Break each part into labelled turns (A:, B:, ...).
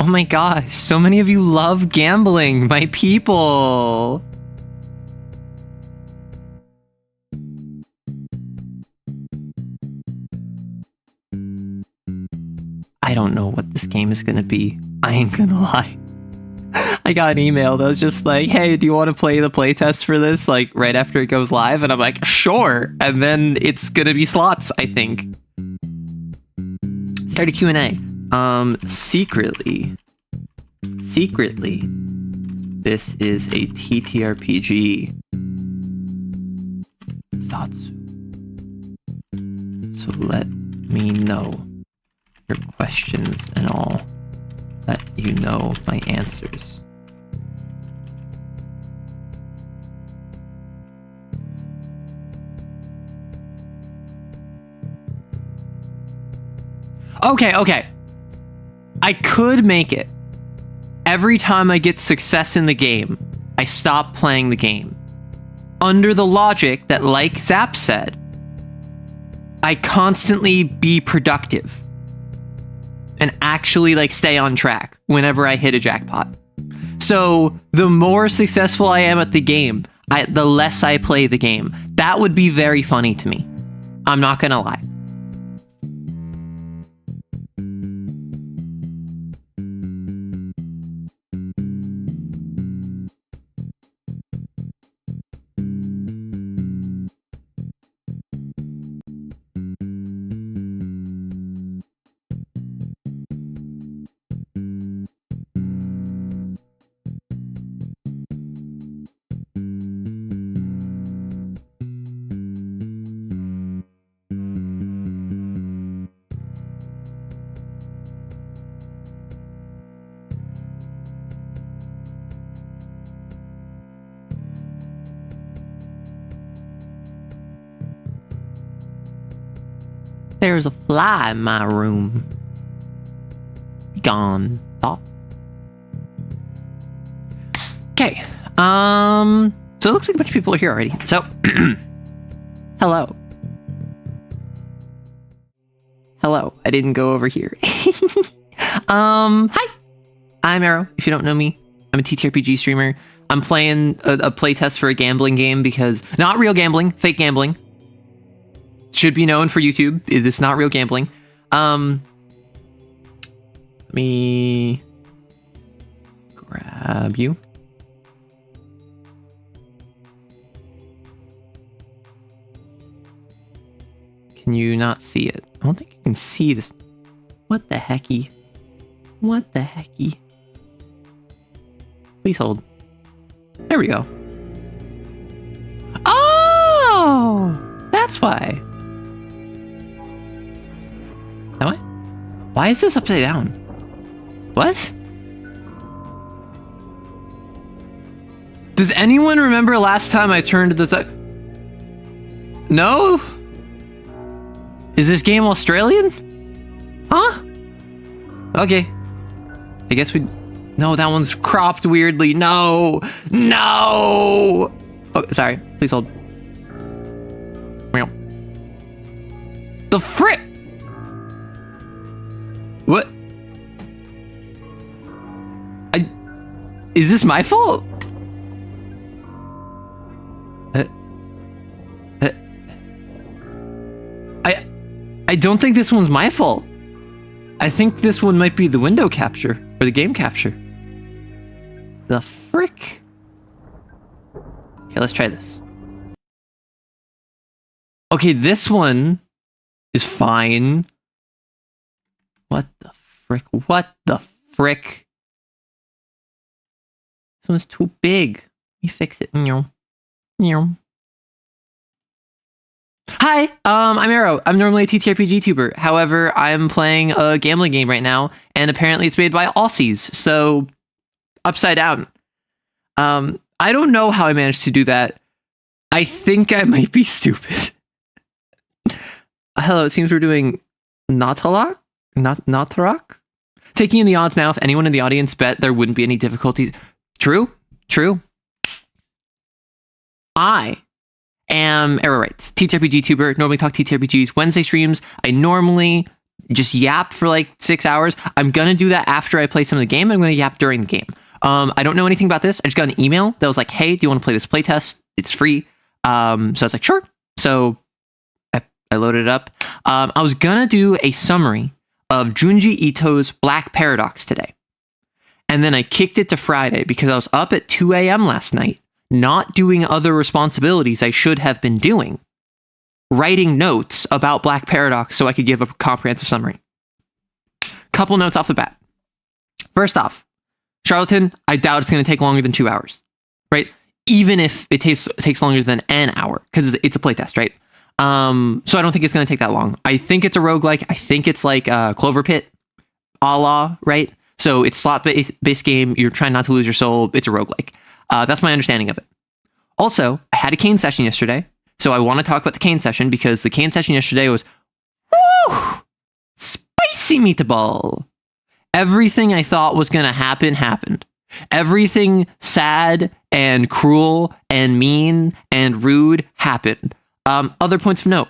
A: Oh my gosh, so many of you love gambling, my people. I don't know what this game is gonna be. I ain't gonna lie. I got an email that was just like, hey, do you want to play the playtest for this, like, right after it goes live? And I'm like, sure. And then it's gonna be slots, I think. Start a Q&A. Secretly, this is a TTRPG. Satsu. So let me know your questions and all. Let you know my answers. Okay. I could make it. Every time I get success in the game, I stop playing the game. Under the logic that, like Zap said, I constantly be productive and actually like stay on track whenever I hit a jackpot. So the more successful I am at the game, the less I play the game. That would be very funny to me. I'm not gonna lie. There's a fly in my room. Gone. Oh. Okay. So it looks like a bunch of people are here already. So, hello. Hello. I didn't go over here. Hi. I'm Arrow. If you don't know me, I'm a TTRPG streamer. I'm playing a playtest for a gambling game because not real gambling, fake gambling. Should be known for YouTube. This is not real gambling. Let me grab you. Can you not see it? I don't think you can see this. What the hecky? What the hecky? Please hold. There we go. Oh! That's why. That way? Why is this upside down? What? Does anyone remember last time I turned this up? No? Is this game Australian? Huh? Okay. I guess we... No, that one's cropped weirdly. No! No! Oh, sorry. Please hold. Meow. The frick? What? Is this my fault? I don't think this one's my fault. I think this one might be the window capture or the game capture. The frick? Okay, let's try this. Okay, this one is fine. What the frick? What the frick? This one's too big. Let me fix it. Hi, I'm Arrow. I'm normally a TTRPG tuber. However, I'm playing a gambling game right now, and apparently it's made by Aussies, so upside down. I don't know how I managed to do that. I think I might be stupid. Hello, it seems we're doing Natalak? Natarak? Taking in the odds now, if anyone in the audience bet there wouldn't be any difficulties. True. I am Arrow Rights, TTRPG tuber, normally talk TTRPGs, Wednesday streams. I normally just yap for like 6 hours. I'm going to do that after I play some of the game. I'm going to yap during the game. I don't know anything about this. I just got an email that was like, hey, do you want to play this playtest? It's free. So I was like, sure. So I loaded it up. I was going to do a summary of Junji Ito's Black Paradox today. And then I kicked it to Friday because I was up at 2 a.m. last night, not doing other responsibilities I should have been doing, writing notes about Black Paradox so I could give a comprehensive summary. Couple notes off the bat. First off, Charlatan, I doubt it's going to take longer than 2 hours, right? Even if it takes longer than an hour, because it's a playtest, right? So I don't think it's going to take that long. I think it's a roguelike. I think it's like Clover Pit, a la, right? So it's slot-based game. You're trying not to lose your soul. It's a roguelike. That's my understanding of it. Also, I had a cane session yesterday. So I want to talk about the cane session because the cane session yesterday was, woo, spicy meatball. Everything I thought was going to happen happened. Everything sad and cruel and mean and rude happened. Other points of note.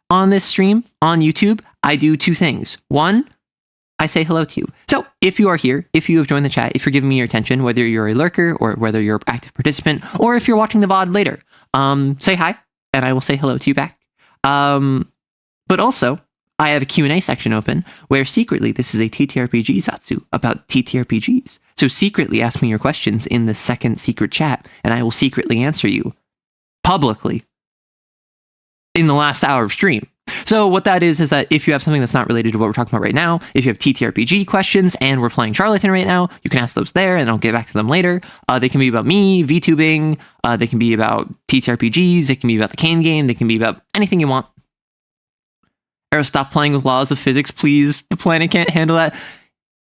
A: On this stream, on YouTube, I do two things. One, I say hello to you. So if you are here, if you have joined the chat, if you're giving me your attention, whether you're a lurker or whether you're an active participant, or if you're watching the VOD later, say hi and I will say hello to you back. But also, I have a Q&A section open where secretly this is a TTRPG Zatsu about TTRPGs. So secretly ask me your questions in the second secret chat and I will secretly answer you publicly in the last hour of stream. So what that is that if you have something that's not related to what we're talking about right now, if you have TTRPG questions and we're playing Charlatan right now, you can ask those there and I'll get back to them later. They can be about me, VTubing, they can be about TTRPGs, they can be about the Cane game, they can be about anything you want. Arrow, stop playing with laws of physics, please. The planet can't handle that.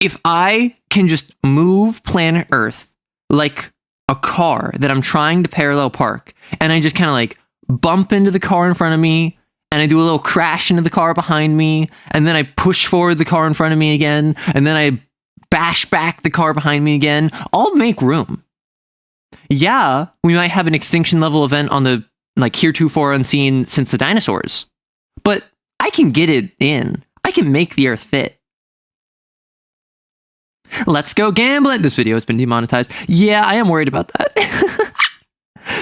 A: If I can just move planet Earth like a car that I'm trying to parallel park, and I just kind of like bump into the car in front of me, and I do a little crash into the car behind me, and then I push forward the car in front of me again, and then I bash back the car behind me again, I'll make room. Yeah, we might have an extinction level event on the like heretofore unseen since the dinosaurs, but I can get it in. I can make the Earth fit. Let's go gambling. This video has been demonetized. Yeah, I am worried about that.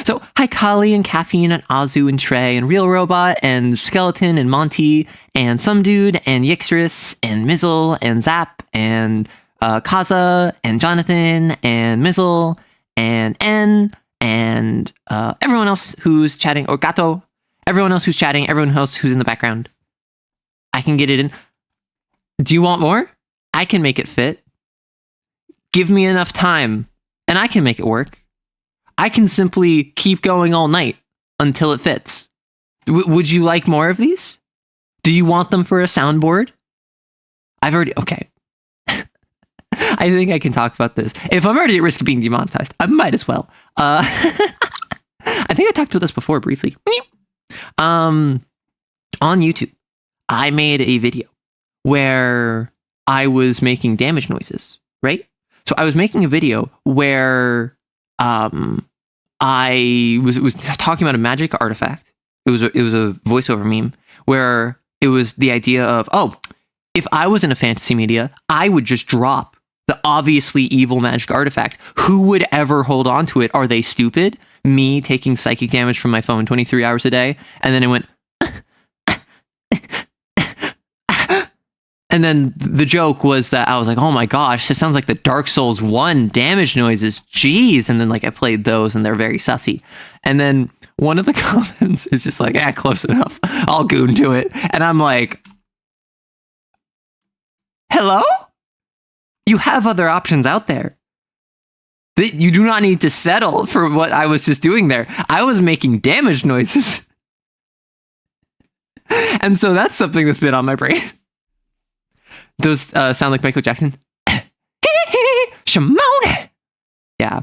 A: So, hi Kali and Caffeine and Azu and Trey and Real Robot and Skeleton and Monty and Some Dude and Yixris and Mizzle and Zap and Kaza and Jonathan and Mizzle and N and everyone else who's chatting, or Gato, everyone else who's chatting, everyone else who's in the background. I can get it in. Do you want more? I can make it fit. Give me enough time and I can make it work. I can simply keep going all night until it fits. Would you like more of these? Do you want them for a soundboard? Okay. I think I can talk about this. If I'm already at risk of being demonetized, I might as well. I think I talked about this before briefly. On YouTube, I made a video where I was making damage noises, right? So I was making a video where I was talking about a magic artifact. It was a voiceover meme where it was the idea of, oh, if I was in a fantasy media, I would just drop the obviously evil magic artifact. Who would ever hold on to it? Are they stupid? Me taking psychic damage from my phone 23 hours a day. And then it went, and then the joke was that I was like, oh my gosh, this sounds like the Dark Souls 1 damage noises. Jeez. And then like I played those and they're very sussy. And then one of the comments is just like, close enough. I'll goon to it. And I'm like, hello? You have other options out there. You do not need to settle for what I was just doing there. I was making damage noises. And so that's something that's been on my brain. Those sound like Michael Jackson. Shimone! Yeah.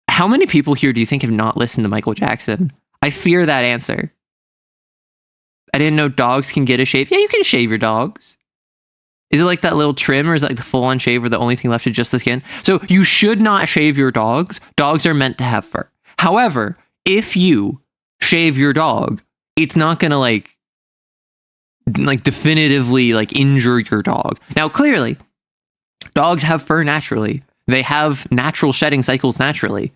A: How many people here do you think have not listened to Michael Jackson? I fear that answer. I didn't know dogs can get a shave. Yeah, you can shave your dogs. Is it like that little trim, or is it like the full-on shave where the only thing left is just the skin? So you should not shave your dogs. Dogs are meant to have fur. However, if you shave your dog, it's not going to like like definitively like injure your dog. Now, clearly, dogs have fur naturally. They have natural shedding cycles naturally.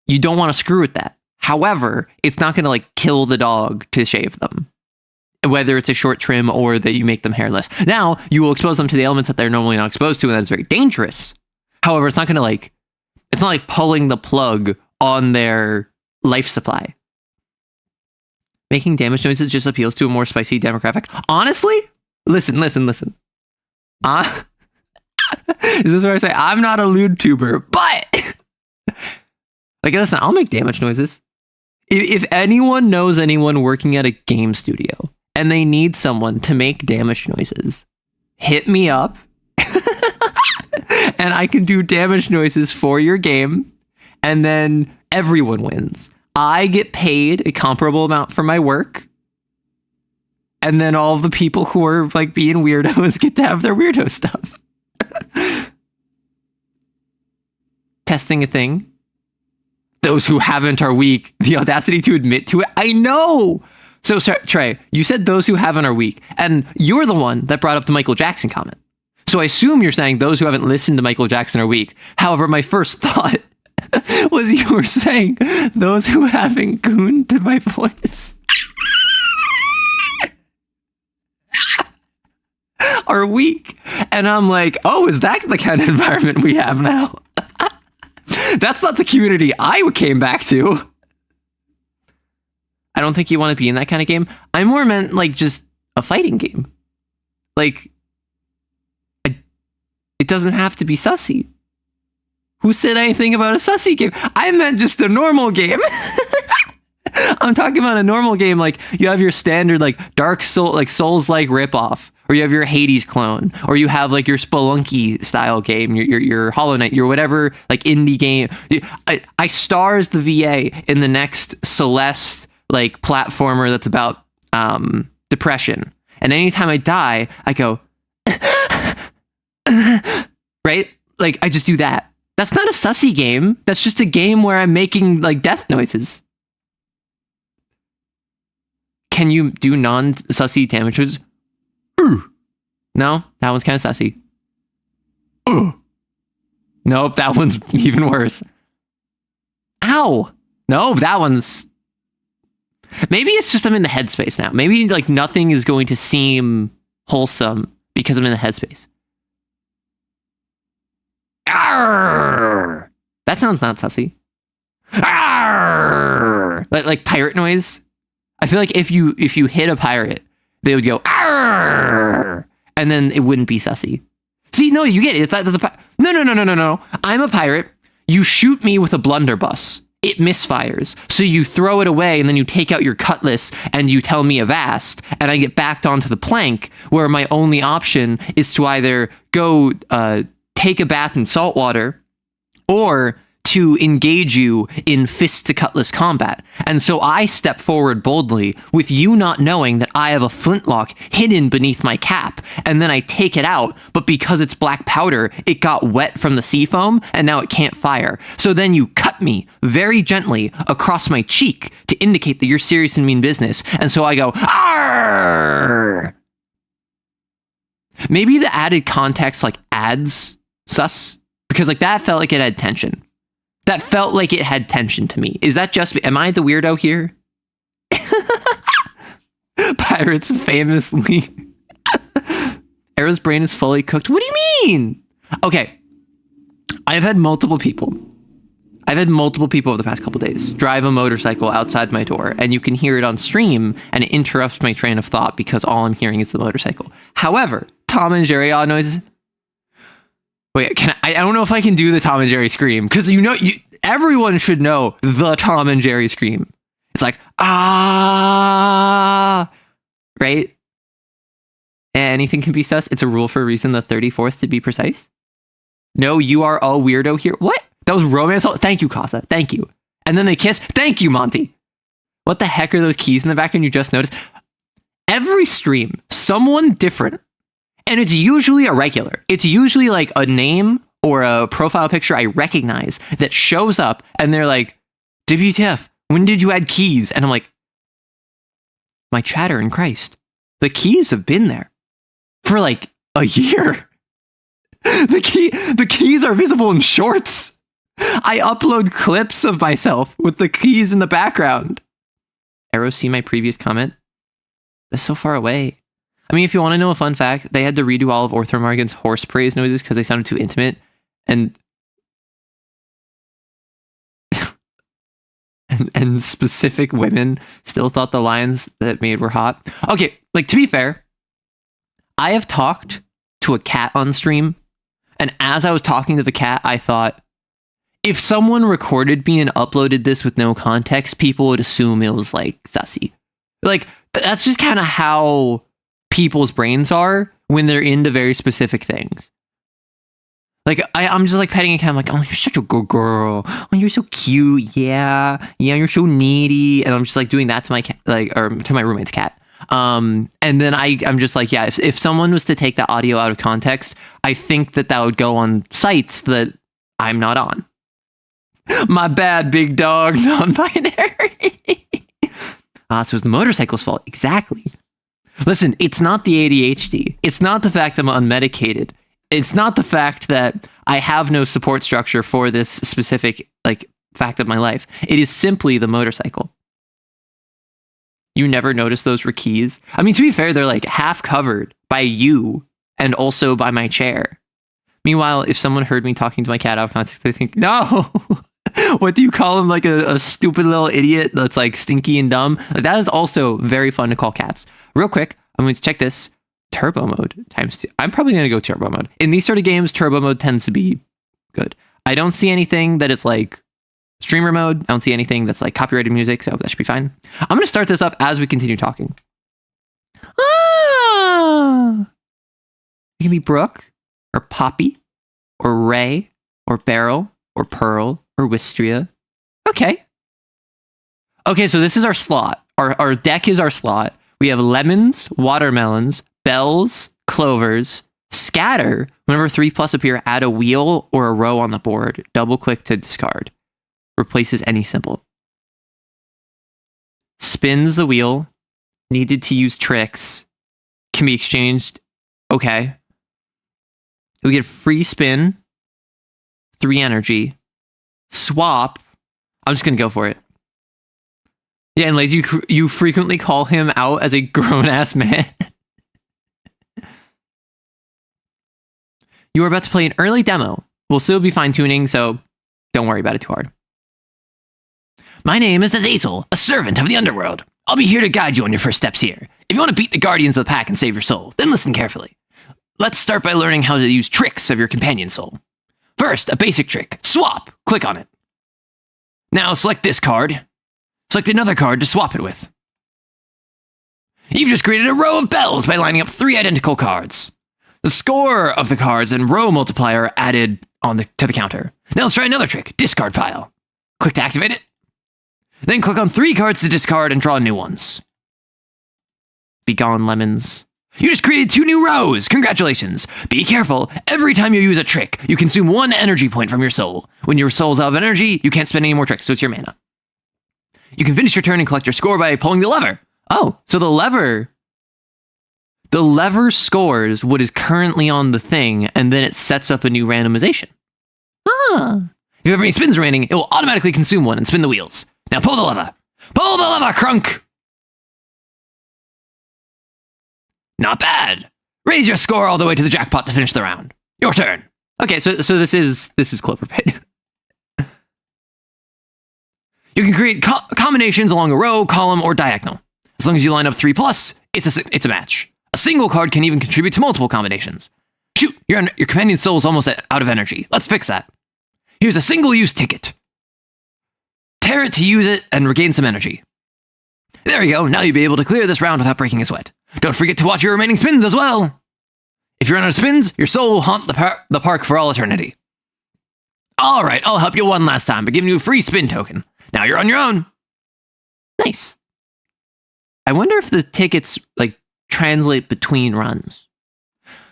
A: You don't want to screw with that. However, it's not going to like kill the dog to shave them, whether it's a short trim or that you make them hairless. Now, you will expose them to the elements that they're normally not exposed to, and that is very dangerous. However, it's not going to like, it's not like pulling the plug on their life supply. Making damage noises just appeals to a more spicy demographic. Honestly, listen. Is this where I say I'm not a lewd tuber, but like, listen, I'll make damage noises. If anyone knows anyone working at a game studio and they need someone to make damage noises, hit me up and I can do damage noises for your game, and then everyone wins. I get paid a comparable amount for my work, and then all of the people who are like being weirdos get to have their weirdo stuff. Testing a thing. Those who haven't are weak. The audacity to admit to it. I know. So, Trey, you said those who haven't are weak, and you're the one that brought up the Michael Jackson comment. So I assume you're saying those who haven't listened to Michael Jackson are weak. However, my first thought was you were saying those who haven't gooned to my voice are weak. And I'm like, oh, is that the kind of environment we have now? That's not the community I came back to. I don't think you want to be in that kind of game. I more meant like just a fighting game. Like, it doesn't have to be sussy. Who said anything about a sussy game? I meant just a normal game. I'm talking about a normal game. Like, you have your standard like Dark Soul, like Souls-like ripoff, or you have your Hades clone, or you have like your Spelunky style game, your Hollow Knight, your whatever like indie game. I stars the VA in the next Celeste like platformer that's about depression, and anytime I die, I go right, like I just do that. That's not a sussy game. That's just a game where I'm making like death noises. Can you do non-sussy damage noises? No, that one's kind of sussy. Nope, that one's even worse. Ow! Nope, that one's... Maybe it's just I'm in the headspace now. Maybe like nothing is going to seem wholesome because I'm in the headspace. Arr! That sounds not sussy. Arr! Like pirate noise. I feel like if you hit a pirate, they would go arr, and then it wouldn't be sussy. See, no, you get it. No. I'm a pirate. You shoot me with a blunderbuss. It misfires. So you throw it away, and then you take out your cutlass, and you tell me avast, and I get backed onto the plank, where my only option is to either go take a bath in salt water, or to engage you in fist to cutlass combat. And so I step forward boldly with you not knowing that I have a flintlock hidden beneath my cap, and then I take it out, but because it's black powder, it got wet from the sea foam, and now it can't fire. So then you cut me very gently across my cheek to indicate that you're serious and mean business, and so I go, arr! Maybe the added context like adds sus, because like that felt like it had tension. That felt like it had tension to me. Is that just me? Am I the weirdo here? Pirates famously. Arrow's brain is fully cooked. What do you mean? Okay. I've had multiple people over the past couple days drive a motorcycle outside my door, and you can hear it on stream, and it interrupts my train of thought because all I'm hearing is the motorcycle. However, Tom and Jerry odd noises. Wait, I don't know if I can do the Tom and Jerry scream, because everyone should know the Tom and Jerry scream. It's like, ah, right? Anything can be sus. It's a rule for a reason, the 34th to be precise. No, you are all weirdo here. What? That was romance. Thank you, Casa. Thank you. And then they kiss. Thank you, Monty. What the heck are those keys in the background you just noticed? Every stream, someone different. And it's usually a regular. It's usually like a name or a profile picture I recognize that shows up, and they're like, WTF, when did you add keys? And I'm like, my chatter in Christ. The keys have been there for like a year. The keys are visible in shorts. I upload clips of myself with the keys in the background. Arrow, see my previous comment? That's so far away. I mean, if you want to know a fun fact, they had to redo all of Ortho Morgan's horse praise noises because they sounded too intimate. And and specific women still thought the lines that made were hot. Okay, like, to be fair, I have talked to a cat on stream, and as I was talking to the cat, I thought, if someone recorded me and uploaded this with no context, people would assume it was, like, sussy. Like, that's just kind of how people's brains are when they're into very specific things. Like, I'm just, like, petting a cat. I'm like, oh, you're such a good girl. Oh, you're so cute. Yeah, you're so needy. And I'm just, like, doing that to my cat, like, or to my roommate's cat. And then I'm just like, yeah, if someone was to take that audio out of context, I think that would go on sites that I'm not on. My bad, big dog, non-binary. So it was the motorcycle's fault. Exactly. Listen, it's not the ADHD. It's not the fact I'm unmedicated. It's not the fact that I have no support structure for this specific, like, fact of my life. It is simply the motorcycle. You never noticed those were keys? I mean, to be fair, they're like half covered by you and also by my chair. Meanwhile, if someone heard me talking to my cat out of context, they think, no, what do you call him? Like a stupid little idiot that's like stinky and dumb? Like, that is also very fun to call cats. Real quick, I'm going to check this. Turbo mode ×2. I'm probably going to go turbo mode. In these sort of games, turbo mode tends to be good. I don't see anything that is like streamer mode. I don't see anything that's like copyrighted music, so that should be fine. I'm going to start this up as we continue talking. It can be Brooke, or Poppy, or Ray, or Beryl, or Pearl, or Wistria. Okay, so this is our slot. Our deck is our slot. We have lemons, watermelons, bells, clovers, scatter. Whenever 3+ appear, add a wheel or a row on the board. Double click to discard. Replaces any symbol. Spins the wheel. Needed to use tricks. Can be exchanged. Okay. We get free spin. 3 energy. Swap. I'm just going to go for it. Yeah, and Lazy, you frequently call him out as a grown-ass man. You are about to play an early demo. We'll still be fine-tuning, so don't worry about it too hard. My name is Azazel, a servant of the underworld. I'll be here to guide you on your first steps here. If you want to beat the guardians of the pack and save your soul, then listen carefully. Let's start by learning how to use tricks of your companion soul. First, a basic trick. Swap. Click on it. Now select this card. Select another card to swap it with. You've just created a row of bells by lining up 3 identical cards. The score of the cards and row multiplier are added to the counter. Now let's try another trick. Discard pile. Click to activate it. Then click on 3 cards to discard and draw new ones. Begone, lemons. You just created 2 new rows. Congratulations. Be careful. Every time you use a trick, you consume 1 energy point from your soul. When your soul's out of energy, you can't spend any more tricks, so it's your mana. You can finish your turn and collect your score by pulling the lever. Oh, so the lever scores what is currently on the thing, and then it sets up a new randomization. If you have any spins remaining, it will automatically consume 1 and spin the wheels. Now pull the lever. Pull the lever, Crunk! Not bad. Raise your score all the way to the jackpot to finish the round. Your turn. Okay, so this is Clover Pit. You can create combinations along a row, column, or diagonal. As long as you line up 3+, it's a match. A single card can even contribute to multiple combinations. Shoot, your companion soul is almost out of energy. Let's fix that. Here's a single-use ticket. Tear it to use it and regain some energy. There you go. Now you'll be able to clear this round without breaking a sweat. Don't forget to watch your remaining spins as well. If you run out of spins, your soul will haunt the park for all eternity. All right, I'll help you one last time by giving you a free spin token. Now you're on your own. Nice. I wonder if the tickets like translate between runs.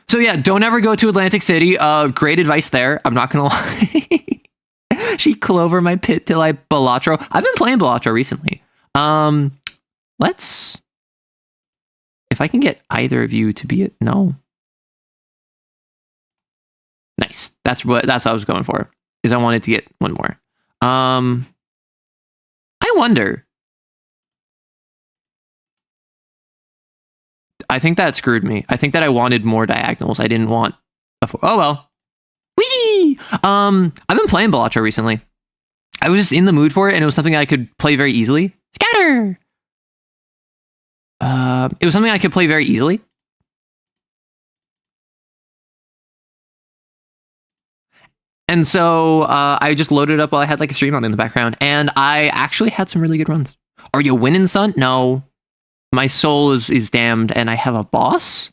A: So yeah, don't ever go to Atlantic City. Great advice there. I'm not gonna lie. She clover my pit till I Balatro. I've been playing Balatro recently. Let's If I can get either of you to be it, no. Nice. That's what I was going for. Is I wanted to get one more. I wonder. I think that screwed me. I think that I wanted more diagonals. I didn't want a oh well. Whee! I've been playing Bigotry recently. I was just in the mood for it, and it was something I could play very easily. Scatter! It was something I could play very easily. And so I just loaded it up while I had like a stream on in the background, and I actually had some really good runs. Are you winning, son? No. My soul is damned, and I have a boss.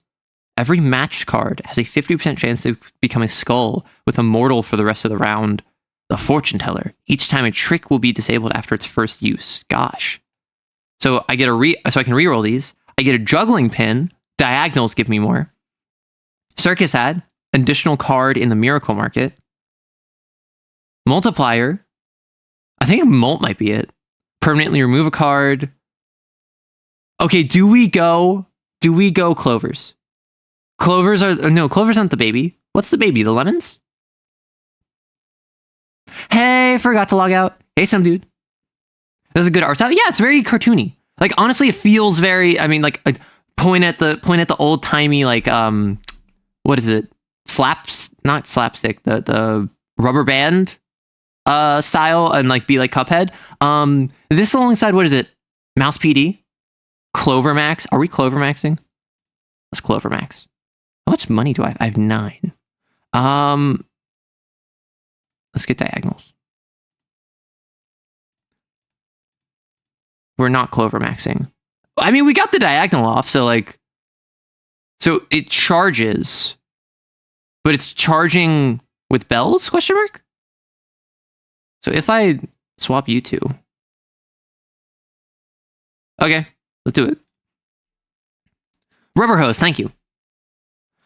A: Every matched card has a 50% chance to become a skull with a mortal for the rest of the round. The fortune teller. Each time a trick will be disabled after its first use. Gosh. So I get so I can reroll these. I get a juggling pin. Diagonals give me more. Circus ad. Additional card in the miracle market. Multiplier. I think Molt might be it. Permanently remove a card. Okay, do we go Clovers? Clovers aren't the baby. What's the baby? The lemons? Hey, forgot to log out. Hey, some dude. This is a good art style. Yeah, it's very cartoony. Like, honestly, it feels very, I mean, like point at the old timey, like, what is it? Not slapstick, the rubber band style, and like be like Cuphead. This alongside, what is it? Mouse PD? Clover Max. Are we Clover Maxing? Let's Clover Max. How much money do I have? I have 9. Let's get diagonals. We're not Clover Maxing. I mean, we got the diagonal off, so like, so it charges, but it's charging with bells? Question mark. So if I swap you two, okay. Let's do it. Rubber hose, thank you.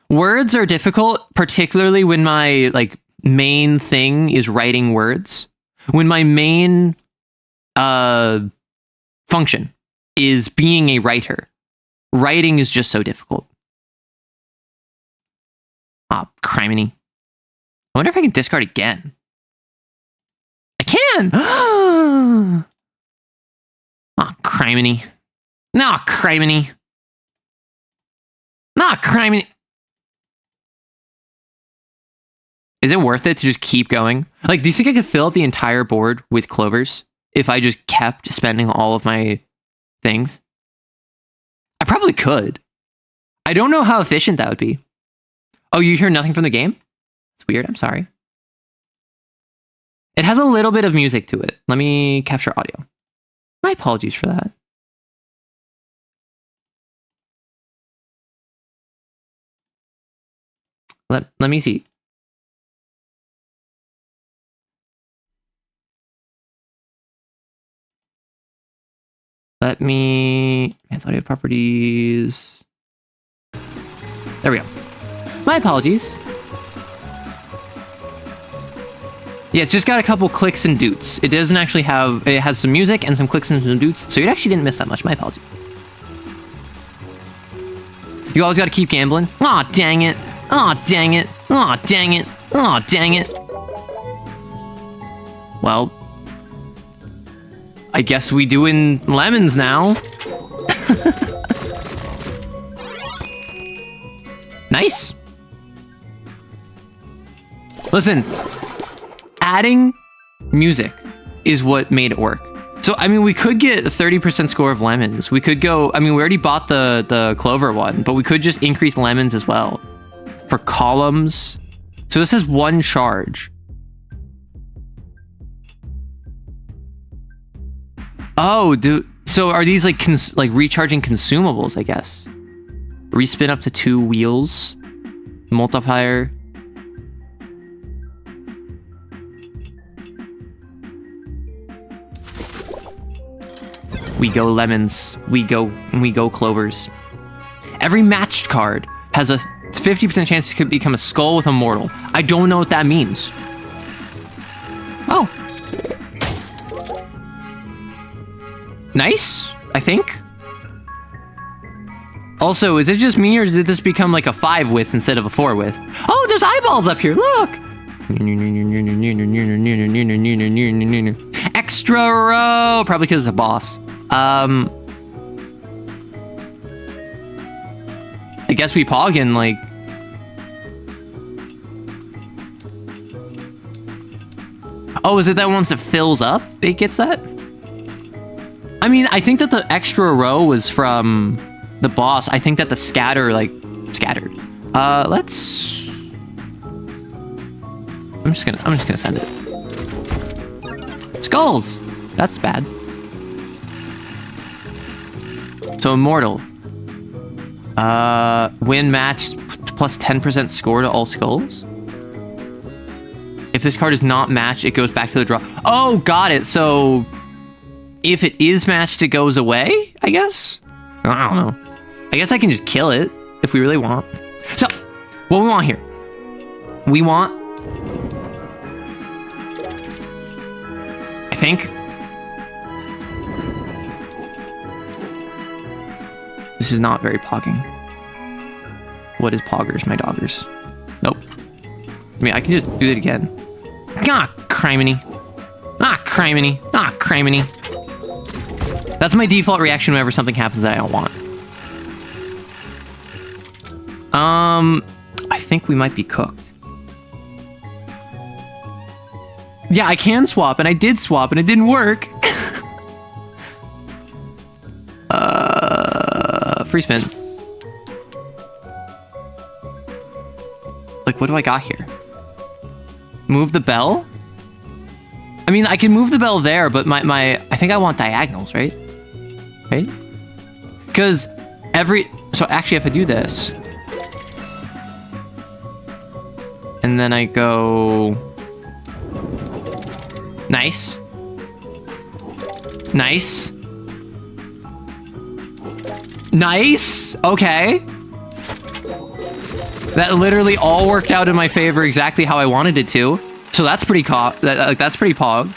A: Words are difficult, particularly when my like main thing is writing words. When my main function is being a writer, writing is just so difficult. Ah, criminy. I wonder if I can discard again. I can! Ah, criminy. Nah, criminy. Nah, criminy. Is it worth it to just keep going? Like, do you think I could fill up the entire board with clovers if I just kept spending all of my things? I probably could. I don't know how efficient that would be. Oh, you hear nothing from the game? It's weird. I'm sorry. It has a little bit of music to it. Let me capture audio. My apologies for that. Let me see. Let me enhance audio properties. There we go. My apologies. Yeah, it's just got a couple clicks and doots. It doesn't actually have, it has some music and some clicks and some doots, so you actually didn't miss that much. My apologies. You always got to keep gambling. Aw, dang it. Aw, dang it. Aw, dang it. Aw, dang it. Well, I guess we doing lemons now. Nice. Listen, adding music is what made it work. So, I mean, we could get a 30% score of lemons. We could go, I mean, we already bought the clover one, but we could just increase lemons as well for columns. So this is one charge. Oh, so are these like recharging consumables, I guess? Respin up to 2 wheels. Multiplier. We go lemons. We go clovers. Every matched card has a 50% chance to become a skull with a mortal. I don't know what that means. Oh. Nice, I think. Also, is it just me or did this become like a 5 width instead of a 4 width? Oh, there's eyeballs up here, look! Extra row! Probably because it's a boss. I guess we pog and like... Oh, is it that once it fills up, it gets that? I mean, I think that the extra row was from the boss. I think that the scatter, like, scattered. Let's... I'm just gonna send it. Skulls! That's bad. So immortal. Win match plus 10% score to all skulls. If this card is not matched, it goes back to the draw. Oh, got it. So if it is matched, it goes away, I guess? I don't know. I guess I can just kill it if we really want. So, what we want here? We want... I think... This is not very pogging. What is poggers, my doggers? Nope. I mean, I can just do it again. Ah, criminy. Ah, criminy. Ah, criminy. That's my default reaction whenever something happens that I don't want. I think we might be cooked. Yeah, I can swap, and I did swap, and it didn't work. Free spin. Like, what do I got here? Move the bell? I mean, I can move the bell there, but I think I want diagonals, right? Right? Because so actually if I do this, and then I go, nice. Nice. Nice. Okay. That literally all worked out in my favor exactly how I wanted it to. So that's pretty that's pretty pog.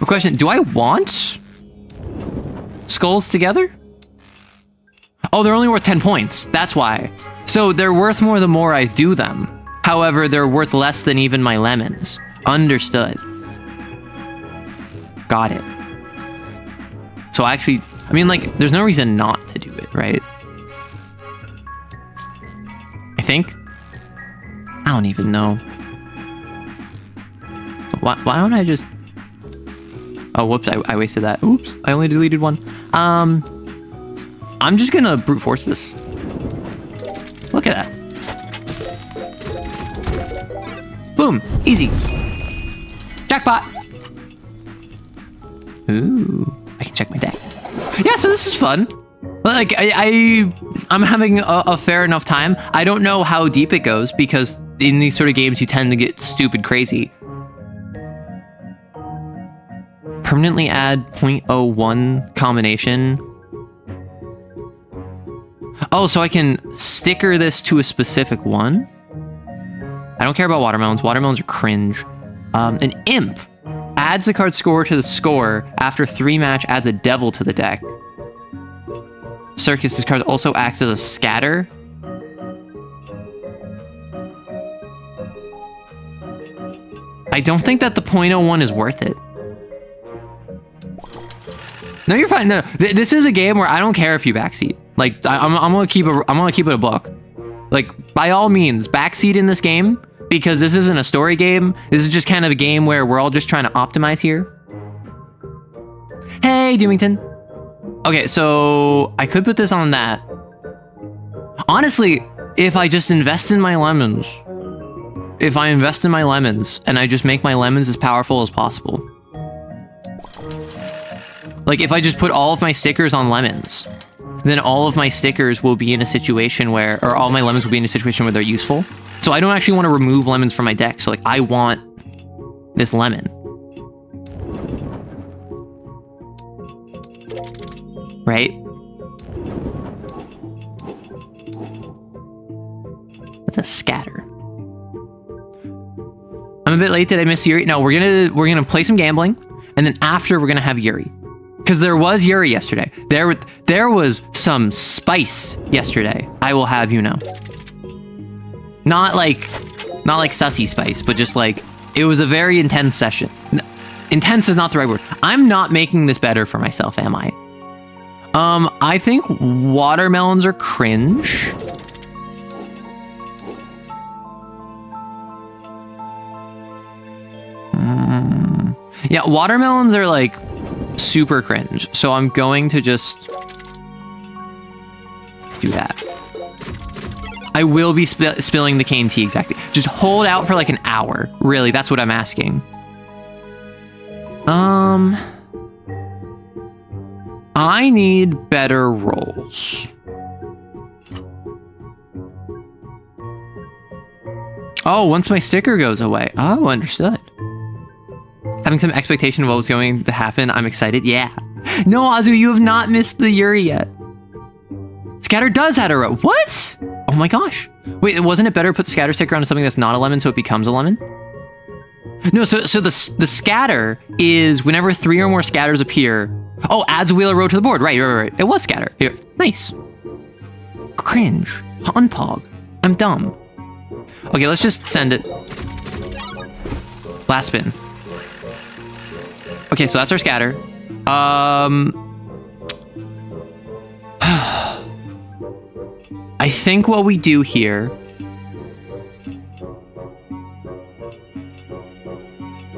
A: A question, do I want skulls together? Oh, they're only worth 10 points. That's why. So they're worth more the more I do them. However, they're worth less than even my lemons. Understood. Got it. So actually, I mean, like, there's no reason not to do it, right? I think. I don't even know. Why don't I just... Oh, whoops, I wasted that. Oops, I only deleted one. I'm just gonna brute force this. Look at that. Boom, easy. Jackpot. Ooh, I can check my deck. Yeah, so this is fun. Like, I'm having a fair enough time. I don't know how deep it goes because in these sort of games, you tend to get stupid crazy. Permanently add 0.01 combination. Oh, so I can sticker this to a specific one. I don't care about watermelons. Watermelons are cringe. An imp adds a card score to the score. After 3 match, adds a devil to the deck. Circus, this card also acts as a scatter. I don't think that the 0.01 is worth it. No, you're fine. No, this is a game where I don't care if you backseat. Like, I'm gonna keep it a book. Like, by all means, backseat in this game because this isn't a story game. This is just kind of a game where we're all just trying to optimize here. Hey, Doomington. Okay, so I could put this on that. Honestly, if I just invest in my lemons, if I invest in my lemons and I just make my lemons as powerful as possible. Like, if I just put all of my stickers on lemons, then all of my stickers will be in a situation where, or all my lemons will be in a situation where they're useful. So I don't actually want to remove lemons from my deck. So, like, I want this lemon. Right? That's a scatter. I'm a bit late. Did I miss Siri? No, we're gonna play some gambling. and then after we're gonna have Yuri. Because there was Yuri yesterday. There was some spice yesterday. I will have you know. Not like sussy spice, but just like, it was a very intense session. Intense is not the right word. I'm not making this better for myself, am I? I think watermelons are cringe. Yeah, watermelons are like super cringe. So I'm going to just do that. I will be spilling the cane tea, exactly. Just hold out for like an hour. Really, that's what I'm asking. I need better rolls. Oh, once my sticker goes away. Oh, understood. Having some expectation of what was going to happen. I'm excited. Yeah. No, Azu, you have not missed the Yuri yet. Scatter does add a row. What? Oh my gosh. Wait, wasn't it better to put the scatter sticker on something that's not a lemon so it becomes a lemon? No, so the scatter is whenever 3 or more scatters appear. Oh, adds a wheel or row to the board. Right. It was scatter. Here. Nice. Cringe. Unpog. I'm dumb. Okay, let's just send it. Last spin. Okay, so that's our scatter. I think what we do here...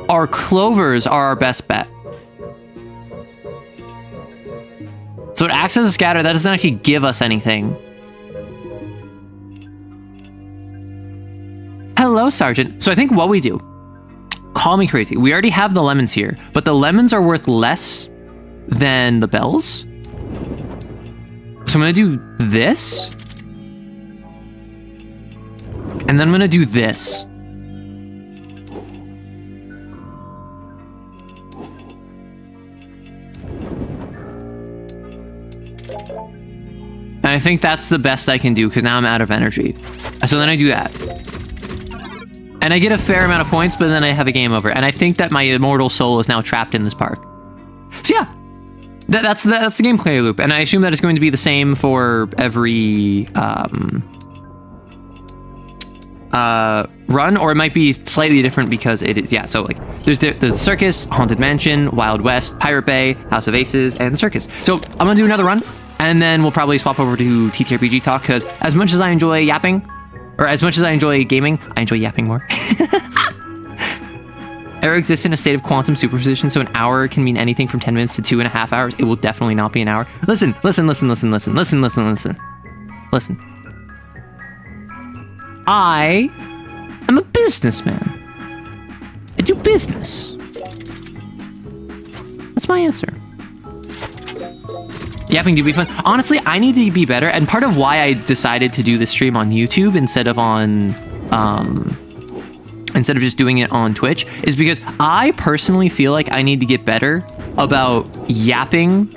A: Our clovers are our best bet. So it acts as a scatter. That doesn't actually give us anything. Hello, Sergeant. So I think what we do... Call me crazy. We already have the lemons here, but the lemons are worth less than the bells. So I'm going to do this. And then I'm going to do this. And I think that's the best I can do because now I'm out of energy. So then I do that. And I get a fair amount of points, but then I have a game over. And I think that my immortal soul is now trapped in this park. So yeah, that's the gameplay loop. And I assume that it's going to be the same for every run, or it might be slightly different because it is, yeah. So like there's the circus, Haunted Mansion, Wild West, Pirate Bay, House of Aces, and the circus. So I'm gonna do another run, and then we'll probably swap over to TTRPG talk, because as much as I enjoy yapping, or as much as I enjoy gaming, I enjoy yapping more. Error exists in a state of quantum superposition, so an hour can mean anything from 10 minutes to 2.5 hours. It will definitely not be an hour. Listen. I am a businessman. I do business. That's my answer. Yapping do be fun. Honestly, I need to be better, and part of why I decided to do this stream on YouTube instead of on instead of just doing it on Twitch is because I personally feel like I need to get better about yapping.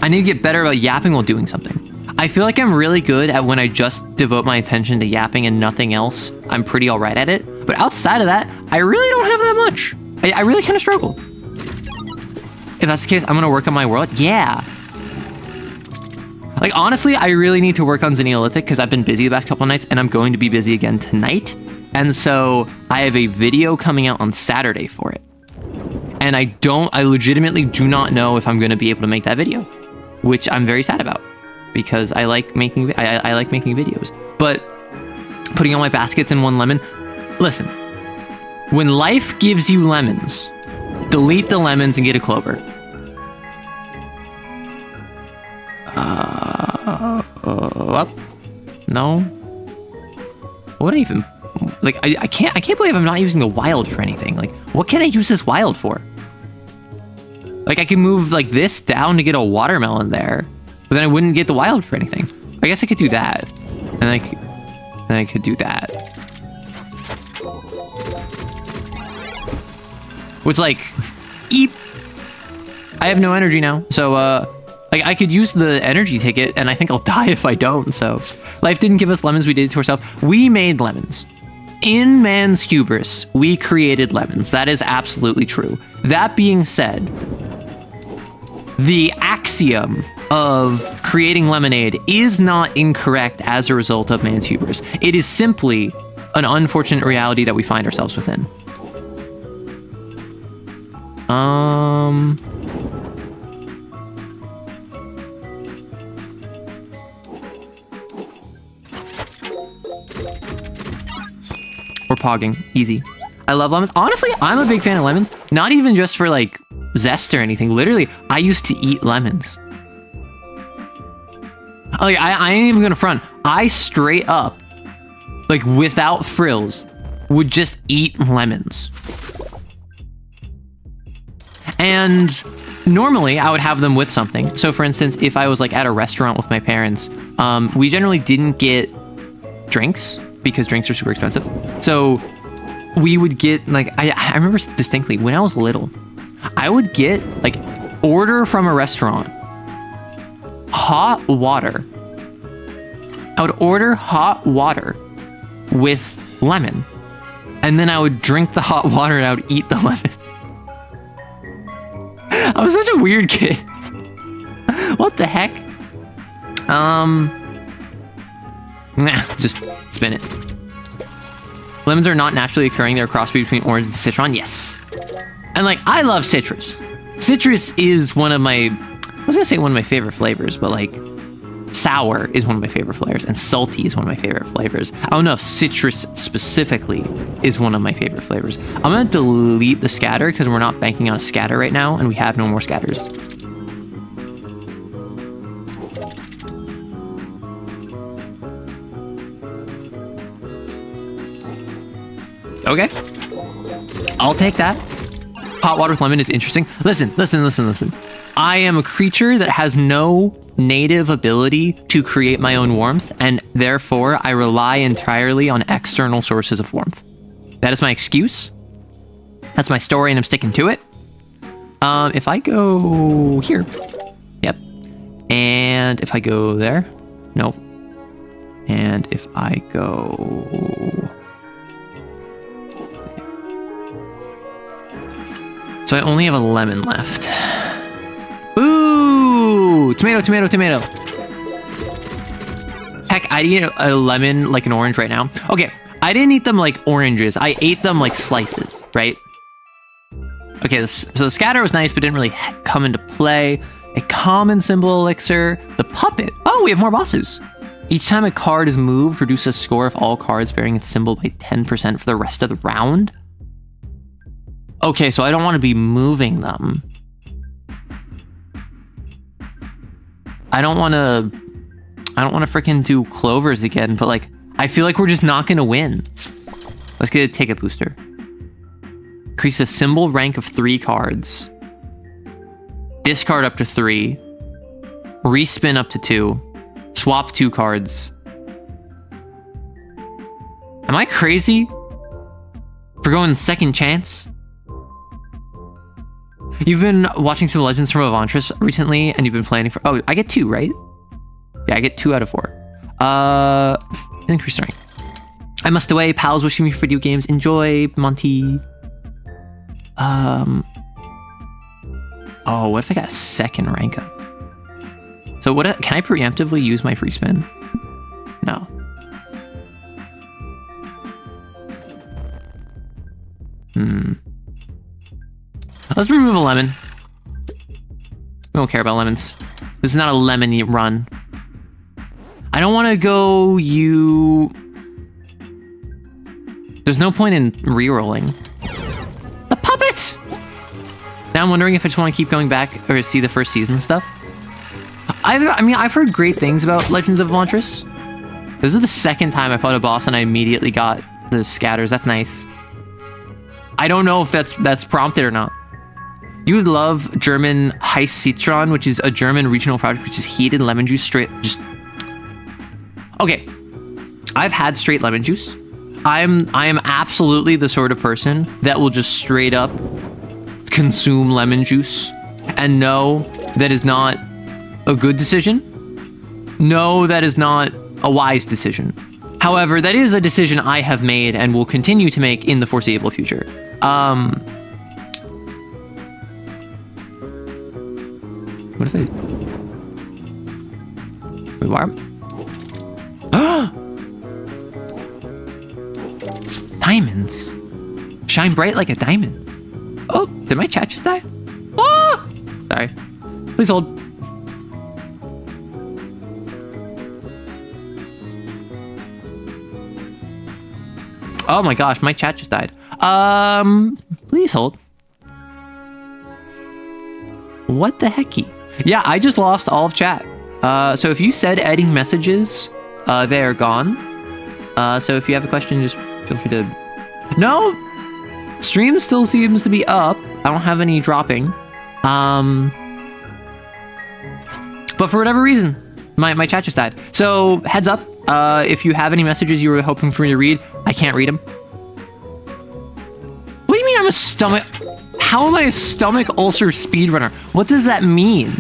A: I need to get better about yapping while doing something. I feel like I'm really good at when I just devote my attention to yapping and nothing else. I'm pretty all right at it. But outside of that, I really don't have that much. I really kind of struggle. If that's the case, I'm going to work on my world. Yeah. Like, honestly, I really need to work on Xeneolithic because I've been busy the past couple nights and I'm going to be busy again tonight. And so I have a video coming out on Saturday for it. And I legitimately do not know if I'm going to be able to make that video, which I'm very sad about because I like making, I like making videos. But putting all my baskets in one lemon, listen, when life gives you lemons, delete the lemons and get a clover. No. What even? Like, I can't believe I'm not using the wild for anything. Like, what can I use this wild for? Like, I can move like this down to get a watermelon there, but then I wouldn't get the wild for anything. I guess I could do that, and I could do that. Which, like, eep. I have no energy now, so like I could use the energy ticket, and I think I'll die if I don't. So life didn't give us lemons; we did it to ourselves. We made lemons. in man's hubris, we created lemons. That is absolutely true. That being said, the axiom of creating lemonade is not incorrect as a result of man's hubris. It is simply an unfortunate reality that we find ourselves within. We're pogging. Easy. I love lemons. Honestly, I'm a big fan of lemons. Not even just for like zest or anything. Literally, I used to eat lemons. Like, I ain't even gonna front. I straight up, like without frills, would just eat lemons. And normally I would have them with something. So for instance, if I was like at a restaurant with my parents, we generally didn't get drinks because drinks are super expensive. So we would get like, I remember distinctly when I was little, I would get like order from a restaurant, hot water. I would order hot water with lemon. And then I would drink the hot water and I would eat the lemon. I was such a weird kid. What the heck? Nah, just spin it. Lemons are not naturally occurring. They're a cross between orange and citron. Yes. And like, I love citrus. Citrus is one of my, I was gonna say one of my favorite flavors, but like sour is one of my favorite flavors and salty is one of my favorite flavors. I don't know if citrus specifically is one of my favorite flavors. I'm gonna delete the scatter because we're not banking on a scatter right now and we have no more scatters. Okay. I'll take that. Hot water with lemon is interesting. Listen. I am a creature that has no native ability to create my own warmth, and therefore I rely entirely on external sources of warmth. That is my excuse. That's my story, and I'm sticking to it. If I go here, yep. And if I go there, nope. And if I go... So I only have a lemon left. Ooh! Tomato. Heck, I eat a lemon like an orange right now. Okay, I didn't eat them like oranges. I ate them like slices, right? Okay, so the scatter was nice, but didn't really come into play. A common symbol elixir. The puppet. Oh, we have more bosses. Each time a card is moved, reduce a score of all cards bearing its symbol by 10% for the rest of the round. Okay, so I don't want to be moving them. I don't want to freaking do clovers again, but like, I feel like we're just not going to win. Let's get a ticket booster. Increase the symbol rank of 3 cards. Discard up to 3. Respin up to 2. Swap 2 cards. Am I crazy for going second chance? You've been watching some Legends from Avantris recently, and you've been planning for... Oh, I get 2, right? Yeah, I get 2 out of 4. Increase rank. I must away. Pals wishing me for video games. Enjoy, Monty. Oh, what if I got a second rank up? So what? Can I preemptively use my free spin? No. Let's remove a lemon. We don't care about lemons. This is not a lemon run. I don't want to go you... There's no point in re-rolling. The puppet! Now I'm wondering if I just want to keep going back or see the first season stuff. I've heard great things about Legends of Elantris. This is the second time I fought a boss and I immediately got the scatters. That's nice. I don't know if that's prompted or not. You would love German Heiß Citron, which is a German regional project, which is heated lemon juice straight. Just okay. I've had straight lemon juice. I am absolutely the sort of person that will just straight up consume lemon juice and no, that is not a good decision. No, that is not a wise decision. However, that is a decision I have made and will continue to make in the foreseeable future. What is it? Wait, why? Diamonds. Shine bright like a diamond. Oh, did my chat just die? Oh! Sorry. Please hold. Oh my gosh, my chat just died. Please hold. What the hecky? Yeah, I just lost all of chat. So if you said adding messages, they are gone. So if you have a question, just feel free to... No! Stream still seems to be up. I don't have any dropping. But for whatever reason, my chat just died. So heads up, if you have any messages you were hoping for me to read, I can't read them. What do you mean I'm a stomach... How am I a stomach ulcer speedrunner? What does that mean?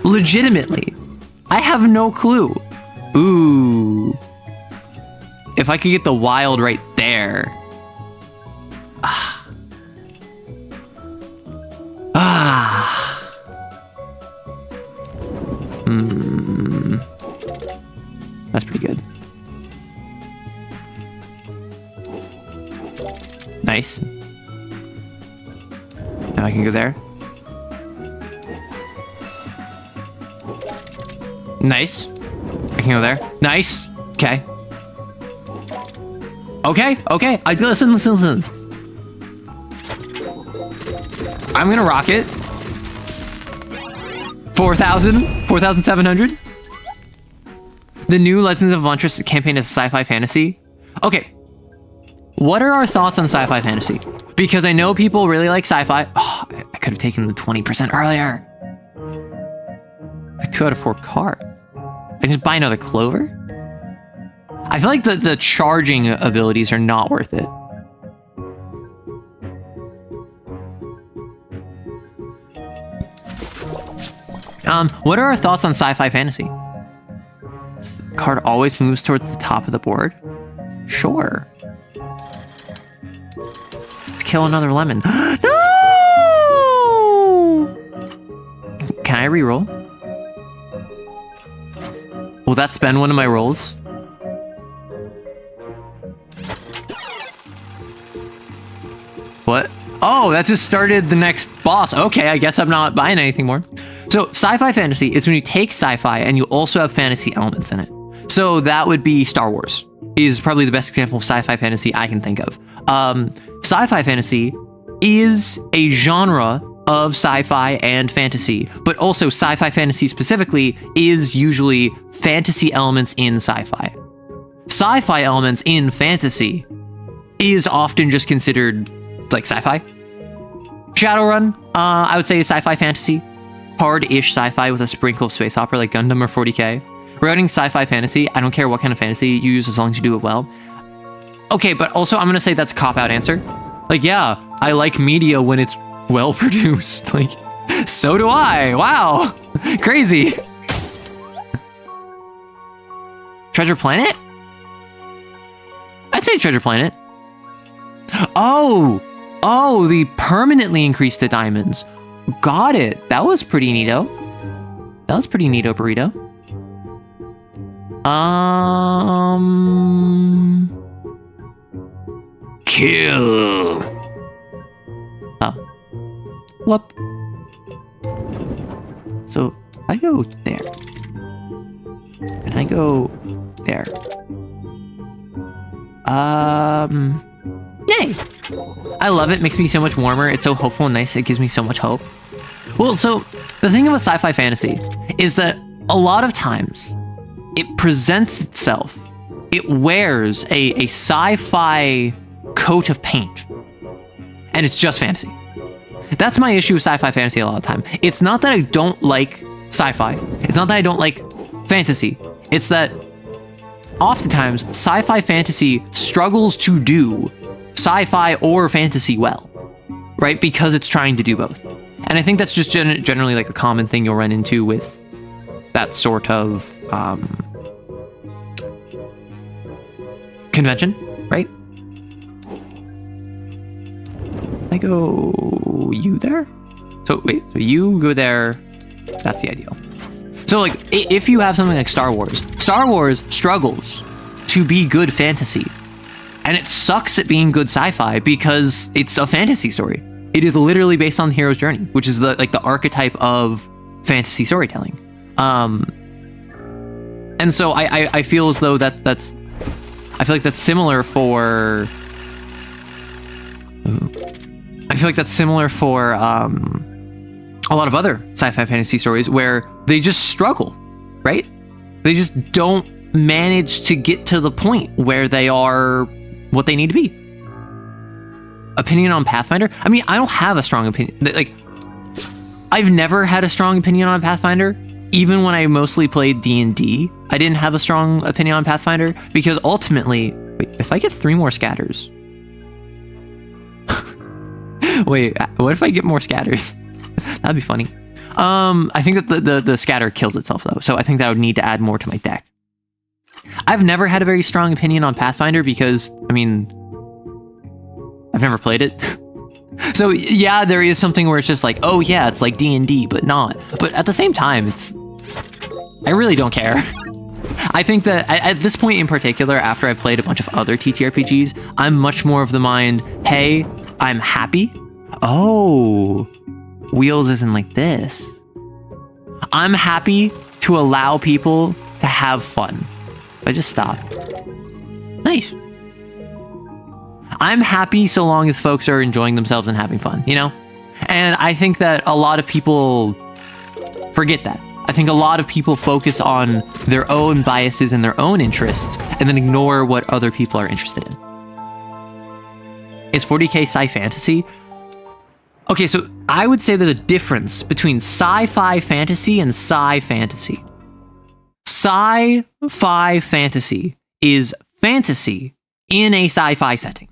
A: Legitimately. I have no clue. Ooh. If I could get the wild right there. That's pretty good. Nice. Now I can go there. Nice. I can go there. Nice. Okay. Okay. Listen. I'm gonna rock it. 4,700. The new Legends of Elantris campaign is sci-fi fantasy. Okay. What are our thoughts on sci-fi fantasy? Because I know people really like sci-fi. Oh, I could have taken the 20% earlier. I could afford cards. I can just buy another clover. I feel like the charging abilities are not worth it. What are our thoughts on sci-fi fantasy? The card always moves towards the top of the board. Sure. Let's kill another lemon. No! Can I reroll? Will that spend one of my rolls? What? Oh, that just started the next boss. Okay, I guess I'm not buying anything more. So sci-fi fantasy is when you take sci-fi and you also have fantasy elements in it. So that would be Star Wars is probably the best example of sci-fi fantasy I can think of. Sci-fi fantasy is a genre of sci-fi and fantasy, but also sci-fi fantasy specifically is usually fantasy elements in sci-fi. Sci-fi elements in fantasy is often just considered like sci-fi. Shadowrun, I would say sci-fi fantasy. Hard-ish sci-fi with a sprinkle of space opera like Gundam or 40k. Regarding sci-fi fantasy, I don't care what kind of fantasy you use as long as you do it well. Okay, but also I'm gonna say that's a cop-out answer. Like, yeah, I like media when it's well-produced. Like, so do I. Wow. Crazy. Treasure Planet? I'd say Treasure Planet. Oh, the permanently increased to diamonds. Got it. That was pretty neato. Burrito. Kill. Oh. Whoop. So I go there. And I go there. Yay! I love it. Makes me so much warmer. It's so hopeful and nice. It gives me so much hope. Well, so the thing about sci-fi fantasy is that a lot of times it presents itself. It wears a sci-fi coat of paint. And it's just fantasy. That's my issue with sci-fi fantasy a lot of the time. It's not that I don't like sci-fi. It's not that I don't like fantasy. It's that oftentimes sci-fi fantasy struggles to do sci-fi or fantasy well, right? Because it's trying to do both. And I think that's just generally like a common thing you'll run into with that sort of convention, right? I go you there? So wait, so you go there. That's the ideal. So like, if you have something like Star Wars struggles to be good fantasy. And it sucks at being good sci-fi because it's a fantasy story. It is literally based on the hero's journey, which is the archetype of fantasy storytelling. And so I feel as though that's I feel like that's similar for a lot of other sci-fi fantasy stories where they just struggle, right? They just don't manage to get to the point where they are what they need to be. Opinion on Pathfinder? I mean, I don't have a strong opinion. Like, I've never had a strong opinion on Pathfinder. Even when I mostly played D&D, I didn't have a strong opinion on Pathfinder because ultimately, wait, if I get 3 more scatters, wait, what if I get more scatters? That'd be funny. I think that the scatter kills itself though, so I think that I would need to add more to my deck. I've never had a very strong opinion on Pathfinder because, I mean, I've never played it. So yeah, there is something where it's just like, oh yeah, it's like D&D, but not. But at the same time, I really don't care. I think that at this point in particular, after I've played a bunch of other TTRPGs, I'm much more of the mind, hey, I'm happy. Oh, wheels isn't like this. I'm happy to allow people to have fun. I just stop. Nice. I'm happy so long as folks are enjoying themselves and having fun, you know? And I think that a lot of people forget that. I think a lot of people focus on their own biases and their own interests and then ignore what other people are interested in. Is 40k sci fantasy? Okay, so I would say there's a difference between sci-fi fantasy and sci fantasy. Sci-fi fantasy is fantasy in a sci-fi setting.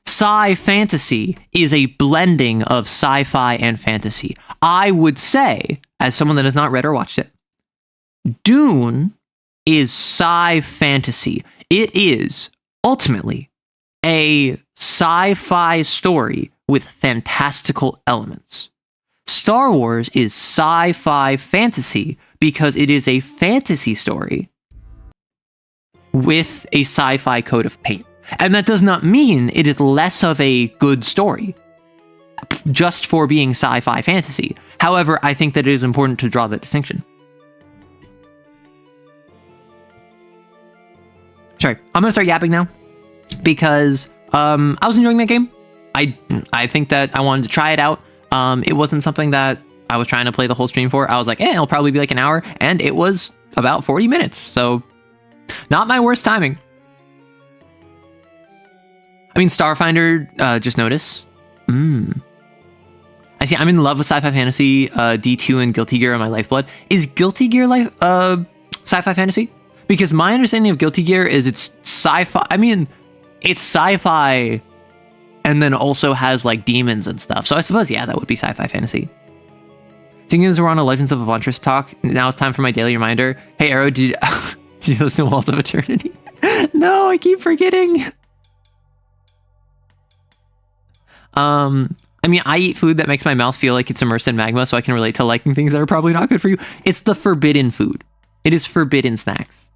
A: Sci fantasy is a blending of sci-fi and fantasy. I would say, as someone that has not read or watched it, Dune is sci fantasy. It is ultimately a sci-fi story with fantastical elements. Star Wars is sci-fi fantasy because it is a fantasy story with a sci-fi coat of paint. And that does not mean it is less of a good story just for being sci-fi fantasy. However, I think that it is important to draw that distinction. Sorry, I'm gonna start yapping now because I was enjoying that game. I think that I wanted to try it out. It wasn't something that I was trying to play the whole stream for. I was like, it'll probably be like an hour, and it was about 40 minutes, so not my worst timing. I mean, Starfinder, just notice. I see, I'm in love with sci-fi fantasy. D2 and Guilty Gear are my lifeblood. Is Guilty Gear sci-fi fantasy? Because my understanding of Guilty Gear is it's sci-fi. I mean, it's sci-fi and then also has like demons and stuff. So I suppose, yeah, that would be sci-fi fantasy. Seeing as we're on a Legends of Avantris talk, now it's time for my daily reminder. Hey, Arrow, did you listen to Walls of Eternity? No, I keep forgetting. I mean, I eat food that makes my mouth feel like it's immersed in magma, so I can relate to liking things that are probably not good for you. It's the forbidden food. It is forbidden snacks.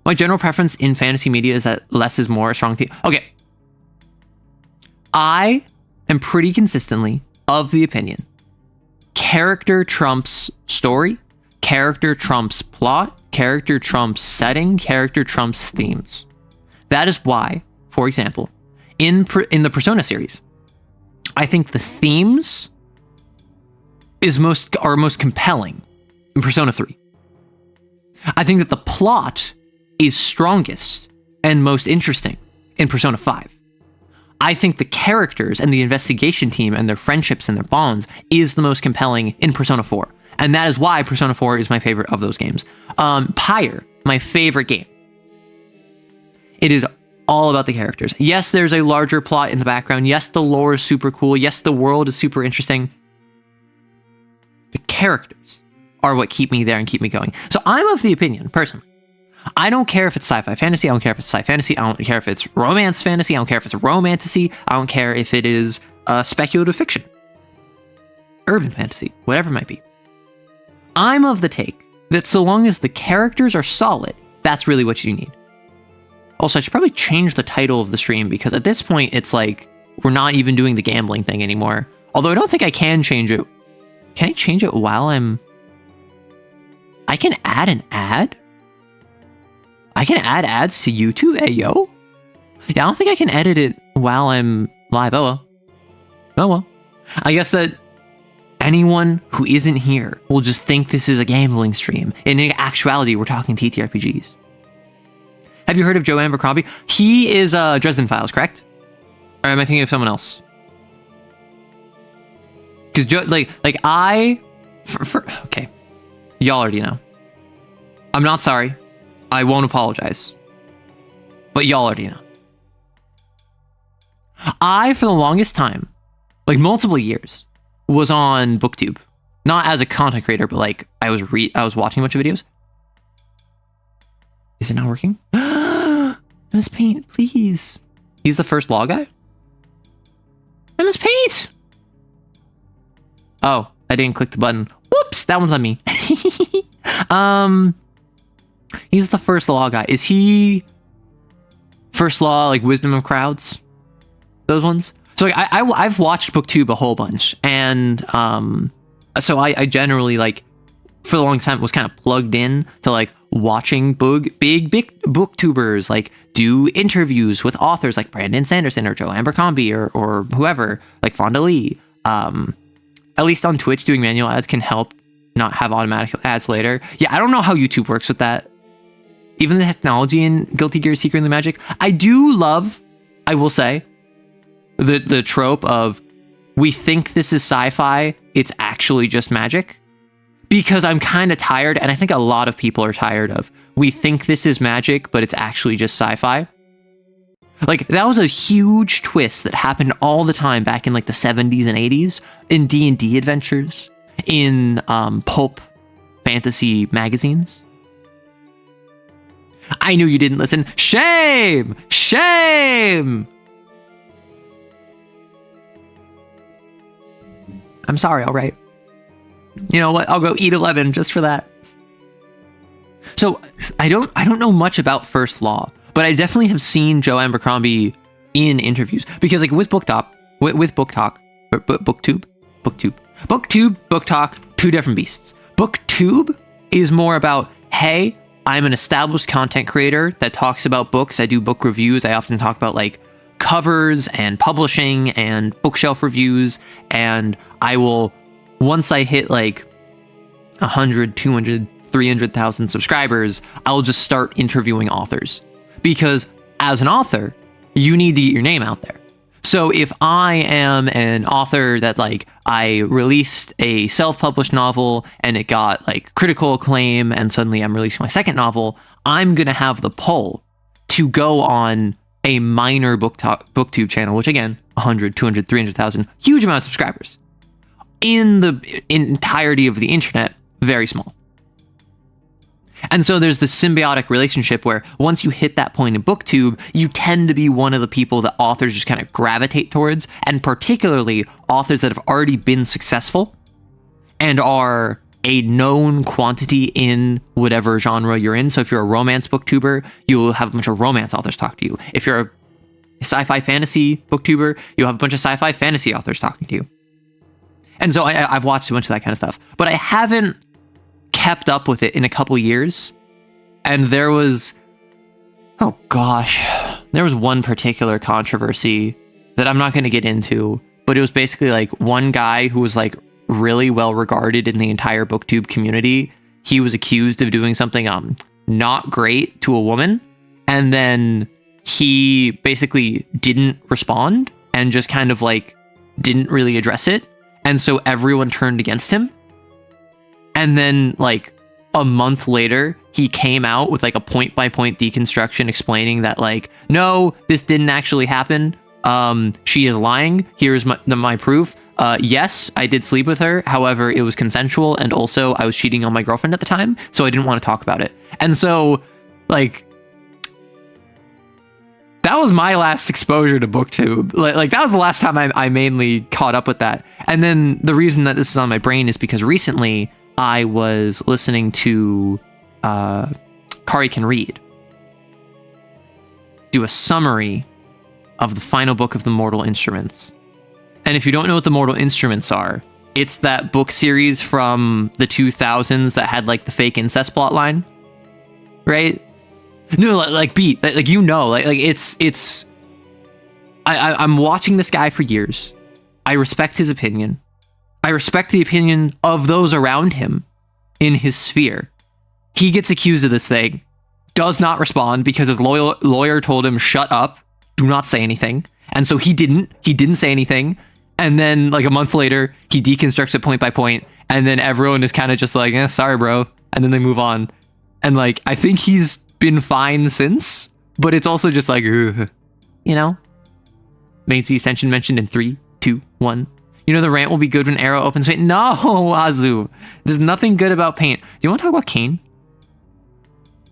A: My general preference in fantasy media is that less is more, a strong theme. Okay. I am pretty consistently of the opinion character trumps story, character trumps plot, character trumps setting, character trumps themes. That is why, for example, in the Persona series, I think the themes are most compelling in Persona 3. I think that the plot is strongest and most interesting in Persona 5. I think the characters and the investigation team and their friendships and their bonds is the most compelling in Persona 4. And that is why Persona 4 is my favorite of those games. Pyre, my favorite game. It is all about the characters. Yes, there's a larger plot in the background. Yes, the lore is super cool. Yes, the world is super interesting. The characters are what keep me there and keep me going. So I'm of the opinion, personally, I don't care if it's sci-fi fantasy. I don't care if it's sci-fi fantasy. I don't care if it's romance fantasy. I don't care if it's romantasy. I don't care if it is speculative fiction, urban fantasy, whatever it might be. I'm of the take that so long as the characters are solid, that's really what you need. Also, I should probably change the title of the stream because at this point, it's like we're not even doing the gambling thing anymore. Although I don't think I can change it. Can I change it while I'm... I can add an ad? I can add ads to YouTube? Hey, yo? Yeah, I don't think I can edit it while I'm live. Oh, well. Oh, well. I guess that anyone who isn't here will just think this is a gambling stream. In actuality, we're talking TTRPGs. Have you heard of Joe Abercrombie? He is Dresden Files, correct? Or am I thinking of someone else? Because Joe, okay, y'all already know. I'm not sorry. I won't apologize. But y'all already know. I, for the longest time, like multiple years, was on BookTube. Not as a content creator, but like I was watching a bunch of videos. Is it not working? MS Paint, please. He's the first law guy? MS Paint! Oh, I didn't click the button. Whoops, that one's on me. He's the first law guy. Is he first law, like Wisdom of Crowds? Those ones? So like, I've watched BookTube a whole bunch, and so I generally, like, for a long time was kind of plugged in to like watching big booktubers like do interviews with authors like Brandon Sanderson or Joe Abercrombie or whoever, like Fonda Lee. At least on Twitch, doing manual ads can help not have automatic ads later. Yeah, I don't know how YouTube works with that. Even the technology in Guilty Gear Secret and the Magic. I do love, I will say, the trope of we think this is sci-fi, it's actually just magic. Because I'm kind of tired, and I think a lot of people are tired of, we think this is magic, but it's actually just sci-fi. Like, that was a huge twist that happened all the time back in, like, the 70s and 80s, in D&D adventures, in pulp fantasy magazines. I knew you didn't listen. Shame! Shame! I'm sorry, all right. You know what? I'll go eat 11 just for that. So I don't know much about First Law, but I definitely have seen Joe Abercrombie in interviews because, like, with Book Talk, BookTube, Book Talk, two different beasts. BookTube is more about, hey, I'm an established content creator that talks about books. I do book reviews. I often talk about like covers and publishing and bookshelf reviews, and I will, once I hit like 100, 200, 300,000 subscribers, I'll just start interviewing authors. Because as an author, you need to get your name out there. So if I am an author that, like, I released a self-published novel and it got like critical acclaim and suddenly I'm releasing my second novel, I'm going to have the pull to go on a minor booktube channel, which again, 100, 200, 300,000, huge amount of subscribers. In the entirety of the internet, very small. And so there's this symbiotic relationship where once you hit that point in BookTube, you tend to be one of the people that authors just kind of gravitate towards, and particularly authors that have already been successful and are a known quantity in whatever genre you're in. So if you're a romance booktuber, you'll have a bunch of romance authors talk to you. If you're a sci-fi fantasy booktuber, you'll have a bunch of sci-fi fantasy authors talking to you. And so I've watched a bunch of that kind of stuff, but I haven't kept up with it in a couple years. And there was, oh gosh, there was one particular controversy that I'm not going to get into, but it was basically like one guy who was like really well regarded in the entire BookTube community. He was accused of doing something not great to a woman, and then he basically didn't respond and just kind of like didn't really address it. And so everyone turned against him. And then like a month later, he came out with like a point-by-point deconstruction explaining that like, no, this didn't actually happen. She is lying. Here's my proof. Yes, I did sleep with her. However, it was consensual. And also I was cheating on my girlfriend at the time. So I didn't want to talk about it. And so Like, that was my last exposure to BookTube. Like that was the last time I mainly caught up with that. And then the reason that this is on my brain is because recently I was listening to Kari Can Read do a summary of the final book of the Mortal Instruments. And if you don't know what the Mortal Instruments are, it's that book series from the 2000s that had like the fake incest plot line, right? No, like beat, like you know, like it's. I'm watching this guy for years. I respect his opinion. I respect the opinion of those around him in his sphere. He gets accused of this thing, does not respond because his lawyer told him, shut up, do not say anything. And so he didn't say anything. And then like a month later, he deconstructs it point by point. And then everyone is kind of just like, sorry, bro. And then they move on. And like, I think he's been fine since, but it's also just like, ugh, you know? Makes the extension mentioned in 3, 2, 1. You know the rant will be good when Arrow opens paint. No, Azu. There's nothing good about paint. Do you want to talk about Kane?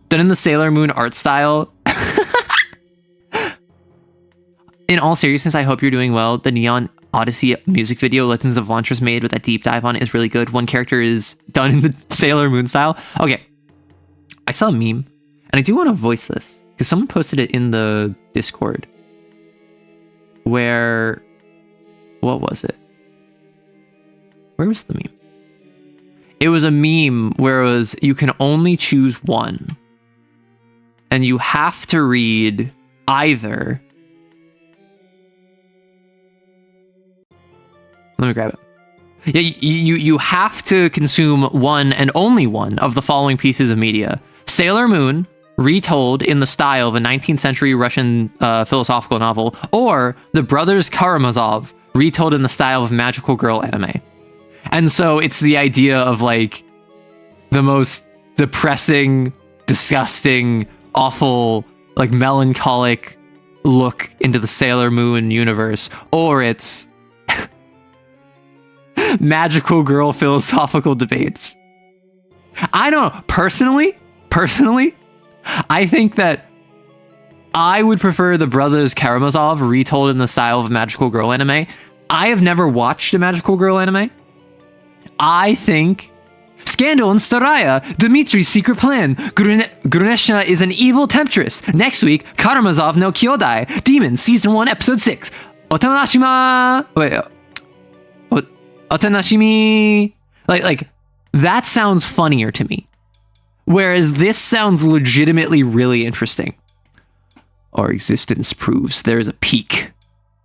A: Done in the Sailor Moon art style. In all seriousness, I hope you're doing well. The Neon Odyssey music video Legends of Lantras made with that deep dive on it is really good. One character is done in the Sailor Moon style. Okay. I saw a meme, and I do want to voice this, because someone posted it in the Discord. Where... What was it? Where was the meme? It was a meme where it was, you can only choose one. And you have to read either... Let me grab it. Yeah, you have to consume one and only one of the following pieces of media. Sailor Moon, retold in the style of a 19th century Russian philosophical novel, or The Brothers Karamazov, retold in the style of magical girl anime. And so it's the idea of like the most depressing, disgusting, awful, like melancholic look into the Sailor Moon universe, or it's magical girl philosophical debates. I don't know. Personally, I think that I would prefer The Brothers Karamazov retold in the style of a magical girl anime. I have never watched a magical girl anime. I think Scandal in Staraya, Dmitri's secret plan. Gruneshna is an evil temptress. Next week, Karamazov no Kyodai, Demon, Season 1, Episode 6. Otanashima... Wait... Otanashimi... Like, that sounds funnier to me. Whereas this sounds legitimately really interesting. Our existence proves there is a peak.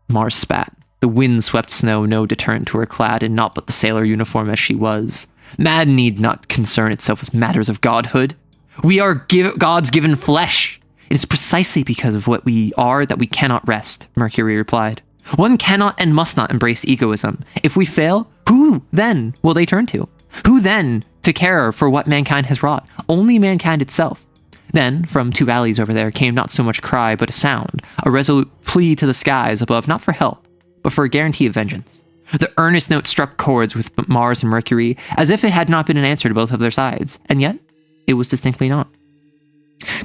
A: Mars spat. The wind-swept snow no deterrent to her clad in naught but the sailor uniform as she was. Man need not concern itself with matters of godhood. We are God's given flesh. It is precisely because of what we are that we cannot rest, Mercury replied. One cannot and must not embrace egoism. If we fail, who then will they turn to? Who then to care for what mankind has wrought? Only mankind itself. Then, from two alleys over there came not so much cry but a sound, a resolute plea to the skies above, not for help, but for a guarantee of vengeance. The earnest note struck chords with Mars and Mercury, as if it had not been an answer to both of their sides, and yet, it was distinctly not.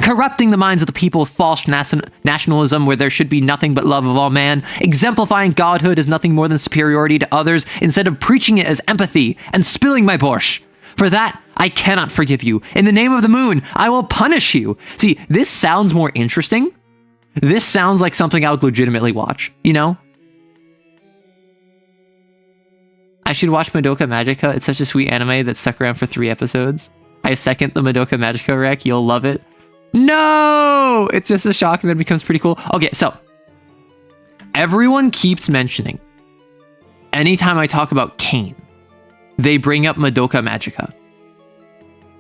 A: Corrupting the minds of the people with false nationalism where there should be nothing but love of all man, exemplifying godhood as nothing more than superiority to others instead of preaching it as empathy and spilling my borscht. For that, I cannot forgive you. In the name of the moon, I will punish you. See, this sounds more interesting. This sounds like something I would legitimately watch, you know? I should watch Madoka Magica. It's such a sweet anime that stuck around for 3 episodes. I second the Madoka Magica rec. You'll love it. No! It's just a shock and then it becomes pretty cool. Okay, so. Everyone keeps mentioning, anytime I talk about Kane, they bring up Madoka Magica.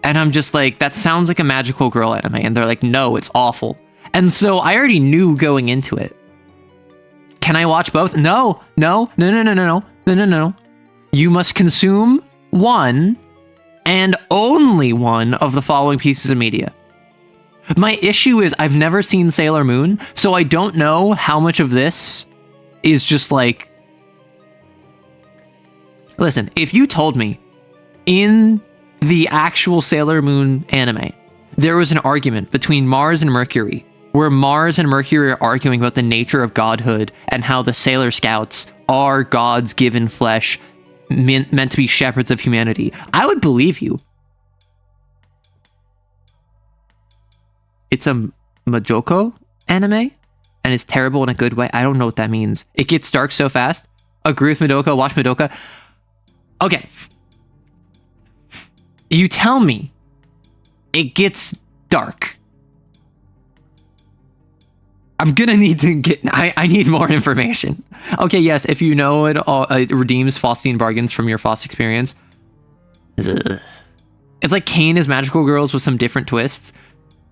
A: And I'm just like, that sounds like a magical girl anime. And they're like, no, it's awful. And so I already knew going into it. Can I watch both? No. You must consume one and only one of the following pieces of media. My issue is I've never seen Sailor Moon, so I don't know how much of this is just like... Listen, if you told me in the actual Sailor Moon anime there was an argument between Mars and Mercury, where Mars and Mercury are arguing about the nature of godhood and how the Sailor Scouts are God's given flesh, meant to be shepherds of humanity. I would believe you. It's a Majoko anime, and it's terrible in a good way. I don't know what that means. It gets dark so fast. Agree with Madoka, watch Madoka. Okay. You tell me it gets dark. I'm gonna need to get... I need more information. Okay, yes, if you know it all, it redeems Faustian bargains from your Faust experience. Ugh. It's like Kane is Magical Girls with some different twists.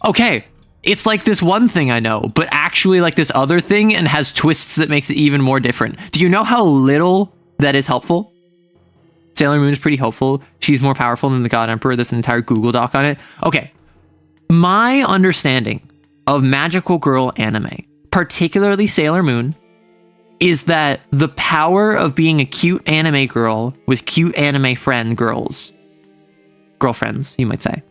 A: Okay, it's like this one thing I know, but actually like this other thing and has twists that makes it even more different. Do you know how little that is helpful? Sailor Moon is pretty hopeful. She's more powerful than the God Emperor. There's an entire Google Doc on it. Okay, my understanding of magical girl anime, particularly Sailor Moon, is that the power of being a cute anime girl with cute anime girlfriends, you might say,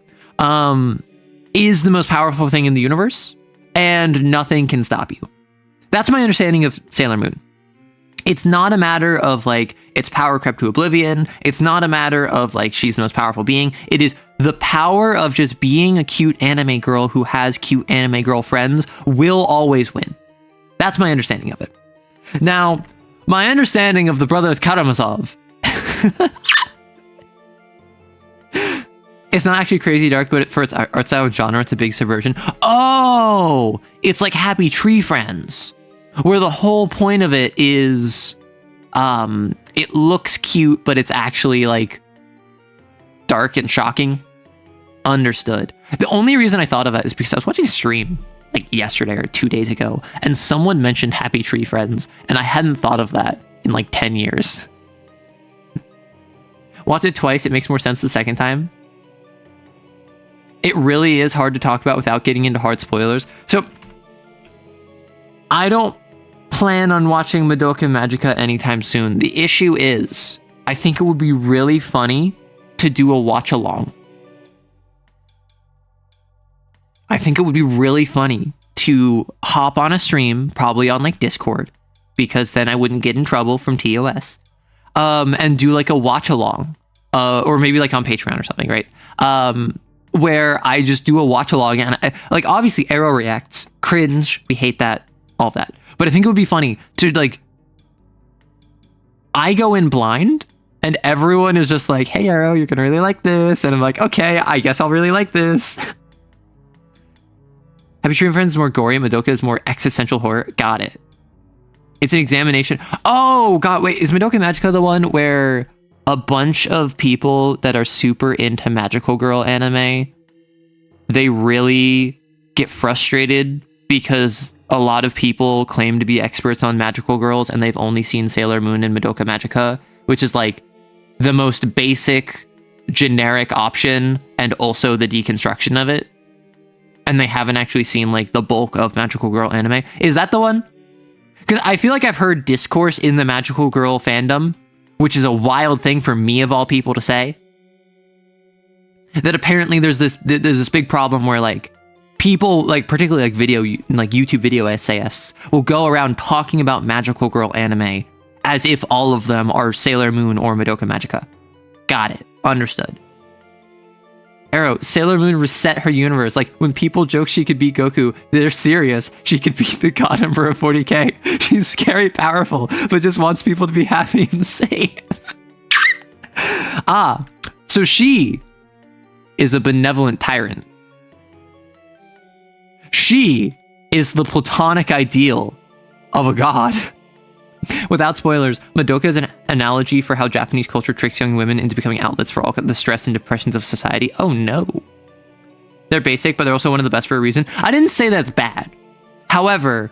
A: is the most powerful thing in the universe, and nothing can stop you. That's my understanding of Sailor Moon. It's not a matter of like its power crept to oblivion. It's not a matter of like she's the most powerful being. It is the power of just being a cute anime girl who has cute anime girlfriends will always win. That's my understanding of it. Now, my understanding of the Brothers Karamazov it's not actually crazy dark, but for its art style and genre, it's a big subversion. Oh, it's like Happy Tree Friends, where the whole point of it is, it looks cute, but it's actually like dark and shocking. Understood. The only reason I thought of it is because I was watching a stream like yesterday or 2 days ago, and someone mentioned Happy Tree Friends, and I hadn't thought of that in like 10 years. Watched it twice, it makes more sense the second time. It really is hard to talk about without getting into hard spoilers. So, I don't plan on watching Madoka Magica anytime soon. The issue is, I think it would be really funny to do a watch-along. I think it would be really funny to hop on a stream, probably on like Discord, because then I wouldn't get in trouble from TOS, and do like a watch-along, or maybe like on Patreon or something, right? Where I just do a watch-along, and like obviously Arrow reacts, cringe, we hate that, all that. But I think it would be funny to like, I go in blind, and everyone is just like, hey Arrow, you're gonna really like this, and I'm like, okay, I guess I'll really like this. Happy Tree Friends is more gory, Madoka is more existential horror. Got it. It's an examination. Oh god, wait, is Madoka Magica the one where a bunch of people that are super into magical girl anime, they really get frustrated because a lot of people claim to be experts on magical girls and they've only seen Sailor Moon and Madoka Magica, which is like the most basic generic option and also the deconstruction of it, and they haven't actually seen like the bulk of magical girl anime? Is that the one? Because I feel like I've heard discourse in the magical girl fandom, which is a wild thing for me of all people to say, that apparently there's this big problem where like people, like particularly like YouTube video essayists, will go around talking about magical girl anime as if all of them are Sailor Moon or Madoka Magica. Got it. Understood. Arrow, Sailor Moon reset her universe. Like, when people joke she could beat Goku, they're serious. She could beat the God Emperor of 40k. She's scary powerful, but just wants people to be happy and safe. Ah, so she is a benevolent tyrant. She is the platonic ideal of a god. Without spoilers, Madoka is an analogy for how Japanese culture tricks young women into becoming outlets for all the stress and depressions of society. Oh no. They're basic, but they're also one of the best for a reason. I didn't say that's bad. However,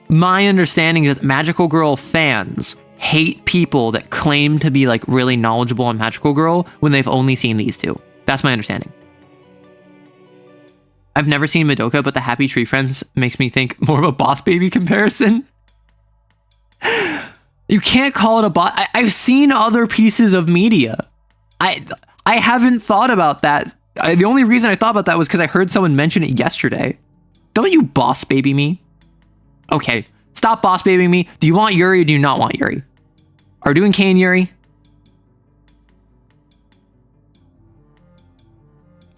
A: my understanding is that magical girl fans hate people that claim to be like really knowledgeable on magical girl when they've only seen these two. That's my understanding. I've never seen Madoka, but the Happy Tree Friends makes me think more of a Boss Baby comparison. You can't call it a bot. I've seen other pieces of media. I haven't thought about that The only reason I thought about that was because I heard someone mention it yesterday. Don't you boss baby me? Okay, stop boss babying me. Do you want Yuri or do you not want Yuri? Are we doing Kane Yuri?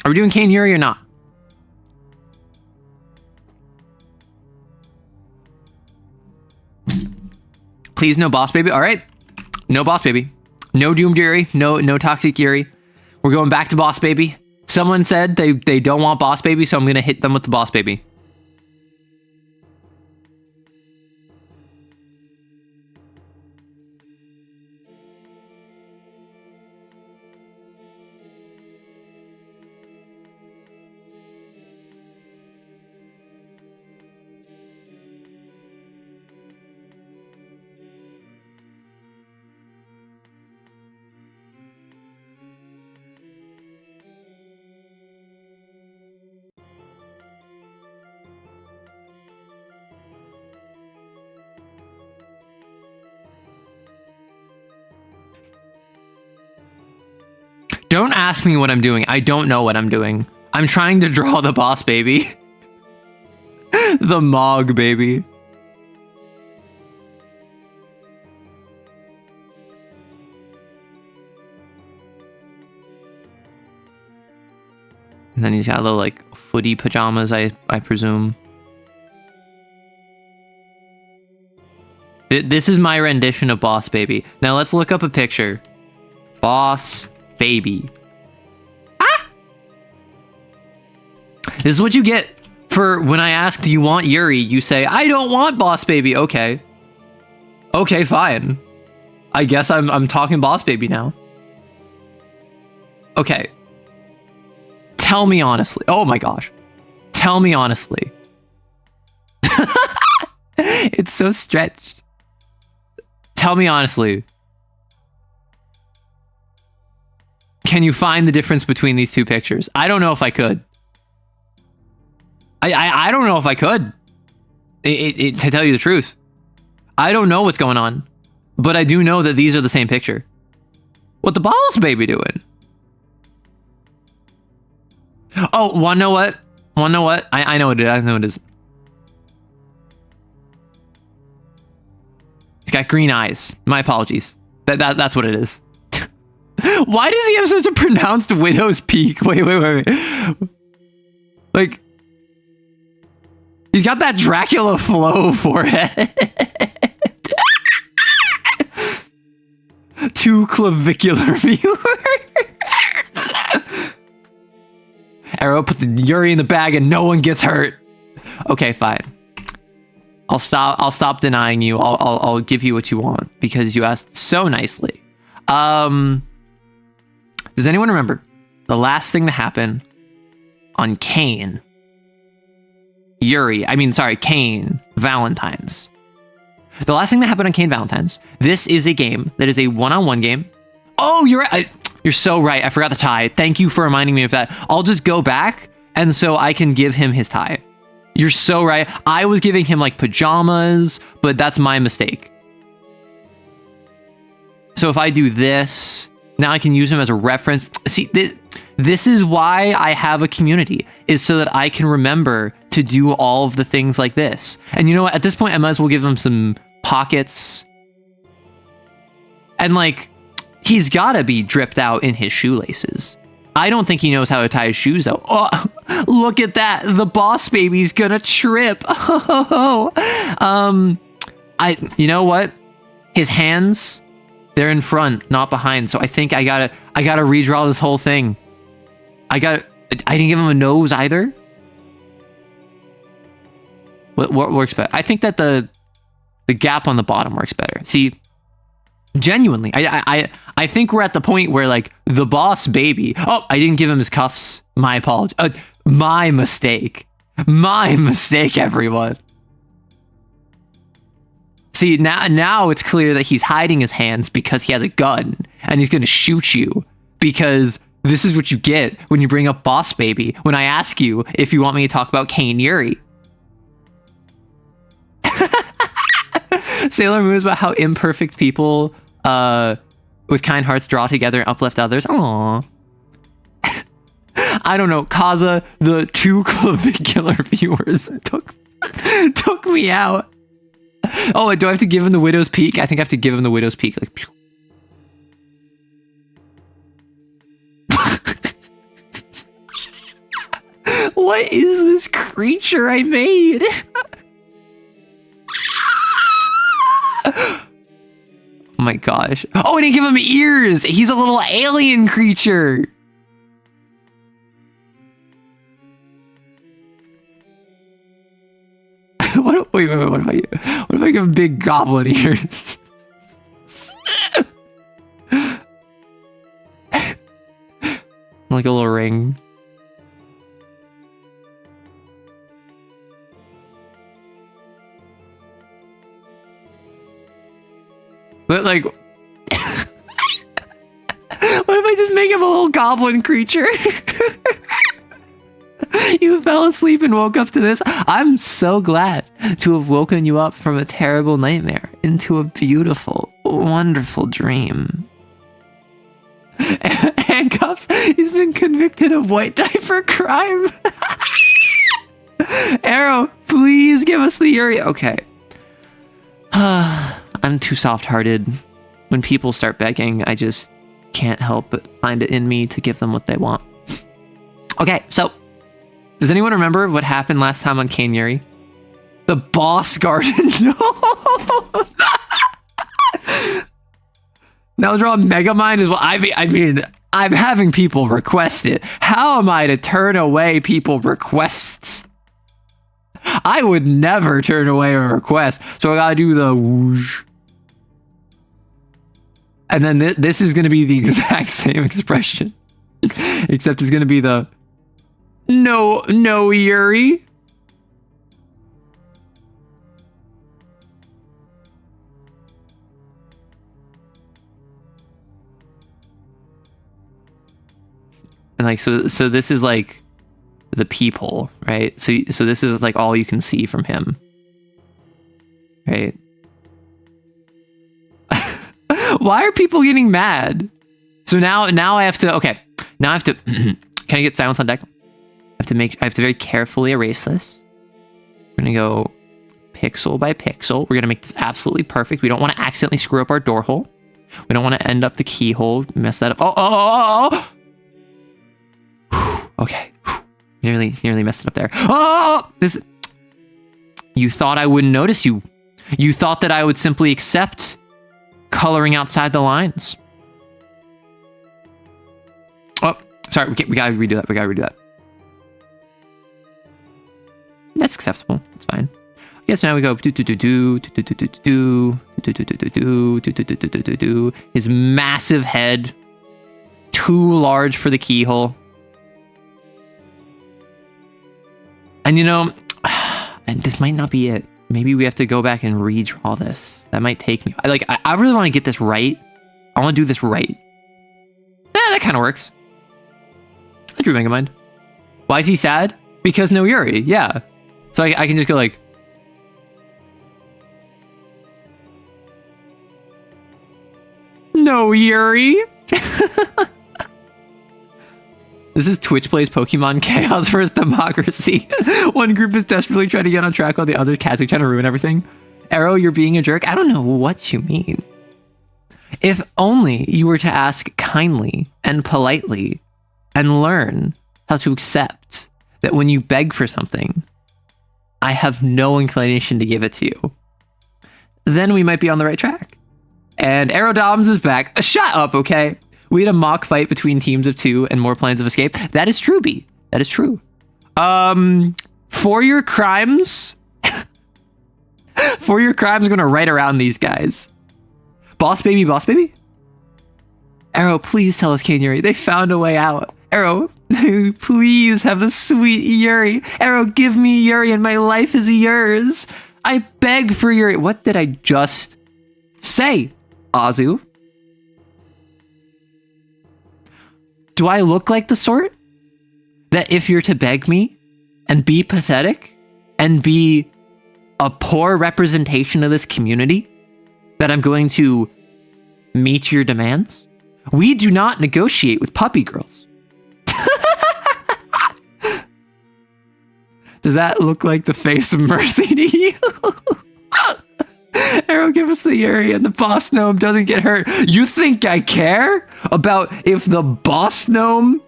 A: Are we doing Kane Yuri or not? Please, no boss baby. All right, no boss baby. No doomed Yuri. No toxic Yuri. We're going back to boss baby. Someone said they don't want boss baby, so I'm gonna hit them with the boss baby. Don't ask me what I'm doing. I don't know what I'm doing. I'm trying to draw the boss baby. The Mog baby. And then he's got little like footy pajamas, I presume. This is my rendition of boss baby. Now let's look up a picture. Boss baby. Ah! This is what you get for when I ask, do you want Yuri? You say, I don't want boss baby. Okay. Okay, fine. I guess I'm talking boss baby now. Okay. Tell me honestly. Oh my gosh. Tell me honestly. It's so stretched. Tell me honestly. Can you find the difference between these two pictures? I don't know if I could. I don't know if I could. To tell you the truth. I don't know what's going on. But I do know that these are the same picture. What the boss baby doing? Oh, wanna know what? Wanna know what? I know what it is. I know what it is. He's got green eyes. My apologies. That's what it is. Why does he have such a pronounced widow's peak? Wait. Like, he's got that Dracula flow forehead. Two clavicular viewers. Arrow, put the Yuri in the bag and no one gets hurt. Okay, fine. I'll stop denying you. I'll give you what you want because you asked so nicely. Does anyone remember the last thing that happened on Kane Valentine's? The last thing that happened on Kane Valentine's. This is a game that is a one-on-one game. Oh, you're right. You're so right. I forgot the tie. Thank you for reminding me of that. I'll just go back and so I can give him his tie. You're so right. I was giving him like pajamas, but that's my mistake. So if I do this, now I can use him as a reference. See, this is why I have a community, is so that I can remember to do all of the things like this. And you know what? At this point, I might as well give him some pockets. And like, he's got to be dripped out in his shoelaces. I don't think he knows how to tie his shoes though. Oh, look at that. The boss baby's gonna trip. You know what? His hands, they're in front, not behind. So I think I gotta redraw this whole thing. I didn't give him a nose either. What works better? I think that the gap on the bottom works better. See, genuinely, I think we're at the point where like the boss baby. Oh, I didn't give him his cuffs. My apology. My mistake. My mistake, everyone. See, now it's clear that he's hiding his hands because he has a gun and he's going to shoot you, because this is what you get when you bring up boss baby when I ask you if you want me to talk about Kane Yuri. Sailor Moon is about how imperfect people with kind hearts draw together and uplift others. Aww. I don't know, Kaza, the 2 clavicular viewers took me out. Oh, do I have to give him the Widow's Peak? I think I have to give him the Widow's Peak. Like, pew. What is this creature I made? Oh my gosh. Oh, I didn't give him ears. He's a little alien creature. Wait, what if I give him big goblin ears? Like a little ring. But like, what if I just make him a little goblin creature? You fell asleep and woke up to this. I'm so glad to have woken you up from a terrible nightmare into a beautiful, wonderful dream. Handcuffs. He's been convicted of white diaper crime. Arrow, please give us the Yuri. Okay. I'm too soft-hearted. When people start begging, I just can't help but find it in me to give them what they want. Okay, so does anyone remember what happened last time on Cane Yuri? The boss garden. No. Now draw Megamind as well. I mean, I'm having people request it. How am I to turn away people requests? I would never turn away a request. So I gotta do the whoosh. And then this is gonna be the exact same expression. Except it's gonna be the no Yuri. And like so this is like the peephole, right? So this is like all you can see from him, right? Why are people getting mad? So now I have to, okay, now I have to can I get silence on deck? I have to very carefully erase this. We're gonna go pixel by pixel. We're gonna make this absolutely perfect. We don't want to accidentally screw up our door hole. We don't want to end up the keyhole, mess that up. Oh. Okay. Nearly messed it up there. Oh, this. You thought I wouldn't notice you. You thought that I would simply accept coloring outside the lines. Oh, sorry. We gotta redo that. We gotta redo that. That's acceptable. That's fine. I guess now we go his massive head, too large for the keyhole. And you know, and this might not be it. Maybe we have to go back and redraw this. That might take me. I really want to get this right. I want to do this right. That kind of works. I drew Megamind. Why is he sad? Because no Yuri. Yeah. So I can just go like. No Yuri. This is Twitch plays Pokemon Chaos vs. Democracy. One group is desperately trying to get on track while the other's casually trying to ruin everything. Arrow, you're being a jerk? I don't know what you mean. If only you were to ask kindly and politely and learn how to accept that when you beg for something, I have no inclination to give it to you. Then we might be on the right track. And Arrow Doms is back. Shut up, okay? We had a mock fight between teams of 2 and more plans of escape. That is true, B. That is true. For your crimes, I'm gonna write around these guys. Boss baby. Arrow, please tell us, Cane Yuri. They found a way out. Arrow, please have the sweet Yuri. Arrow, give me Yuri and my life is yours. I beg for Yuri. What did I just say, Azu? Do I look like the sort that if you're to beg me and be pathetic and be a poor representation of this community, that I'm going to meet your demands? We do not negotiate with puppy girls. Does that look like the face of mercy to you? Arrow, give us the Yuri and the boss gnome doesn't get hurt. You think I care about if the boss gnome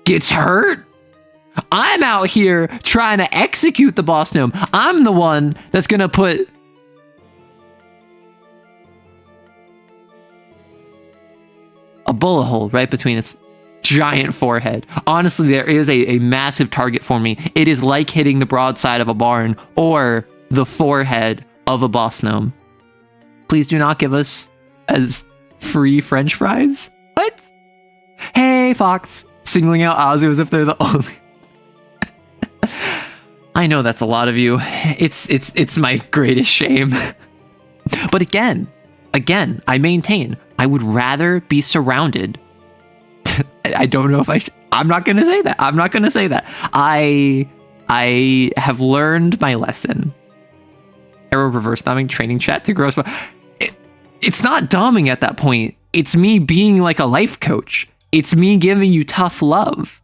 A: gets hurt? I'm out here trying to execute the boss gnome. I'm the one that's gonna put a bullet hole right between its giant forehead. Honestly, there is a massive target for me. It is like hitting the broadside of a barn or the forehead of a boss gnome. Please do not give us as free French fries. What? Hey, Fox. Singling out Azu as if they're the only... I know that's a lot of you. It's my greatest shame. But again, I maintain I would rather be surrounded. I don't know if I'm not going to say that. I'm not going to say that. I have learned my lesson. Arrow reverse doming training chat to gross. It's not doming at that point. It's me being like a life coach. It's me giving you tough love.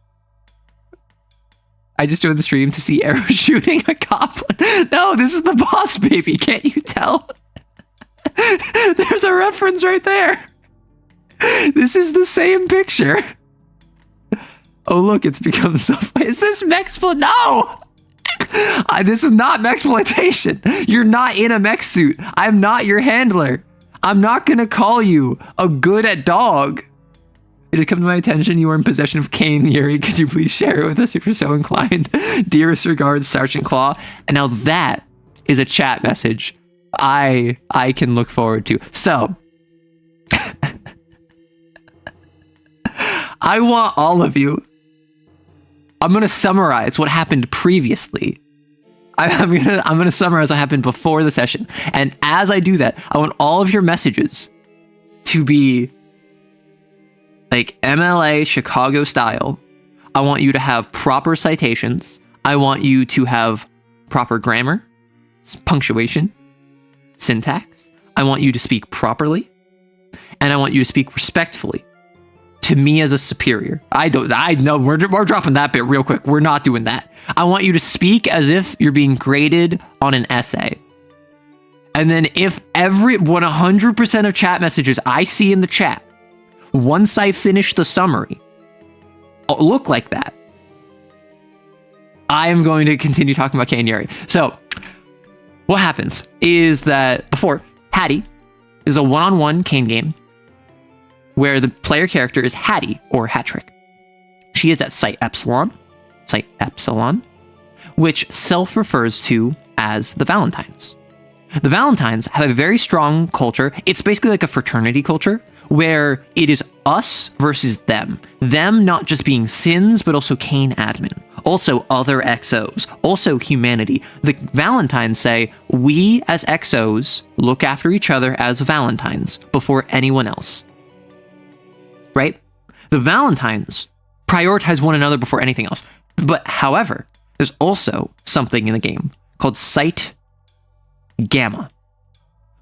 A: I just joined the stream to see Arrow shooting a goblin. No, this is the boss baby. Can't you tell? There's a reference right there. This is the same picture. Oh, look, it's become so... Is this Mexploit? No! This is not Mexploitation. You're not in a mech suit. I'm not your handler. I'm not going to call you a good at dog. It has come to my attention you are in possession of Kane Yuri. Could you please share it with us if you're so inclined? Dearest regards, Sergeant Claw. And now that is a chat message I can look forward to. So, I want all of you. I'm going to summarize what happened previously. I'm going to summarize what happened before the session. And as I do that, I want all of your messages to be like MLA Chicago style. I want you to have proper citations. I want you to have proper grammar, punctuation, syntax. I want you to speak properly. And I want you to speak respectfully to me as a superior. I know we're dropping that bit real quick. We're not doing that. I want you to speak as if you're being graded on an essay. And then if every 100% of chat messages I see in the chat, once I finish the summary, look like that, I am going to continue talking about Kane Yuri. So what happens is that before, Hattie is a one-on-one Kane game where the player character is Hattie, or Hattrick. She is at Site Epsilon, which self-refers to as the Valentines. The Valentines have a very strong culture. It's basically like a fraternity culture, where it is us versus them. Them not just being Sins, but also Kane admin. Also other XOs. Also humanity. The Valentines say, we as XOs look after each other as Valentines before anyone else. Right? The Valentines prioritize one another before anything else. But however, there's also something in the game called Site Gamma,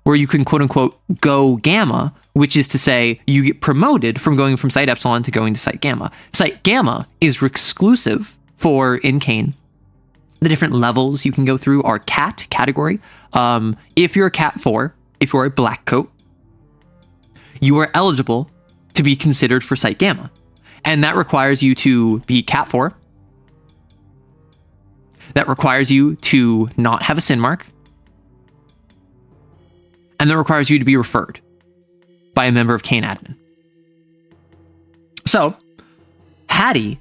A: where you can quote unquote go Gamma, which is to say you get promoted from going from Site Epsilon to going to Site Gamma. Site Gamma is exclusive for in Kane. The different levels you can go through are cat category. If you're a cat 4, if you're a black coat, you are eligible to be considered for Site Gamma. And that requires you to be cat 4. That requires you to not have a sin mark. And that requires you to be referred by a member of Kane admin. So, Hattie,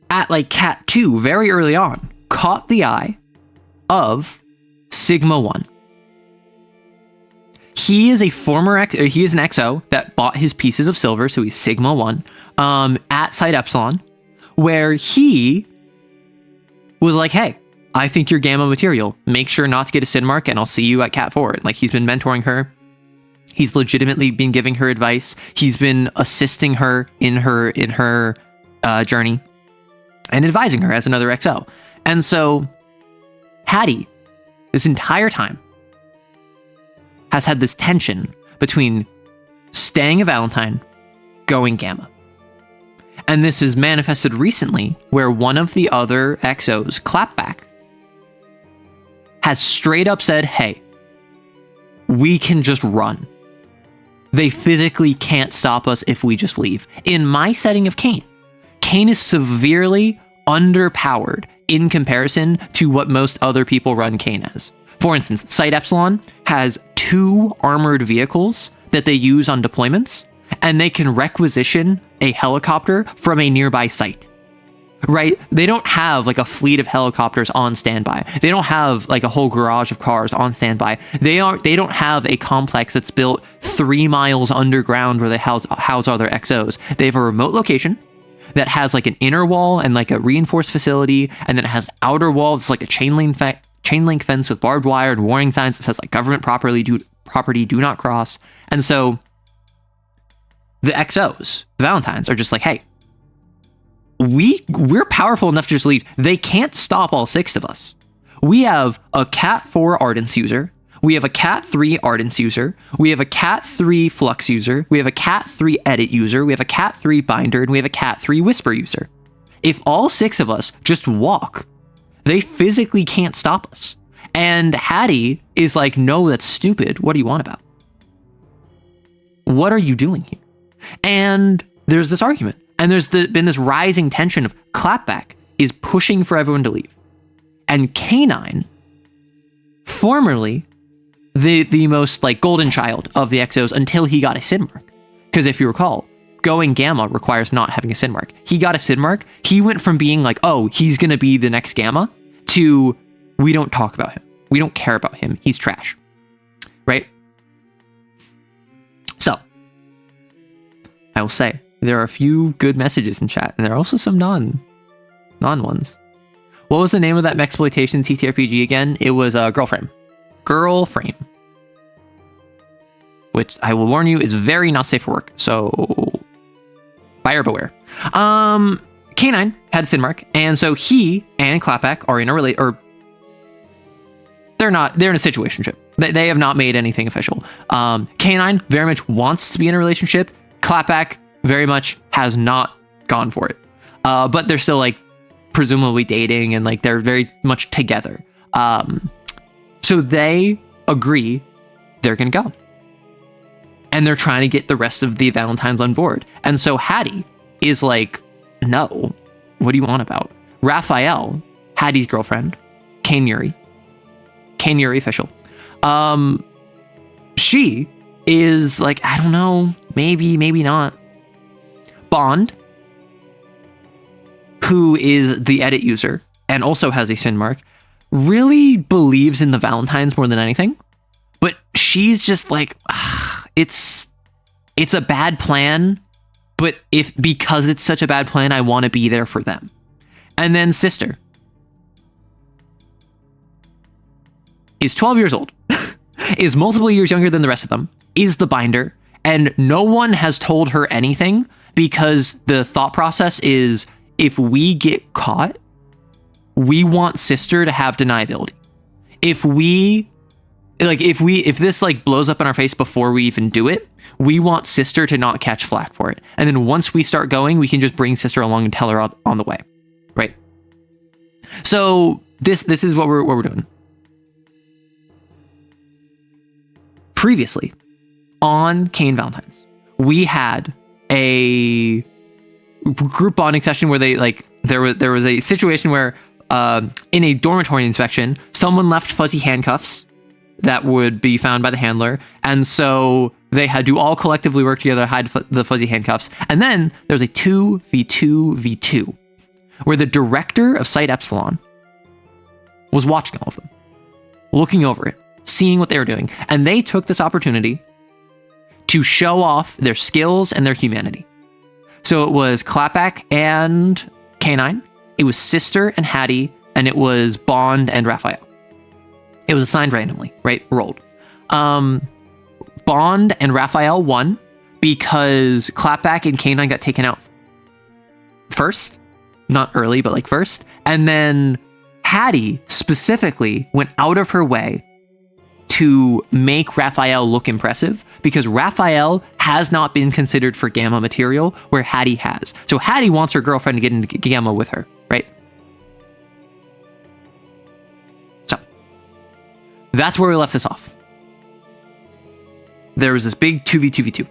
A: at like cat 2, very early on, caught the eye of Sigma 1. He is a he is an XO that bought his pieces of silver, so he's Sigma 1, at Site Epsilon, where he was like, hey, I think you're Gamma material. Make sure not to get a sin mark, and I'll see you at Cat 4. Like, he's been mentoring her. He's legitimately been giving her advice. He's been assisting her in her journey and advising her as another XO. And so Hattie, this entire time, has had this tension between staying a Valentine, going Gamma. And this is manifested recently where one of the other XOs, Clapback, has straight up said, hey, we can just run. They physically can't stop us if we just leave. In my setting of Kayn is severely underpowered in comparison to what most other people run Kayn as. For instance, Site Epsilon has 2 armored vehicles that they use on deployments, and they can requisition a helicopter from a nearby site. Right? They don't have like a fleet of helicopters on standby. They don't have like a whole garage of cars on standby. They don't have a complex that's built 3 miles underground where they house other XOs. They have a remote location that has like an inner wall and like a reinforced facility, and then it has an outer wall that's like a chain link fence with barbed wire and warning signs that says like government property do not cross. And so the XOs, the Valentines, are just like, hey, we're powerful enough to just leave. They can't stop all 6 of us. We have a Cat 4 Ardence user. We have a Cat 3 Ardence user. We have a Cat 3 Flux user. We have a Cat 3 Edit user. We have a Cat 3 Binder, and we have a Cat 3 Whisper user. If all 6 of us just walk, they physically can't stop us. And Hattie is like, no, that's stupid. What do you want about? What are you doing here? And there's this argument. And there's been this rising tension of Clapback is pushing for everyone to leave. And K9, formerly the most like golden child of the XOs until he got a SIN mark. Because if you recall, going Gamma requires not having a SIN mark. He got a SIN mark. He went from being like, oh, he's going to be the next Gamma, to we don't talk about him. We don't care about him. He's trash. Right? So, I will say, there are a few good messages in chat, and there are also some non ones. What was the name of that Mexploitation TTRPG again? It was Girlframe. Girlframe. Which, I will warn you, is very not safe for work. So, buyer beware. K9 had a SIN mark, and so he and Clapback are in a they're in a situationship. They have not made anything official. K9 very much wants to be in a relationship. Clapback very much has not gone for it. But they're still like presumably dating, and like they're very much together. So they agree they're gonna go. And they're trying to get the rest of the Valentines on board. And so Hattie is like, no, what do you want about? Raphael, Hattie's girlfriend, Kayn Yuri official. She is like, I don't know, maybe not. Bond, who is the edit user and also has a SIN mark, really believes in the Valentines more than anything. But she's just like, it's a bad plan, but because it's such a bad plan, I want to be there for them. And then Sister is 12 years old, is multiple years younger than the rest of them, is the binder, and no one has told her anything because the thought process is, if we get caught, we want Sister to have deniability. If this like blows up in our face before we even do it, we want Sister to not catch flack for it. And then once we start going, we can just bring Sister along and tell her on the way, right? So this is what we're doing. Previously, on Kayn Valentines, we had a group bonding session where there was a situation where in a dormitory inspection, someone left fuzzy handcuffs that would be found by the handler, and so they had to all collectively work together to hide the fuzzy handcuffs. And then there was a 2v2v2 where the director of Site Epsilon was watching all of them, looking over it, seeing what they were doing, and they took this opportunity to show off their skills and their humanity. So it was Clapback and K9, it was Sister and Hattie, and it was Bond and Raphael. It was assigned randomly, right? Rolled. Bond and Raphael won because Clapback and K9 got taken out first. Not early, but like first. And then Hattie specifically went out of her way to make Raphael look impressive, because Raphael has not been considered for Gamma material, where Hattie has. So Hattie wants her girlfriend to get into Gamma with her, right? So that's where we left this off. There was this big 2v2v2.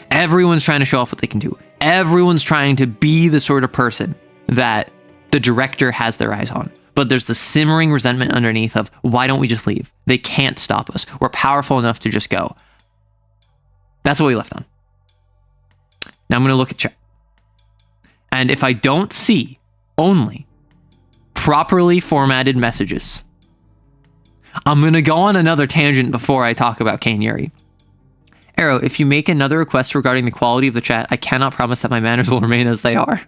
A: Everyone's trying to show off what they can do. Everyone's trying to be the sort of person that the director has their eyes on. But there's the simmering resentment underneath of, why don't we just leave? They can't stop us. We're powerful enough to just go. That's what we left on. Now I'm going to look at chat. And if I don't see only properly formatted messages, I'm going to go on another tangent before I talk about Kane Yuri. Arrow, if you make another request regarding the quality of the chat, I cannot promise that my manners will remain as they are.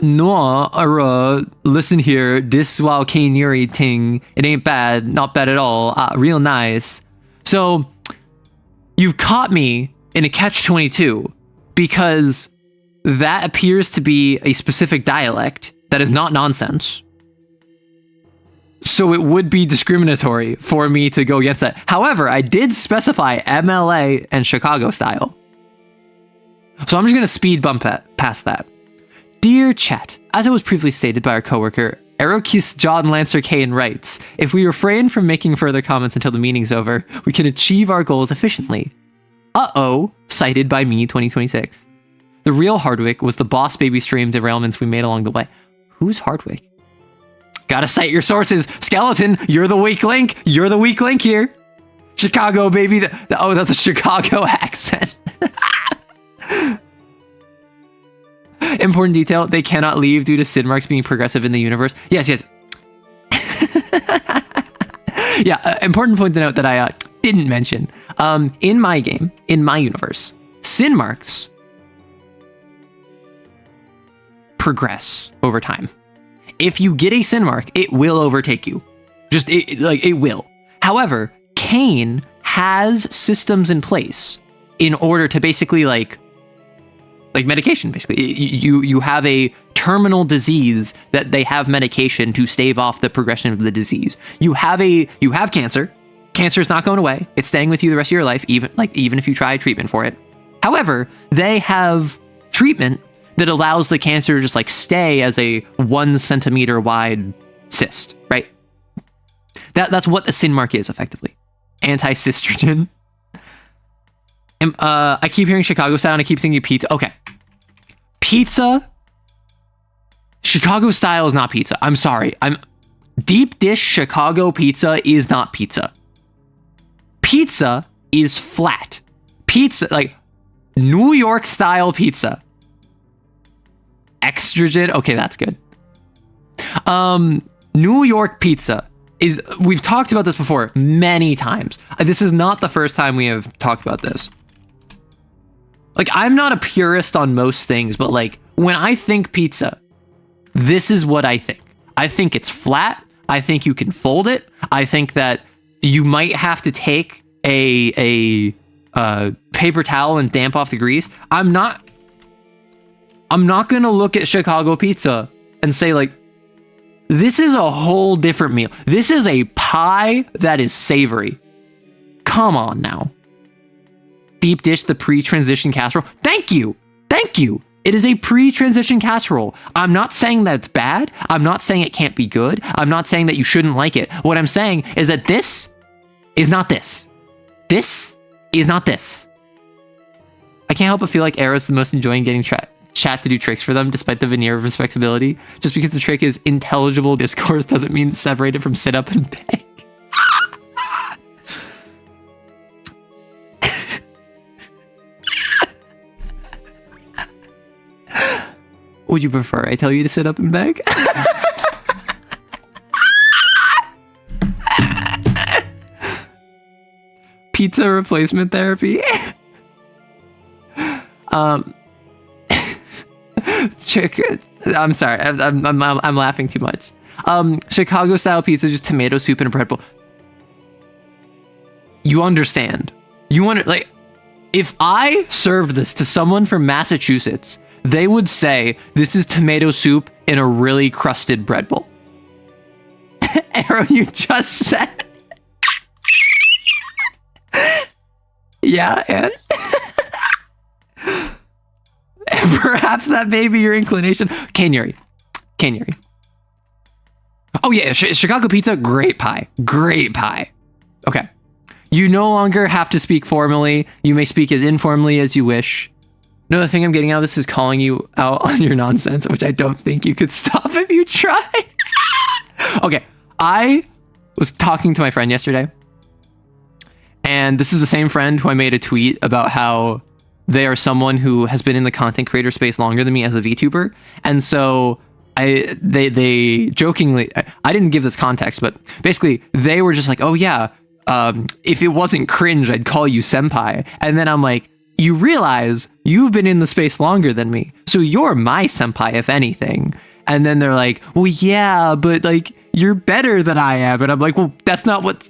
A: No, listen here. This while Kane Yuri ting, it ain't bad, not bad at all. Real nice. So you've caught me in a catch-22 because that appears to be a specific dialect that is not nonsense. So it would be discriminatory for me to go against that. However, I did specify MLA and Chicago style. So I'm just going to speed bump past that. Dear chat, as it was previously stated by our coworker, Aerokis John Lancer Kane writes, if we refrain from making further comments until the meeting's over, we can achieve our goals efficiently. Uh-oh, cited by me 2026. The real Hardwick was the boss baby stream derailments we made along the way. Who's Hardwick? Gotta cite your sources. Skeleton, you're the weak link. You're the weak link here. Chicago, baby. Oh, that's a Chicago accent. Important detail, they cannot leave due to Sid marks being progressive in the universe. Yes. Yeah, important point to note that I didn't mention. In my game, in my universe, sin marks progress over time. If you get a sin mark, it will overtake you. It will. However, Kane has systems in place in order to basically like medication, basically. You have a terminal disease that they have medication to stave off the progression of the disease. You have cancer. Cancer's not going away. It's staying with you the rest of your life, even if you try treatment for it. However, they have treatment that allows the cancer to just stay as a 1 centimeter wide cyst, right? That's what the sin mark is, effectively. Anti-cistrogen. I keep hearing Chicago style and I keep thinking pizza. Okay. Pizza. Chicago style is not pizza. I'm sorry. Deep dish Chicago pizza is not pizza. Pizza is flat. Pizza, New York style pizza. Extragen. Okay, that's good. New York pizza is, we've talked about this before many times. This is not the first time we have talked about this. I'm not a purist on most things, but when I think pizza, this is what I think. I think it's flat. I think you can fold it. I think that you might have to take a paper towel and damp off the grease. I'm not going to look at Chicago pizza and say this is a whole different meal. This is a pie that is savory. Come on now. Deep dish, the pre-transition casserole. Thank you. It is a pre-transition casserole. I'm not saying that it's bad. I'm not saying it can't be good. I'm not saying that you shouldn't like it. What I'm saying is that this is not this. This is not this. I can't help but feel like Arrow's the most enjoying getting chat to do tricks for them, despite the veneer of respectability. Just because the trick is intelligible discourse doesn't mean separate it from sit up and beg. Would you prefer I tell you to sit up and beg? Pizza replacement therapy. I'm sorry. I'm laughing too much. Chicago style pizza, just tomato soup and a bread bowl. You understand? If I served this to someone from Massachusetts, they would say this is tomato soup in a really crusted bread bowl. Arrow, you just said Yeah, and perhaps that may be your inclination. Kanyuri. Oh yeah, Chicago pizza, great pie. Okay. You no longer have to speak formally. You may speak as informally as you wish. No, the thing I'm getting out of this is calling you out on your nonsense, which I don't think you could stop if you tried. Okay, I was talking to my friend yesterday, and this is the same friend who I made a tweet about how they are someone who has been in the content creator space longer than me as a VTuber, and so they jokingly, I didn't give this context, but basically they were just like, oh yeah, if it wasn't cringe, I'd call you senpai, and then I'm like, you realize you've been in the space longer than me, so you're my senpai, if anything. And then they're like, well, yeah, but like, you're better than I am. And I'm like, well, that's not what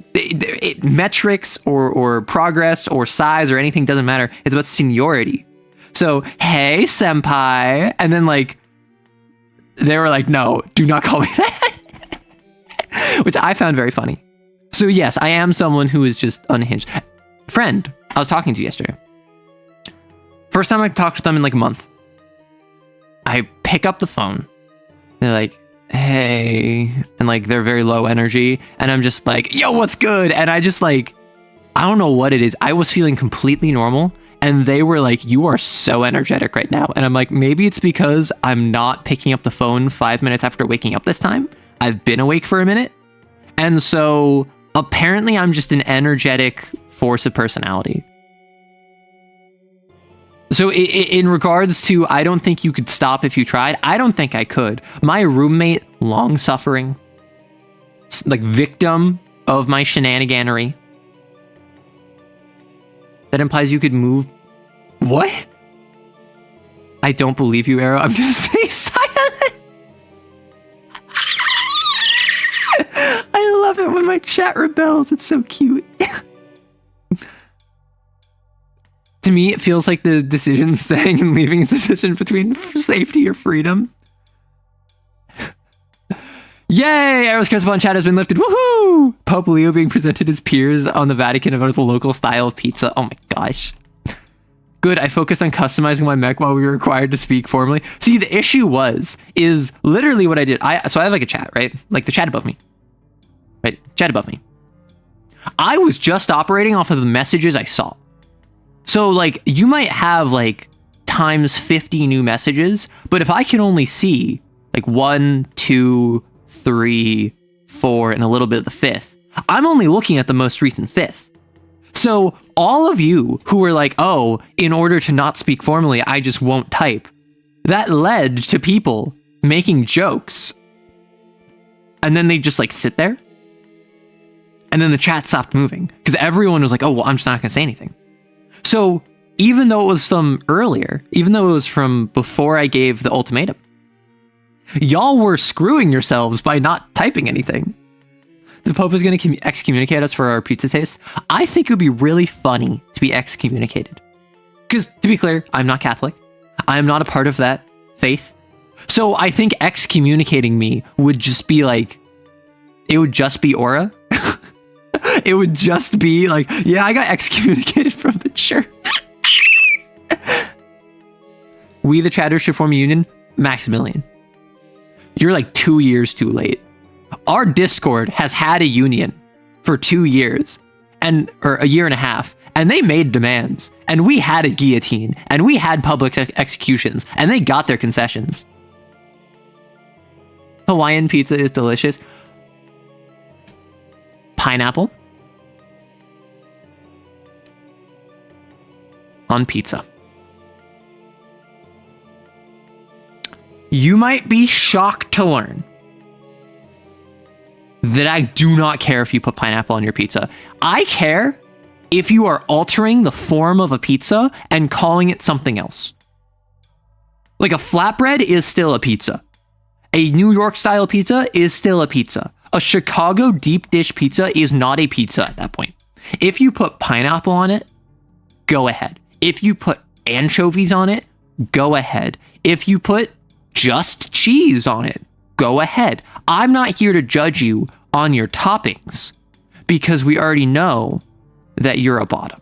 A: metrics or progress or size or anything doesn't matter. It's about seniority. So, hey, senpai. And then like, they were like, no, do not call me that. Which I found very funny. So yes, I am someone who is just unhinged. Friend I was talking to yesterday. First time I talked to them in like a month. I pick up the phone. They're like, hey, and like they're very low energy, and I'm just like, yo, what's good? And I just like, I don't know what it is. I was feeling completely normal, and they were like, you are so energetic right now. And I'm like, maybe it's because I'm not picking up the phone 5 minutes after waking up this time. I've been awake for a minute, and so apparently I'm just an energetic force of personality. So in regards to, I don't think you could stop if you tried. I don't think I could. My roommate, long-suffering, like victim of my shenaniganery. That implies you could move. What? I don't believe you, Arrow. I'm just stay silent. I love it when my chat rebels. It's so cute. To me, it feels like the decision staying and leaving is a decision between safety or freedom. Yay! Arrow's curse upon chat has been lifted. Woohoo! Pope Leo being presented as peers on the Vatican about the local style of pizza. Oh my gosh. Good, I focused on customizing my mech while we were required to speak formally. See, the issue is literally what I did. So I have like a chat, right? Like the chat above me. Right? Chat above me. I was just operating off of the messages I saw. So like you might have like times 50 new messages, but if I can only see like 1, 2, 3, 4, and a little bit of the fifth, I'm only looking at the most recent fifth. So all of you who were like, oh, in order to not speak formally, I just won't type. That led to people making jokes. And then they just like sit there. And then the chat stopped moving because everyone was like, oh, well, I'm just not going to say anything. So even though it was from earlier, even though it was from before I gave the ultimatum, y'all were screwing yourselves by not typing anything. The Pope is going to excommunicate us for our pizza taste. I think it would be really funny to be excommunicated. Because to be clear, I'm not Catholic. I'm not a part of that faith. So I think excommunicating me would just be like, it would just be aura. It would just be like, yeah, I got excommunicated from the church. We, the chatters, should form a union. Maximilian, you're like 2 years too late. Our Discord has had a union for 2 years, or a year and a half, and they made demands. And we had a guillotine, and we had public executions, and they got their concessions. Hawaiian pizza is delicious. Pineapple on pizza. You might be shocked to learn that I do not care if you put pineapple on your pizza. I care if you are altering the form of a pizza and calling it something else. Like a flatbread is still a pizza. A New York style pizza is still a pizza. A Chicago deep dish pizza is not a pizza at that point. If you put pineapple on it, go ahead. If you put anchovies on it, go ahead. If you put just cheese on it, go ahead. I'm not here to judge you on your toppings because we already know that you're a bottom.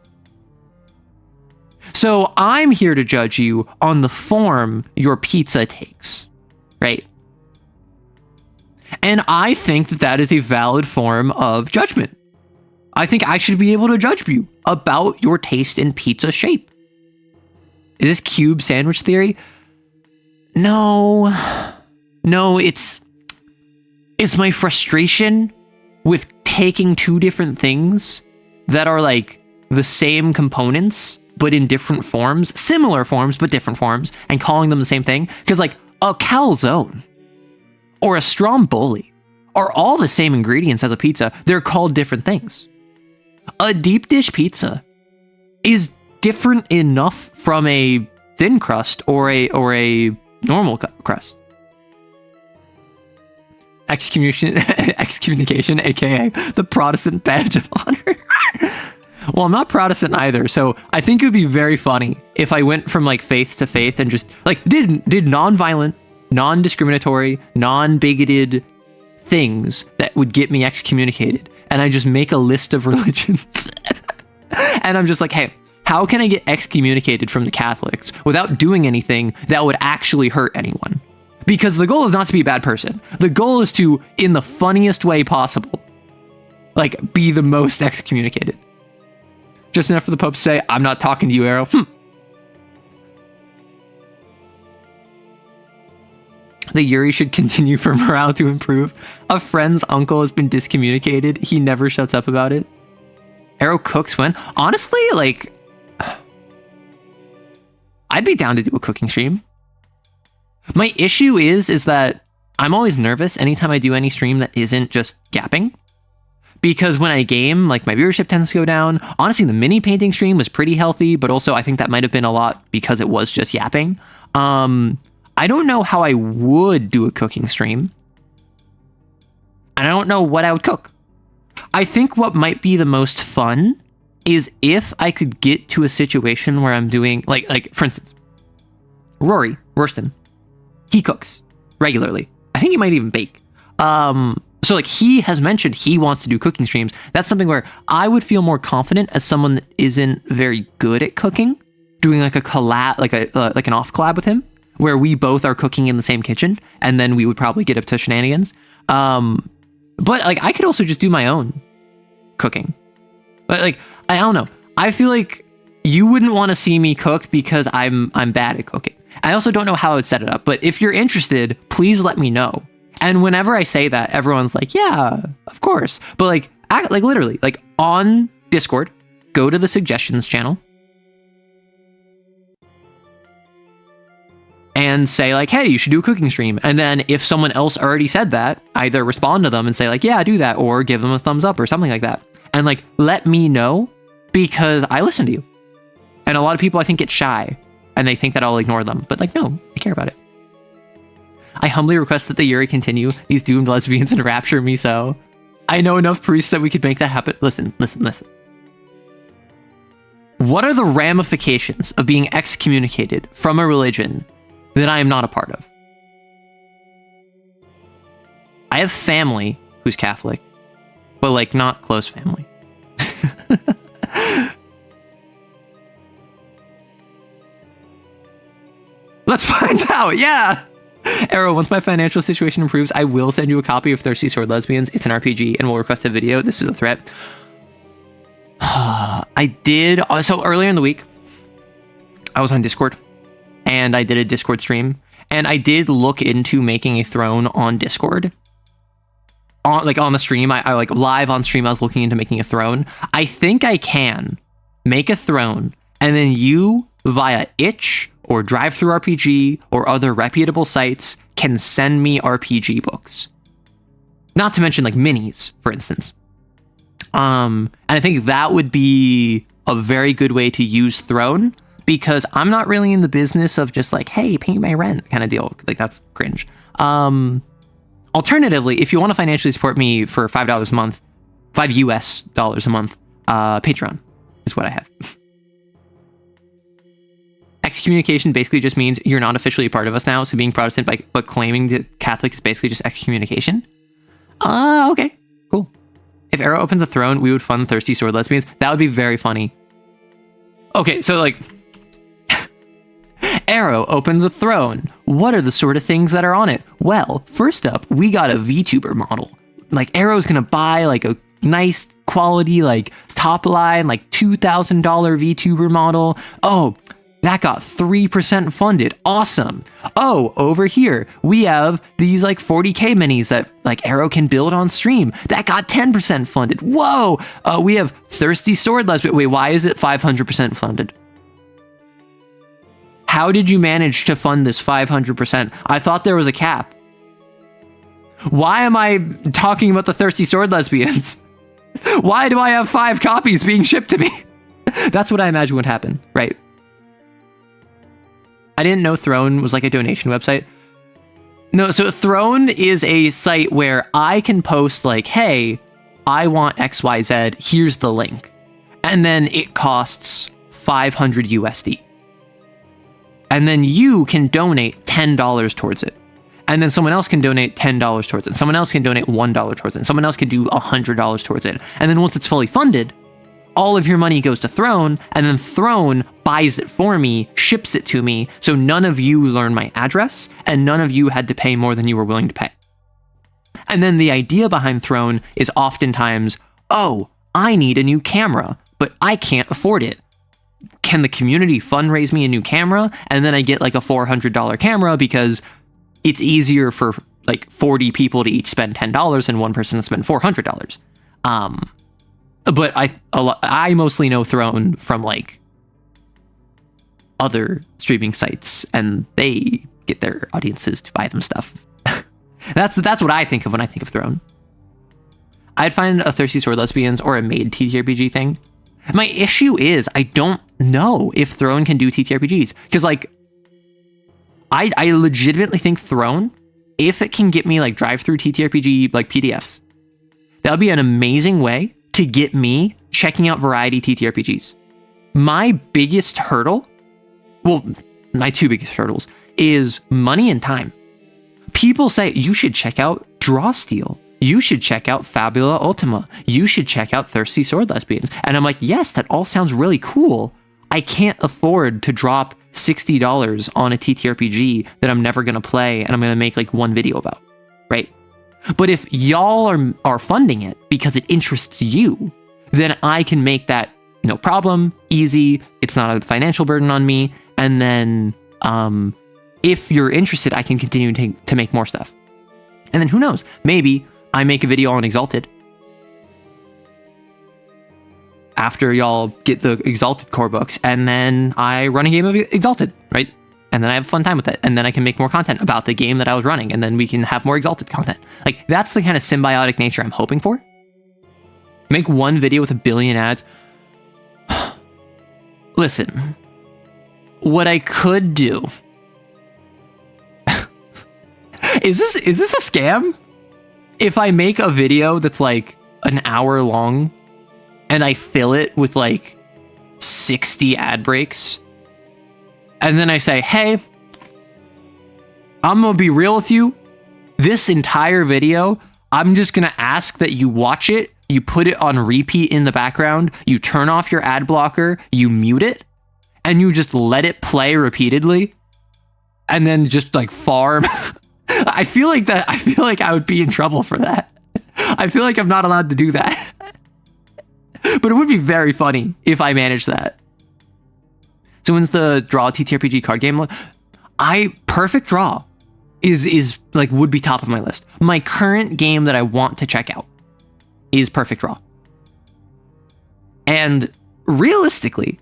A: So I'm here to judge you on the form your pizza takes, right? And I think that that is a valid form of judgment. I think I should be able to judge you about your taste in pizza shape. Is this cube sandwich theory? No, it's my frustration with taking two different things that are like the same components, but in different forms, similar forms, but different forms, and calling them the same thing. Because like a calzone or a stromboli are all the same ingredients as a pizza. They're called different things. A deep dish pizza is different enough from a thin crust or a normal crust. Excommunication, aka the Protestant badge of honor. Well, I'm not Protestant either, so I think it would be very funny if I went from like faith to faith and just like did non-violent, non-discriminatory, non-bigoted things that would get me excommunicated, and I just make a list of religions. And I'm just like, hey, how can I get excommunicated from the Catholics without doing anything that would actually hurt anyone? Because the goal is not to be a bad person. The goal is to, in the funniest way possible, like, be the most excommunicated. Just enough for the Pope to say, I'm not talking to you, Arrow. The Yuri should continue for morale to improve. A friend's uncle has been discommunicated. He never shuts up about it. Arrow cooks when? Honestly, like, I'd be down to do a cooking stream. My issue is that I'm always nervous anytime I do any stream that isn't just gapping. Because when I game, like, my viewership tends to go down. Honestly, the mini painting stream was pretty healthy, but also I think that might have been a lot because it was just yapping. I don't know how I would do a cooking stream. And I don't know what I would cook. I think what might be the most fun is if I could get to a situation where I'm doing, like for instance, Rory Worston, he cooks regularly. I think he might even bake. So like he has mentioned he wants to do cooking streams. That's something where I would feel more confident as someone that isn't very good at cooking, doing like a collab, like an off collab with him, where we both are cooking in the same kitchen, and then we would probably get up to shenanigans. But like I could also just do my own cooking. But like I don't know. I feel like you wouldn't want to see me cook because I'm bad at cooking. I also don't know how I would set it up. But if you're interested, please let me know. And whenever I say that, everyone's like, yeah, of course. But like literally, like on Discord, go to the suggestions channel and say like, hey, you should do a cooking stream. And then if someone else already said that, either respond to them and say like, yeah, do that, or give them a thumbs up or something like that. And like, let me know, because I listen to you. And a lot of people I think get shy and they think that I'll ignore them. But like, no, I care about it. I humbly request that the Yuri continue. These doomed lesbians enrapture me so. I know enough priests that we could make that happen. Listen. What are the ramifications of being excommunicated from a religion that I am not a part of? I have family who's Catholic, but like not close family. Let's find out. Yeah. Arrow, once my financial situation improves, I will send you a copy of Thirsty Sword Lesbians. It's an RPG and we'll request a video. This is a threat. I did. So earlier in the week, I was on Discord and I did a Discord stream, and I did look into making a throne on Discord. On the stream, I like live on stream, I was looking into making a throne. I think I can make a throne, and then you via itch or DriveThruRPG or other reputable sites can send me RPG books. Not to mention like minis, for instance. And I think that would be a very good way to use Throne, because I'm not really in the business of just like, hey, pay my rent kind of deal. Like that's cringe. Alternatively, if you want to financially support me for $5 a month, $5 US a month, Patreon is what I have. Excommunication basically just means you're not officially a part of us now. So being Protestant but claiming that Catholic is basically just excommunication. Okay, cool. If Arrow opens a throne, we would fund Thirsty Sword Lesbians. That would be very funny. Okay, so like, Arrow opens a throne. What are the sort of things that are on it? Well, first up, we got a VTuber model. Like, Arrow's gonna buy like a nice quality, like top line, like $2,000 VTuber model. Oh, that got 3% funded. Awesome. Oh, over here, we have these like 40K minis that like Arrow can build on stream. That got 10% funded. Whoa. We have Thirsty Sword Lesbian. Wait, why is it 500% funded? How did you manage to fund this 500%? I thought there was a cap. Why am I talking about the Thirsty Sword Lesbians? Why do I have 5 copies being shipped to me? That's what I imagine would happen, right? I didn't know Throne was like a donation website. No, so Throne is a site where I can post like, hey, I want XYZ, here's the link. And then it costs 500 USD. And then you can donate $10 towards it. And then someone else can donate $10 towards it. Someone else can donate $1 towards it. Someone else can do $100 towards it. And then once it's fully funded, all of your money goes to Throne, and then Throne buys it for me, ships it to me, so none of you learn my address, and none of you had to pay more than you were willing to pay. And then the idea behind Throne is oftentimes, oh, I need a new camera, but I can't afford it. Can the community fundraise me a new camera? And then I get like a $400 camera because it's easier for like 40 people to each spend $10 and one person to spend $400. But I mostly know Throne from like other streaming sites, and they get their audiences to buy them stuff. That's what I think of when I think of Throne. I'd find a Thirsty Sword Lesbians or a made TTRPG thing. My issue is I don't know if Throne can do TTRPGs, because like I legitimately think Throne, if it can get me like drive-through TTRPG like PDFs, that would be an amazing way to get me checking out variety TTRPGs. My biggest hurdle, well, my 2 biggest hurdles, is money and time. People say, you should check out Drawsteel. You should check out Fabula Ultima. You should check out Thirsty Sword Lesbians. And I'm like, yes, that all sounds really cool. I can't afford to drop $60 on a TTRPG that I'm never going to play and I'm going to make like one video about, right? But if y'all are funding it because it interests you, then I can make that no problem, easy. It's not a financial burden on me. And then if you're interested, I can continue to make more stuff. And then who knows? Maybe I make a video on Exalted after y'all get the Exalted core books, and then I run a game of Exalted, right? And then I have a fun time with it. And then I can make more content about the game that I was running. And then we can have more Exalted content. Like, that's the kind of symbiotic nature I'm hoping for. Make one video with 1 billion ads. Listen, what I could do... Is this a scam? If I make a video that's like an hour long and I fill it with like 60 ad breaks, and then I say, hey, I'm gonna be real with you. This entire video, I'm just gonna ask that you watch it, you put it on repeat in the background, you turn off your ad blocker, you mute it, and you just let it play repeatedly, and then just like farm. I feel like I would be in trouble for that. I feel like I'm not allowed to do that. But it would be very funny if I managed that. So when's the Draw TTRPG card game? Perfect Draw is like would be top of my list. My current game that I want to check out is Perfect Draw. And realistically,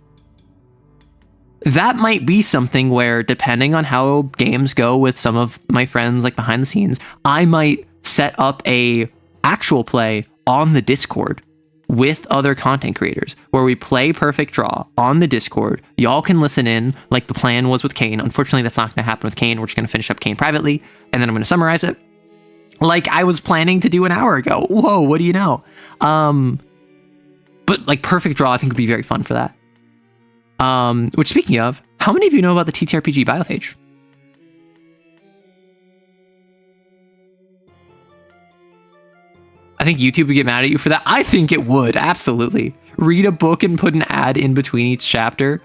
A: that might be something where, depending on how games go with some of my friends, like behind the scenes, I might set up a actual play on the Discord with other content creators where we play Perfect Draw on the Discord. Y'all can listen in like the plan was with Kane. Unfortunately, that's not going to happen with Kane. We're just going to finish up Kane privately, and then I'm going to summarize it like I was planning to do an hour ago. Whoa, what do you know? But like Perfect Draw, I think would be very fun for that. Which, speaking of, how many of you know about the TTRPG bio page? I think YouTube would get mad at you for that. I think it would, absolutely. Read a book and put an ad in between each chapter.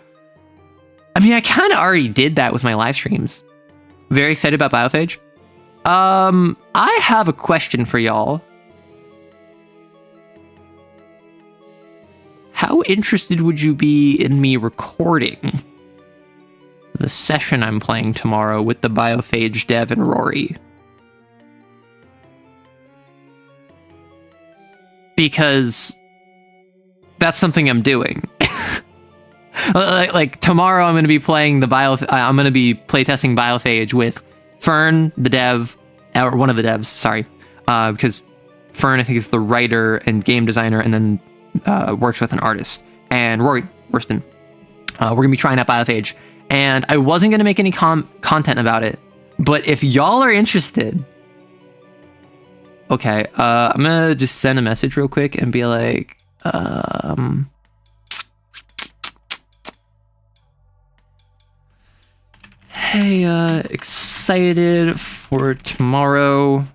A: I mean, I kind of already did that with my live streams. Very excited about Biophage. I have a question for y'all. How interested would you be in me recording the session I'm playing tomorrow with the Biophage dev and Rory? Because that's something I'm doing. like tomorrow I'm going to be playing I'm going to be playtesting Biophage with Fern, the dev, or one of the devs, sorry. Because Fern, I think, is the writer and game designer, and then works with an artist. And Rory Worston. We're going to be trying out Biophage. And I wasn't going to make any content about it. But if y'all are interested... Okay, I'm going to just send a message real quick and be like... Hey, excited for tomorrow.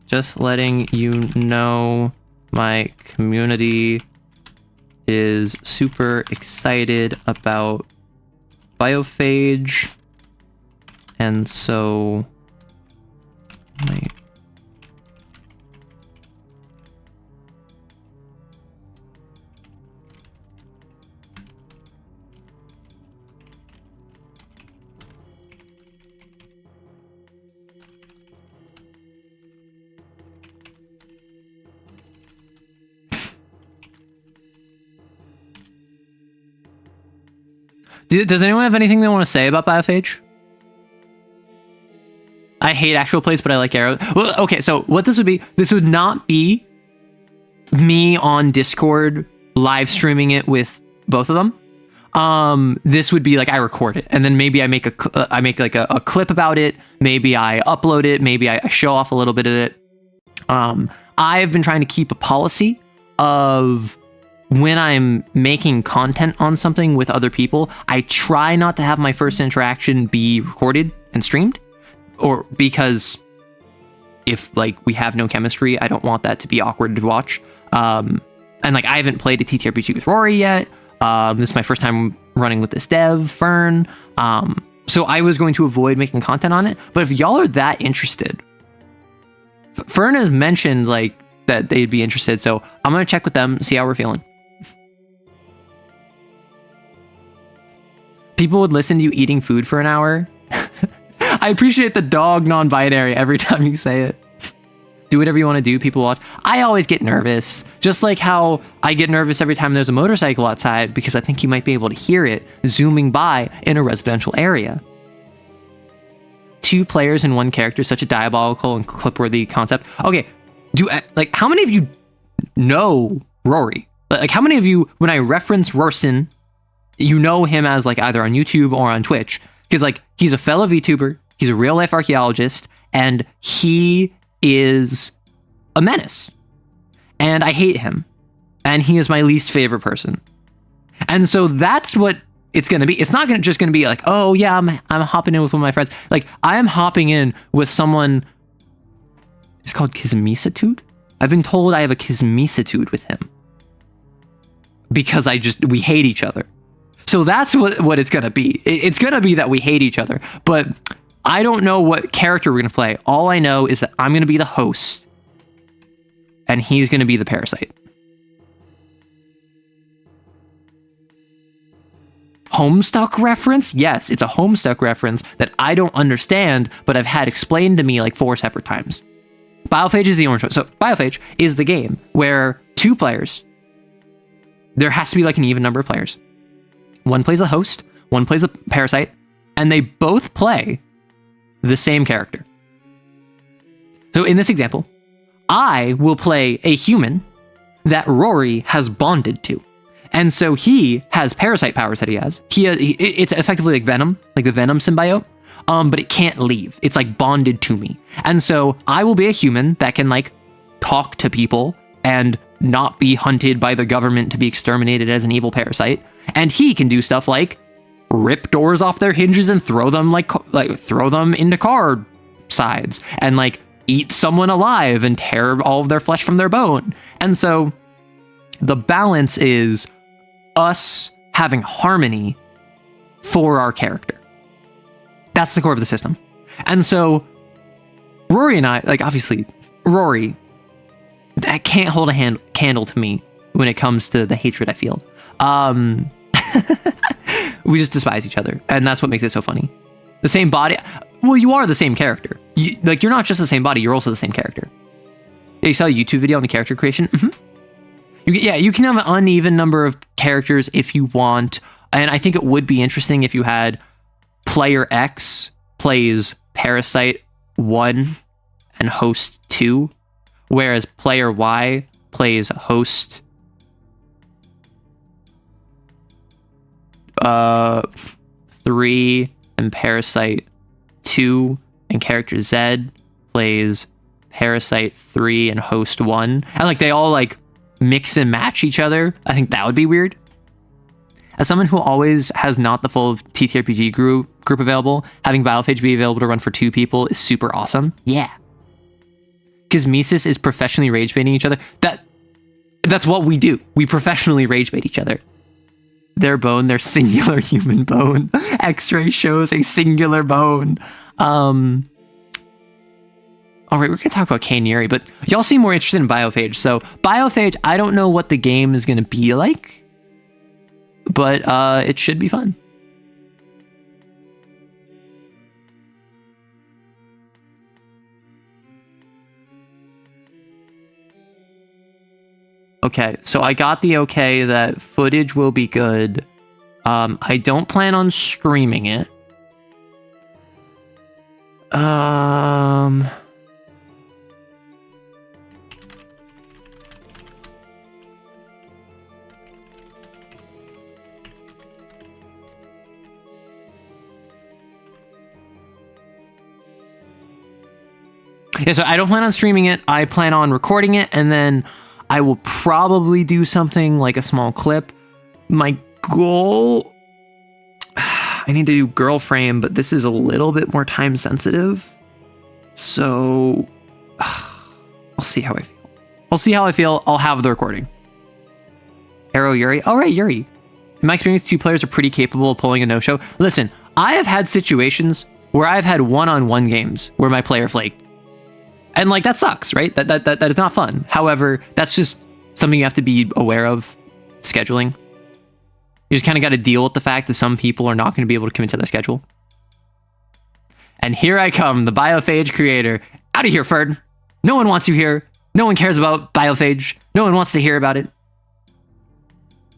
A: Just letting you know my community is super excited about Biophage. And so does anyone have anything they want to say about Biophage? I hate actual plays, but I like arrows. Well, okay, so what this would not be me on Discord live streaming it with both of them. This would be like I record it, and then maybe I make like a clip about it. Maybe I upload it. Maybe I show off a little bit of it. I've been trying to keep a policy of when I'm making content on something with other people, I try not to have my first interaction be recorded and streamed, or because if like we have no chemistry, I don't want that to be awkward to watch. And like I haven't played a TTRPG with Rory yet. This is my first time running with this dev, Fern. So I was going to avoid making content on it. But if y'all are that interested, Fern has mentioned like that they'd be interested. So I'm going to check with them, see how we're feeling. People would listen to you eating food for an hour. I appreciate the dog non-binary every time you say it. Do whatever you want to do, people watch. I always get nervous, just like how I get nervous every time there's a motorcycle outside because I think you might be able to hear it zooming by in a residential area. 2 players and 1 character, such a diabolical and clip-worthy concept. Okay, how many of you know Rory? Like, how many of you, when I reference Rorston, you know him as like either on YouTube or on Twitch? Because like he's a fellow VTuber, he's a real life archaeologist, and he is a menace. And I hate him. And he is my least favorite person. And so that's what it's going to be. It's not just going to be like, oh yeah, I'm hopping in with one of my friends. Like I am hopping in with someone. It's called Kismisitude. I've been told I have a Kismisitude with him. Because we hate each other. So that's what it's going to be. It's going to be that we hate each other. But I don't know what character we're going to play. All I know is that I'm going to be the host. And he's going to be the parasite. Homestuck reference? Yes, it's a Homestuck reference that I don't understand, but I've had explained to me like 4 separate times. Biophage is the orange one. So Biophage is the game where 2 players, there has to be like an even number of players. 1 plays a host, 1 plays a parasite, and they both play the same character. So in this example, I will play a human that Rory has bonded to. And so he has parasite powers that he has. It's effectively like Venom, like the Venom symbiote, but it can't leave. It's like bonded to me. And so I will be a human that can like talk to people and not be hunted by the government to be exterminated as an evil parasite. And he can do stuff like rip doors off their hinges and throw them throw them into car sides and like eat someone alive and tear all of their flesh from their bone. And so the balance is us having harmony for our character. That's the core of the system. And so Rory and I, like, obviously, Rory, that can't hold a candle to me when it comes to the hatred I feel. We just despise each other, and that's what makes it so funny. The same body. Well, you are the same character. You're not just the same body, you're also the same character. Yeah, you saw a YouTube video on the character creation? You can have an uneven number of characters if you want, and I think it would be interesting if you had player X plays Parasite 1 and host 2, whereas player Y plays host 3 and Parasite 2, and character Z plays Parasite 3 and host 1, and like they all like mix and match each other. I think that would be weird. As someone who always has not the full TTRPG group available, having Biophage be available to run for 2 people is super awesome. Yeah. Because Mises is professionally rage baiting each other. That's what we do. We professionally rage bait each other. Their bone, their singular human bone. X-ray shows a singular bone. All right, we're going to talk about Kane Yuri, but y'all seem more interested in Biophage. So Biophage, I don't know what the game is going to be like, but it should be fun. Okay, so I got the okay that footage will be good. I don't plan on streaming it. Yeah, so I don't plan on streaming it. I plan on recording it, and then I will probably do something like a small clip. My goal... I need to do girl frame, but this is a little bit more time sensitive. So... I'll see how I feel. I'll have the recording. Arrow Yuri. All right, Yuri. In my experience, 2 players are pretty capable of pulling a no-show. Listen, I have had situations where I've had one-on-one games where my player flaked. And like, that sucks, right? That is not fun. However, that's just something you have to be aware of. Scheduling. You just kind of got to deal with the fact that some people are not going to be able to commit to their schedule. And here I come, the Biophage creator. Out of here, Ferd. No one wants you here. No one cares about Biophage. No one wants to hear about it.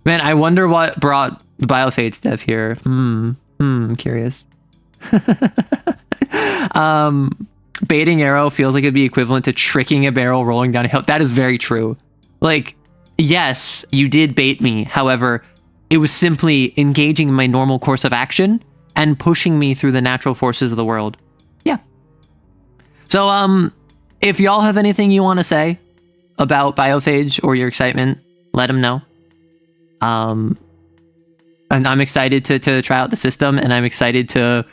A: Man, I wonder what brought the Biophage dev here. Curious. Baiting arrow feels like it'd be equivalent to tricking a barrel rolling down a hill. That is very true. Like, yes, you did bait me. However, it was simply engaging in my normal course of action and pushing me through the natural forces of the world. Yeah. So, if y'all have anything you want to say about Biophage or your excitement, let them know. And I'm excited to try out the system, and I'm excited to,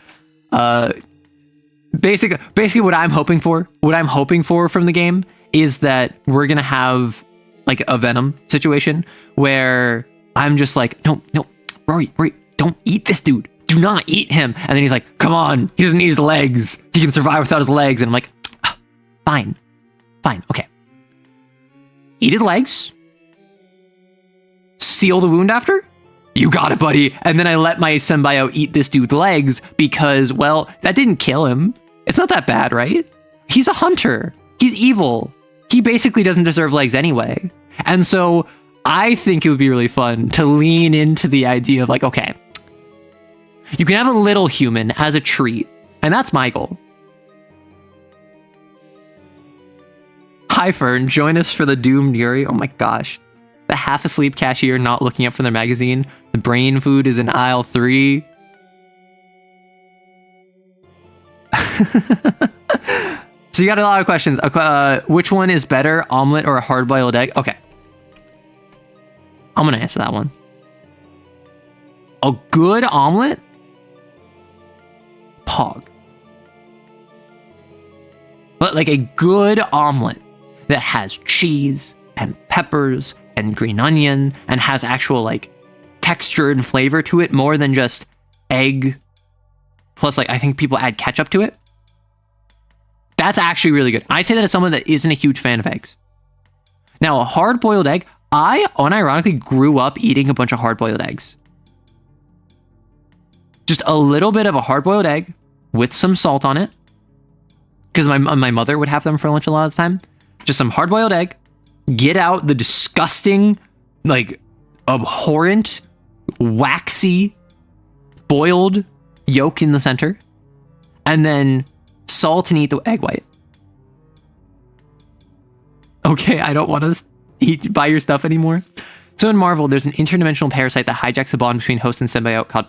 A: basically what I'm hoping for from the game is that we're going to have like a Venom situation where I'm just like, no, Rory, don't eat this dude. Do not eat him. And then he's like, come on, he doesn't need his legs. He can survive without his legs. And I'm like, fine, okay. Eat his legs. Seal the wound after? You got it, buddy. And then I let my symbiote eat this dude's legs because, well, that didn't kill him. It's not that bad, right? He's a hunter. He's evil. He basically doesn't deserve legs anyway. And so I think it would be really fun to lean into the idea of like, okay, you can have a little human as a treat. And that's my goal. Hi, Fern. Join us for the doomed Yuri. Oh my gosh. The half-asleep cashier not looking up from their magazine. The brain food is in aisle 3. So you got a lot of questions. Which one is better, omelet or a hard-boiled egg? Okay. I'm going to answer that one. A good omelet? Pog. But like a good omelet that has cheese and peppers and green onion and has actual like texture and flavor to it more than just egg plus like I think people add ketchup to it. That's actually really good. I say that as someone that isn't a huge fan of eggs. Now, a hard-boiled egg, I unironically grew up eating a bunch of hard-boiled eggs. Just a little bit of a hard-boiled egg with some salt on it. Because my mother would have them for lunch a lot of the time. Just some hard-boiled egg. Get out the disgusting, like, abhorrent, waxy, boiled yolk in the center. And then salt and eat the egg white. Okay, I don't want to buy your stuff anymore. So in Marvel, there's an interdimensional parasite that hijacks the bond between host and symbiote called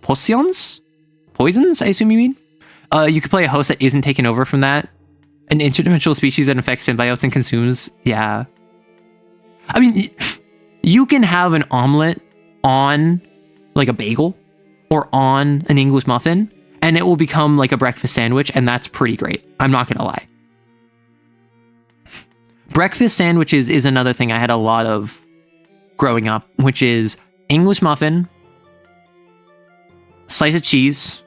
A: poisons? Poisons, I assume you mean? You could play a host that isn't taken over from that. An interdimensional species that infects symbiotes and consumes. Yeah. I mean, you can have an omelet on like a bagel or on an English muffin, and it will become like a breakfast sandwich, and that's pretty great. I'm not going to lie. Breakfast sandwiches is another thing I had a lot of growing up, which is English muffin, slice of cheese,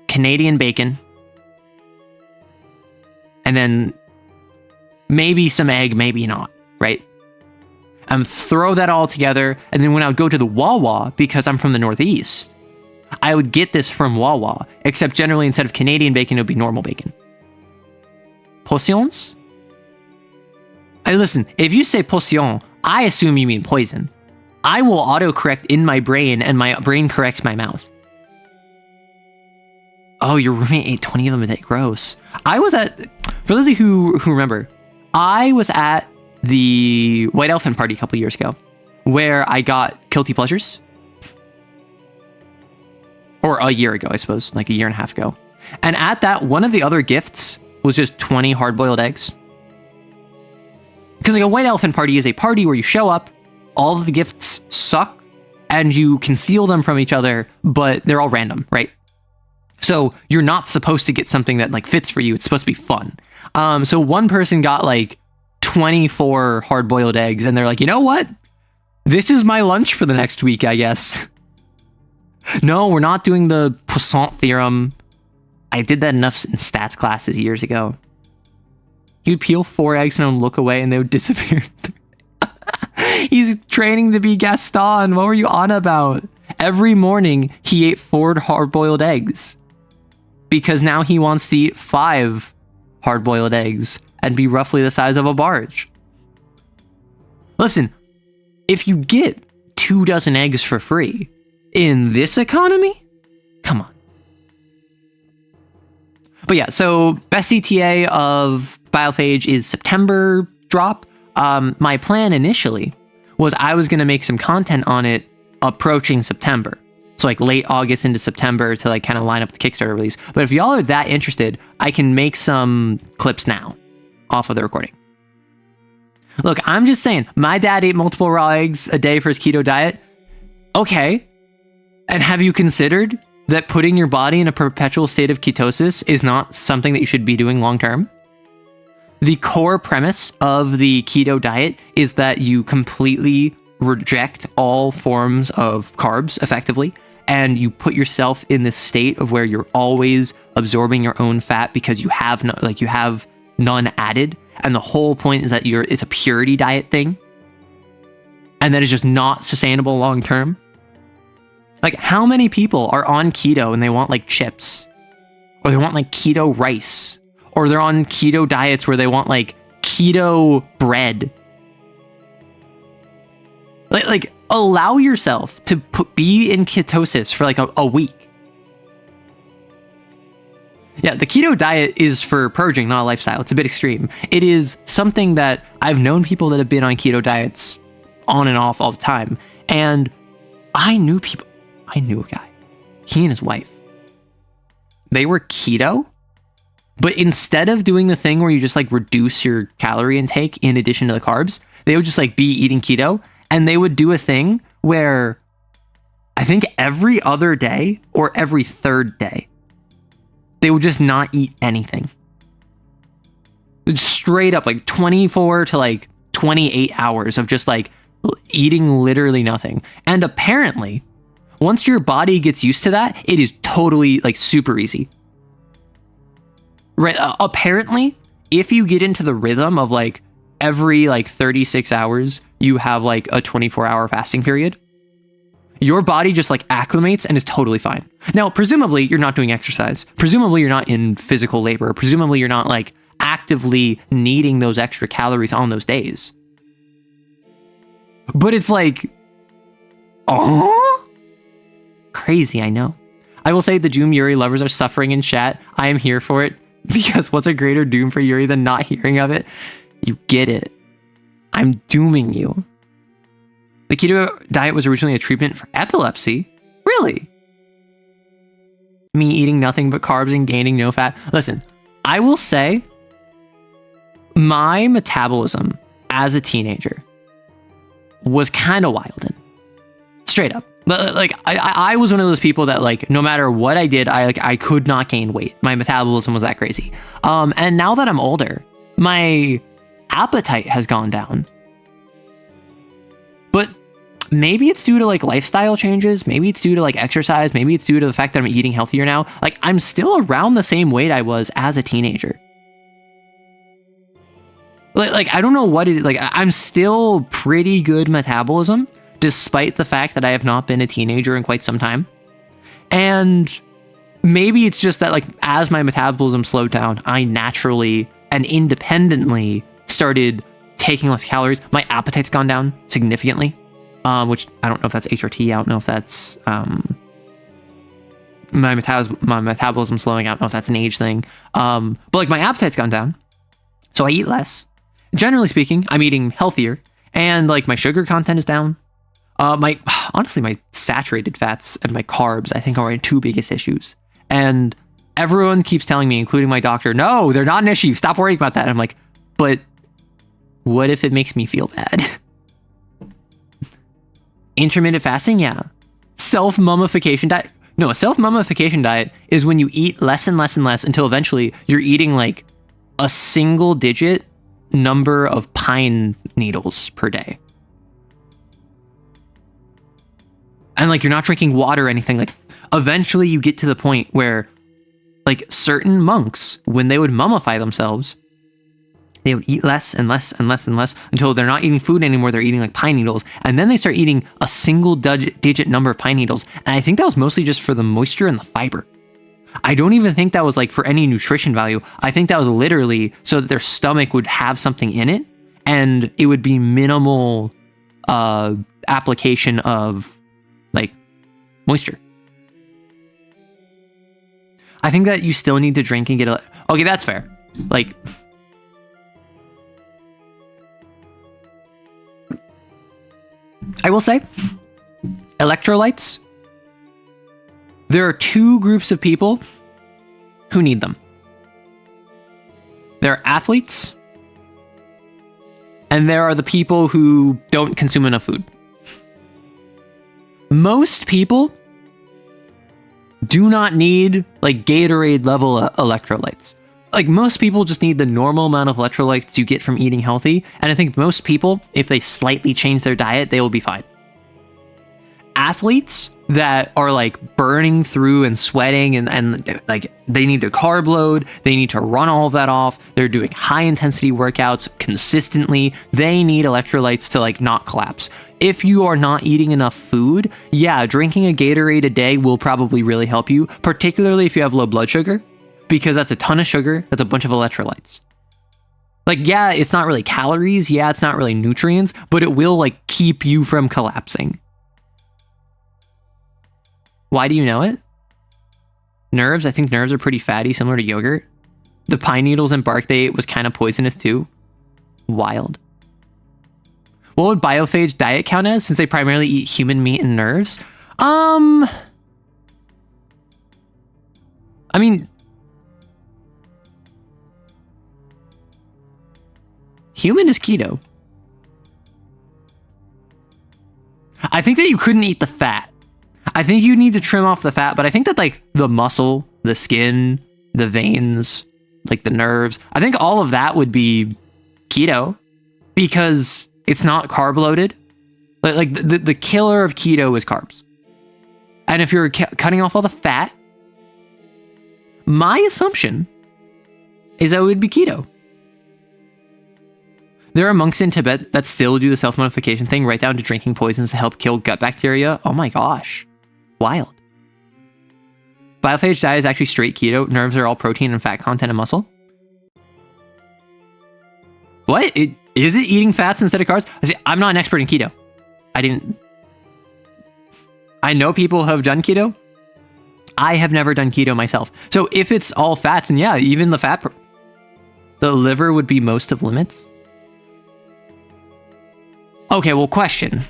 A: Canadian bacon, and then maybe some egg, maybe not, right? And throw that all together, and then when I would go to the Wawa, because I'm from the Northeast, I would get this from Wawa, except generally instead of Canadian bacon, it would be normal bacon. Potions? Listen, if you say potion, I assume you mean poison. I will autocorrect in my brain, and my brain corrects my mouth. Oh, your roommate ate 20 of them a day. Gross. I was at, for those of you who remember, I was at the White Elephant Party a couple years ago, where I got guilty pleasures. Or a year ago, I suppose, like a year and a half ago. And at that, one of the other gifts was just 20 hard-boiled eggs. Because like a White Elephant Party is a party where you show up, all of the gifts suck, and you can steal them from each other, but they're all random, right? So you're not supposed to get something that like fits for you. It's supposed to be fun. So one person got like 24 hard-boiled eggs, and they're like, you know what? This is my lunch for the next week, I guess. No, we're not doing the Poisson theorem. I did that enough in stats classes years ago. You'd peel 4 eggs and then look away and they would disappear. He's training to be Gaston. What were you on about? Every morning, he ate 4 hard-boiled eggs. Because now he wants to eat 5 hard-boiled eggs and be roughly the size of a barge. Listen, if you get 2 dozen eggs for free in this economy, come on. But yeah, so best ETA of Biophage is September drop. My plan initially was I was going to make some content on it approaching September. So like late August into September to like kind of line up the Kickstarter release. But if y'all are that interested, I can make some clips now off of the recording. Look, I'm just saying, my dad ate multiple raw eggs a day for his keto diet. Okay. And have you considered that putting your body in a perpetual state of ketosis is not something that you should be doing long term? The core premise of the keto diet is that you completely reject all forms of carbs effectively, and you put yourself in this state of where you're always absorbing your own fat because you have none added. And the whole point is that it's a purity diet thing, and that is just not sustainable long term. Like, how many people are on keto and they want like chips, or they want like keto rice, or they're on keto diets where they want like keto bread? Like allow yourself to be in ketosis for like a week. Yeah, the keto diet is for purging, not a lifestyle. It's a bit extreme. It is something that I've known people that have been on keto diets on and off all the time. And I knew a guy, he and his wife, they were keto, but instead of doing the thing where you just like reduce your calorie intake in addition to the carbs, they would just like be eating keto, and they would do a thing where I think every other day or every third day, they would just not eat anything. Straight up like 24 to like 28 hours of just like eating literally nothing. And apparently, once your body gets used to that, it is totally like super easy. Right? Apparently, if you get into the rhythm of like every like 36 hours, you have like a 24-hour fasting period, your body just like acclimates and is totally fine. Now, presumably you're not doing exercise. Presumably you're not in physical labor. Presumably you're not like actively needing those extra calories on those days. But it's like, oh, crazy, I know. I will say the Doom Yuri lovers are suffering in chat. I am here for it, because what's a greater doom for Yuri than not hearing of it? You get it. I'm dooming you. The keto diet was originally a treatment for epilepsy? Really? Me eating nothing but carbs and gaining no fat? Listen, I will say my metabolism as a teenager was kind of wildin'. Straight up. Like I was one of those people that like no matter what I did, I could not gain weight. My metabolism was that crazy. And now that I'm older, my appetite has gone down. But maybe it's due to like lifestyle changes, maybe it's due to like exercise, maybe it's due to the fact that I'm eating healthier now. Like I'm still around the same weight I was as a teenager. Like I don't know what it is. Like I'm still pretty good metabolism, despite the fact that I have not been a teenager in quite some time. And maybe it's just that like as my metabolism slowed down, I naturally and independently started taking less calories. My appetite's gone down significantly, which I don't know if that's HRT. I don't know if that's my metabolism slowing. I don't know if that's an age thing. But like my appetite's gone down, so I eat less. Generally speaking, I'm eating healthier, and like my sugar content is down. Honestly, my saturated fats and my carbs, I think, are my two biggest issues. And everyone keeps telling me, including my doctor, no, they're not an issue. Stop worrying about that. And I'm like, but what if it makes me feel bad? Intermittent fasting, yeah. Self-mummification diet. No, a self-mummification diet is when you eat less and less and less until eventually you're eating like a single digit number of pine needles per day. And like you're not drinking water or anything. Like eventually you get to the point where like certain monks, when they would mummify themselves, they would eat less and less and less and less until they're not eating food anymore. They're eating like pine needles. And then they start eating a single digit number of pine needles. And I think that was mostly just for the moisture and the fiber. I don't even think that was like for any nutrition value. I think that was literally so that their stomach would have something in it and it would be minimal application of like moisture. I think that you still need to drink and get a... Okay, that's fair. Like... I will say, electrolytes, there are two groups of people who need them. There are athletes, and there are the people who don't consume enough food. Most people do not need like Gatorade level electrolytes. Like most people just need the normal amount of electrolytes you get from eating healthy. And I think most people, if they slightly change their diet, they will be fine. Athletes that are like burning through and sweating and like they need to carb load, they need to run all of that off, they're doing high intensity workouts consistently, they need electrolytes to like not collapse. If you are not eating enough food, yeah, drinking a Gatorade a day will probably really help you, particularly if you have low blood sugar, because that's a ton of sugar, that's a bunch of electrolytes. Like, yeah, it's not really calories, yeah, it's not really nutrients, but it will like keep you from collapsing. Why do you know it? Nerves, I think nerves are pretty fatty, similar to yogurt. The pine needles and bark they ate was kind of poisonous too. Wild. What would biophage diet count as, since they primarily eat human meat and nerves? I mean, human is keto. I think that you couldn't eat the fat. I think you need to trim off the fat, but I think that like the muscle, the skin, the veins, like the nerves, I think all of that would be keto because it's not carb loaded. Like the killer of keto is carbs. And if you're cutting off all the fat, my assumption is that it would be keto. There are monks in Tibet that still do the self-modification thing, right down to drinking poisons to help kill gut bacteria. Oh my gosh. Wild. Biophage diet is actually straight keto. Nerves are all protein and fat content and muscle. What? Is it eating fats instead of carbs? I'm not an expert in keto. I know people have done keto. I have never done keto myself. So if it's all fats, and yeah, even the fat, the liver would be most of limits. Okay, well, question.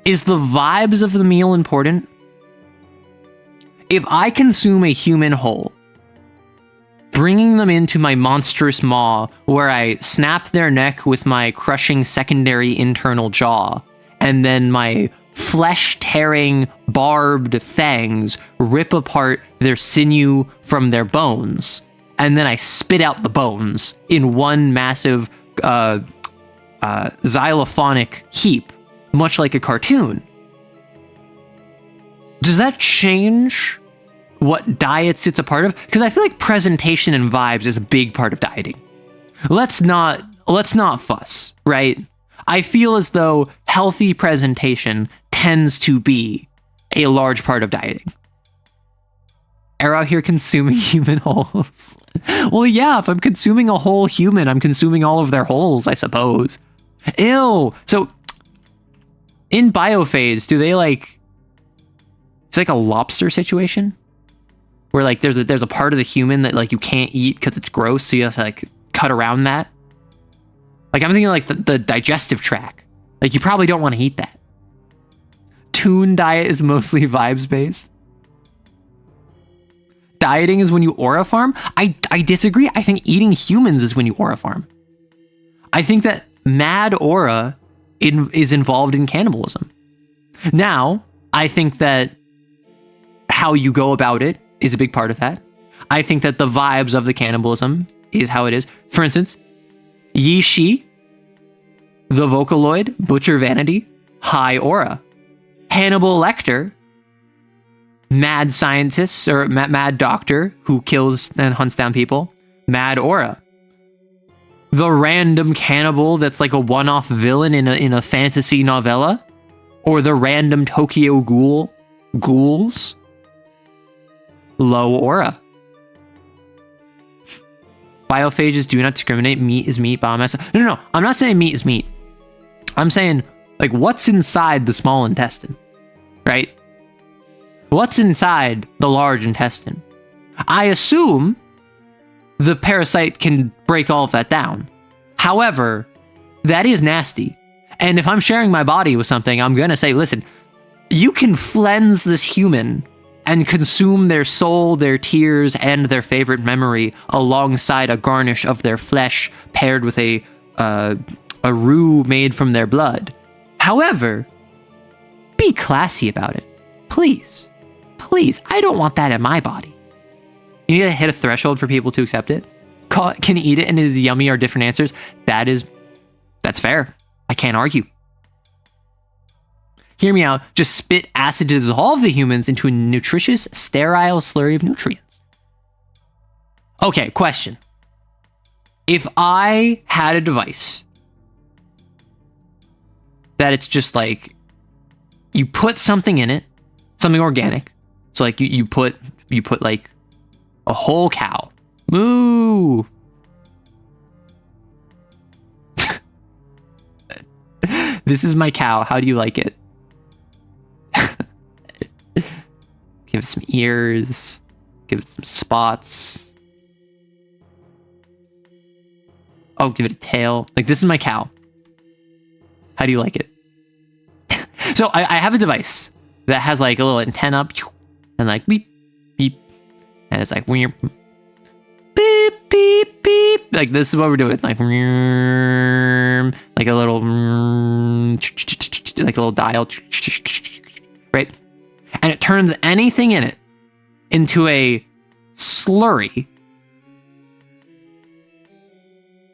A: Is the vibes of the meal important? If I consume a human whole, bringing them into my monstrous maw, where I snap their neck with my crushing secondary internal jaw, and then my flesh-tearing, barbed fangs rip apart their sinew from their bones, and then I spit out the bones in one massive xylophonic heap, much like a cartoon. Does that change what diets it's a part of? Because I feel like presentation and vibes is a big part of dieting. Let's not fuss, right? I feel as though healthy presentation tends to be a large part of dieting. Are out here consuming human wholes? Well, yeah, if I'm consuming a whole human, I'm consuming all of their holes, I suppose. Ew. So in biophage, do they like, it's like a lobster situation where like there's a part of the human that like you can't eat because it's gross, so you have to like cut around that. Like I'm thinking like the digestive tract. Like you probably don't want to eat that. Toon diet is mostly vibes based. Dieting is when you aura farm. I disagree. I think eating humans is when you aura farm. I think that mad aura is involved in cannibalism. Now, I think that how you go about it is a big part of that. I think that the vibes of the cannibalism is how it is. For instance, Yi Shi, the Vocaloid, Butcher Vanity, high aura. Hannibal Lecter, mad scientist or mad doctor who kills and hunts down people, mad aura. The random cannibal that's like a one-off villain in a fantasy novella, or the random Tokyo ghouls, low aura. Biophages do not discriminate. Meat is meat. Biomass. No. I'm not saying meat is meat. I'm saying like what's inside the small intestine, right? What's inside the large intestine? I assume the parasite can break all of that down. However, that is nasty. And if I'm sharing my body with something, I'm going to say, listen, you can cleanse this human and consume their soul, their tears, and their favorite memory alongside a garnish of their flesh paired with a roux made from their blood. However, be classy about it. Please. Please. I don't want that in my body. You need to hit a threshold for people to accept it. Can eat it and is yummy are different answers. That's fair. I can't argue. Hear me out. Just spit acid to dissolve the humans into a nutritious, sterile slurry of nutrients. Okay, question. If I had a device that it's just like, you put something in it, something organic. So like you put like a whole cow. Moo! This is my cow. How do you like it? Give it some ears. Give it some spots. Oh, give it a tail. Like, this is my cow. How do you like it? So I have a device that has like a little antenna and like beep, beep. And it's like beep, beep, beep. Like, this is what we're doing. Like a little dial. Right? And it turns anything in it into a slurry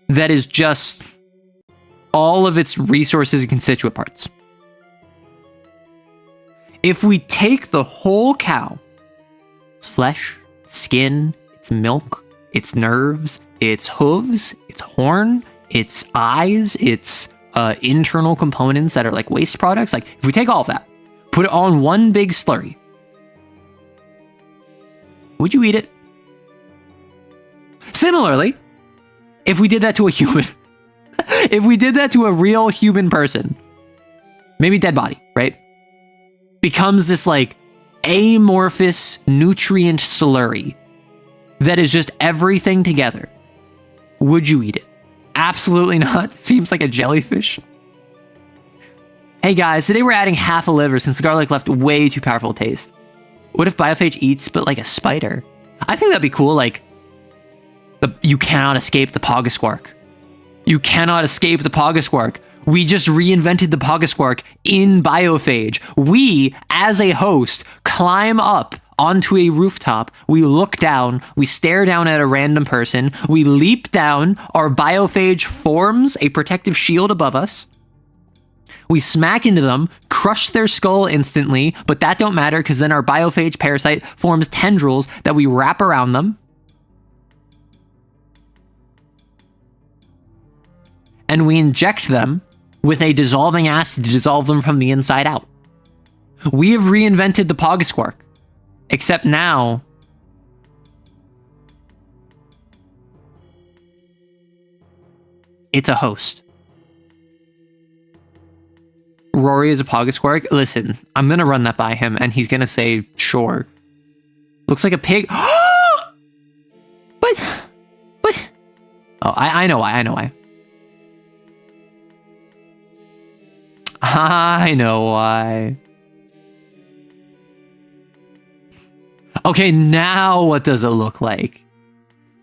A: that is just all of its resources and constituent parts. If we take the whole cow, its flesh, skin, its milk, its nerves, its hooves, its horn, its eyes, its internal components that are like waste products, like if we take all of that, put it all in one big slurry, would you eat it? Similarly, if we did that to a human, if we did that to a real human person, maybe dead body, right? Becomes this like amorphous nutrient slurry that is just everything together. Would you eat it? Absolutely not. Seems like a jellyfish. Hey guys, today we're adding half a liver since the garlic left way too powerful taste. What if Biophage eats but like a spider? I think that'd be cool. Like, you cannot escape the Pogasquark. You cannot escape the Pogasquark. We just reinvented the Pogasquark in Biophage. We, as a host, climb up onto a rooftop. We look down. We stare down at a random person. We leap down. Our Biophage forms a protective shield above us. We smack into them, crush their skull instantly, but that don't matter because then our Biophage parasite forms tendrils that we wrap around them. And we inject them with a dissolving acid to dissolve them from the inside out. We have reinvented the Pogasquark, except now it's a host. Rory is a Pogasquark. Listen, I'm gonna run that by him, and he's gonna say, sure. Looks like a pig. What? Oh, I know why. I know why. I know why. Okay, now what does it look like?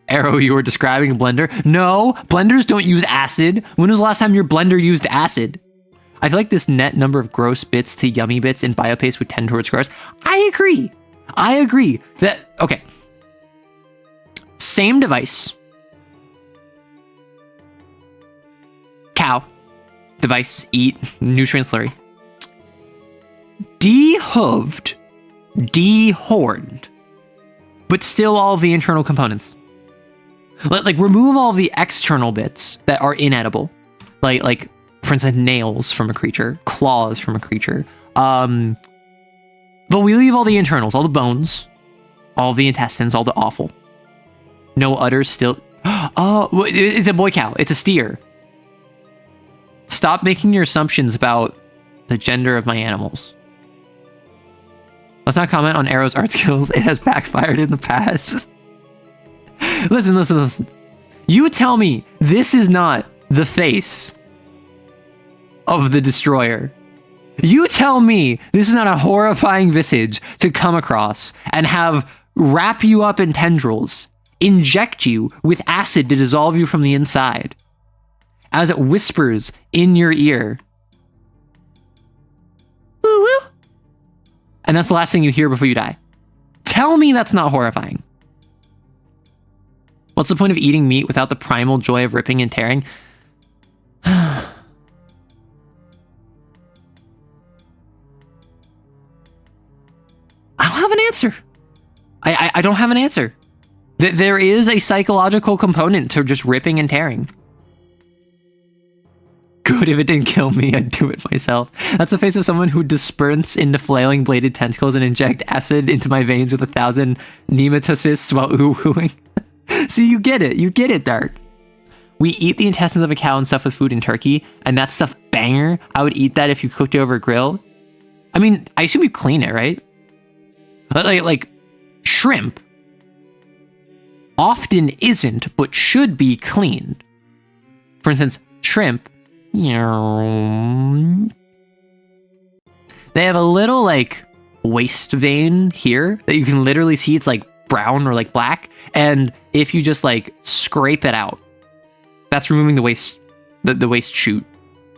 A: Arrow, you were describing a blender? No, blenders don't use acid. When was the last time your blender used acid? I feel like this net number of gross bits to yummy bits in Biopaste would tend towards gross. I agree. That, okay. Same device. Cow. Device, eat, nutrient slurry. Dehooved, dehorned, but still all of the internal components. Like remove all of the external bits that are inedible. Like for instance, nails from a creature, claws from a creature. But we leave all the internals, all the bones, all the intestines, all the offal. No udders still. Oh, it's a boy cow. It's a steer. Stop making your assumptions about the gender of my animals. Let's not comment on Arrow's art skills. It has backfired in the past. Listen. You tell me this is not the face of the destroyer. You tell me this is not a horrifying visage to come across and have wrap you up in tendrils, inject you with acid to dissolve you from the inside, as it whispers in your ear. Woo woo. And that's the last thing you hear before you die. Tell me that's not horrifying. What's the point of eating meat without the primal joy of ripping and tearing? I don't have an answer. I don't have an answer. There is a psychological component to just ripping and tearing. Good, if it didn't kill me, I'd do it myself. That's the face of someone who disperse into flailing bladed tentacles and inject acid into my veins with 1,000 nematocysts while ooh-hooing. See, you get it, Dark. We eat the intestines of a cow and stuff with food in Turkey, and that stuff banger. I would eat that if you cooked it over a grill. I mean, I assume you clean it, right? Like shrimp often isn't, but should be cleaned. For instance, shrimp, they have a little like waist vein here that you can literally see. It's like brown or like black, and if you just like scrape it out, that's removing the waste, the waste chute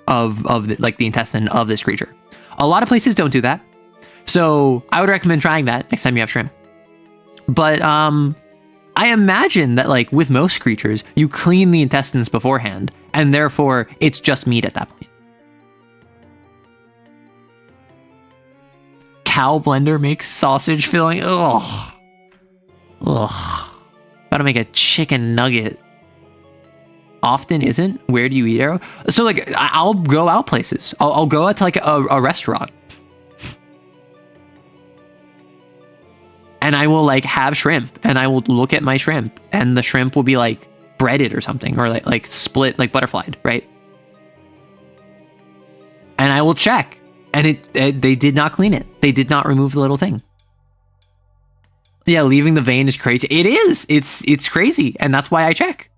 A: of the intestine of this creature. A lot of places don't do that, so I would recommend trying that next time you have shrimp. But I imagine that like with most creatures, you clean the intestines beforehand, and therefore it's just meat at that point. cow blender makes sausage filling. Ugh. Ugh. Gotta make a chicken nugget. Often isn't. Where do you eat, Arrow? So like, I'll go out places. I'll go out to like a restaurant. And I will like have shrimp, and I will look at my shrimp, and the shrimp will be like breaded or something, or like split, like butterflied, right? And I will check, and they did not clean it. They did not remove the little thing. Yeah, leaving the vein is crazy. It is. It's crazy, and that's why I check.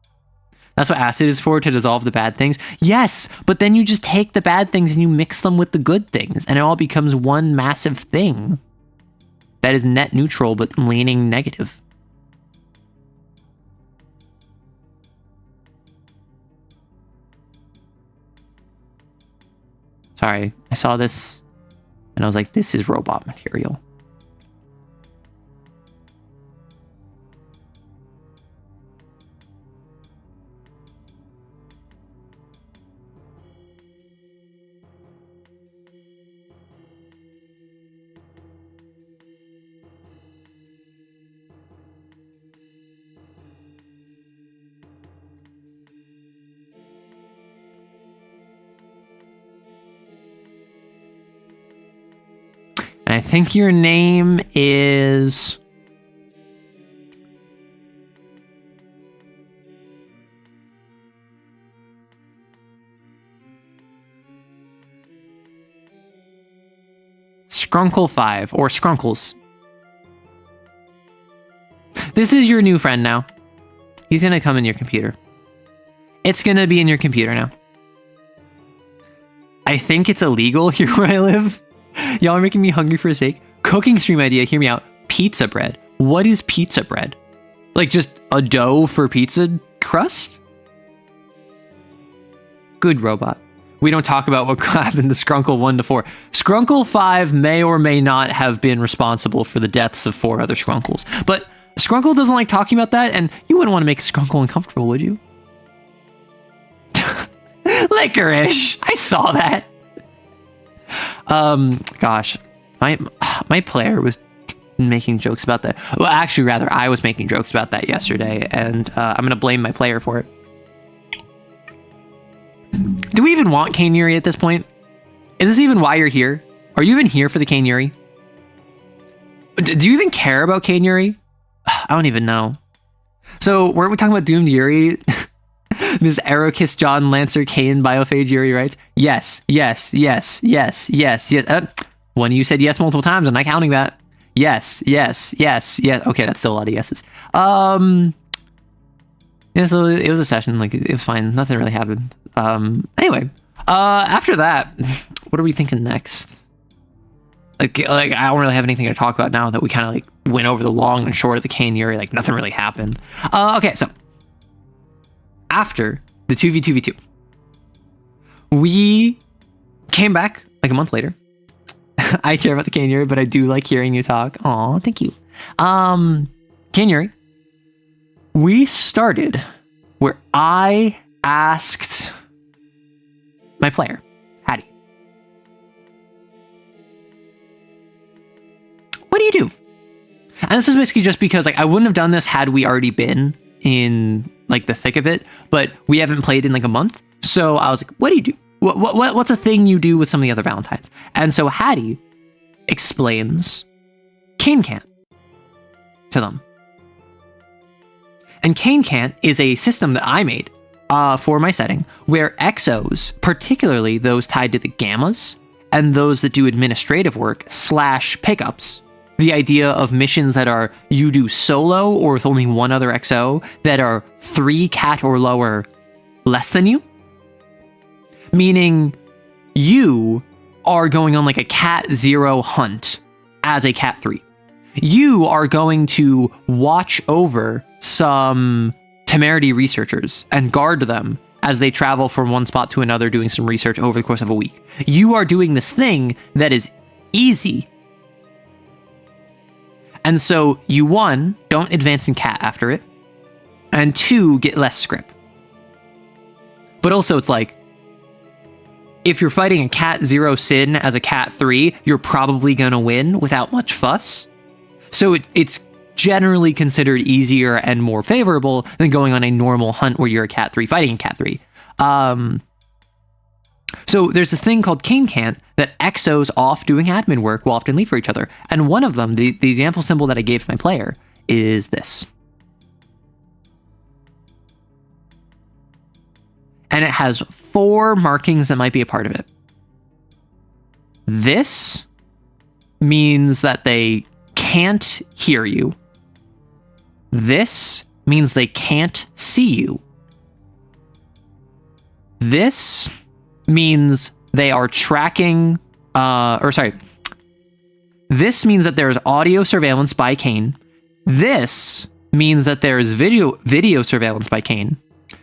A: That's what acid is for, to dissolve the bad things. Yes, but then you just take the bad things and you mix them with the good things, and it all becomes one massive thing that is net neutral but leaning negative. Sorry, I saw this and I was like, this is robot material. I think your name is... Skrunkle5 or Skrunkles. This is your new friend now. He's gonna come in your computer. It's gonna be in your computer now. I think it's illegal here where I live. Y'all are making me hungry for a steak. Cooking stream idea, hear me out. Pizza bread. What is pizza bread? Like just a dough for pizza crust? Good robot. We don't talk about what happened to Skrunkle 1 to 4. Skrunkle 5 may or may not have been responsible for the deaths of 4 other Skrunkles. But Skrunkle doesn't like talking about that, and you wouldn't want to make Skrunkle uncomfortable, would you? Licorice! I saw that. Gosh, my player was making jokes about that. Well, actually, rather, I was making jokes about that yesterday, and I'm gonna blame my player for it. Do we even want Cane Yuri at this point? Is this even why you're here? Are you even here for the Cane Yuri? Do you even care about Cane Yuri? I don't even know. So, weren't we talking about Doomed Yuri? Ms. Aerokiss John Lancer Kane Biophage Yuri writes, yes. One of you said yes multiple times. I'm not counting that. Yes. Okay, that's still a lot of yeses. Yeah, so it was a session. Like, it was fine. Nothing really happened. Anyway, after that, what are we thinking next? Like I don't really have anything to talk about now that we kind of like went over the long and short of the Cane Yuri. Like, nothing really happened. Okay, so after the 2v2v2, we came back like a month later. I care about the Cane Yuri, but I do like hearing you talk. Aw, thank you. Cane Yuri, we started where I asked my player, Hattie, what do you do? And this is basically just because like I wouldn't have done this had we already been in like the thick of it, but we haven't played in like a month. So I was like, what do you do? What's a thing you do with some of the other Valentines? And so Hattie explains Cane Can't to them. And Cane Can't is a system that I made for my setting where exos, particularly those tied to the gammas and those that do administrative work / pickups, the idea of missions that are you do solo or with only one other XO that are 3 cat or lower less than you, meaning you are going on like a cat 0 hunt as a cat 3. You are going to watch over some temerity researchers and guard them as they travel from one spot to another doing some research over the course of a week. You are doing this thing that is easy. And so you, 1, don't advance in cat after it, and 2, get less script. But also it's like, if you're fighting a cat 0 sin as a cat 3, you're probably going to win without much fuss. So it's generally considered easier and more favorable than going on a normal hunt where you're a cat 3 fighting a cat 3. So there's this thing called cane can't that exos off doing admin work will often leave for each other. And one of them, the example symbol that I gave my player, is this. And it has 4 markings that might be a part of it. This means that they can't hear you. This means they can't see you. This means they are tracking, this means that there is audio surveillance by Kane. This means that there is video surveillance by Kane.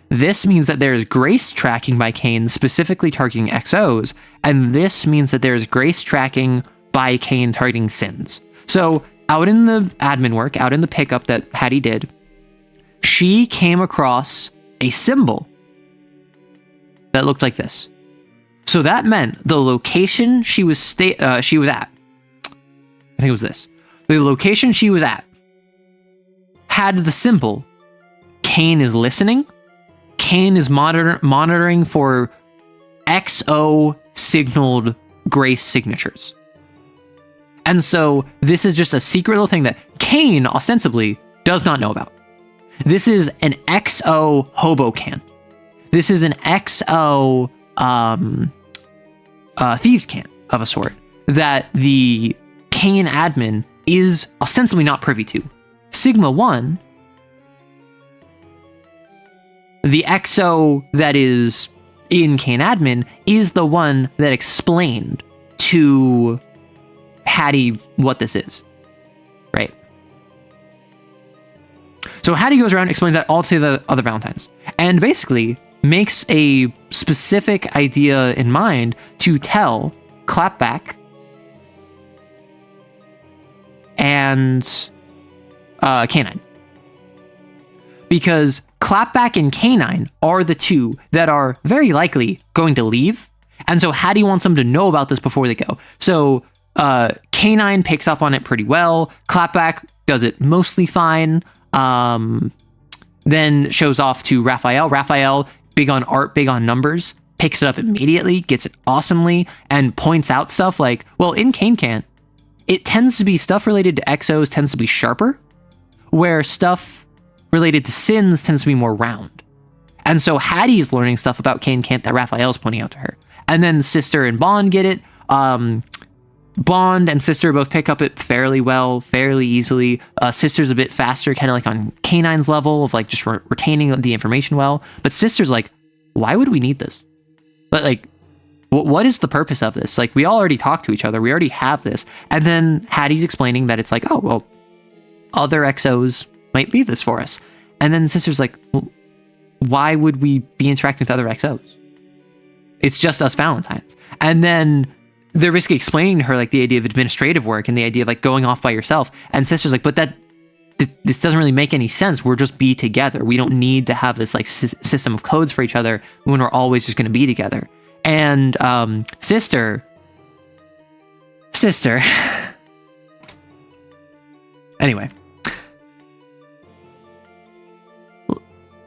A: This means that there is grace tracking by Kane, specifically targeting XOs, and this means that there is grace tracking by Kane targeting sins. So out in the admin work, out in the pickup that Hattie did, she came across a symbol that looked like this. So that meant the location she was at, I think it was this. The location she was at had the symbol, Kane is listening. Kane is monitoring for XO signaled grace signatures. And so this is just a secret little thing that Kane ostensibly does not know about. This is an XO hobo-can. This is an XO thieves can of a sort that the Kane admin is ostensibly not privy to. Sigma 1, the XO that is in Kane admin, is the one that explained to Hattie what this is, right? So Hattie goes around and explains that all to the other Valentines, and basically makes a specific idea in mind to tell Clapback and Canine. Because Clapback and Canine are the two that are very likely going to leave, and so Hattie wants them to know about this before they go. So Canine picks up on it pretty well. Clapback does it mostly fine. Then shows off to Raphael. Raphael, big on art, big on numbers, picks it up immediately, gets it awesomely, and points out stuff like, well, in Cane Can't, it tends to be stuff related to XOs tends to be sharper, where stuff related to sins tends to be more round. And so Hattie's learning stuff about Cane Can't that Raphael's pointing out to her. And then Sister and Bond get it. Bond and Sister both pick up it fairly well, fairly easily. Sister's a bit faster, kind of like on Canine's level of like just retaining the information well. But Sister's like, why would we need this? But like, what is the purpose of this? Like, we all already talk to each other. We already have this. And then Hattie's explaining that it's like, oh, well, other XOs might leave this for us. And then Sister's like, well, why would we be interacting with other XOs? It's just us Valentines. And then they're basically explaining to her like the idea of administrative work and the idea of like going off by yourself. And Sister's like, but this doesn't really make any sense. We're just be together. We don't need to have this like system of codes for each other when we're always just going to be together. And Sister. Anyway,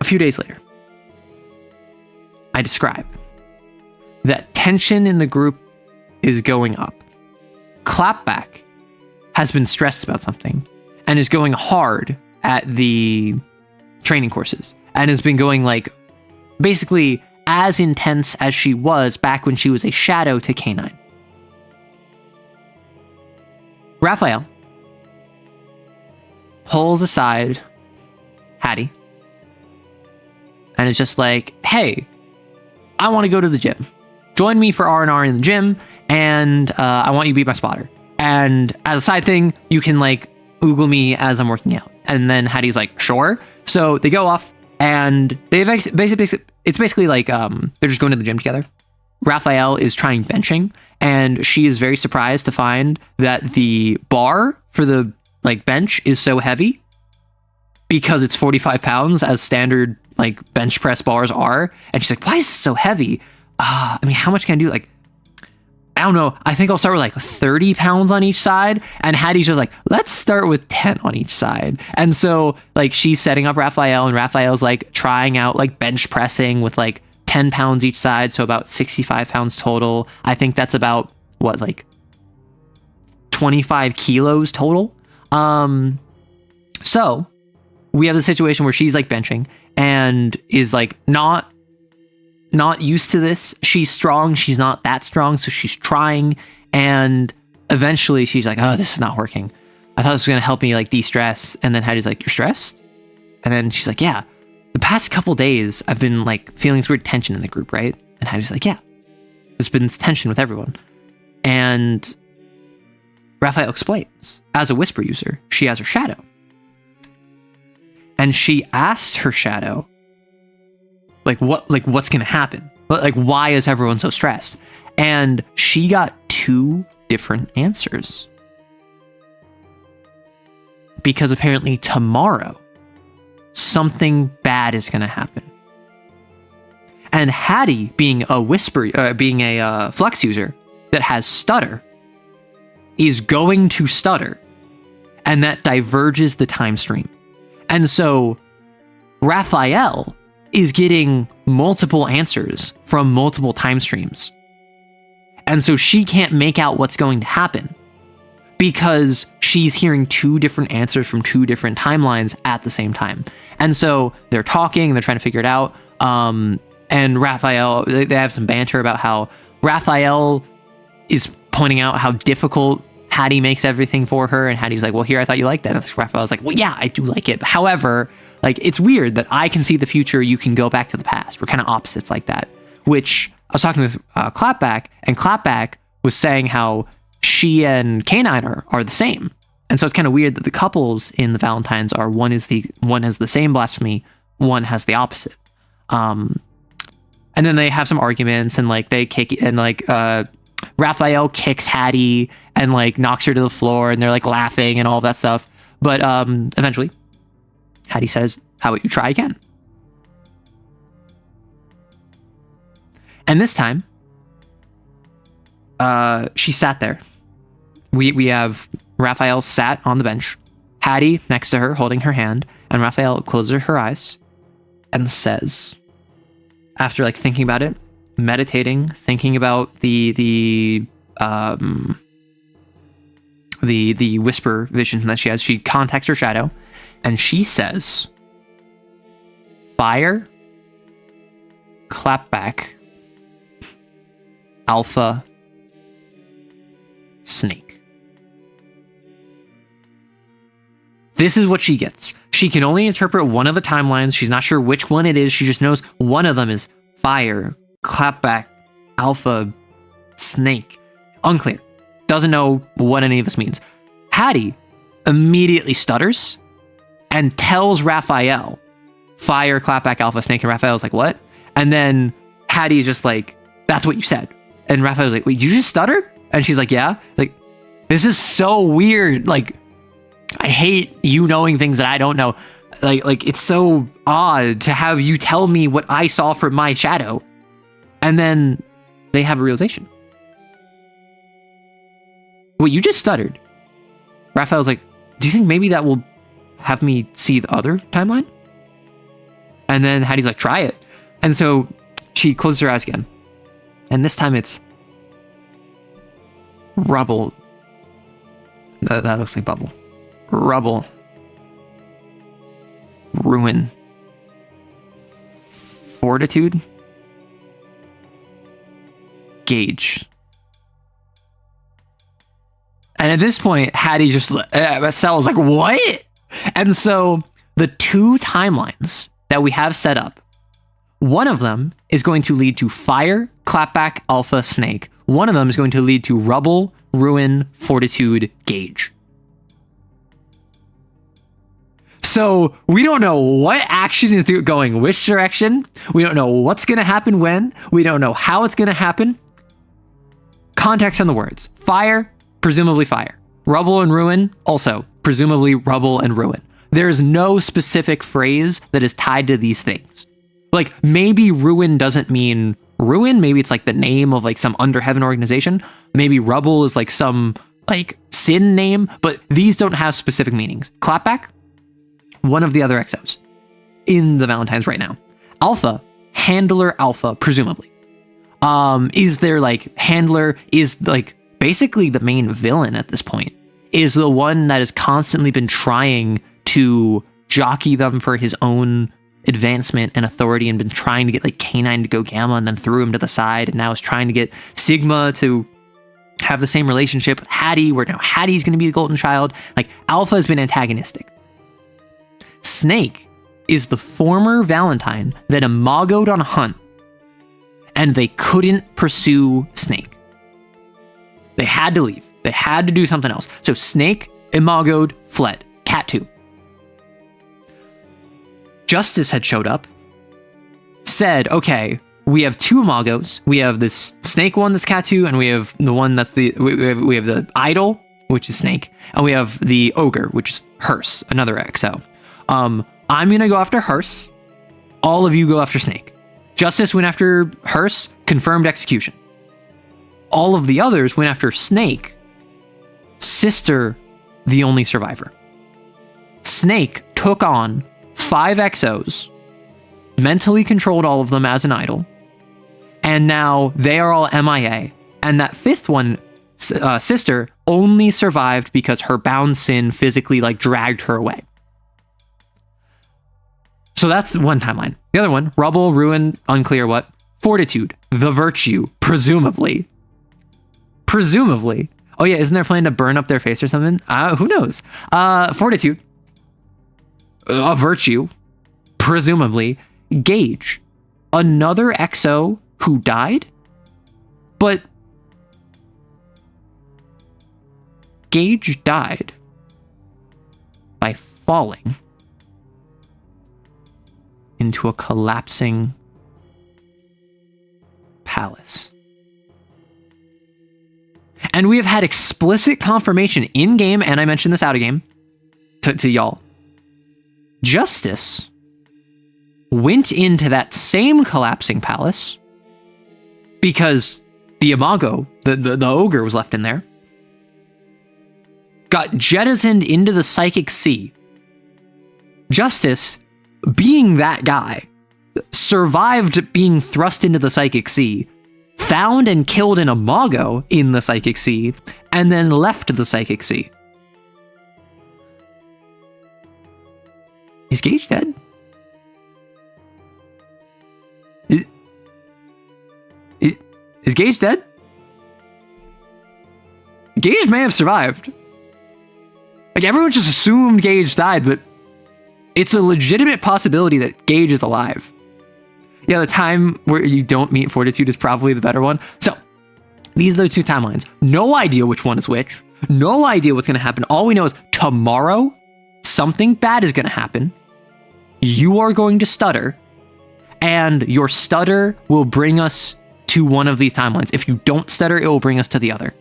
A: a few days later, I describe that tension in the group is going up. Clapback has been stressed about something and is going hard at the training courses and has been going like basically as intense as she was back when she was a shadow to Canine. Raphael pulls aside Hattie and is just like, hey, I want to go to the gym. Join me for R&R in the gym, and I want you to be my spotter. And as a side thing, you can like oogle me as I'm working out. And then Hattie's like, sure. So they go off, and they basically like they're just going to the gym together. Raphael is trying benching, and she is very surprised to find that the bar for the like bench is so heavy because it's 45 pounds as standard like bench press bars are. And she's like, why is it so heavy? I mean, how much can I do? Like, I don't know. I think I'll start with like 30 pounds on each side. And Hattie's just like, let's start with 10 on each side. And so like she's setting up Raphael, and Raphael's like trying out like bench pressing with like 10 pounds each side. So about 65 pounds total. I think that's about what, like 25 kilos total. So we have the situation where she's like benching and is like not used to this. She's strong. She's not that strong. So she's trying. And eventually she's like, oh, this is not working. I thought this was going to help me like de-stress. And then Hattie's like, you're stressed? And then she's like, yeah, the past couple days I've been like feeling this weird tension in the group, right? And Hattie's like, yeah, there's been this tension with everyone. And Raphael explains, as a whisper user, she has her shadow. And she asked her shadow, what's going to happen? Like, why is everyone so stressed? And she got 2 different answers. Because apparently tomorrow, something bad is going to happen. And Hattie, being a flux user that has stutter, is going to stutter. And that diverges the time stream. And so Raphael is getting multiple answers from multiple time streams. And so she can't make out what's going to happen because she's hearing 2 different answers from 2 different timelines at the same time. And so they're talking and they're trying to figure it out. And Raphael, they have some banter about how Raphael is pointing out how difficult Hattie makes everything for her. And Hattie's like, well, here, I thought you liked that. And Raphael's like, well, yeah, I do like it. However, like, it's weird that I can see the future, you can go back to the past. We're kind of opposites like that. Which I was talking with Clapback, and Clapback was saying how she and K9 are the same. And so it's kind of weird that the couples in the Valentines are one has the same blasphemy, one has the opposite. And then they have some arguments, and like they kick, and like Raphael kicks Hattie and like knocks her to the floor, and they're like laughing and all that stuff. But eventually Hattie says, how about you try again? And this time, she sat there. We have Raphael sat on the bench, Hattie next to her holding her hand, and Raphael closes her eyes and says, after like thinking about it, meditating, thinking about the whisper vision that she has, she contacts her shadow, and she says, fire, clapback, alpha, snake. This is what she gets. She can only interpret one of the timelines. She's not sure which one it is. She just knows one of them is fire, clapback, alpha, snake. Unclear. Doesn't know what any of this means. Hattie immediately stutters and tells Raphael, fire, clapback, alpha, snake, and Raphael's like, what? And then Hattie's just like, that's what you said. And Raphael's like, wait, did you just stutter? And she's like, yeah. Like, this is so weird. Like, I hate you knowing things that I don't know. Like it's so odd to have you tell me what I saw from my shadow. And then they have a realization. Wait, you just stuttered. Raphael's like, do you think maybe that will have me see the other timeline? And then Hattie's like, try it. And so she closes her eyes again. And this time it's rubble. That looks like bubble. Rubble. Ruin. Fortitude. Gauge. And at this point, Hattie just, Sal's like, what? And so the 2 timelines that we have set up, one of them is going to lead to fire, clapback, alpha, snake. One of them is going to lead to rubble, ruin, fortitude, gauge. So we don't know what action is going which direction. We don't know what's going to happen when. We don't know how it's going to happen. Context on the words. Fire, presumably fire. Rubble and ruin, also presumably rubble and ruin. There is no specific phrase that is tied to these things. Like, maybe ruin doesn't mean ruin. Maybe it's like the name of like some under heaven organization. Maybe rubble is like some like sin name, but these don't have specific meanings. Clapback, one of the other exos in the Valentines right now. Alpha, handler alpha, presumably. Is their like handler, is like basically the main villain at this point, is the one that has constantly been trying to jockey them for his own advancement and authority, and been trying to get like K9 to go Gamma and then threw him to the side, and now is trying to get Sigma to have the same relationship with Hattie, where now Hattie's going to be the golden child. Like, Alpha has been antagonistic. Snake is the former Valentine that imagoed on a hunt, and they couldn't pursue Snake. They had to leave. They had to do something else. So Snake imagoed, fled. Cat 2. Justice had showed up, said, okay, we have two imagos. We have this Snake one that's Cat 2, and we have the one that's we have the idol, which is Snake, and we have the ogre, which is Hearse, another XO. I'm gonna go after Hearse. All of you go after Snake. Justice went after Hearse, confirmed execution. All of the others went after Snake. Sister, the only survivor. Snake took on 5 XOs, mentally controlled all of them as an idol, and now they are all MIA. And that 5th one, Sister, only survived because her bound sin physically like dragged her away. So that's one timeline. The other one, rubble, ruin, unclear what. Fortitude, the virtue, presumably. Presumably. Oh yeah, isn't there a plan to burn up their face or something? Who knows? Fortitude, a virtue, presumably. Gage, another XO who died, but Gage died by falling into a collapsing palace. And we have had explicit confirmation in-game, and I mentioned this out-of-game to y'all. Justice went into that same collapsing palace because the imago, the ogre, was left in there, got jettisoned into the psychic sea. Justice, being that guy, survived being thrust into the psychic sea, found and killed an imago in the psychic sea, and then left the psychic sea. Is Gage dead? Is Gage dead? Gage may have survived. Like, everyone just assumed Gage died, but it's a legitimate possibility that Gage is alive. Yeah, the time where you don't meet Fortitude is probably the better one. So, these are the 2 timelines. No idea which one is which. No idea what's going to happen. All we know is tomorrow, something bad is going to happen. You are going to stutter, and your stutter will bring us to one of these timelines. If you don't stutter, it will bring us to the other.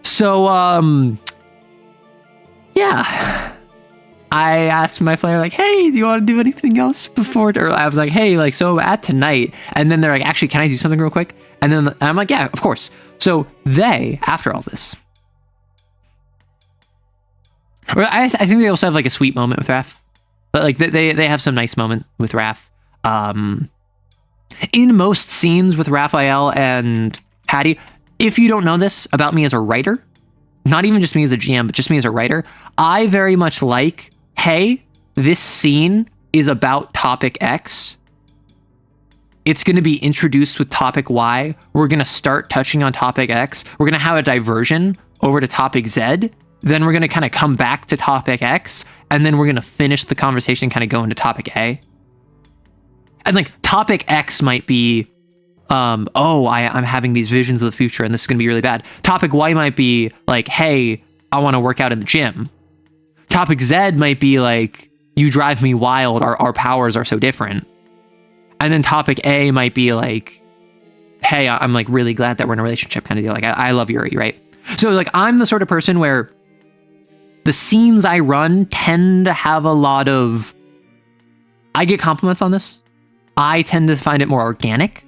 A: So, yeah. I asked my player, like, hey, do you want to do anything else before? Or I was like, hey, like, so at tonight. And then they're like, actually, can I do something real quick? And then I'm like, yeah, of course. So they, after all this, I think they also have like a sweet moment with Raph. But like they have some nice moment with Raph. In most scenes with Raphael and Hattie, if you don't know this about me as a writer, not even just me as a GM, but just me as a writer, I very much like, hey, this scene is about topic X. It's going to be introduced with topic Y. We're going to start touching on topic X. We're going to have a diversion over to topic Z. Then we're going to kind of come back to topic X. And then we're going to finish the conversation, kind of go into topic A. And like topic X might be, I'm having these visions of the future and this is going to be really bad. Topic Y might be like, hey, I want to work out in the gym. Topic Z might be like, you drive me wild. Our powers are so different. And then topic A might be like, hey, I'm like really glad that we're in a relationship kind of deal. Like, I love Yuri, right? So like, I'm the sort of person where the scenes I run tend to have a lot of, I get compliments on this. I tend to find it more organic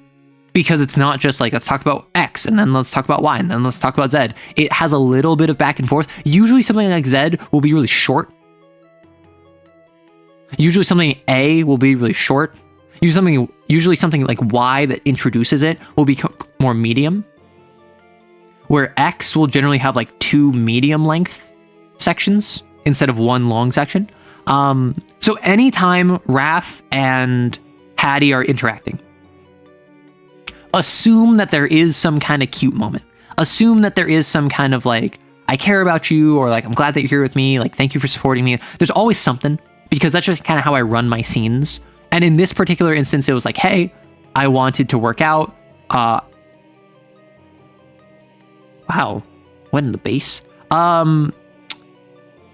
A: because it's not just like, let's talk about X and then let's talk about Y and then let's talk about Z. It has a little bit of back and forth. Usually something like Z will be really short. Usually something A will be really short. Usually something like Y that introduces it will become more medium. Where X will generally have like 2 medium length sections instead of 1 long section. So anytime Raph and Hattie are interacting, assume that there is some kind of cute moment. Assume that there is some kind of like, I care about you, or like, I'm glad that you're here with me. Like, thank you for supporting me. There's always something, because that's just kind of how I run my scenes. And in this particular instance, it was like, hey, I wanted to work out. Wow, went in the base. I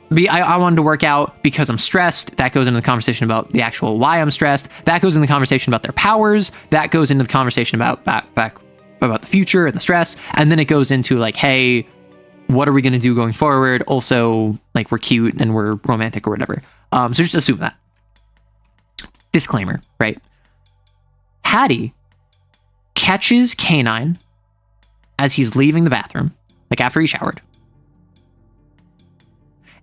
A: wanted to work out because I'm stressed. That goes into the conversation about the actual why I'm stressed. That goes into the conversation about their powers. That goes into the conversation about about the future and the stress. And then it goes into like, hey, what are we going to do going forward? Also, like, we're cute and we're romantic or whatever. So just assume that. Disclaimer, right? Hattie catches K9 as he's leaving the bathroom, like after he showered,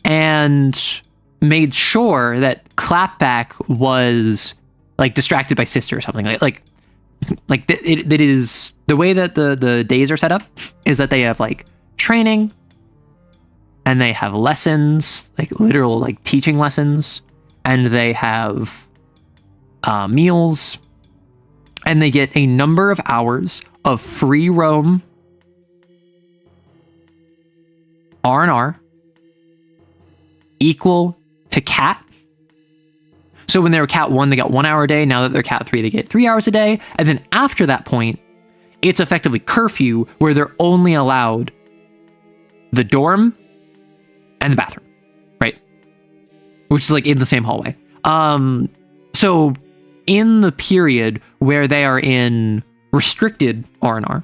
A: and made sure that Clapback was like distracted by Sister or something. It is the way that the days are set up is that they have like training and they have lessons, like literal like teaching lessons, and they have meals, and they get a number of hours of free roam R&R equal to cat. So when they were cat 1, they got 1 hour a day. Now that they're cat 3, they get 3 hours a day. And then after that point, it's effectively curfew, where they're only allowed the dorm and the bathroom, right? Which is like in the same hallway. So in the period where they are in restricted R&R,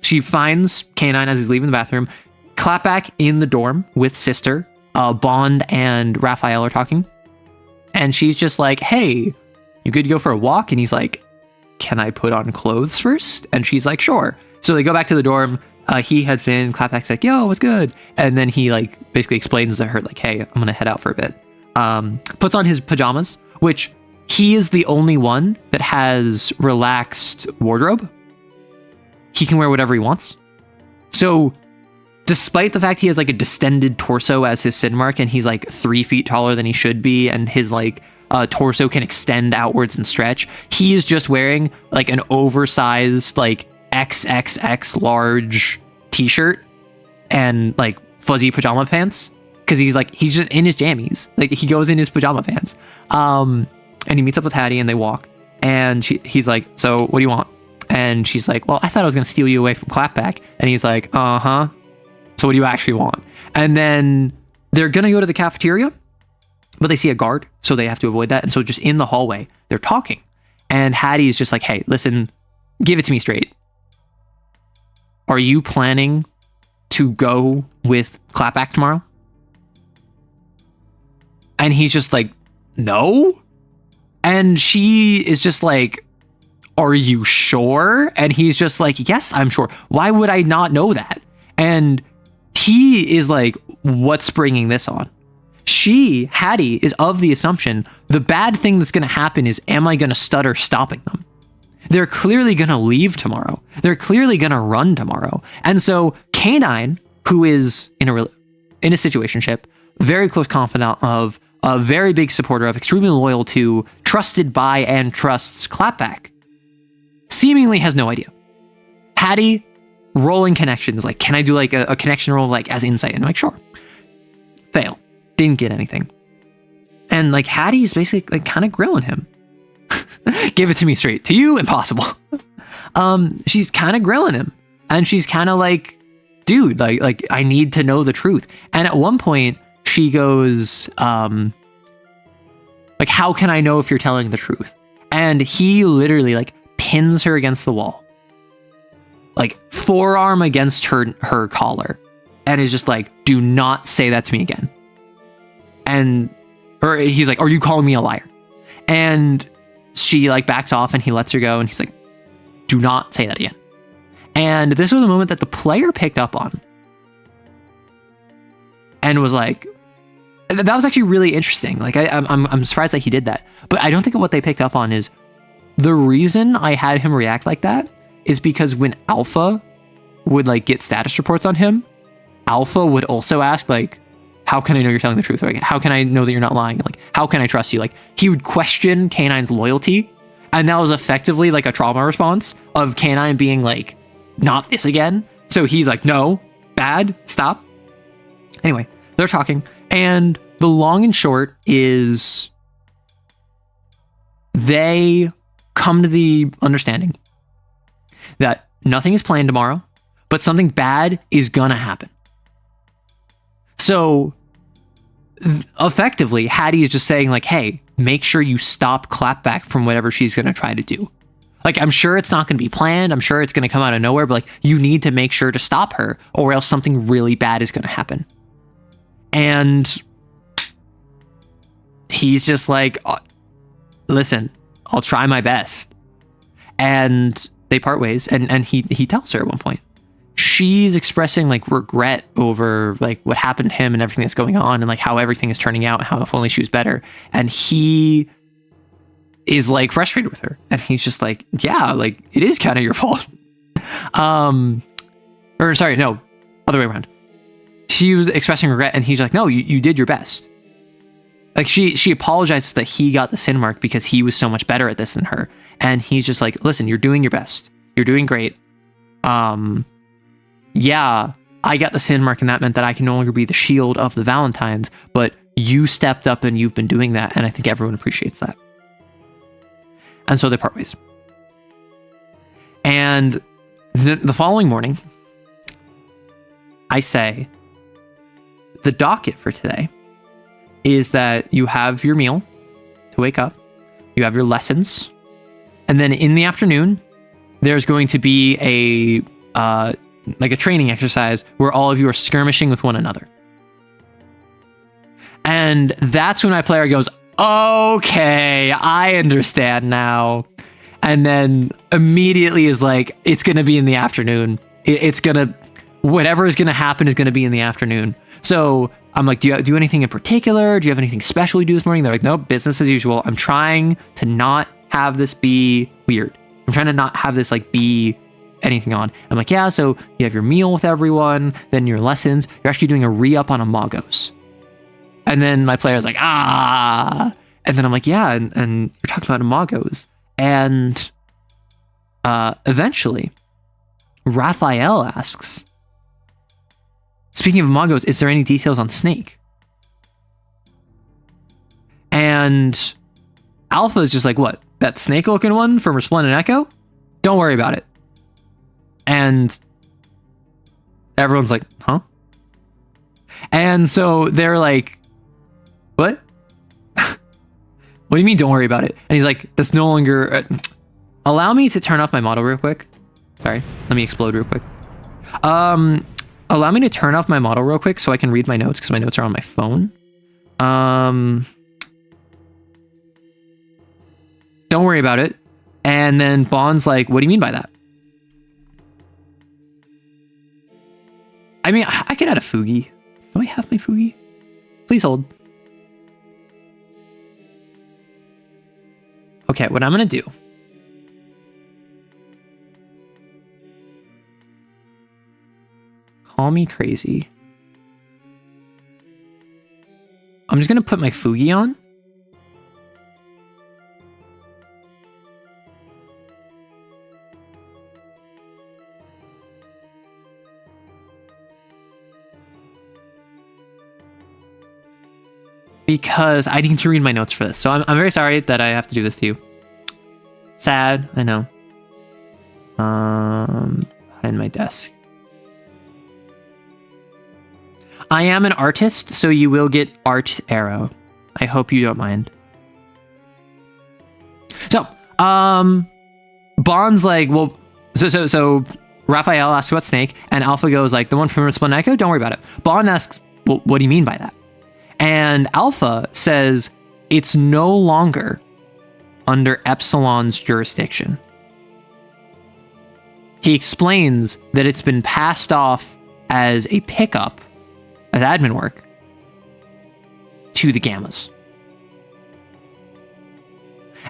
A: she finds K9 as he's leaving the bathroom. Clapback in the dorm with Sister. Bond and Raphael are talking. And she's just like, hey, you good to go for a walk? And he's like, can I put on clothes first? And she's like, sure. So they go back to the dorm. He heads in. Clapback's like, yo, what's good? And then he like basically explains to her like, hey, I'm going to head out for a bit. Puts on his pajamas, which he is the only one that has relaxed wardrobe. He can wear whatever he wants. So despite the fact he has like a distended torso as his sin mark, and he's like 3 feet taller than he should be, and his like torso can extend outwards and stretch, he is just wearing like an oversized like XXX large t-shirt and like fuzzy pajama pants, because he's just in his jammies. Like, he goes in his pajama pants. And he meets up with Hattie and they walk, and he's like, so what do you want? And she's like, well, I thought I was going to steal you away from Clapback. And he's like, uh-huh. So what do you actually want? And then they're going to go to the cafeteria, but they see a guard, so they have to avoid that. And so just in the hallway, they're talking. And Hattie's just like, hey, listen, give it to me straight. Are you planning to go with Clapback tomorrow? And he's just like, no. And she is just like, are you sure? And he's just like, yes, I'm sure. Why would I not know that? And he is like, what's bringing this on? Hattie is of the assumption the bad thing that's going to happen is, am I going to stutter stopping them? They're clearly going to leave tomorrow. They're clearly going to run tomorrow. And so K9, who is in a situationship, very close confidant of, a very big supporter of, extremely loyal to, trusted by, and trusts Clapback, seemingly has no idea. Hattie, rolling connections, like, can I do like a connection roll like as insight? And I'm like, sure. Fail. Didn't get anything. And like Hattie's basically like kind of grilling him. Give it to me straight. To you, impossible. She's kind of grilling him. And she's kind of like, dude, like I need to know the truth. And at one point she goes, like, how can I know if you're telling the truth? And he literally like pins her against the wall, like forearm against her collar, and is just like, do not say that to me again. Or he's like, are you calling me a liar? And she like backs off and he lets her go, and he's like, do not say that again. And this was a moment that the player picked up on and was like, that was actually really interesting. Like I'm surprised that he did that, but I don't think what they picked up on is the reason I had him react like that is because when Alpha would like get status reports on him, Alpha would also ask like, how can I know you're telling the truth? Like, how can I know that you're not lying? Like, how can I trust you? Like, he would question K9's loyalty, and that was effectively like a trauma response of K9 being like, not this again. So he's like, no, bad, stop. Anyway, they're talking, and the long and short is they come to the understanding that nothing is planned tomorrow, but something bad is gonna happen. So effectively, Hattie is just saying like, hey, make sure you stop Clapback from whatever she's going to try to do. Like, I'm sure it's not going to be planned. I'm sure it's going to come out of nowhere, but like, you need to make sure to stop her or else something really bad is going to happen. And he's just like, listen, I'll try my best. And they part ways. And he tells her at one point, she's expressing like regret over like what happened to him and everything that's going on and like how everything is turning out, how if only she was better. And he is like frustrated with her, and he's just like, yeah, like it is kind of your fault. Or sorry, no, other way around. She was expressing regret, and he's like, no, you did your best. Like she apologizes that he got the sin mark because he was so much better at this than her, and he's just like, listen, you're doing your best, you're doing great. Yeah, I got the sin mark, and that meant that I can no longer be the shield of the Valentines, but you stepped up and you've been doing that, and I think everyone appreciates that. And so they part ways. And the following morning, I say, the docket for today is that you have your meal to wake up, you have your lessons, and then in the afternoon, there's going to be a training exercise where all of you are skirmishing with one another. And that's when my player goes, okay, I understand now. And then immediately is like, it's going to be in the afternoon. Whatever is going to happen is going to be in the afternoon. So I'm like, do you do anything in particular? Do you have anything special you do this morning? They're like, nope, business as usual. I'm trying to not have this be weird. I'm trying to not have this like be anything on. I'm like, yeah, so you have your meal with everyone, then your lessons. You're actually doing a re-up on Amagos. And then my player's like, and then I'm like, yeah, and you're talking about Amagos. And eventually, Raphael asks, speaking of Amagos, is there any details on Snake? And Alpha is just like, what? That snake-looking one from Resplendent Echo? Don't worry about it. And everyone's like, huh? And so they're like, what? What do you mean don't worry about it? And he's like, that's no longer... allow me to turn off my model real quick. Sorry, let me explode real quick. Allow me to turn off my model real quick so I can read my notes, because my notes are on my phone. Don't worry about it. And then Bond's like, what do you mean by that? I mean, I could add a Fugi. Do I have my Fugi? Please hold. Okay, what I'm gonna do. Call me crazy. I'm just gonna put my Fugi on. Because I need to read my notes for this. So I'm very sorry that I have to do this to you. Sad, I know. Behind my desk. I am an artist, so you will get art arrow. I hope you don't mind. So, Bond's like, well, so Raphael asks about Snake, and Alpha goes like, the one from Resplendent Echo? Don't worry about it. Bond asks, well, what do you mean by that? And Alpha says, it's no longer under Epsilon's jurisdiction. He explains that it's been passed off as a pickup, as admin work, to the Gammas.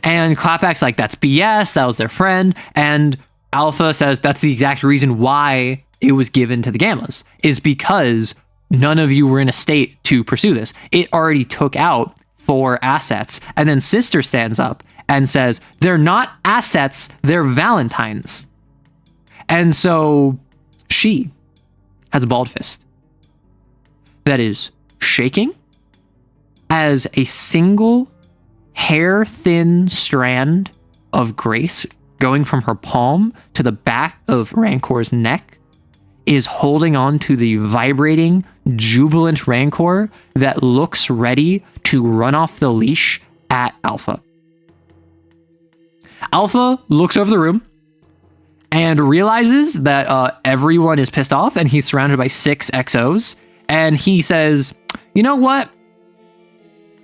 A: And Clapback's like, that's BS, that was their friend. And Alpha says that's the exact reason why it was given to the Gammas, is because none of you were in a state to pursue this. It already took out 4 assets. And then Sister stands up and says, they're not assets, they're Valentines. And so she has a bald fist that is shaking as a single hair-thin strand of grace going from her palm to the back of Rancor's neck is holding on to the vibrating, jubilant Rancor that looks ready to run off the leash at Alpha. Alpha looks over the room and realizes that everyone is pissed off and he's surrounded by 6 XOs. And he says, you know what?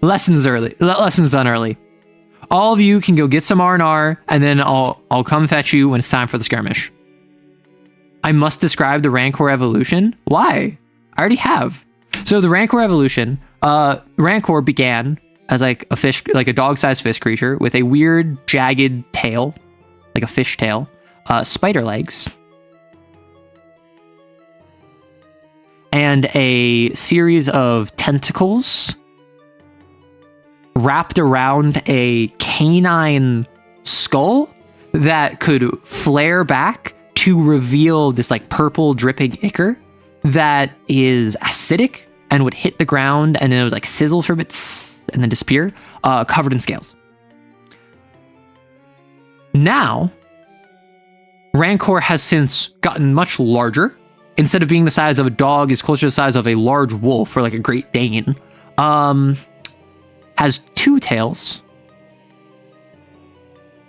A: Lessons done early. All of you can go get some R&R, and then I'll come fetch you when it's time for the skirmish. I must describe the Rancor evolution. Why? I already have. So the Rancor evolution, Rancor began as like a fish, like a dog-sized fish creature with a weird jagged tail, like a fish tail, spider legs, and a series of tentacles wrapped around a canine skull that could flare back to reveal this like purple dripping ichor that is acidic and would hit the ground and then it would like sizzle for bits and then disappear, covered in scales. Now, Rancor has since gotten much larger. Instead of being the size of a dog, is closer to the size of a large wolf or like a Great Dane. Has 2 tails,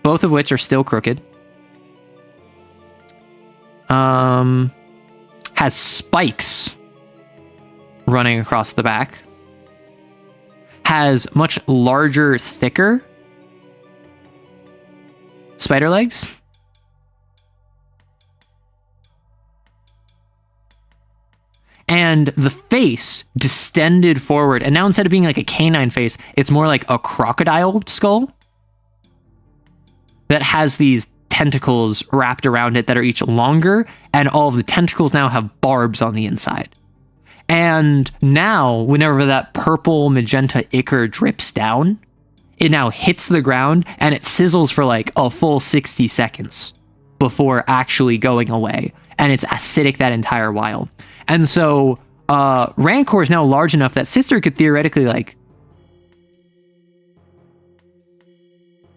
A: both of which are still crooked. Has spikes running across the back. Has much larger, thicker spider legs. And the face distended forward. And now instead of being like a canine face, it's more like a crocodile skull that has these tentacles wrapped around it that are each longer. And all of the tentacles now have barbs on the inside. And now, whenever that purple magenta ichor drips down, it now hits the ground and it sizzles for like a full 60 seconds before actually going away. And it's acidic that entire while. And so Rancor is now large enough that Sister could theoretically like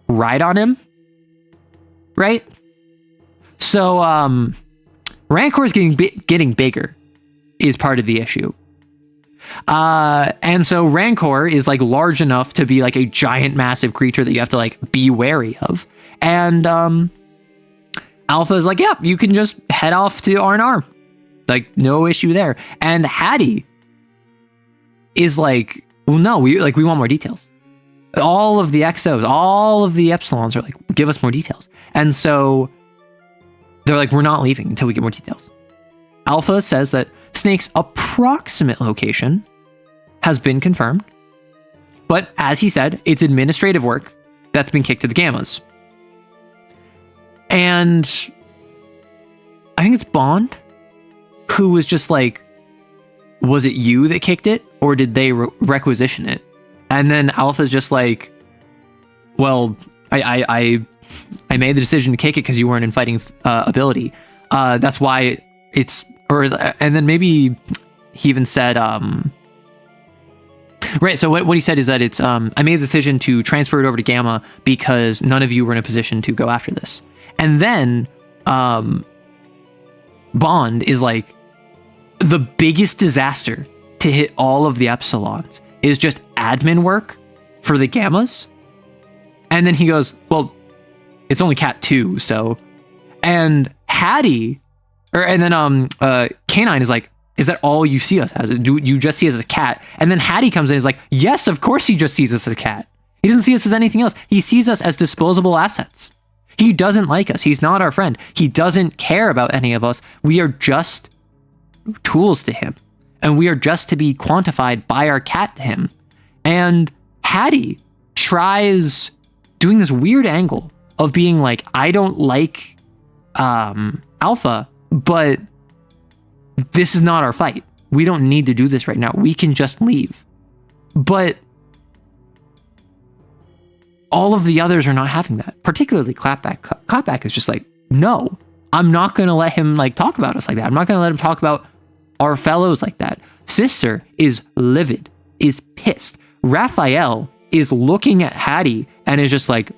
A: ride on him, right? So Rancor is getting bigger is part of the issue. And so Rancor is like large enough to be like a giant massive creature that you have to like be wary of. And Alpha is like, yeah, you can just head off to R&R. Like, no issue there. And Hattie is like, well, no, we want more details. All of the XOs, all of the Epsilons are like, give us more details. And so they're like, we're not leaving until we get more details. Alpha says that Snake's approximate location has been confirmed. But as he said, it's administrative work that's been kicked to the Gammas. And I think it's Bond who was just like, was it you that kicked it or did they requisition it? And then Alpha's just like, well, I made the decision to kick it because you weren't in fighting ability. That's why it's, and then maybe he even said, right. So what he said is that it's, I made the decision to transfer it over to Gamma because none of you were in a position to go after this. And then, Bond is like, the biggest disaster to hit all of the Epsilons is just admin work for the Gammas. And then he goes, well, it's only Cat 2, so. And Hattie, and then Canine is like, is that all you see us as? Do you just see us as a cat? And then Hattie comes in and is like, yes, of course he just sees us as a cat. He doesn't see us as anything else. He sees us as disposable assets. He doesn't like us. He's not our friend. He doesn't care about any of us. We are just tools to him. And we are just to be quantified by our cat to him. And Hattie tries doing this weird angle of being like, I don't like Alpha, but this is not our fight. We don't need to do this right now. We can just leave. But all of the others are not having that, particularly Clapback. Clapback is just like, no, I'm not going to let him like talk about us like that. I'm not going to let him talk about our fellows like that. Sister is livid, is pissed. Raphael is looking at Hattie and is just like,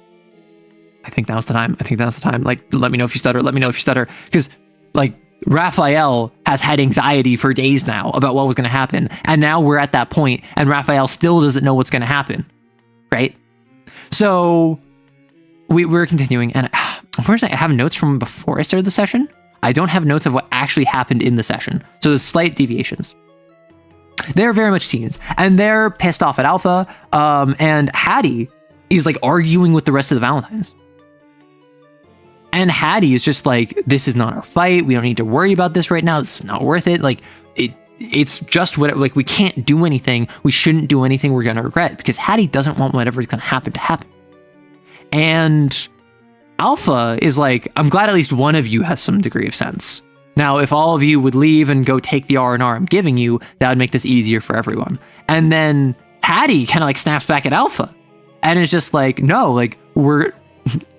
A: I think now's the time. I think now's the time. Like, let me know if you stutter. Let me know if you stutter. Because like Raphael has had anxiety for days now about what was going to happen. And now we're at that point and Raphael still doesn't know what's going to happen. Right? So we're continuing, and unfortunately I have notes from before I started the session. I don't have notes of what actually happened in the session. So there's slight deviations. They're very much teens, and they're pissed off at Alpha, and Hattie is like arguing with the rest of the Valentines. And Hattie is just like, this is not our fight. We don't need to worry about this right now. This is not worth it. Like, it's just what, like, we can't do anything. We shouldn't do anything we're going to regret, because Hattie doesn't want whatever's going to happen. And Alpha is like, I'm glad at least one of you has some degree of sense. Now, if all of you would leave and go take the R&R I'm giving you, that would make this easier for everyone. And then Hattie kind of like snaps back at Alpha and is just like, no, like, we're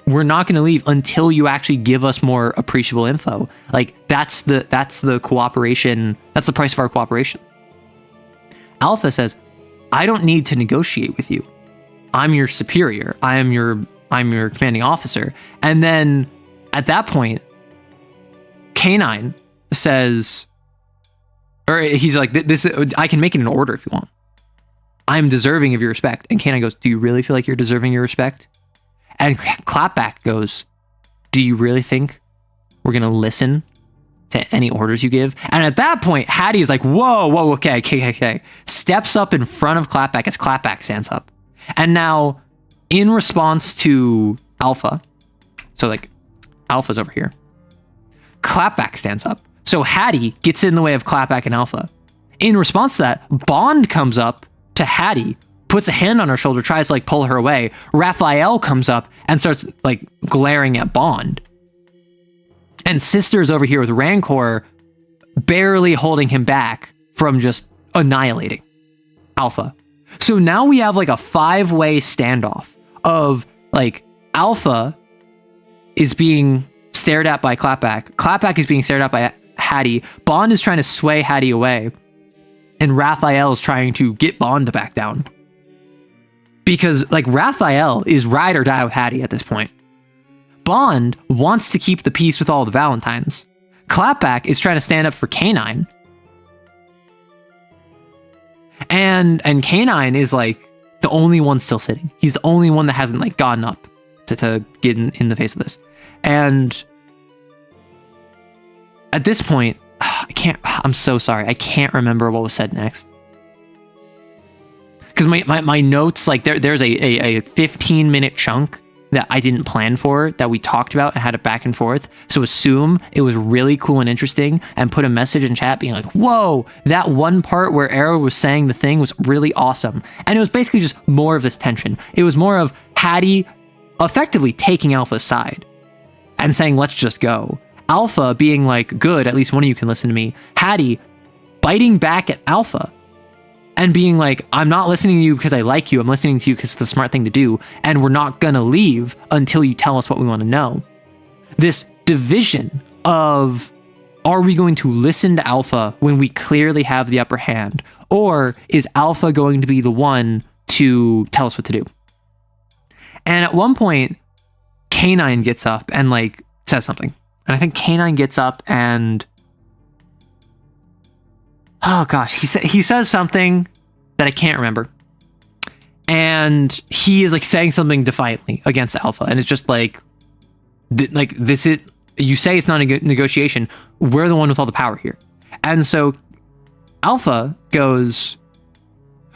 A: not going to leave until you actually give us more appreciable info. Like, that's the cooperation. That's the price of our cooperation. Alpha says, I don't need to negotiate with you. I'm your superior. I'm your commanding officer. And then at that point, K9 says, or he's like, this, I can make it in order if you want. I'm deserving of your respect. And K9 goes, do you really feel like you're deserving your respect? And Clapback goes, do you really think we're going to listen to any orders you give? And at that point, Hattie's like, whoa, okay. Steps up in front of Clapback as Clapback stands up. And now, in response to Alpha, so like, Alpha's over here, Clapback stands up. So Hattie gets in the way of Clapback and Alpha. In response to that, Bond comes up to Hattie, puts a hand on her shoulder, tries to like pull her away. Raphael comes up and starts like glaring at Bond. And Sister's over here with Rancor, barely holding him back from just annihilating Alpha. So now we have like a 5-way standoff of like Alpha is being stared at by Clapback. Clapback is being stared at by Hattie. Bond is trying to sway Hattie away. And Raphael is trying to get Bond to back down. Because like Raphael is ride or die with Hattie at this point. Bond wants to keep the peace with all the Valentines. Clapback is trying to stand up for K9. And K9 is like the only one still sitting. He's the only one that hasn't like gotten up to get in the face of this. And at this point, I'm so sorry. I can't remember what was said next. Because my notes, like there's a 15-minute chunk that I didn't plan for that we talked about and had it back and forth. So assume it was really cool and interesting and put a message in chat being like, whoa, that one part where Arrow was saying the thing was really awesome. And it was basically just more of this tension. It was more of Hattie effectively taking Alpha's side and saying, let's just go. Alpha being like, good, at least one of you can listen to me. Hattie biting back at Alpha and being like, I'm not listening to you because I like you. I'm listening to you because it's the smart thing to do. And we're not going to leave until you tell us what we want to know. This division of, are we going to listen to Alpha when we clearly have the upper hand? Or is Alpha going to be the one to tell us what to do? And at one point, K9 gets up and like says something. And I think K9 gets up and, oh gosh, he says something that I can't remember. And he is like saying something defiantly against Alpha. And it's just like, this is, you say it's not a negotiation. We're the one with all the power here. And so Alpha goes,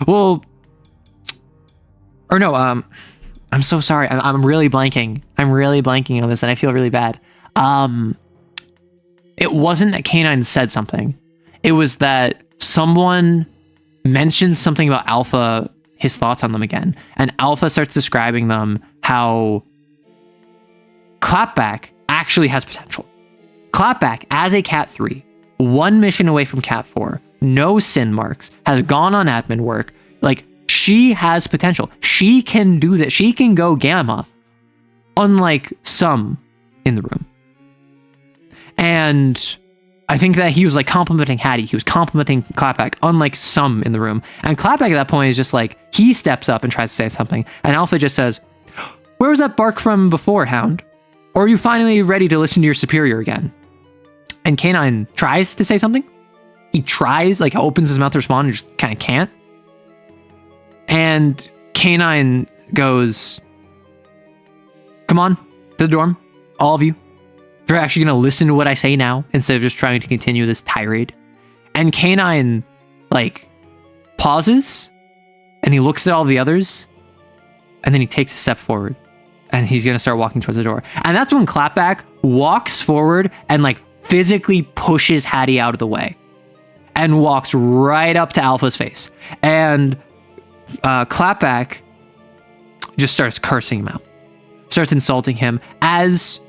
A: well, Or no, I'm so sorry. I'm really blanking. I'm really blanking on this, and I feel really bad. It wasn't that K9 said something. It was that someone mentioned something about Alpha, his thoughts on them again. And Alpha starts describing them how Clapback actually has potential. Clapback, as a Cat 3, one mission away from Cat 4, no sin marks, has gone on admin work. Like, she has potential. She can do this. She can go Gamma, unlike some in the room. And I think that he was like complimenting Hattie. He was complimenting Clapback, unlike some in the room. And Clapback at that point is just like, he steps up and tries to say something. And Alpha just says, "Where was that bark from before, Hound? Or are you finally ready to listen to your superior again?" And K9 tries to say something. He tries, like opens his mouth to respond and just kind of can't. And K9 goes, "Come on, to the dorm, all of you. If you're actually going to listen to what I say now, instead of just trying to continue this tirade." And K9, like, pauses, and he looks at all the others, and then he takes a step forward, and he's going to start walking towards the door. And that's when Clapback walks forward and, like, physically pushes Hattie out of the way, and walks right up to Alpha's face. And Clapback just starts cursing him out, starts insulting him. As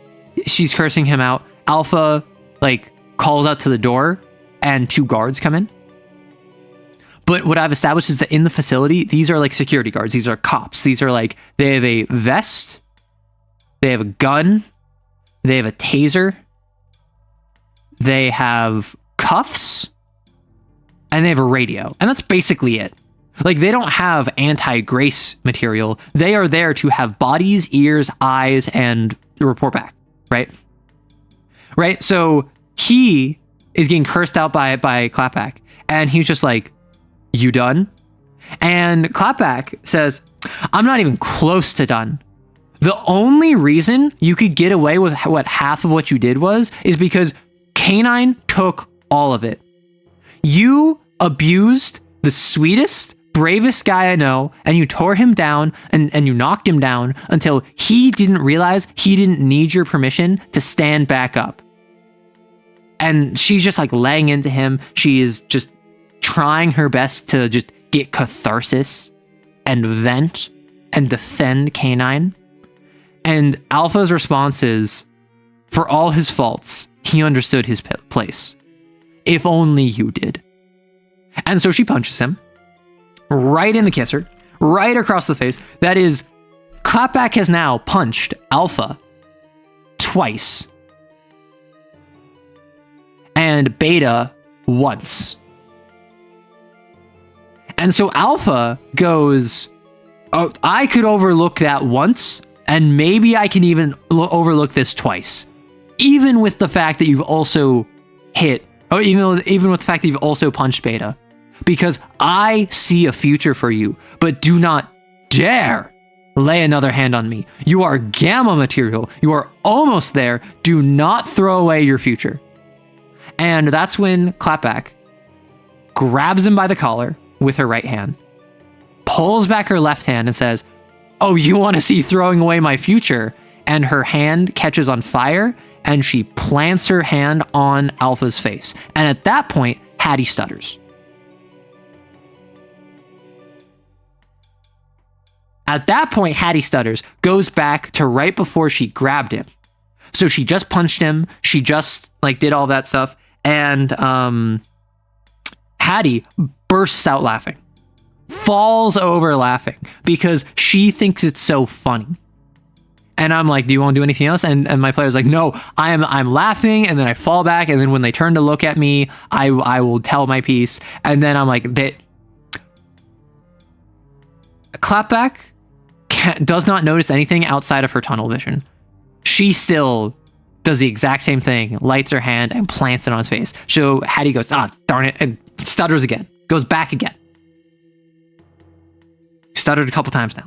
A: she's cursing him out, Alpha, like, calls out to the door, and 2 guards come in. But what I've established is that in the facility, these are like security guards. These are cops. These are like, they have a vest, they have a gun, they have a taser, they have cuffs, and they have a radio. And that's basically it. Like, they don't have anti-grace material. They are there to have bodies, ears, eyes, and report back, right? Right? So he is getting cursed out by Clapback, and he's just like, "You done?" And Clapback says, "I'm not even close to done. The only reason you could get away with what half of what you did is because K9 took all of it. You abused the sweetest, bravest guy I know, and you tore him down and you knocked him down until he didn't realize he didn't need your permission to stand back up." And she's just like laying into him. She is just trying her best to just get catharsis and vent and defend K9. And Alpha's response is, for all his faults, he understood his place. If only you did. And so she punches him right in the kisser, right across the face. That is, Clapback has now punched Alpha twice, and Beta once. And so Alpha goes, "Oh, I could overlook that once, and maybe I can even overlook this twice. Even with the fact that you've also hit, or even with the fact that you've also punched Beta. Because I see a future for you, but do not dare lay another hand on me. You are Gamma material. You are almost there. Do not throw away your future." And that's when Clapback grabs him by the collar with her right hand, pulls back her left hand and says, "Oh, you want to see throwing away my future?" And her hand catches on fire, and she plants her hand on Alpha's face. And at that point, Hattie stutters. At that point, Hattie stutters, goes back to right before she grabbed him. So she just punched him. She just like did all that stuff. And Hattie bursts out laughing, falls over laughing because she thinks it's so funny. And I'm like, "Do you want to do anything else?" And my player's like, "No, I'm laughing." And then I fall back. And then when they turn to look at me, I will tell my piece. And then I'm like, Clapback does not notice anything outside of her tunnel vision. She still does the exact same thing, lights her hand and plants it on his face. So Hattie goes, "Ah, darn it," and stutters again, goes back again. Stuttered a couple times now.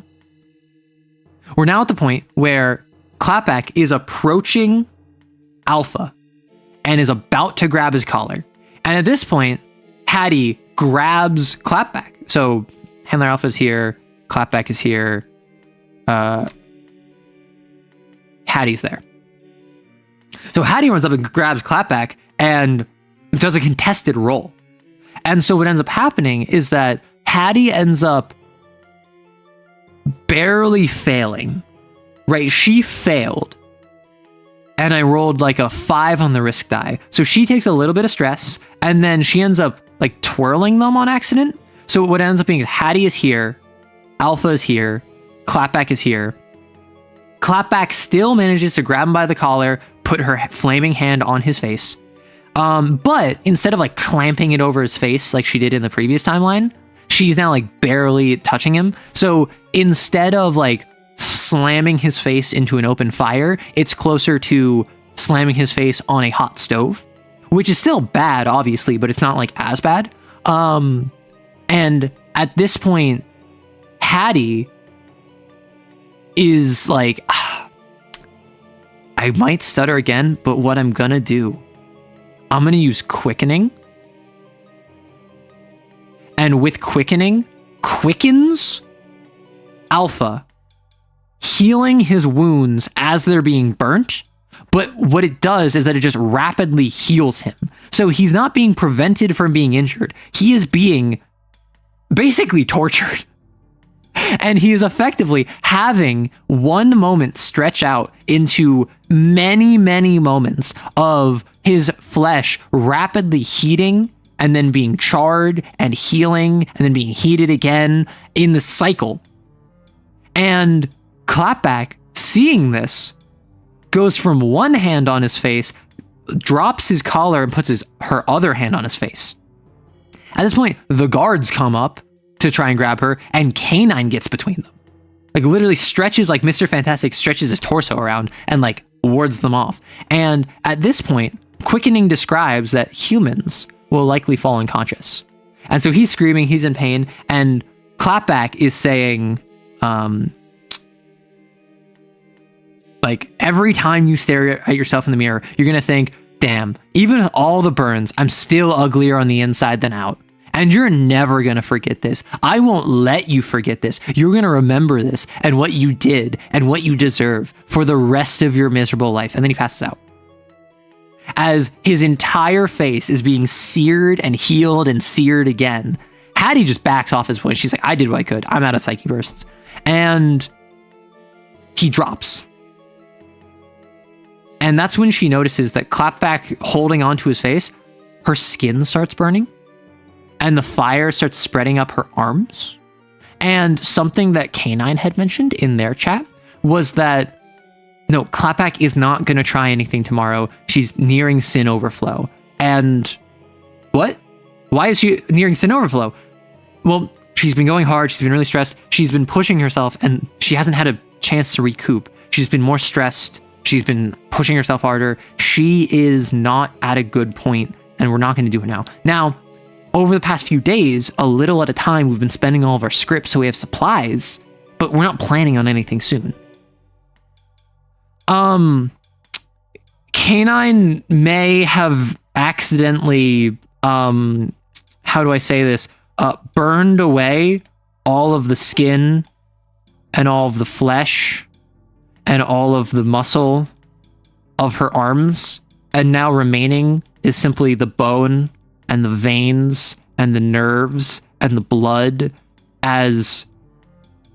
A: We're now at the point where Clapback is approaching Alpha and is about to grab his collar. And at this point, Hattie grabs Clapback. So Handler Alpha's here. Clapback is here. Hattie's there. So Hattie runs up and grabs Clapback and does a contested roll. And so what ends up happening is that Hattie ends up barely failing, right? She failed. And I rolled like a 5 on the risk die. So she takes a little bit of stress and then she ends up like twirling them on accident. So what ends up being is Hattie is here, Alpha is here, Clapback is here. Clapback still manages to grab him by the collar, put her flaming hand on his face. But instead of like clamping it over his face like she did in the previous timeline, she's now like barely touching him. So instead of like slamming his face into an open fire, it's closer to slamming his face on a hot stove, which is still bad, obviously, but it's not like as bad. And at this point, Hattie is like, I might stutter again, but what I'm gonna do, I'm gonna use quickening. And with quickening, quickens Alpha, healing his wounds as they're being burnt. But what it does is that it just rapidly heals him. So he's not being prevented from being injured. He is being basically tortured. And he is effectively having one moment stretch out into many, many moments of his flesh rapidly heating and then being charred and healing and then being heated again in the cycle. And Clapback, seeing this, goes from one hand on his face, drops his collar and puts her other hand on his face. At this point, the guards come up to try and grab her, and Canine gets between them. Like literally stretches, like Mr. Fantastic stretches his torso around and like wards them off. And at this point, quickening describes that humans will likely fall unconscious. And so he's screaming, he's in pain, and Clapback is saying, like every time you stare at yourself in the mirror, you're gonna think, damn, even with all the burns, I'm still uglier on the inside than out. And you're never going to forget this. I won't let you forget this. You're going to remember this and what you did and what you deserve for the rest of your miserable life. And then he passes out. As his entire face is being seared and healed and seared again, Hattie just backs off his point. She's like, I did what I could. I'm out of psyche bursts. And he drops. And that's when she notices that Clapback holding onto his face, her skin starts burning. And the fire starts spreading up her arms. And something that Canine had mentioned in their chat was that, no, Clapback is not going to try anything tomorrow. She's nearing sin overflow. And what? Why is she nearing sin overflow? Well, she's been going hard. She's been really stressed. She's been pushing herself and she hasn't had a chance to recoup. She's been more stressed. She's been pushing herself harder. She is not at a good point, and we're not going to do it now. Now, over the past few days, a little at a time, we've been spending all of our scripts so we have supplies, but we're not planning on anything soon. Canine may have accidentally, how do I say this, burned away all of the skin and all of the flesh and all of the muscle of her arms, and now remaining is simply the bone and the veins and the nerves and the blood as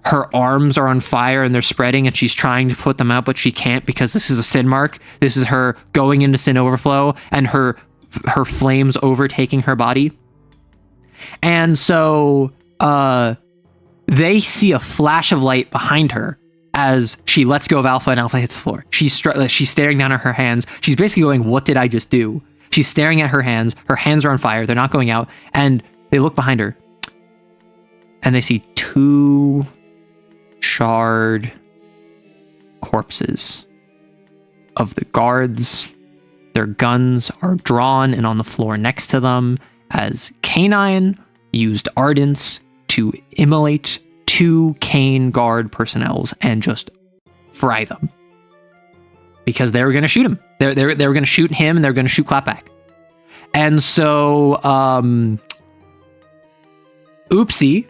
A: her arms are on fire and they're spreading and she's trying to put them out, but she can't because this is a sin mark. This is her going into sin overflow and her flames overtaking her body. And so they see a flash of light behind her as she lets go of Alpha and Alpha hits the floor. She's staring down at her hands. She's basically going, what did I just do? She's staring at her hands. Her hands are on fire. They're not going out. And they look behind her. And they see 2 charred corpses of the guards. Their guns are drawn and on the floor next to them as Canine used Ardents to immolate 2 Kane guard personnels and just fry them. Because they were going to shoot him. They were going to shoot him and they were going to shoot Clapback. And so, oopsie.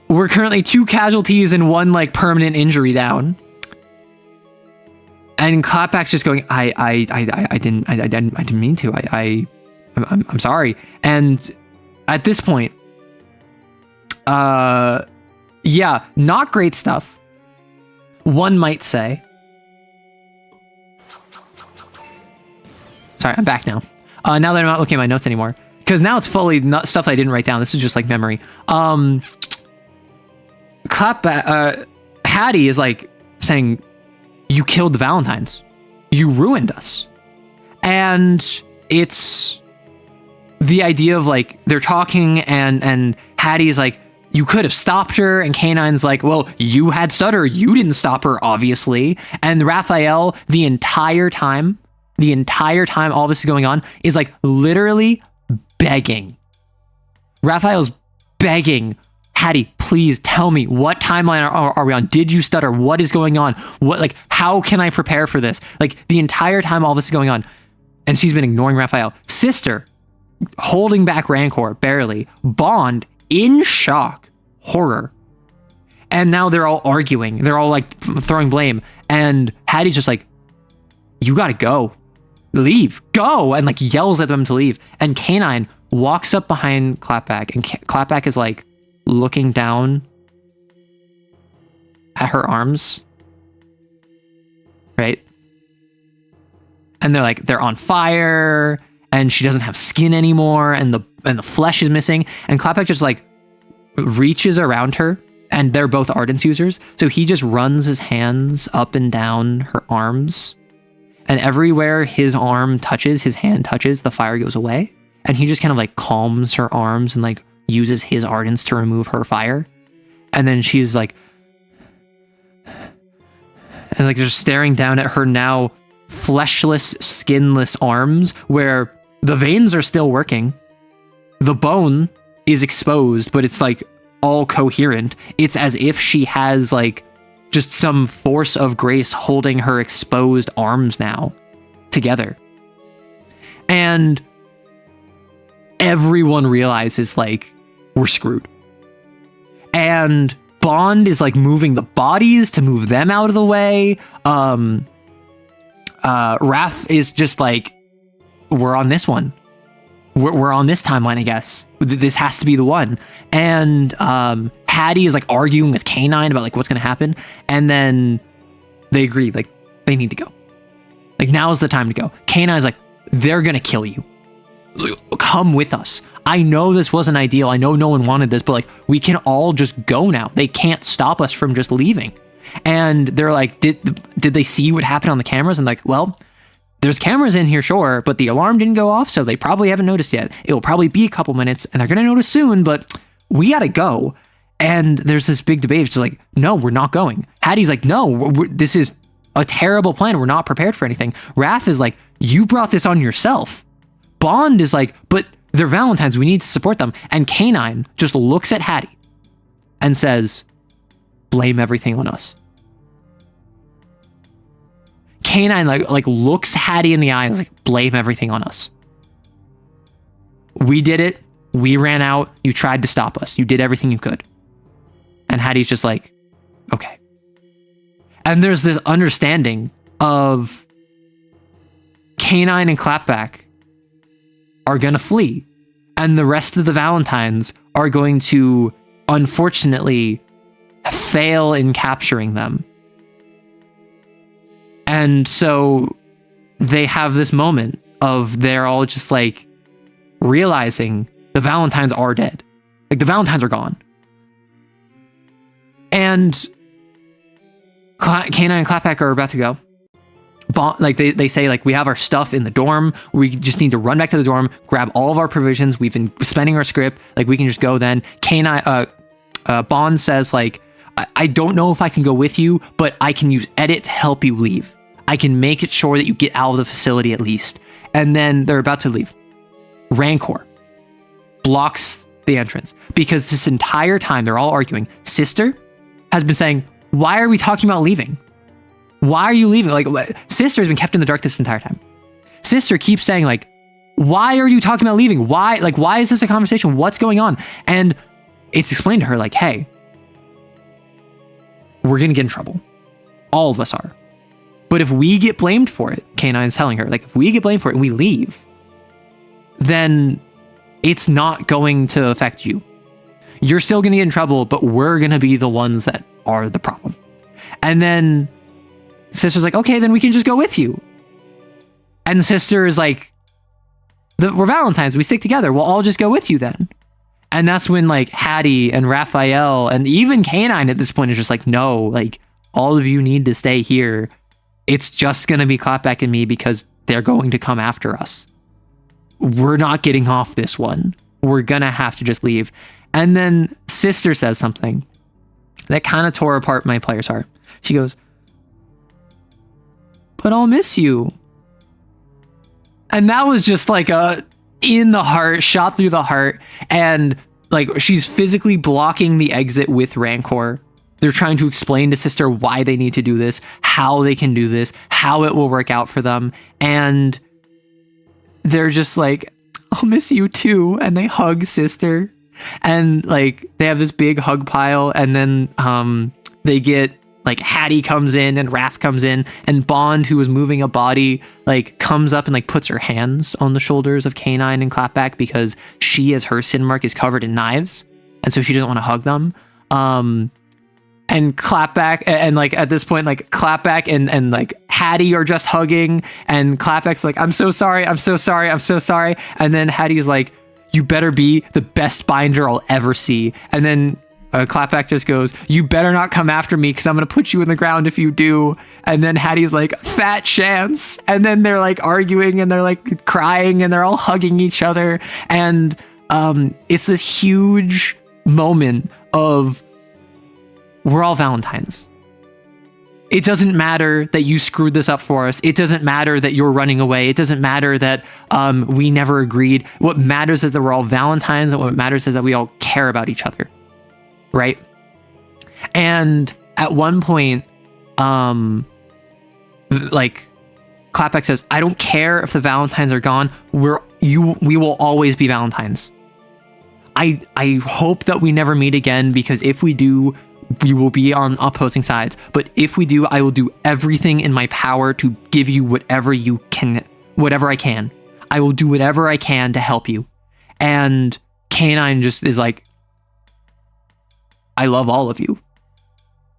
A: We're currently 2 casualties and 1 like permanent injury down. And Clapback's just going, I didn't mean to. I'm sorry. And at this point, yeah, not great stuff. One might say. Sorry, I'm back now. Now that I'm not looking at my notes anymore, because now it's fully not stuff I didn't write down. This is just like memory. Hattie is like saying, you killed the Valentines. You ruined us. And it's the idea of like, they're talking and Hattie's like, you could have stopped her. And K9's like, well, you had stutter. You didn't stop her, obviously. And Raphael, the entire time all this is going on, is like literally begging. Raphael's begging, Hattie, please tell me, what timeline are we on? Did you stutter? What is going on? What, like, how can I prepare for this? Like, the entire time all this is going on, and she's been ignoring Raphael. Sister, holding back Rancor, barely. Bond, in shock. Horror. And now they're all arguing. They're all, like, throwing blame. And Hattie's just like, you gotta go. Leave. Go! And, like, yells at them to leave. And K9 walks up behind Clapback, and Clapback is, like, looking down at her arms, right? And they're on fire, and she doesn't have skin anymore, and the flesh is missing. And Clapback just like reaches around her, and they're both Ardence users, so he just runs his hands up and down her arms, and everywhere his arm touches, his hand touches, the fire goes away, and he just kind of like calms her arms and like uses his ardence to remove her fire. And then she's like, and like just staring down at her now fleshless, skinless arms, where the veins are still working. The bone is exposed, but it's like all coherent. It's as if she has like just some force of grace holding her exposed arms now together. And everyone realizes like, we're screwed. And Bond is like moving the bodies to move them out of the way. Raph is just like, we're on this one. We're on this timeline, I guess. This has to be the one. And Hattie is like arguing with K9 about like what's gonna happen. And then they agree, like, they need to go. Like, now is the time to go. K9 is like, they're gonna kill you. Come with us. I know this wasn't ideal. I know no one wanted this, but like, we can all just go now. They can't stop us from just leaving. And they're like, did they see what happened on the cameras? And like, well, there's cameras in here, sure, but the alarm didn't go off, so they probably haven't noticed yet. It'll probably be a couple minutes, and they're gonna notice soon, but we gotta go. And there's this big debate. It's just like, no, we're not going. Hattie's like, no, this is a terrible plan. We're not prepared for anything. Raph is like, you brought this on yourself. Bond is like, but they're Valentines, we need to support them. And K9 just looks at Hattie and says, blame everything on us. K9 like looks Hattie in the eye and is like, blame everything on us. We did it. We ran out. You tried to stop us. You did everything you could. And Hattie's just like, okay. And there's this understanding of K9 and Clapback are gonna flee. And the rest of the Valentines are going to, unfortunately, fail in capturing them. And so they have this moment of they're all just like realizing the Valentines are dead. Like, the Valentines are gone. And K9 and Clapback are about to go. Like they say, like, we have our stuff in the dorm. We just need to run back to the dorm, grab all of our provisions. We've been spending our script. Like, we can just go then. Bond says, like, I don't know if I can go with you, but I can use edit to help you leave. I can make it sure that you get out of the facility at least. And then they're about to leave. Rancor blocks the entrance because this entire time they're all arguing. Sister has been saying, why are we talking about leaving? Why are you leaving? Like, Sister has been kept in the dark this entire time. Sister keeps saying, like, why are you talking about leaving? Why is this a conversation? What's going on? And it's explained to her, like, hey, we're going to get in trouble. All of us are. But if we get blamed for it, K9's telling her, like, if we get blamed for it and we leave, then it's not going to affect you. You're still going to get in trouble, but we're going to be the ones that are the problem. And then Sister's like, okay, then we can just go with you. And Sister is like, we're Valentines, we stick together, we'll all just go with you then. And that's when like Hattie and Raphael and even K9 at this point is just like, no, like all of you need to stay here. It's just going to be Clapback and me because they're going to come after us. We're not getting off this one. We're going to have to just leave. And then Sister says something that kind of tore apart my player's heart. She goes, but I'll miss you. And that was just like a in the heart, shot through the heart. And like she's physically blocking the exit with Rancor. They're trying to explain to Sister why they need to do this, how they can do this, how it will work out for them. And they're just like, I'll miss you too. And they hug Sister. And like they have this big hug pile. And then they get like Hattie comes in and Raph comes in, and Bond, who is moving a body, like comes up and like puts her hands on the shoulders of K9 and Clapback because she, as her sin mark, is covered in knives. And so she doesn't want to hug them. And Clapback, and like at this point, like Clapback and like Hattie are just hugging, and Clapback's like, I'm so sorry, I'm so sorry, I'm so sorry. And then Hattie's like, you better be the best binder I'll ever see. And then Clapback just goes, you better not come after me because I'm going to put you in the ground if you do. And then Hattie's like, fat chance. And then they're like arguing and they're like crying and they're all hugging each other. And it's this huge moment of, we're all Valentines. It doesn't matter that you screwed this up for us. It doesn't matter that you're running away. It doesn't matter that we never agreed. What matters is that we're all Valentines, and what matters is that we all care about each other. Right? And at one point, like Clapback says, I don't care if the Valentines are gone. We will always be Valentines. I hope that we never meet again, because if we do, we will be on opposing sides. But if we do, I will do everything in my power to give you whatever I can. I will do whatever I can to help you. And K9 just is like, I love all of you.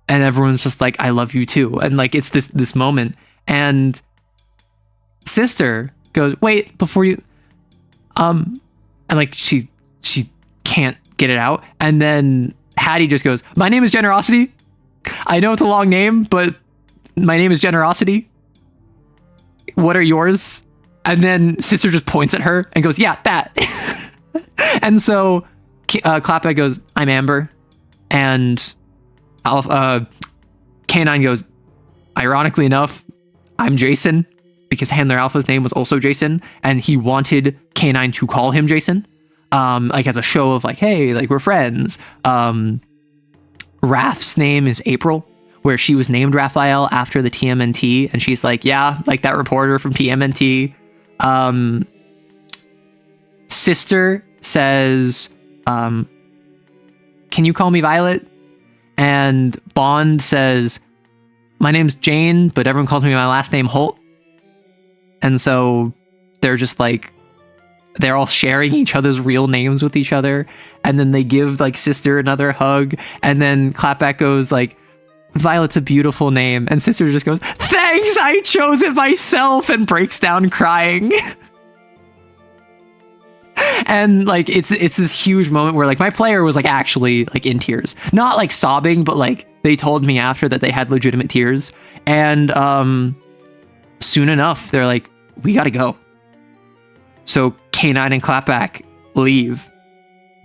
A: And everyone's just like, I love you too. And like, it's this moment. And Sister goes, wait, before you, and like, she can't get it out. And then Hattie just goes, my name is Generosity. I know it's a long name, but my name is Generosity. What are yours? And then Sister just points at her and goes, yeah, that. And so Clapback goes, I'm Amber. And K9 goes, ironically enough, I'm Jason, because Handler Alpha's name was also Jason, and he wanted K9 to call him Jason, like as a show of like, hey, like we're friends. Raph's name is April, where she was named Raphael after the TMNT, and she's like, yeah, like that reporter from TMNT. Sister says, can you call me Violet? And Bond says, my name's Jane, but everyone calls me my last name Holt. And so they're just like, they're all sharing each other's real names with each other. And then they give like Sister another hug. And then Clapback goes like, Violet's a beautiful name. And Sister just goes, thanks, I chose it myself, and breaks down crying. And like it's this huge moment where like my player was like actually like in tears, not like sobbing, but like they told me after that they had legitimate tears. And soon enough they're like, we gotta go. So K9 and Clapback leave.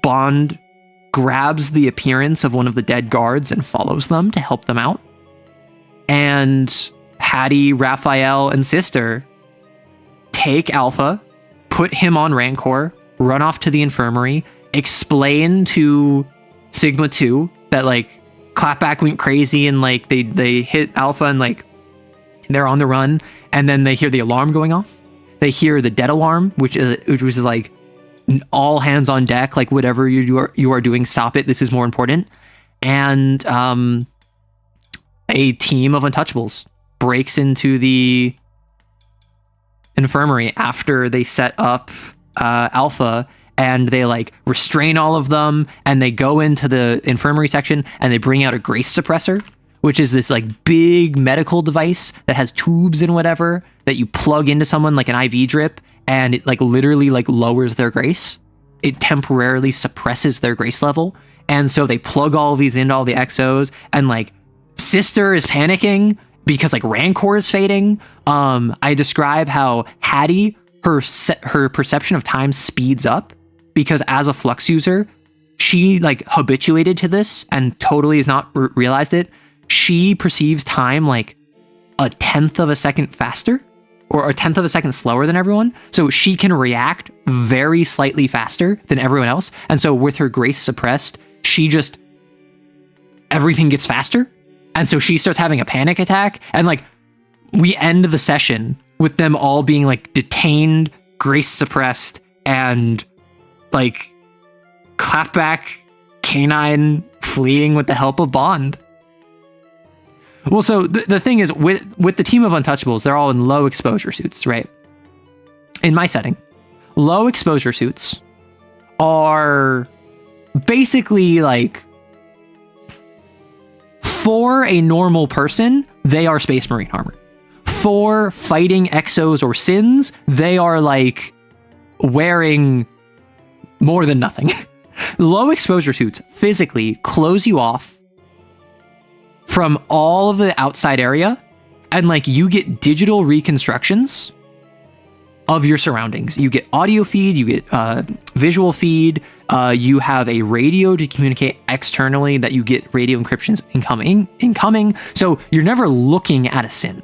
A: Bond grabs the appearance of one of the dead guards and follows them to help them out. And Hattie, Raphael, and Sister take Alpha, put him on Rancor, run off to the infirmary, explain to Sigma 2 that like Clapback went crazy and like they hit Alpha and like they're on the run. And then they hear the alarm going off. They hear the dead alarm, which is like all hands on deck, like whatever you are doing, stop it. This is more important. And a team of untouchables breaks into the infirmary after they set up Alpha, and they like restrain all of them, and they go into the infirmary section and they bring out a grace suppressor, which is this like big medical device that has tubes and whatever that you plug into someone like an IV drip, and it like literally like lowers their grace. It temporarily suppresses their grace level. And so they plug all of these into all the exos, and like Sister is panicking because like Rancor is fading. I describe how Hattie, her perception of time speeds up because as a Flux user, she like habituated to this and totally has not realized it. She perceives time like a 1/10 of a second faster, or a 1/10 of a second slower than everyone. So she can react very slightly faster than everyone else. And so with her grace suppressed, everything gets faster. And so she starts having a panic attack. And like, we end the session with them all being like detained, grace suppressed, and like Clapback Canine fleeing with the help of Bond. Well, so the thing is, with the team of untouchables, they're all in low exposure suits, right? In my setting, low exposure suits are basically like, for a normal person, they are Space Marine armor. For fighting exos or sins, they are like wearing more than nothing. Low exposure suits physically close you off from all of the outside area, and like you get digital reconstructions of your surroundings. You get audio feed, you get visual feed, you have a radio to communicate externally that you get radio encryptions incoming. So you're never looking at a sin.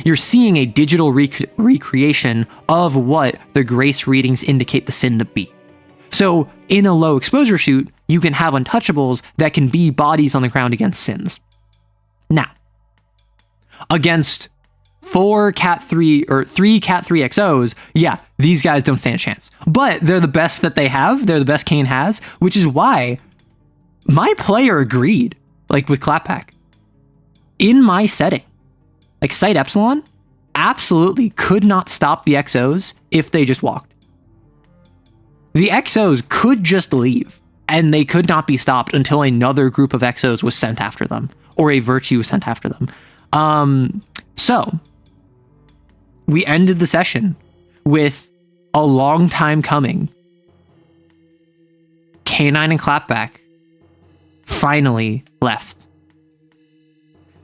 A: You're seeing a digital recreation of what the grace readings indicate the sin to be. So in a low exposure suit, you can have untouchables that can be bodies on the ground against sins. Now, against 4 Cat 3 or 3 Cat 3 XOs, yeah, these guys don't stand a chance. But they're the best that they have. They're the best Kane has, which is why my player agreed, like with Clapback. In my setting, like Site Epsilon absolutely could not stop the XOs if they just walked. The XOs could just leave, and they could not be stopped until another group of XOs was sent after them, or a Virtue was sent after them. So we ended the session with a long time coming. K9 and Clapback finally left.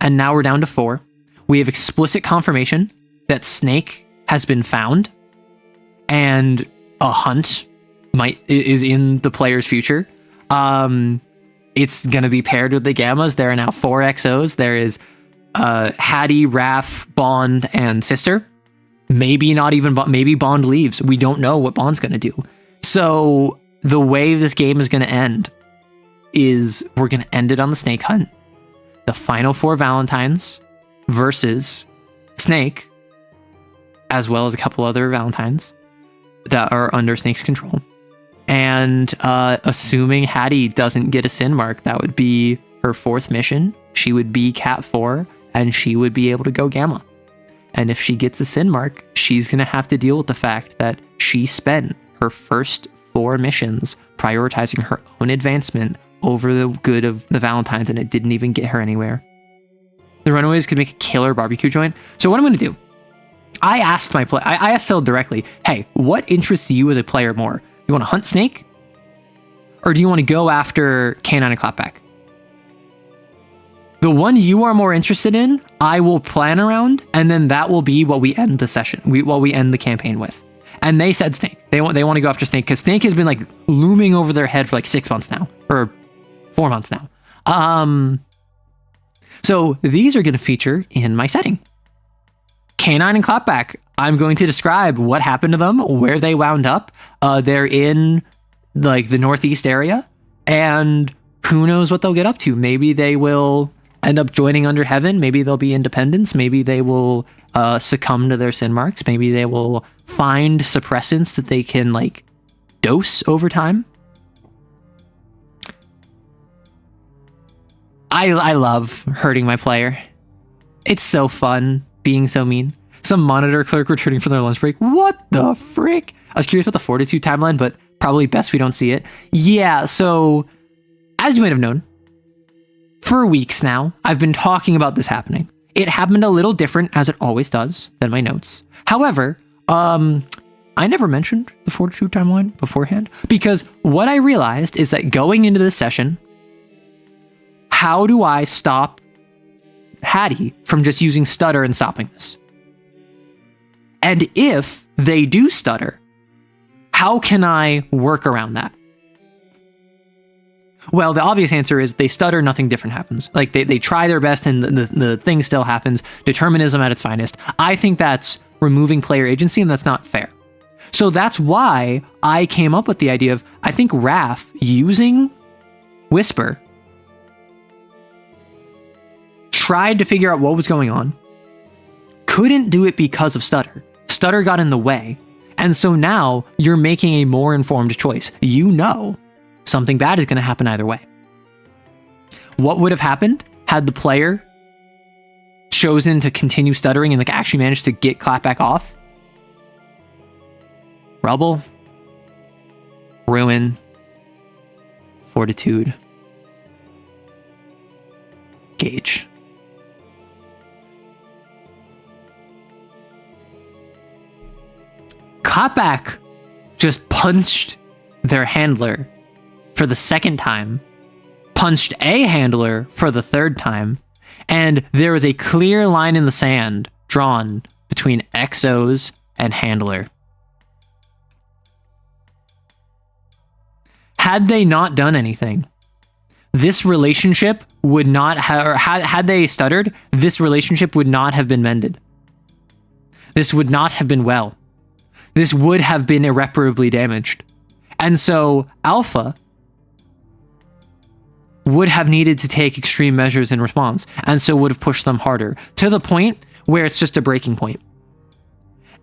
A: And now we're down to 4. We have explicit confirmation that Snake has been found, and a hunt is in the player's future. It's going to be paired with the Gammas. There are now 4 XOs. There is Hattie, Raph, Bond, and Sister. Maybe not even, maybe Bond leaves. We don't know what Bond's going to do. So the way this game is going to end is we're going to end it on the Snake hunt. The final 4 Valentines versus Snake, as well as a couple other Valentines that are under Snake's control. And assuming Hattie doesn't get a sin mark, that would be her 4th mission. She would be Cat 4, and she would be able to go Gamma. And if she gets a sin mark, she's going to have to deal with the fact that she spent her first 4 missions prioritizing her own advancement over the good of the Valentines, and it didn't even get her anywhere. The Runaways could make a killer barbecue joint. So what I'm going to do, I asked Sil directly, hey, what interests you as a player more? You want to hunt Snake? Or do you want to go after K9 and Clapback? The one you are more interested in, I will plan around, and then that will be what we end the session, what we end the campaign with. And they said Snake. They want to go after Snake, because Snake has been like looming over their head for like 6 months now, or 4 months now. So these are going to feature in my setting. K9 and Clapback, I'm going to describe what happened to them, where they wound up. They're in like the northeast area, and who knows what they'll get up to. Maybe they will end up joining Under Heaven. Maybe they'll be independents. Maybe they will succumb to their sin marks. Maybe they will find suppressants that they can like dose over time. I love hurting my player. It's so fun being so mean. Some monitor clerk returning from their lunch break. What the frick? I was curious about the Fortitude timeline, but probably best we don't see it. Yeah, so as you might have known, for weeks now, I've been talking about this happening. It happened a little different, as it always does, than my notes. However, I never mentioned the Fortitude timeline beforehand, because what I realized is that going into this session, how do I stop Hattie from just using stutter and stopping this? And if they do stutter, how can I work around that? Well, the obvious answer is they stutter, nothing different happens. Like they try their best and the thing still happens. Determinism at its finest. I think that's removing player agency, and that's not fair. So that's why I came up with the idea of, I think Raph using Whisper tried to figure out what was going on, couldn't do it because of stutter. Stutter got in the way. And so now you're making a more informed choice. You know something bad is going to happen either way. What would have happened had the player chosen to continue stuttering and actually managed to get clapback off? Rubble, ruin, fortitude, gauge. Clapback just punched their handler for the second time, punched a handler for the third time, and there was a clear line in the sand drawn between exos and handler. Had they not done anything, this relationship would not have, or had they stuttered, this relationship would not have been mended. This would not have been well. This would have been irreparably damaged. And so Alpha would have needed to take extreme measures in response, and so would have pushed them harder, to the point where it's just a breaking point.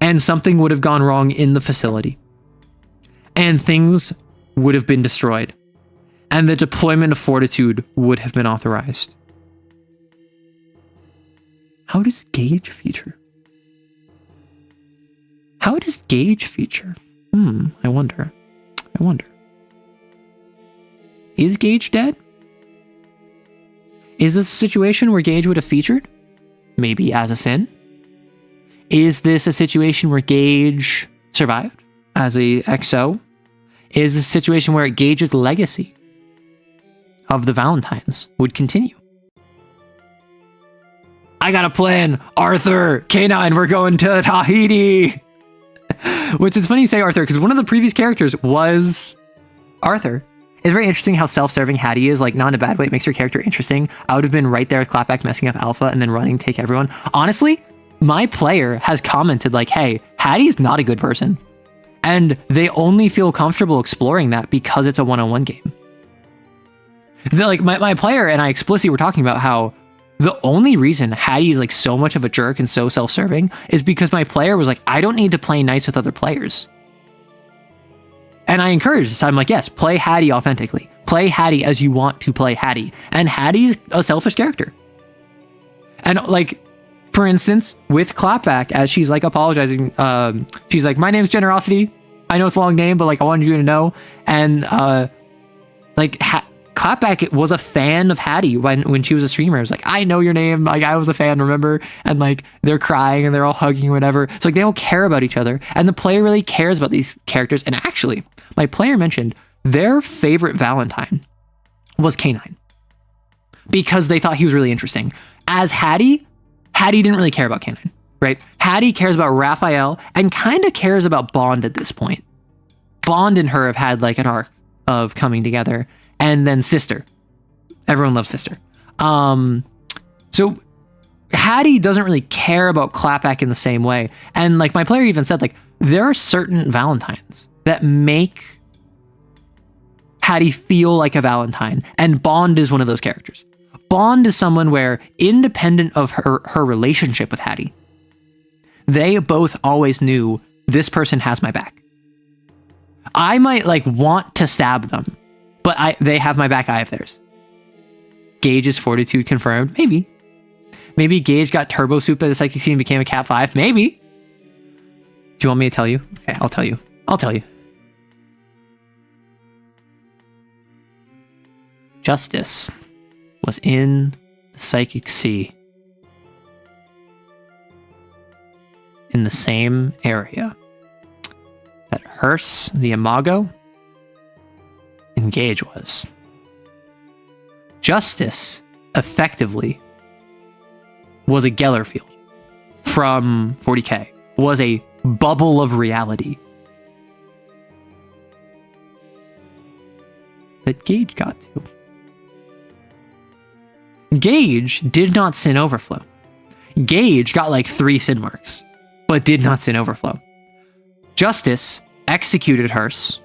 A: And something would have gone wrong in the facility. And things would have been destroyed. And the deployment of Fortitude would have been authorized. How does Gauge feature? How does Gauge feature? I wonder. Is Gauge dead? Is this a situation where Gauge would have featured? Maybe as a sin? Is this a situation where Gauge survived as a XO? Is this a situation where Gauge's legacy of the Valentines would continue? I got a plan! Arthur! K9, we're going to Tahiti! Which is funny you say Arthur, because one of the previous characters was Arthur. It's very interesting how self-serving Hattie is, like, not in a bad way. It makes your character interesting. I would have been right there with Clapback messing up Alpha and then running, take everyone. Honestly, my player has commented like, hey, Hattie's not a good person. And they only feel comfortable exploring that because it's a one-on-one game. Like, my player and I explicitly were talking about how the only reason Hattie is like so much of a jerk and so self-serving is because my player was like, I don't need to play nice with other players. And I encourage this. I'm like, yes, play Hattie authentically. Play Hattie as you want to play Hattie. And Hattie's a selfish character. And like, for instance, with Clapback, as she's like apologizing, she's like, my name's Generosity. I know it's a long name, but like, I wanted you to know. And like, Clapback was a fan of Hattie when she was a streamer. It was like, I know your name. Like, I was a fan, remember? And like, they're crying and they're all hugging and whatever. So like, they all care about each other. And the player really cares about these characters. And actually, my player mentioned their favorite Valentine was K9. Because they thought he was really interesting. As Hattie didn't really care about K9, right? Hattie cares about Raphael and kind of cares about Bond at this point. Bond and her have had like an arc of coming together. And then Sister. Everyone loves Sister. So Hattie doesn't really care about Clapback in the same way. And like my player even said, like, there are certain Valentines that make Hattie feel like a Valentine. And Bond is one of those characters. Bond is someone where, independent of her relationship with Hattie, they both always knew this person has my back. I might like want to stab them, but they have my back, I have theirs. Gauge's Fortitude confirmed? Maybe. Maybe Gage got turbo soup at the psychic scene and became a cat 5. Maybe. Do you want me to tell you? Okay, I'll tell you. I'll tell you. Justice was in the psychic sea in the same area that Hearse, the Imago, and Gage was. Justice, effectively, was a Gellerfield from 40k, was a bubble of reality that Gage got to. Gage did not sin overflow. Gage got like 3 sin marks, but did not sin overflow. Justice executed Hearse.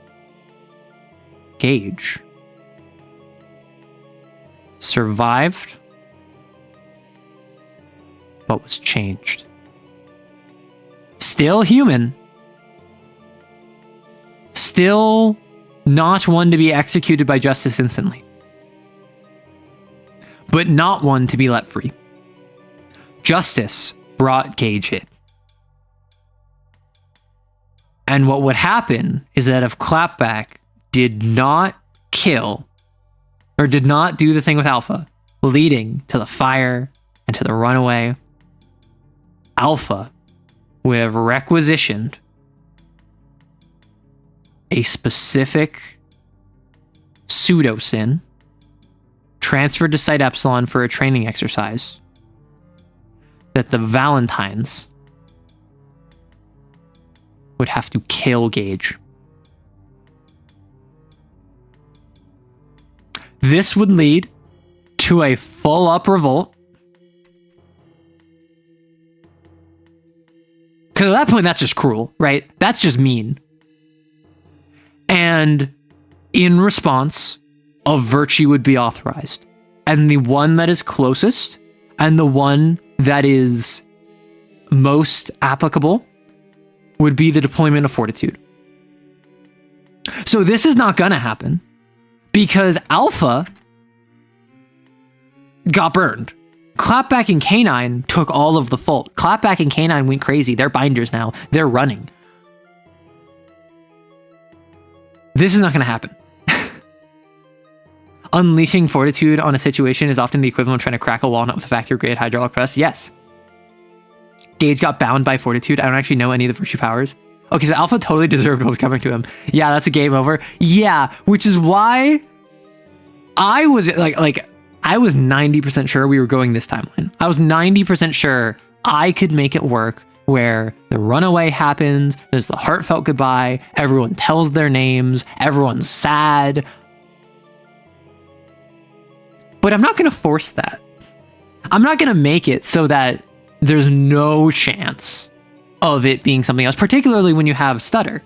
A: Gage survived, but was changed. Still human. Still not one to be executed by justice instantly. But not one to be let free. Justice brought Gage in. And what would happen is that if Clapback did not kill, or did not do the thing with Alpha, leading to the fire and to the runaway, Alpha would have requisitioned a specific pseudo-sin, transferred to Site Epsilon for a training exercise, that the Valentines would have to kill Gage. This would lead to a full-up revolt. Because at that point, that's just cruel, right? That's just mean. And in response, a virtue would be authorized. And the one that is closest, and the one that is most applicable, would be the deployment of fortitude. So this is not gonna happen, because Alpha got burned. Clapback and K9 took all of the fault. Clapback and K9 went crazy. They're binders now. They're running. This is not going to happen. Unleashing fortitude on a situation is often the equivalent of trying to crack a walnut with a factory-grade hydraulic press. Yes. Gage got bound by fortitude. I don't actually know any of the virtue powers. Okay, so Alpha totally deserved what was coming to him. Yeah, that's a game over. Yeah, which is why I was I was 90% sure we were going this timeline. I was 90% sure I could make it work where the runaway happens, there's the heartfelt goodbye, everyone tells their names, everyone's sad. But I'm not going to force that. I'm not going to make it so that there's no chance of it being something else, particularly when you have stutter.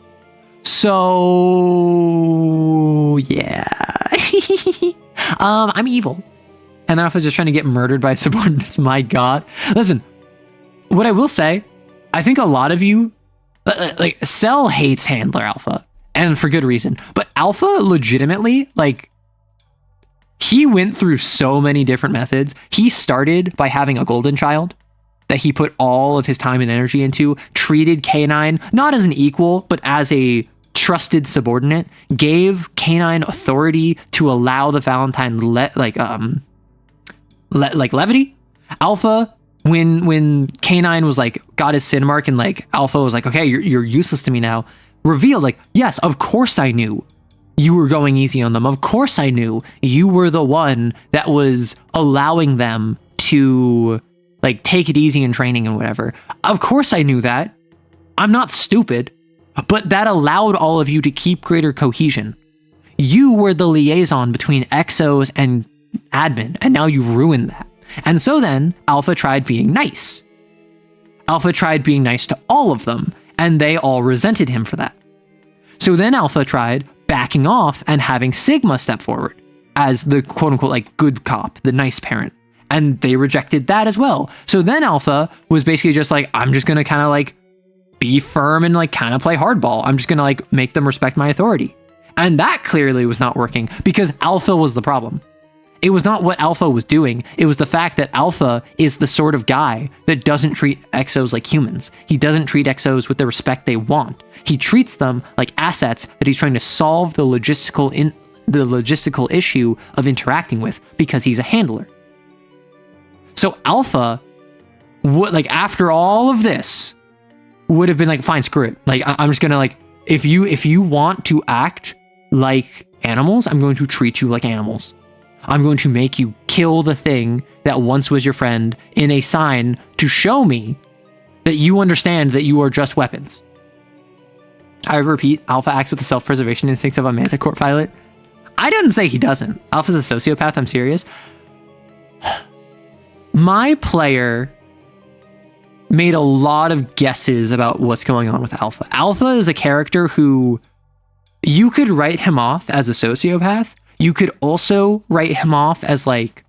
A: So, yeah. I'm evil. And then I was just trying to get murdered by subordinates. My God. Listen, what I will say, I think a lot of you, like, Cell hates Handler Alpha, and for good reason. But Alpha legitimately, like, he went through so many different methods. He started by having a golden child that he put all of his time and energy into, treated K9 not as an equal, but as a trusted subordinate, gave K9 authority to allow the Valentine levity. Alpha, when K9 was like got his sin mark and like Alpha was like, okay, you're useless to me now, revealed like, yes, of course I knew you were going easy on them. Of course I knew you were the one that was allowing them to like take it easy in training and whatever. Of course I knew that. I'm not stupid, but that allowed all of you to keep greater cohesion. You were the liaison between exos and admin, and now you've ruined that. And so then Alpha tried being nice. Alpha tried being nice to all of them, and they all resented him for that. So then Alpha tried backing off and having Sigma step forward as the quote-unquote like good cop, the nice parent. And they rejected that as well. So then Alpha was basically just like, I'm just going to kind of like be firm and like kind of play hardball. I'm just going to like make them respect my authority. And that clearly was not working because Alpha was the problem. It was not what Alpha was doing. It was the fact that Alpha is the sort of guy that doesn't treat exos like humans. He doesn't treat exos with the respect they want. He treats them like assets that he's trying to solve the logistical issue of interacting with because he's a handler. So Alpha would, like, after all of this, would have been like, fine, screw it. Like, I'm just gonna, like, if you want to act like animals, I'm going to treat you like animals. I'm going to make you kill the thing that once was your friend in a sign to show me that you understand that you are just weapons. I repeat, Alpha acts with the self-preservation instincts of a Manticore pilot. I didn't say he doesn't. Alpha's a sociopath, I'm serious. My player made a lot of guesses about what's going on with Alpha. Alpha is a character who you could write him off as a sociopath. You could also write him off as like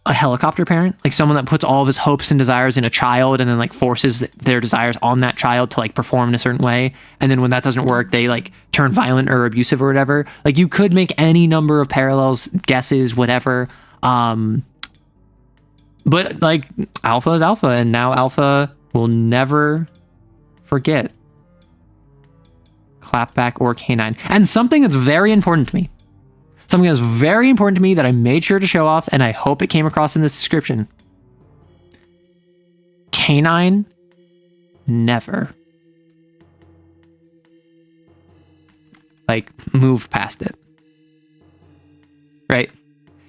A: a helicopter parent, like someone that puts all of his hopes and desires in a child and then like forces their desires on that child to like perform in a certain way. And then when that doesn't work, they like turn violent or abusive or whatever. Like you could make any number of parallels, guesses, whatever. But like Alpha is Alpha, and now Alpha will never forget Clapback or Canine. And something that's very important to me. Something that's very important to me that I made sure to show off, and I hope it came across in this description. Canine never like moved past it. Right?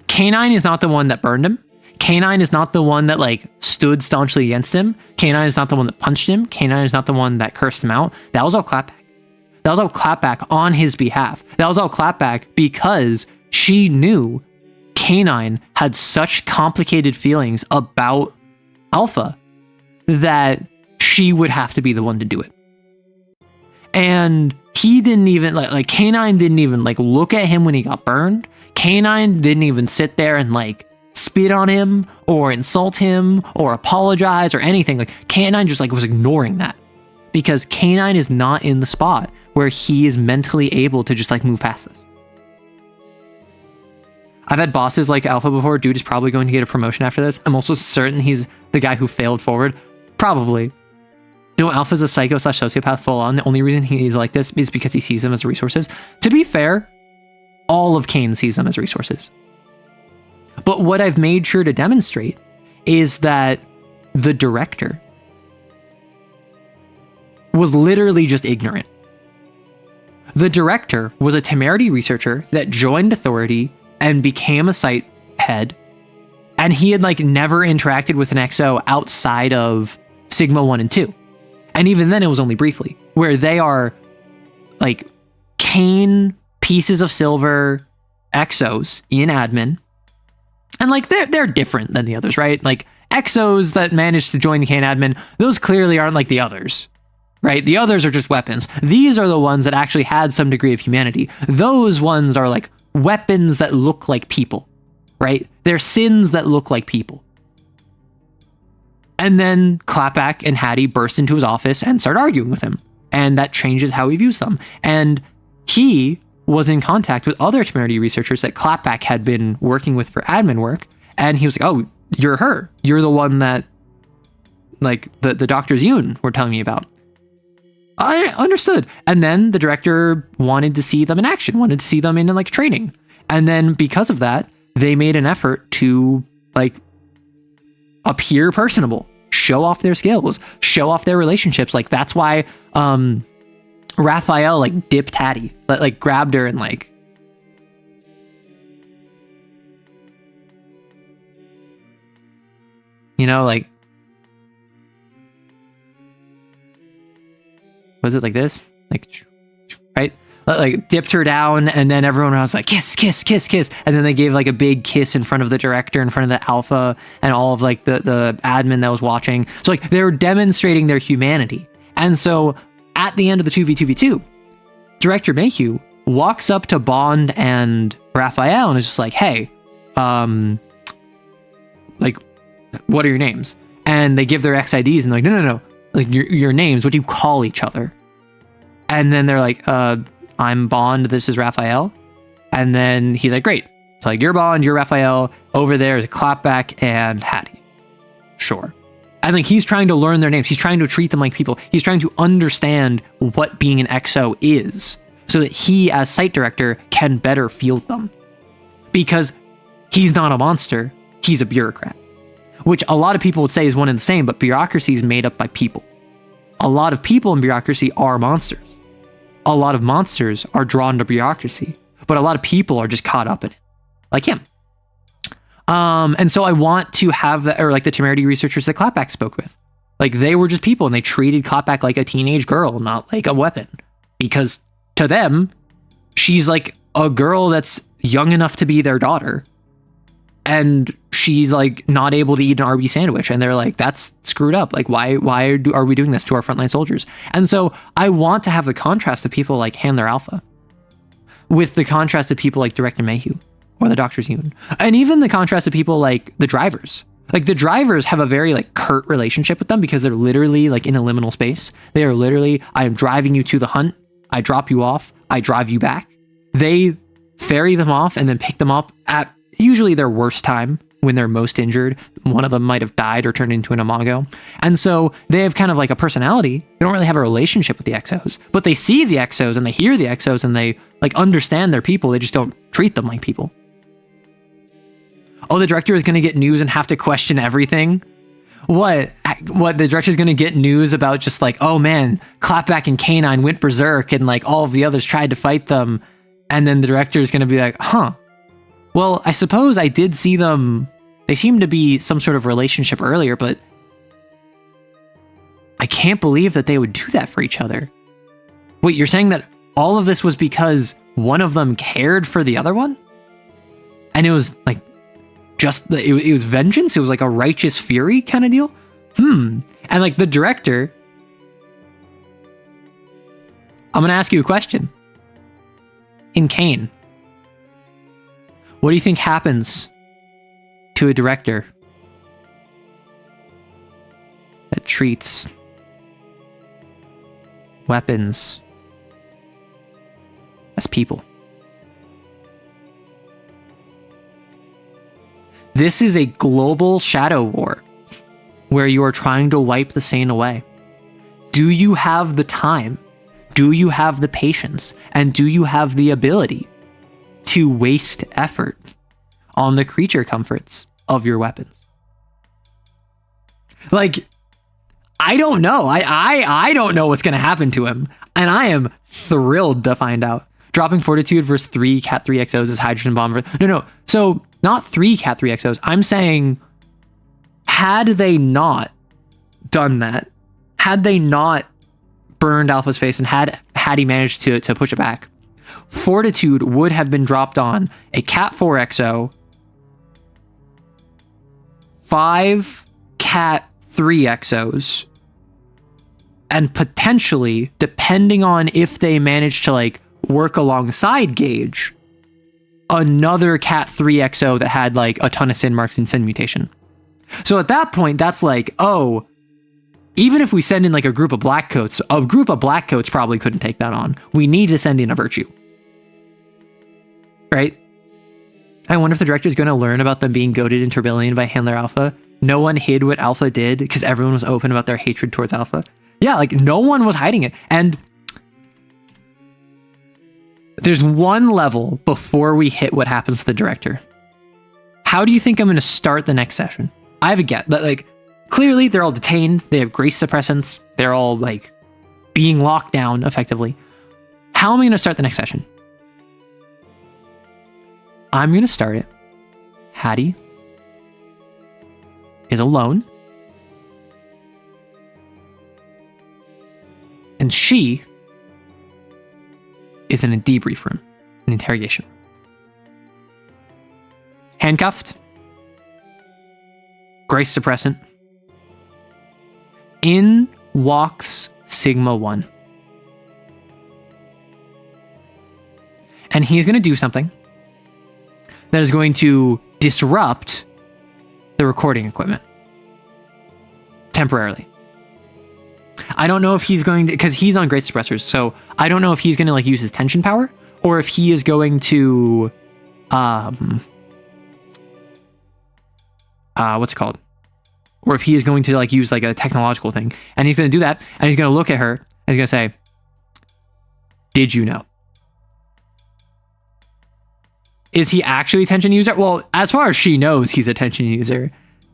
A: Canine is not the one that burned him. Canine is not the one that like stood staunchly against him. Canine is not the one that punched him. Canine is not the one that cursed him out. That was all Clapback. That was all Clapback on his behalf. That was all Clapback because she knew Canine had such complicated feelings about Alpha that she would have to be the one to do it. And he didn't even like Canine didn't even like look at him when he got burned. Canine didn't even sit there and like spit on him or insult him or apologize or anything. Like Canine just like was ignoring that because Canine is not in the spot where he is mentally able to just like move past this. I've had bosses like Alpha before. Dude is probably going to get a promotion after this. I'm also certain he's the guy who failed forward. Probably. No, Alpha's a psycho/sociopath full on. The only reason he's like this is because he sees them as resources. To be fair, all of Kane sees them as resources. But what I've made sure to demonstrate is that the director was literally just ignorant. The director was a temerity researcher that joined Authority and became a site head, and he had like never interacted with an XO outside of Sigma 1 and 2. And even then it was only briefly, where they are like Kane pieces of silver XOs in admin. And like they're different than the others, right? Like XOs that managed to join the Kane admin, those clearly aren't like the others. Right? The others are just weapons. These are the ones that actually had some degree of humanity. Those ones are like weapons that look like people, right? They're sins that look like people. And then Clapback and Hattie burst into his office and start arguing with him. And that changes how he views them. And he was in contact with other temerity researchers that Clapback had been working with for admin work. And he was like, oh, you're her. You're the one that like the doctors Yoon were telling me about. I understood. And then the director wanted to see them in action, wanted to see them in like training. And then because of that, they made an effort to like appear personable, show off their skills, show off their relationships. Like that's why Raphael like dipped Hattie, like grabbed her and like like was it like this? Like, right? Like dipped her down, and then everyone was like, kiss, kiss, kiss, kiss. And then they gave like a big kiss in front of the director, in front of the Alpha, and all of like the admin that was watching. So like they were demonstrating their humanity. And so at the end of the 2v2v2, Director Mayhew walks up to Bond and Raphael and is just like, hey, like, what are your names? And they give their XIDs and they're like, no. Like your names, what do you call each other? And then they're like, I'm Bond, this is Raphael. And then he's like, great. It's like, you're Bond, you're Raphael, over there is Clapback and Hattie. Sure. I think he's trying to learn their names. He's trying to treat them like people. He's trying to understand what being an EXO is so that he, as site director, can better field them. Because he's not a monster, he's a bureaucrat. Which a lot of people would say is one and the same, but bureaucracy is made up by people. A lot of people in bureaucracy are monsters. A lot of monsters are drawn to bureaucracy, but a lot of people are just caught up in it. Like him. And so I want to have that, or like the temerity researchers that Clapback spoke with. Like, they were just people and they treated Clapback like a teenage girl, not like a weapon. Because to them, she's like a girl that's young enough to be their daughter. And she's like not able to eat an RB sandwich. And they're like, that's screwed up. Like, why are we doing this to our frontline soldiers? And so I want to have the contrast of people like Handler Alpha with the contrast of people like Director Mayhew. Or the Doctor's Union. And even the contrast of people like the drivers. Like, the drivers have a very like curt relationship with them because they're literally like in a liminal space. They are literally, I am driving you to the hunt. I drop you off. I drive you back. They ferry them off and then pick them up at usually their worst time when they're most injured. One of them might have died or turned into an imago. And so they have kind of like a personality. They don't really have a relationship with the EXOs, but they see the EXOs and they hear the EXOs and they like understand their people. They just don't treat them like people. Oh, the director is going to get news and have to question everything? What? The director is going to get news about just like, oh man, Clapback and K9 went berserk and like all of the others tried to fight them. And then the director is going to be like, huh. Well, I suppose I did see them. They seem to be some sort of relationship earlier, but I can't believe that they would do that for each other. Wait, you're saying that all of this was because one of them cared for the other one? And it was like, it was vengeance. It was like a righteous fury kind of deal. And like the director, I'm going to ask you a question. In Kane, what do you think happens to a director that treats weapons as people? This is a global shadow war where you are trying to wipe the sane away. Do you have the time? Do you have the patience? And do you have the ability to waste effort on the creature comforts of your weapons? Like, I don't know. I don't know what's going to happen to him. And I am thrilled to find out. Dropping Fortitude versus 3 Cat 3 XOs is Hydrogen Bomb. No. So, not 3 Cat 3 XOs. I'm saying, had they not done that, had they not burned Alpha's face and had he managed to push it back, Fortitude would have been dropped on a Cat 4 XO, 5 Cat 3 XOs, and potentially, depending on if they manage to like work alongside Gage, another Cat 3 XO that had like a ton of sin marks and sin mutation. So at that point, that's like, oh, even if we send in like a group of black coats probably couldn't take that on. We need to send in a virtue. Right? I wonder if the director is going to learn about them being goaded into rebellion by Handler Alpha. No one hid what Alpha did because everyone was open about their hatred towards Alpha. Yeah, like no one was hiding it. And there's one level before we hit what happens to the director. How do you think I'm going to start the next session? I have a guess. Like, clearly they're all detained. They have grace suppressants. They're all like being locked down effectively. How am I going to start the next session? I'm going to start it. Hattie is alone. And she is in a debrief room, an interrogation. Handcuffed. Grace suppressant. In walks Sigma 1. And he's going to do something that is going to disrupt the recording equipment. Temporarily. I don't know if he's going to, because he's on grace suppressors, so I don't know if he's going to like use his tension power, or if he is going to what's it called? Or if he is going to like use like a technological thing, and he's going to do that, and he's going to look at her, and he's going to say, "Did you know?" Is he actually attention user? Well, as far as she knows, he's attention user.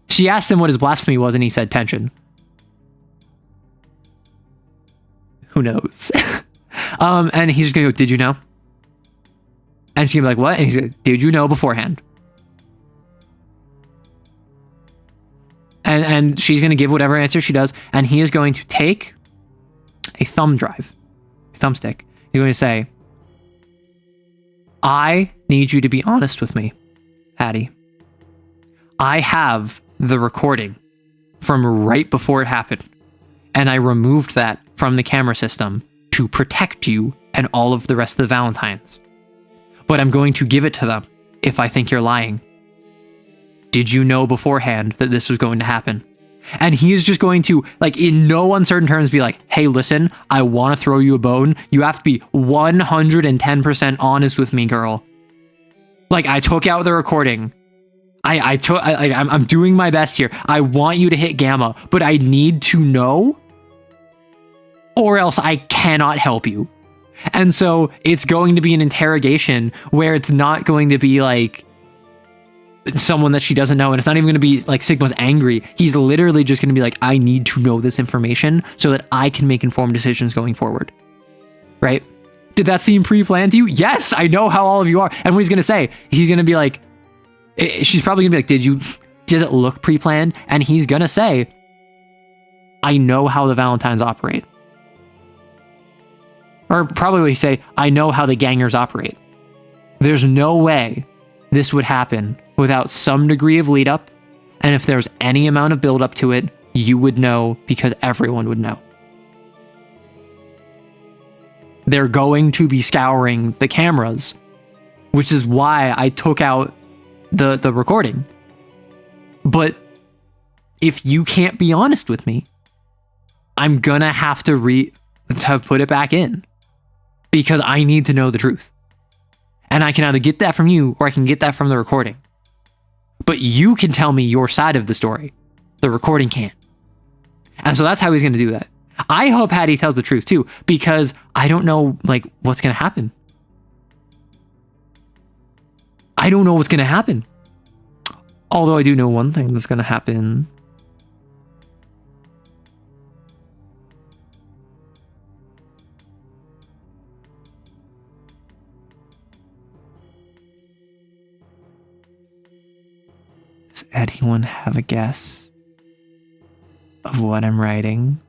A: She asked him what his blasphemy was, and he said tension. Who knows? And he's just gonna go, "Did you know?" And she's gonna be like, "What?" And he's like, "Did you know beforehand?" And she's gonna give whatever answer she does, and he is going to take a thumbstick. He's going to say, "I need you to be honest with me, Hattie. I have the recording from right before it happened, and I removed that from the camera system to protect you and all of the rest of the Valentines. But I'm going to give it to them if I think you're lying. Did you know beforehand that this was going to happen?" And he is just going to, like, in no uncertain terms, be like, "Hey, listen, I want to throw you a bone. You have to be 110% honest with me, girl. Like, I took out the recording. I'm doing my best here. I want you to hit gamma, but I need to know, or else I cannot help you." And so it's going to be an interrogation where it's not going to be like someone that she doesn't know, and it's not even going to be like Sigma's angry. He's literally just going to be like, "I need to know this information so that I can make informed decisions going forward." Right? Did that seem pre-planned to you? Yes, I know how all of you are. And what he's going to say, he's going to be like, she's probably going to be like, does it look pre-planned? And he's going to say, "I know how the Valentines operate." Or probably what you say, "I know how the gangers operate. There's no way this would happen without some degree of lead up. And if there's any amount of build up to it, you would know because everyone would know. They're going to be scouring the cameras, which is why I took out the recording. But if you can't be honest with me, I'm gonna have to put it back in because I need to know the truth. And I can either get that from you or I can get that from the recording. But you can tell me your side of the story. The recording can't." And so that's how he's going to do that. I hope Hattie tells the truth too, because I don't know like what's going to happen. I don't know what's going to happen. Although I do know one thing that's going to happen. Does anyone have a guess of what I'm writing?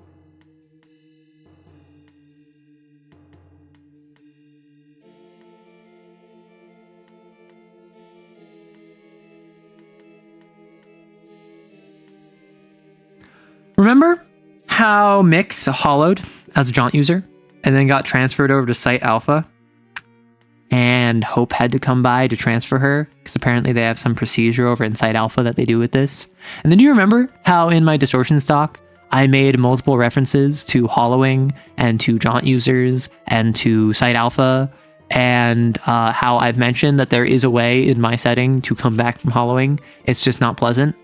A: Remember how Mix hollowed as a jaunt user and then got transferred over to Site Alpha? And Hope had to come by to transfer her because apparently they have some procedure over in Site Alpha that they do with this. And then do you remember how in my distortion stock I made multiple references to hollowing and to jaunt users and to Site Alpha, and how I've mentioned that there is a way in my setting to come back from hollowing. It's just not pleasant.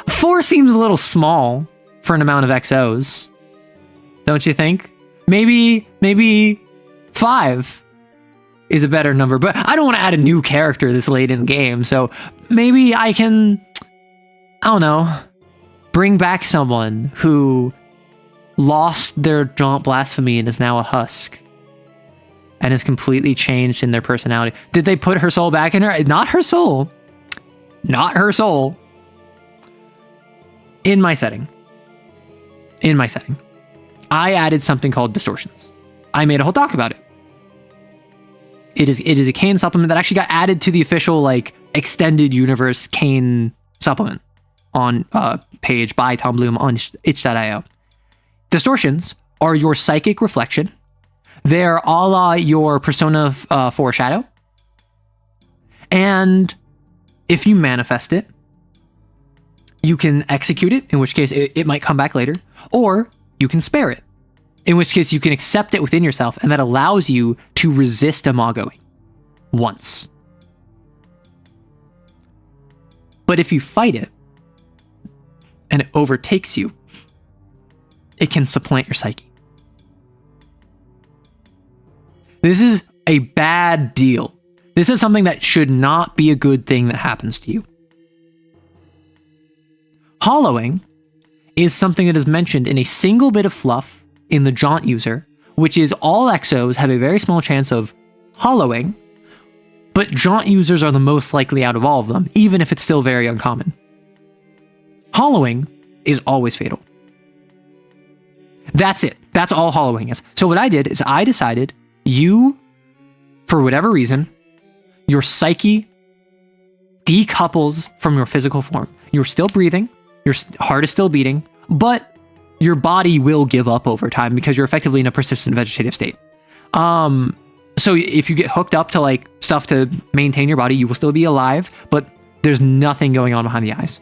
A: Four seems a little small for an amount of XOs. Don't you think? Maybe 5 is a better number, but I don't want to add a new character this late in the game, so maybe I can, I don't know, bring back someone who lost their jaunt blasphemy and is now a husk and is completely changed in their personality. Did they put her soul back in her? Not her soul. Not her soul. In my setting, I added something called distortions. I made a whole talk about it. It is a Kane supplement that actually got added to the official like extended universe Kane supplement on page by Tom Bloom on itch.io. Distortions are your psychic reflection. They're a la your Persona 4 Shadow. And if you manifest it, you can execute it, in which case it might come back later, or you can spare it. in which case you can accept it within yourself, and that allows you to resist imagoing once. But if you fight it and it overtakes you, it can supplant your psyche. This is a bad deal. This is something that should not be a good thing that happens to you. Hollowing is something that is mentioned in a single bit of fluff in the Jaunt user, which is all exos have a very small chance of hollowing, but Jaunt users are the most likely out of all of them, even if it's still very uncommon. Hollowing is always fatal. That's it. That's all hollowing is. So what I did is I decided you, for whatever reason, your psyche decouples from your physical form. You're still breathing, your heart is still beating, but your body will give up over time because you're effectively in a persistent vegetative state. So if you get hooked up to like stuff to maintain your body, you will still be alive, but there's nothing going on behind the eyes.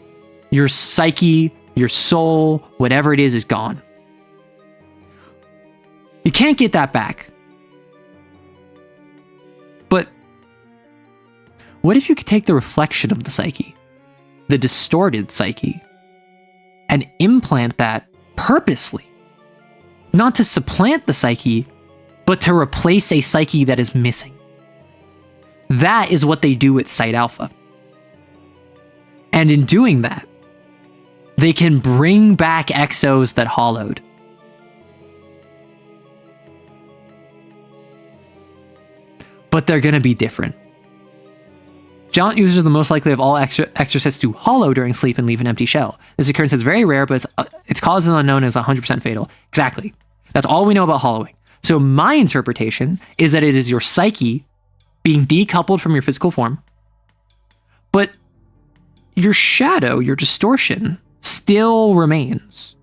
A: Your psyche, your soul, whatever it is gone. You can't get that back. But what if you could take the reflection of the psyche, the distorted psyche, and implant that purposely, not to supplant the psyche, but to replace a psyche that is missing? That is what they do at Site Alpha. And in doing that, they can bring back exos that hollowed. But they're going to be different. Jaunt users are the most likely of all exorcists to hollow during sleep and leave an empty shell. This occurrence is very rare, but its cause is unknown and is 100% fatal. Exactly. That's all we know about hollowing. So my interpretation is that it is your psyche being decoupled from your physical form, but your shadow, your distortion, still remains.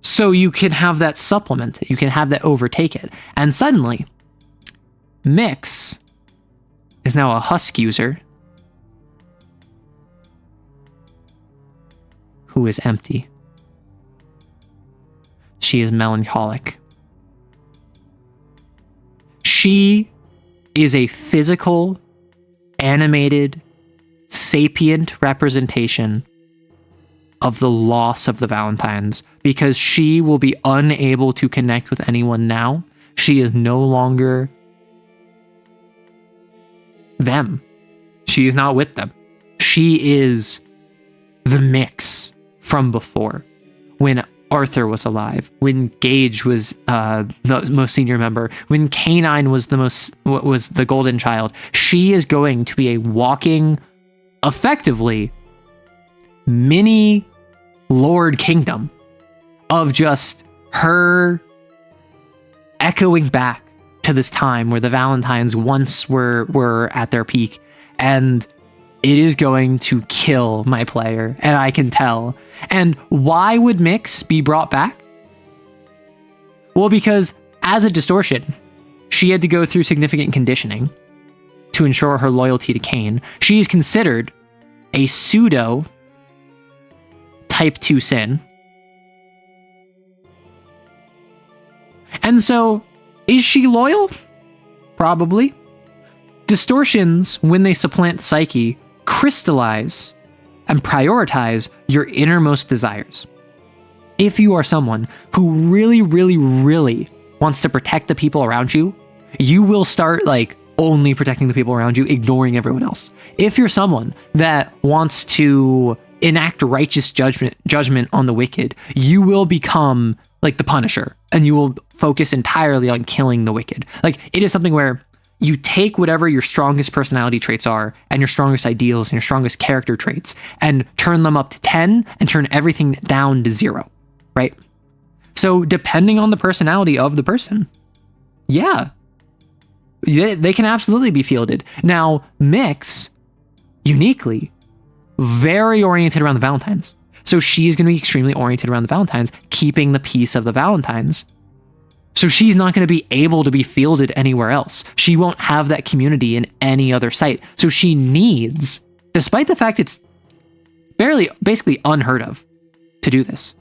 A: So you can have that supplement it, you can have that overtake it, and suddenly Mix is now a husk user who is empty. She is melancholic. She is a physical, animated, sapient representation of the loss of the Valentines, because she will be unable to connect with anyone now. She is no longer them. She is not with them. She is the Mix from before, when Arthur was alive, when Gage was the most senior member, when Canine was the golden child. She is going to be a walking, effectively, mini Lord Kingdom of just her echoing back to this time where the Valentines once were at their peak, and it is going to kill my player, and I can tell. And why would Mix be brought back? Well, because as a distortion, she had to go through significant conditioning to ensure her loyalty to Cain. She is considered a pseudo type 2 sin. And so, is she loyal? Probably. Distortions, when they supplant the psyche, crystallize and prioritize your innermost desires. If you are someone who really, really, really wants to protect the people around you, you will start only protecting the people around you, ignoring everyone else. If you're someone that wants to enact righteous judgment on the wicked, you will become like the Punisher, and you will focus entirely on killing the wicked. It is something where you take whatever your strongest personality traits are, and your strongest ideals, and your strongest character traits, and turn them up to 10, and turn everything down to 0, right? So depending on the personality of the person, yeah, they can absolutely be fielded. Now, Mix, uniquely, very oriented around the Valentines. So she's going to be extremely oriented around the Valentines, keeping the peace of the Valentines. So she's not going to be able to be fielded anywhere else. She won't have that community in any other site. So she needs, despite the fact it's basically unheard of to do this,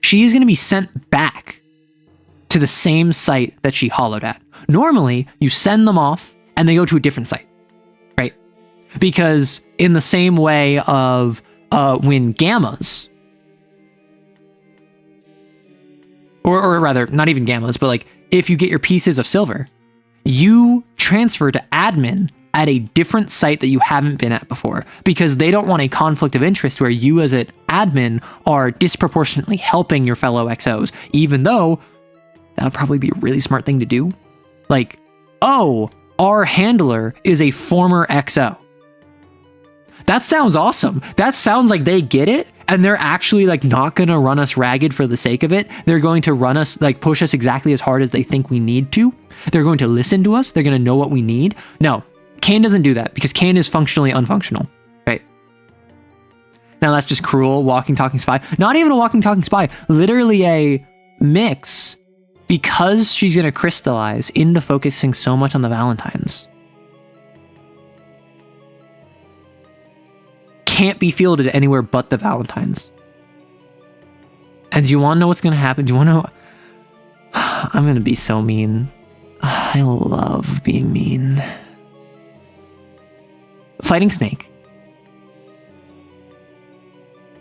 A: she's going to be sent back to the same site that she hollowed at. Normally, you send them off and they go to a different site, right? Because in the same way of when gammas, or rather, not even gammas, but like if you get your pieces of silver, you transfer to admin at a different site that you haven't been at before, because they don't want a conflict of interest where you as an admin are disproportionately helping your fellow XOs, even though that would probably be a really smart thing to do. Like, oh, our handler is a former XO. That sounds awesome. That sounds like they get it, and they're actually like not going to run us ragged for the sake of it. They're going to run us, like push us exactly as hard as they think we need to. They're going to listen to us. They're going to know what we need. No, Kane doesn't do that, because Kane is functionally unfunctional, right? Now that's just cruel, walking, talking spy. Not even a walking, talking spy, literally a mix, because she's going to crystallize into focusing so much on the Valentines. Can't be fielded anywhere but the Valentines. And do you want to know what's going to happen? Do you want to know? I'm going to be so mean. I love being mean. Fighting Snake.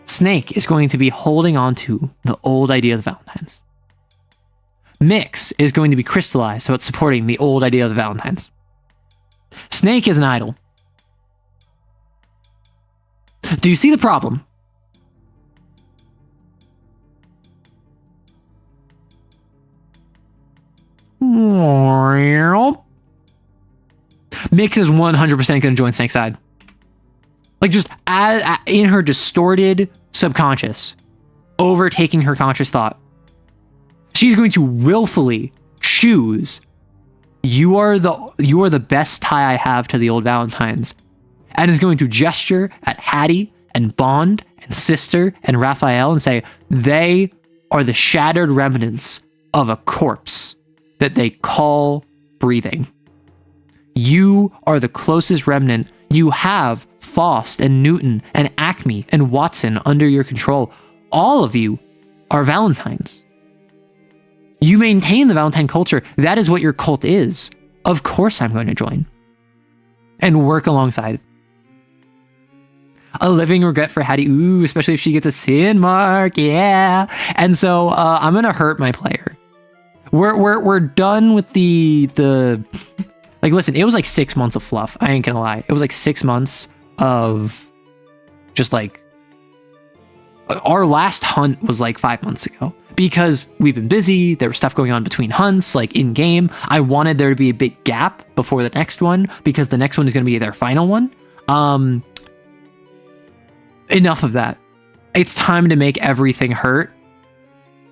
A: Snake is going to be holding on to the old idea of the Valentines. Mix is going to be crystallized about supporting the old idea of the Valentines. Snake is an idol. Do you see the problem? Mix is 100% going to join Snake's side. Like, just in her distorted subconscious, overtaking her conscious thought, she's going to willfully choose, you are the best tie I have to the old Valentines, and is going to gesture at Hattie and Bond and Sister and Raphael and say, they are the shattered remnants of a corpse that they call breathing. You are the closest remnant. You have Faust and Newton and Acme and Watson under your control. All of you are Valentines. You maintain the Valentine culture. That is what your cult is. Of course I'm going to join and work alongside. A living regret for Hattie. Ooh, especially if she gets a sin mark. Yeah. And so I'm going to hurt my player. We're done with the like, listen, it was like 6 months of fluff. I ain't gonna lie. It was like 6 months of just like, our last hunt was like 5 months ago, because we've been busy. There was stuff going on between hunts, like in game. I wanted there to be a big gap before the next one, because the next one is going to be their final one. Enough of that. It's time to make everything hurt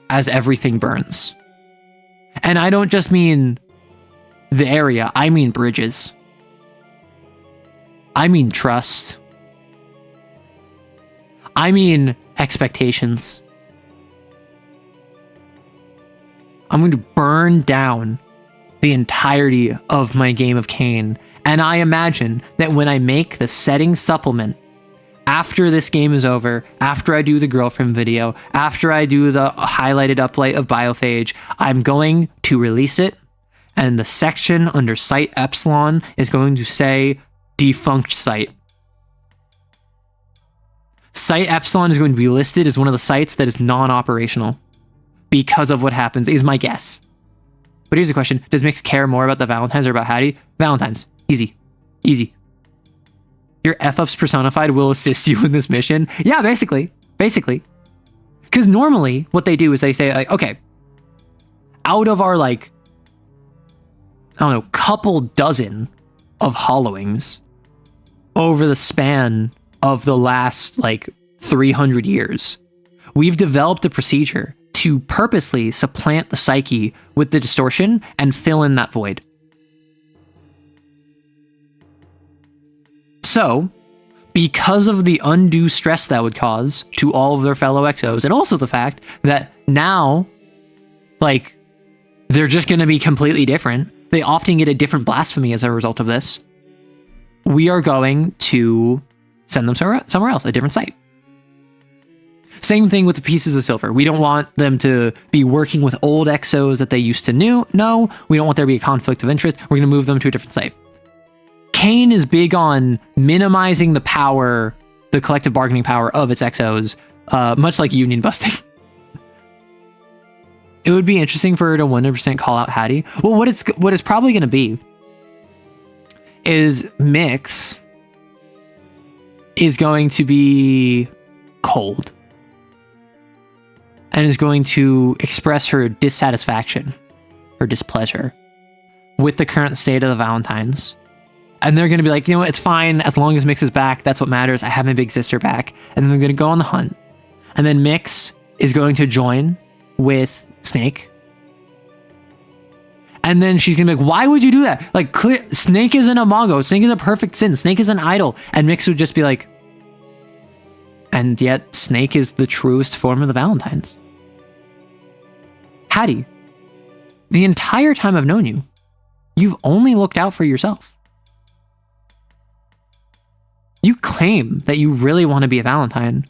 A: as everything burns. And I don't just mean the area, I mean bridges. I mean trust. I mean expectations. I'm going to burn down the entirety of my game of Cain. And I imagine that when I make the settings supplement, after this game is over, after I do the girlfriend video, after I do the highlighted uplight of Biophage, I'm going to release it, and the section under site epsilon is going to say defunct site. Site epsilon is going to be listed as one of the sites that is non-operational because of what happens, is my guess. But here's the question. Does Mix care more about the Valentines or about Hattie? Valentines. Easy. Easy. Your F-ups personified will assist you in this mission. Yeah, basically. Because normally what they do is they say, like, okay, out of our, like, I don't know, couple dozen of hollowings over the span of the last, like, 300 years, we've developed a procedure to purposely supplant the psyche with the distortion and fill in that void. So, because of the undue stress that would cause to all of their fellow XOs, and also the fact that now, like, they're just going to be completely different. They often get a different blasphemy as a result of this. We are going to send them somewhere else, a different site. Same thing with the pieces of silver. We don't want them to be working with old exos that they used to know. We don't want there to be a conflict of interest. We're going to move them to a different site. Kain is big on minimizing the power, the collective bargaining power of its exos, much like union busting. It would be interesting for her to 100% call out Hattie. Well, what it's probably going to be is Mix is going to be cold and is going to express her dissatisfaction, her displeasure with the current state of the Valentines. And they're going to be like, you know what, it's fine. As long as Mix is back, that's what matters. I have my big sister back. And then they're going to go on the hunt. And then Mix is going to join with Snake. And then she's going to be like, why would you do that? Like, Snake isn't a Mongo. Snake is a perfect sin. Snake is an idol. And Mix would just be like, and yet Snake is the truest form of the Valentines. Hattie, the entire time I've known you, you've only looked out for yourself. You claim that you really want to be a Valentine,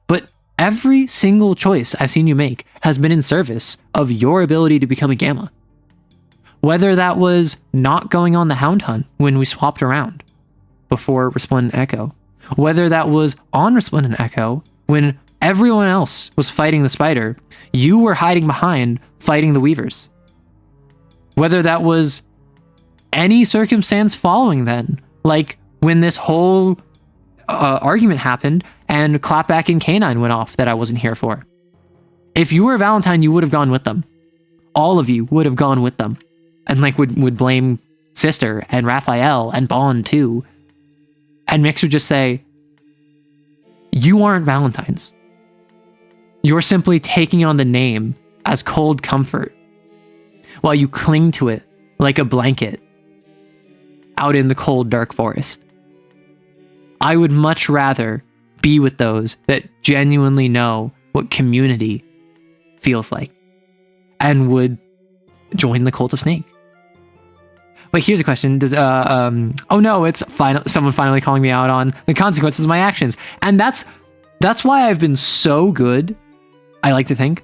A: but every single choice I've seen you make has been in service of your ability to become a Gamma. Whether that was not going on the Hound Hunt when we swapped around before Resplendent Echo, whether that was on Resplendent Echo when everyone else was fighting the Spider, you were hiding behind fighting the Weavers. Whether that was any circumstance following then, like when this whole argument happened and Clapback and Canine went off that I wasn't here for. If you were a Valentine, you would have gone with them. All of you would have gone with them. And like would blame Sister and Raphael and Bond too. And Mix would just say, you aren't Valentines. You're simply taking on the name as cold comfort while you cling to it like a blanket out in the cold, dark forest. I would much rather be with those that genuinely know what community feels like and would join the cult of Snake. But here's a question. Does oh no, it's someone finally calling me out on the consequences of my actions. And that's why I've been so good, I like to think.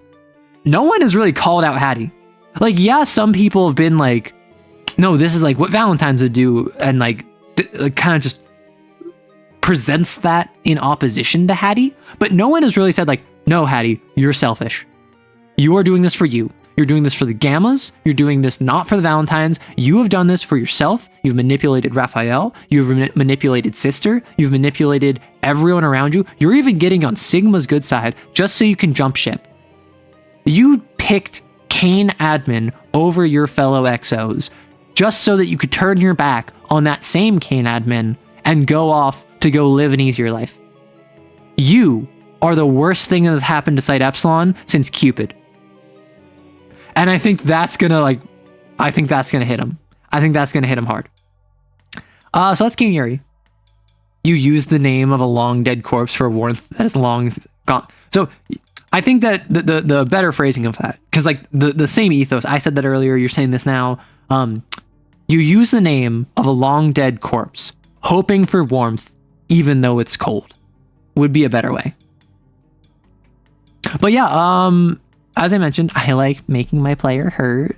A: No one has really called out Hattie. Like, yeah, some people have been like, no, this is like what Valentine's would do, and like kind of just presents that in opposition to Hattie. But no one has really said like, no, Hattie, you're selfish. You are doing this for you. You're doing this for the Gammas. You're doing this not for the Valentines. You have done this for yourself. You've manipulated Raphael. You've manipulated Sister. You've manipulated everyone around you. You're even getting on Sigma's good side just so you can jump ship. You picked Kain admin over your fellow exos just so that you could turn your back on that same Kain admin and go off to go live an easier life. You are the worst thing that has happened to Site Epsilon since Cupid. And I think that's gonna hit him. I think that's gonna hit him hard. So that's King Yuri. You use the name of a long dead corpse for warmth that is long gone. So I think that the better phrasing of that, because like the same ethos, I said that earlier, you're saying this now. You use the name of a long dead corpse, hoping for warmth, even though it's cold, would be a better way. But yeah, as I mentioned, I like making my player hurt.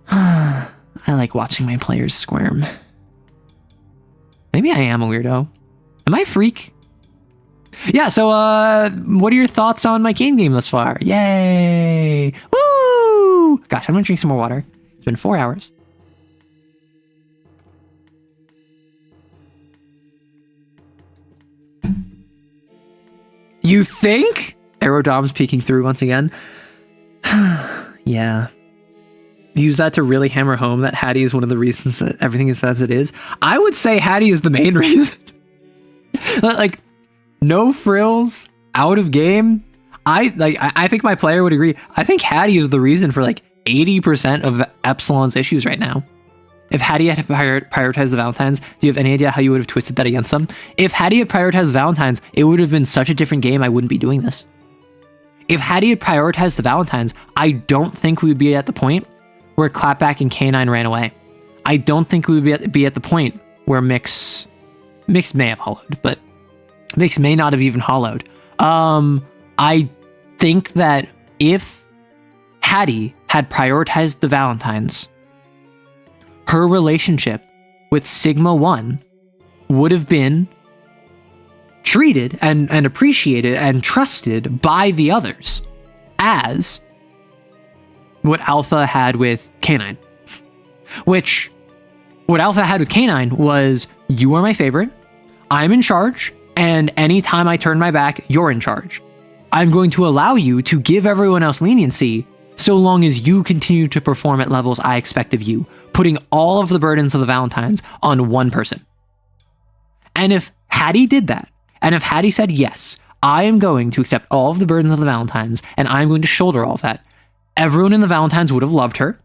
A: I like watching my players squirm. Maybe I am a weirdo. Am I a freak? Yeah, so what are your thoughts on my Kain game thus far? Yay! Woo! Gosh, I'm gonna drink some more water. It's been 4 hours. You think? Aerodom's peeking through once again. Yeah. Use that to really hammer home that Hattie is one of the reasons that everything is as it is. I would say Hattie is the main reason. Like, no frills, out of game. I think my player would agree. I think Hattie is the reason for like 80% of Epsilon's issues right now. If Hattie had prioritized the Valentines, do you have any idea how you would have twisted that against them? If Hattie had prioritized the Valentines, it would have been such a different game. I wouldn't be doing this. If Hattie had prioritized the Valentines, I don't think we would be at the point where Clapback and Canine ran away. I don't think we would be at the point where Mix may have hollowed, but This may not have even hollowed. I think that if Hattie had prioritized the Valentines, her relationship with Sigma 1 would have been treated and appreciated and trusted by the others as what Alpha had with K9. Which, what Alpha had with K9 was, you are my favorite, I'm in charge, and anytime I turn my back, you're in charge. I'm going to allow you to give everyone else leniency so long as you continue to perform at levels I expect of you, putting all of the burdens of the Valentines on one person. And if Hattie did that, and if Hattie said, yes, I am going to accept all of the burdens of the Valentines, and I'm going to shoulder all of that, everyone in the Valentines would have loved her.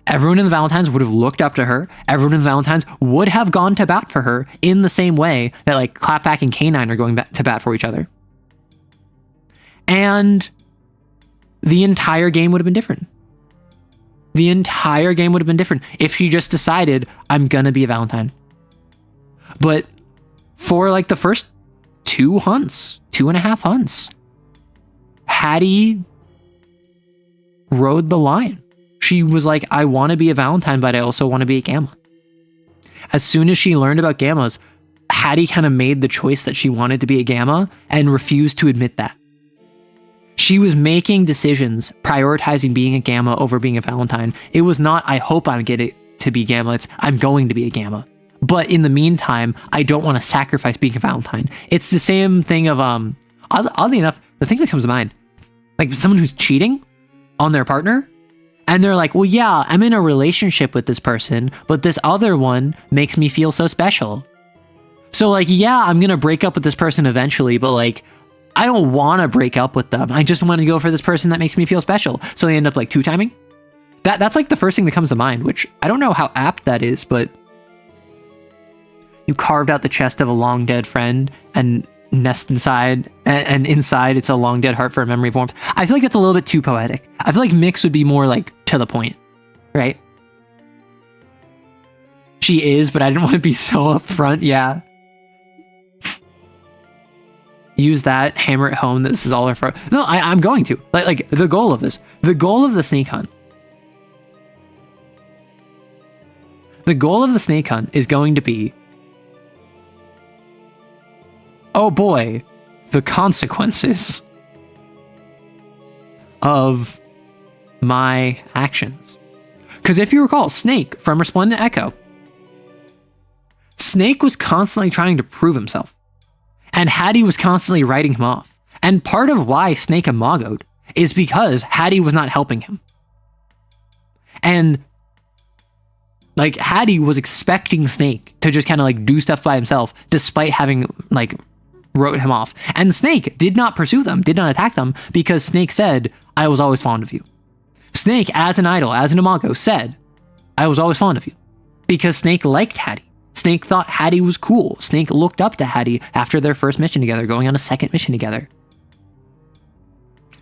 A: Everyone in the Valentines would have looked up to her. Everyone in the Valentines would have gone to bat for her in the same way that like Clapback and K9 are going to bat for each other. And the entire game would have been different. The entire game would have been different if she just decided, I'm gonna be a Valentine. But for like the first 2.5 hunts, Hattie rode the line. She was like, I want to be a Valentine, but I also want to be a Gamma. As soon as she learned about Gammas, Hattie kind of made the choice that she wanted to be a Gamma and refused to admit that. She was making decisions, prioritizing being a Gamma over being a Valentine. It was not, I hope I get it to be Gamma. It's, I'm going to be a Gamma. But in the meantime, I don't want to sacrifice being a Valentine. It's the same thing of, oddly enough, the thing that comes to mind, like someone who's cheating on their partner, and they're like, well, yeah, I'm in a relationship with this person, but this other one makes me feel so special. So like, yeah, I'm going to break up with this person eventually, but like, I don't want to break up with them. I just want to go for this person that makes me feel special. So they end up like two-timing. That's like the first thing that comes to mind, which I don't know how apt that is, but you carved out the chest of a long dead friend and nest inside, and inside it's a long dead heart for a memory of warmth. I feel like that's a little bit too poetic. I feel like Mix would be more like to the point, right? She is, but I didn't want to be so upfront. Yeah. Use that, hammer it home that this is all her fault. No, I'm going to. Like the goal of this. The goal of the snake hunt. The goal of the snake hunt is going to be, oh boy, the consequences of my actions. Because if you recall, Snake from Resplendent Echo, Snake was constantly trying to prove himself. And Hattie was constantly writing him off. And part of why Snake imagoed is because Hattie was not helping him. And like Hattie was expecting Snake to just kind of like do stuff by himself, despite having like wrote him off. And Snake did not pursue them, did not attack them, because Snake said, I was always fond of you. Snake, as an idol, as an imago, said, I was always fond of you. Because Snake liked Hattie. Snake thought Hattie was cool. Snake looked up to Hattie after their first mission together, going on a second mission together.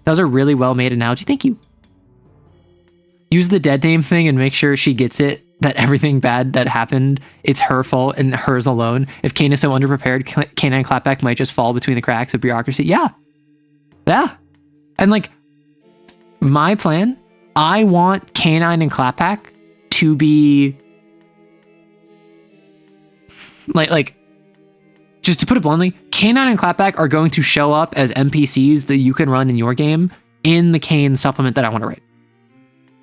A: That was a really well-made analogy. Thank you. Use the dead name thing and make sure she gets it, that everything bad that happened, it's her fault and hers alone. If Kane is so underprepared, K9 Clapback might just fall between the cracks of bureaucracy. Yeah. Yeah. And like, my plan, I want K9 and Clapback to be like, just to put it bluntly, K9 and Clapback are going to show up as NPCs that you can run in your game in the Kane supplement that I want to write.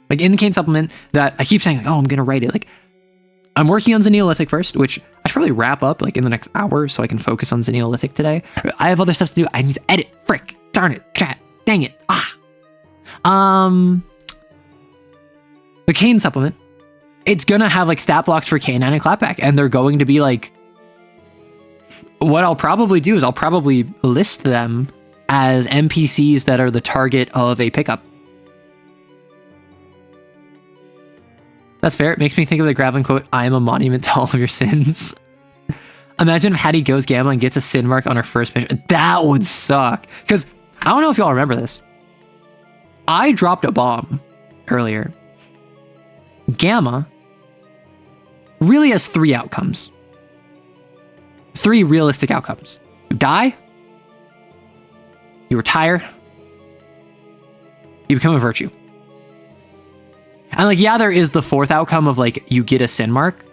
A: Like in the Kane supplement that I keep saying, like, oh, I'm going to write it. Like, I'm working on Xeneolithic first, which I should probably wrap up like in the next hour so I can focus on Xeneolithic today. I have other stuff to do. I need to edit. Frick. Darn it. Chat. Dang it. The Kane supplement, it's gonna have like stat blocks for K9 and Clapback, and they're going to be like, what I'll probably do is I'll probably list them as NPCs that are the target of a pickup. That's fair. It makes me think of the Graveling quote, I am a monument to all of your sins. Imagine if Hattie goes Gamma and gets a sin mark on her first mission. That would suck. Because I don't know if y'all remember this. I dropped a bomb earlier. Gamma really has 3 outcomes. 3 realistic outcomes. You die, you retire, you become a virtue. And like, yeah, there is the fourth outcome of like, you get a sin mark,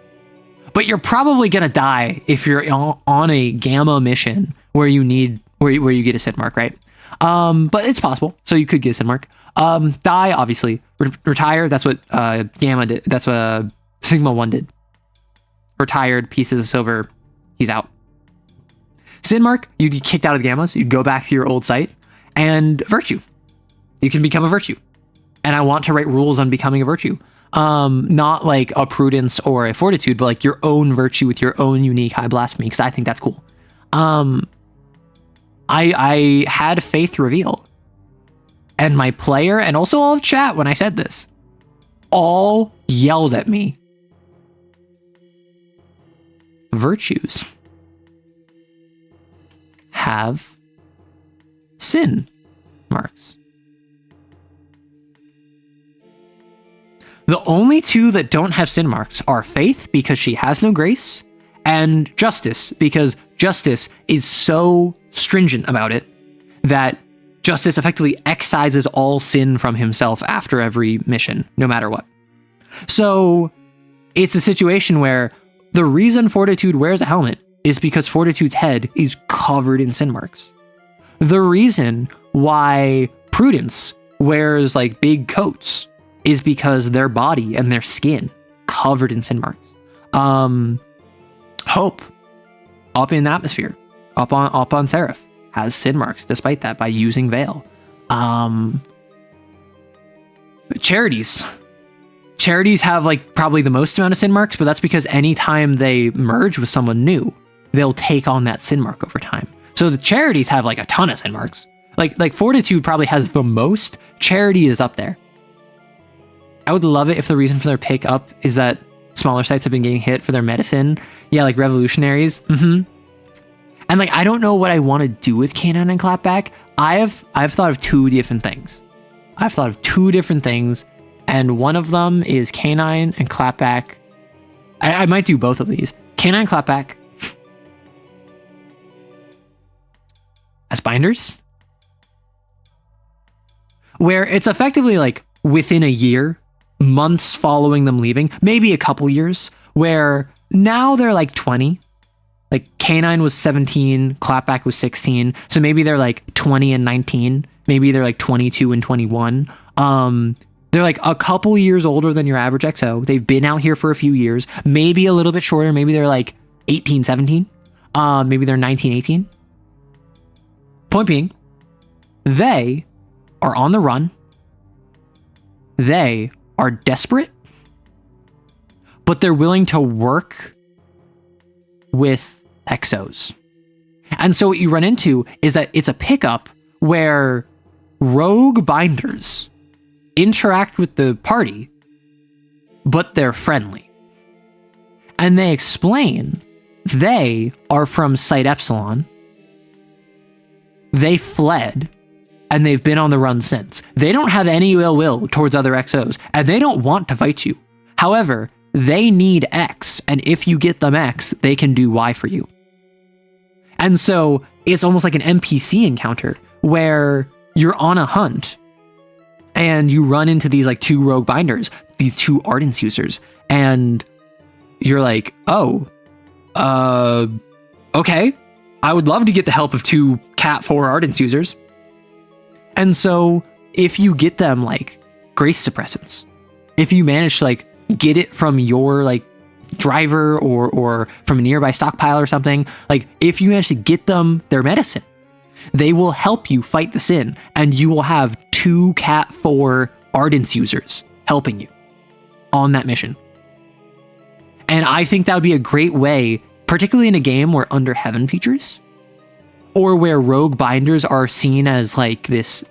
A: but you're probably gonna die if you're on a gamma mission where you need, where you get a sin mark, right? But it's possible. So you could get a sin mark. Die, obviously. Retire, that's what gamma did. That's what Sigma 1 did. Retired, pieces of silver, he's out. Sin mark, you'd get kicked out of the gammas, you'd go back to your old site, and virtue. You can become a virtue. And I want to write rules on becoming a virtue. Not like a prudence or a fortitude, but like your own virtue with your own unique high blasphemy, because I think that's cool. I had faith reveal. And my player, and also all of chat when I said this, all yelled at me. Virtues have sin marks. The only two that don't have sin marks are faith, because she has no grace, and justice, because justice is so stringent about it that justice effectively excises all sin from himself after every mission, no matter what. So it's a situation where the reason Fortitude wears a helmet is because Fortitude's head is covered in sin marks. The reason why Prudence wears like big coats is because their body and their skin covered in sin marks. Hope, up in the atmosphere, up on Seraph, has sin marks despite that by using Veil. Charities have like probably the most amount of sin marks, but that's because anytime they merge with someone new, they'll take on that sin mark over time. So the charities have like a ton of sin marks. Like Fortitude probably has the most. Charity is up there. I would love it if the reason for their pick up is that smaller sites have been getting hit for their medicine. Yeah, like revolutionaries. And like, I don't know what I want to do with Canine and Clapback. I've thought of two different things. And one of them is Canine and Clapback. I might do both of these. Canine and Clapback as binders, where it's effectively like within a year, months following them leaving, maybe a couple years, where now they're like 20. Like Canine was 17, Clapback was 16. So maybe they're like 20 and 19. Maybe they're like 22 and 21. They're like a couple years older than your average XO. They've been out here for a few years, maybe a little bit shorter. Maybe they're like 18, 17. Maybe they're 19, 18. Point being, they are on the run. They are desperate, but they're willing to work with XOs. And so what you run into is that it's a pickup where rogue binders interact with the party, but they're friendly. And they explain they are from Site Epsilon. They fled, and they've been on the run since. They don't have any ill will towards other XOs, and they don't want to fight you. However, they need X, and if you get them X, they can do Y for you. And so it's almost like an NPC encounter where you're on a hunt and you run into these like two rogue binders, these two Ardence users, and you're like, oh, okay, I would love to get the help of two Cat 4 Ardence users. And so if you get them like grace suppressants, if you manage to like get it from your like driver or from a nearby stockpile or something, like if you manage to get them their medicine, they will help you fight the sin, and you will have two Cat 4 Ardence users helping you on that mission. And I think that would be a great way, particularly in a game where Under Heaven features, or where rogue binders are seen as like this,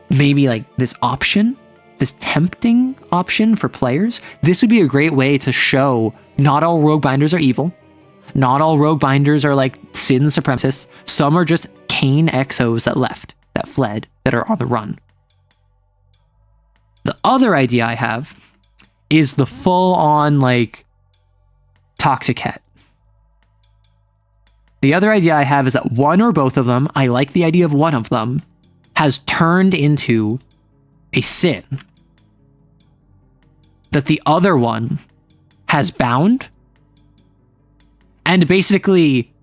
A: maybe like this option, this tempting option for players. This would be a great way to show not all rogue binders are evil. Not all rogue binders are like sin supremacists. Some are just Kane XOs that fled, that are on the run. The other idea I have is the full on like Toxic Het. The other idea I have is that one or both of them, I like the idea of one of them, has turned into a sin that the other one has bound and basically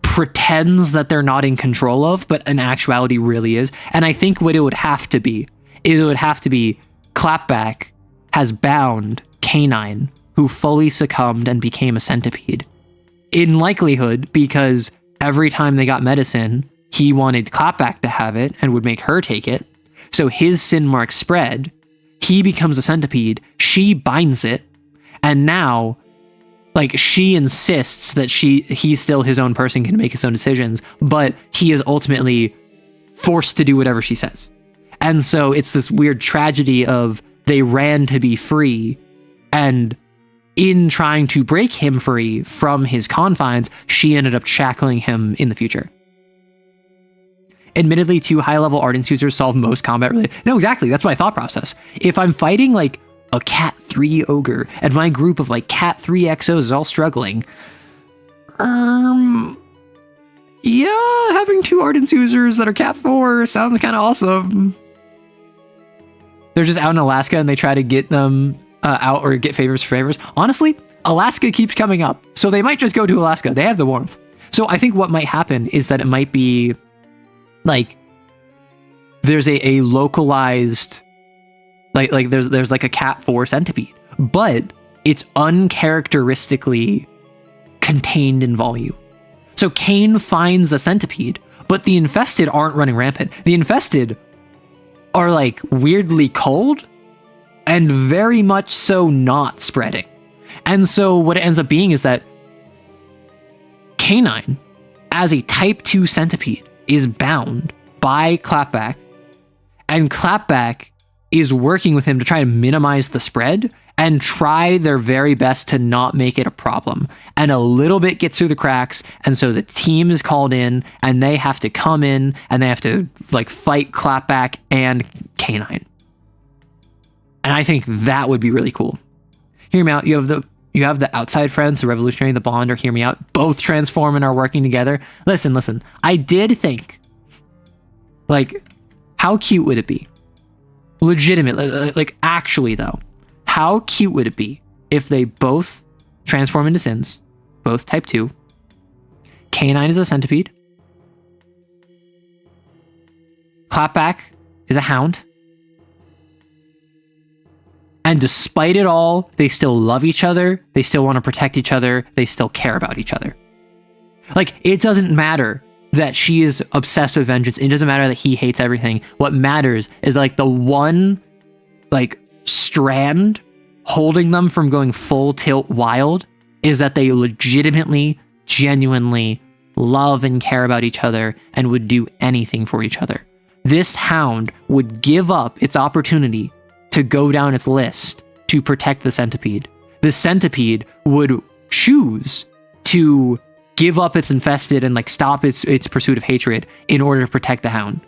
A: pretends that they're not in control of, but in actuality really is. And I think what it would have to be, Clapback has bound Canine, who fully succumbed and became a centipede. In likelihood, because every time they got medicine, he wanted Clapback to have it and would make her take it. So his sin mark spread. He becomes a centipede. She binds it. And now, like, she insists that he's still his own person, can make his own decisions, but he is ultimately forced to do whatever she says. And so it's this weird tragedy of they ran to be free, and in trying to break him free from his confines, she ended up shackling him in the future. Admittedly, 2 high-level Ardence users solve most combat related. No, exactly. That's my thought process. If I'm fighting like a Cat 3 ogre and my group of like Cat 3 XOs is all struggling, yeah, having 2 Ardence users that are Cat 4 sounds kind of awesome. They're just out in Alaska and they try to get them out or get favors for favors. Honestly, Alaska keeps coming up, so they might just go to Alaska. They have the warmth. So I think what might happen is that it might be like there's a localized like there's like a Cat 4 centipede, but it's uncharacteristically contained in volume. So Kane finds a centipede, but the infested aren't running rampant. The infested are like weirdly cold and very much so not spreading. And so what it ends up being is that Canine, as a type 2 centipede, is bound by Clapback, and Clapback is working with him to try to minimize the spread and try their very best to not make it a problem. And a little bit gets through the cracks, and so the team is called in, and they have to come in, and they have to like fight Clapback and Canine. And I think that would be really cool. Hear me out. You have the outside friends, the revolutionary, the bond, or hear me out. Both transform and are working together. Listen. I did think, like, how cute would it be? Legitimately, like, actually though, how cute would it be if they both transform into sins, both type 2, Canine is a centipede, Clapback is a hound, and despite it all, they still love each other, they still want to protect each other, they still care about each other. Like, it doesn't matter that she is obsessed with vengeance, it doesn't matter that he hates everything. What matters is, like, the one, like, strand holding them from going full tilt wild is that they legitimately, genuinely love and care about each other and would do anything for each other. This hound would give up its opportunity to go down its list to protect the centipede. The centipede would choose to give up its infested and like stop its pursuit of hatred in order to protect the hound.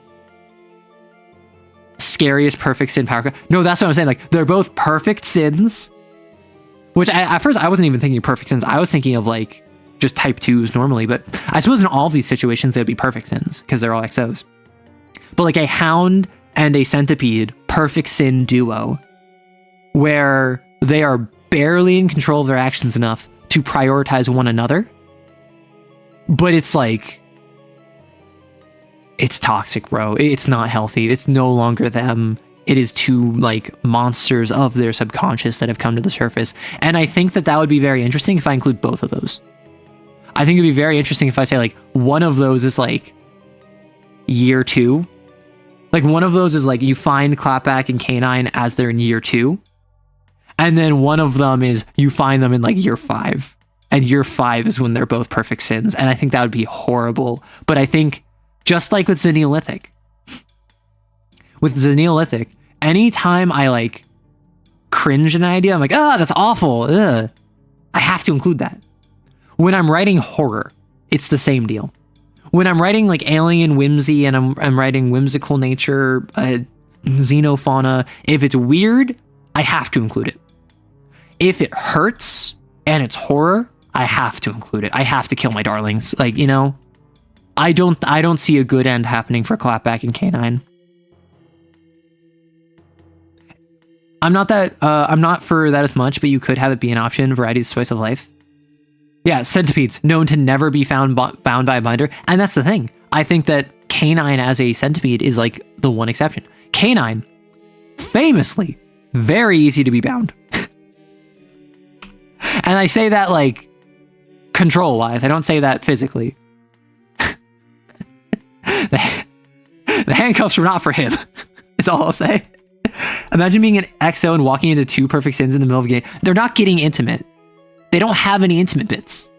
A: Scariest perfect sin power. No, that's what I'm saying. Like, they're both perfect sins, which at first I wasn't even thinking perfect sins. I was thinking of like just type 2s normally, but I suppose in all of these situations, they'd be perfect sins because they're all XOs. But like a hound and a centipede perfect sin duo where they are barely in control of their actions enough to prioritize one another, but it's like, it's toxic, bro. It's not healthy. It's no longer them. It is 2 like monsters of their subconscious that have come to the surface. And I think that would be very interesting if I include both of those. I think it'd be very interesting if I say like one of those is like year 2. Like, one of those is like you find Clapback and Canine as they're in year 2. And then one of them is you find them in like year 5. And year 5 is when they're both perfect sins. And I think that would be horrible. But I think, just like with the Neolithic, anytime I like cringe an idea, I'm like, that's awful. Ugh. I have to include that. When I'm writing horror, it's the same deal. When I'm writing like alien whimsy and I'm writing whimsical nature, xenofauna, if it's weird, I have to include it. If it hurts and it's horror, I have to include it. I have to kill my darlings. Like, you know, I don't see a good end happening for Clapback and Canine. I'm not for that as much, but you could have it be an option. Variety's Slice of Life. Yeah, centipedes known to never be bound by a binder, and that's the thing. I think that Canine as a centipede is like the one exception. Canine, famously, very easy to be bound. And I say that like control-wise. I don't say that physically. The handcuffs were not for him, is all I'll say. Imagine being an XO and walking into two perfect sins in the middle of a game. They're not getting intimate. They don't have any intimate bits.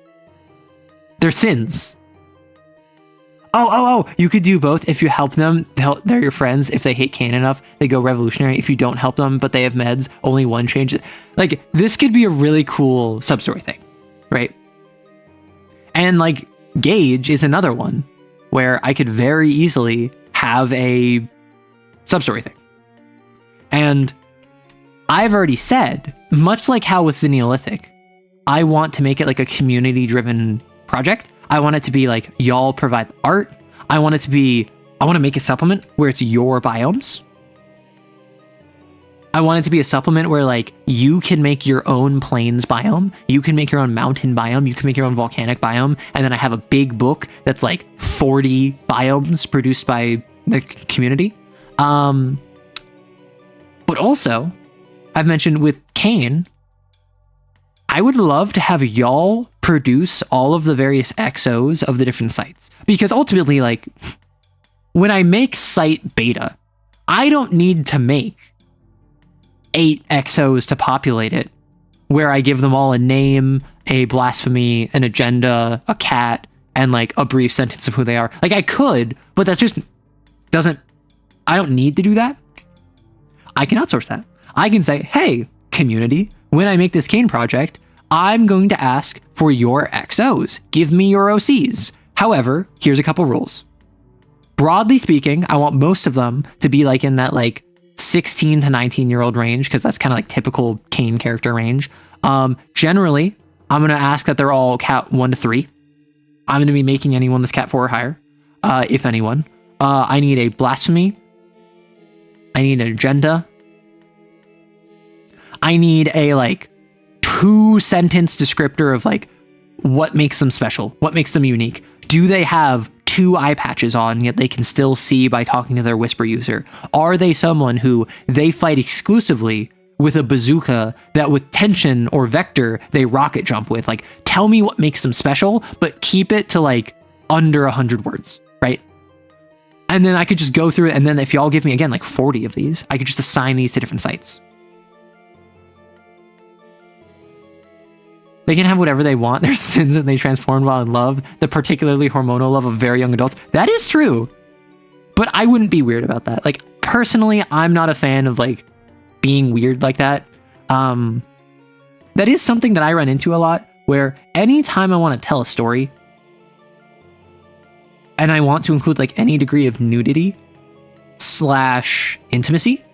A: They're sins. Oh, you could do both. If you help them, they're your friends. If they hate Kane enough, they go revolutionary. If you don't help them, but they have meds, only one change. Like, this could be a really cool sub-story thing, right? And, like, Gage is another one where I could very easily have a sub-story thing. And I've already said, much like how with the Neolithic, I want to make it like a community-driven project. I want it to be like, y'all provide art. I want to make a supplement where it's your biomes. I want it to be a supplement where like you can make your own plains biome. You can make your own mountain biome. You can make your own volcanic biome. And then I have a big book that's like 40 biomes produced by the community. But also, I've mentioned with Kane, I would love to have y'all produce all of the various XOs of the different sites. Because ultimately, like, when I make site beta, I don't need to make 8 XOs to populate it, where I give them all a name, a blasphemy, an agenda, a cat, and like a brief sentence of who they are. Like, I could, but that's just I don't need to do that. I can outsource that. I can say, hey, community, when I make this Kane project, I'm going to ask for your XOs. Give me your OCs. However, here's a couple rules. Broadly speaking, I want most of them to be like in that like 16 to 19-year-old range, because that's kind of like typical Kane character range. Generally, I'm going to ask that they're all cat 1 to 3. I'm going to be making anyone that's cat 4 or higher, if anyone. I need a blasphemy. I need an agenda. I need a like 2-sentence descriptor of like what makes them special, what makes them unique. Do they have 2 eye patches on yet they can still see by talking to their whisper user? Are they someone who they fight exclusively with a bazooka that with tension or vector they rocket jump with? Like, tell me what makes them special, but keep it to like under 100 words, right? And then I could just go through it, and then if y'all give me again like 40 of these, I could just assign these to different sites. They can have whatever they want. Their sins and they transform while in love. The particularly hormonal love of very young adults. That is true. But I wouldn't be weird about that. Like, personally, I'm not a fan of, like, being weird like that. That is something that I run into a lot, where anytime I want to tell a story, and I want to include, like, any degree of nudity / intimacy,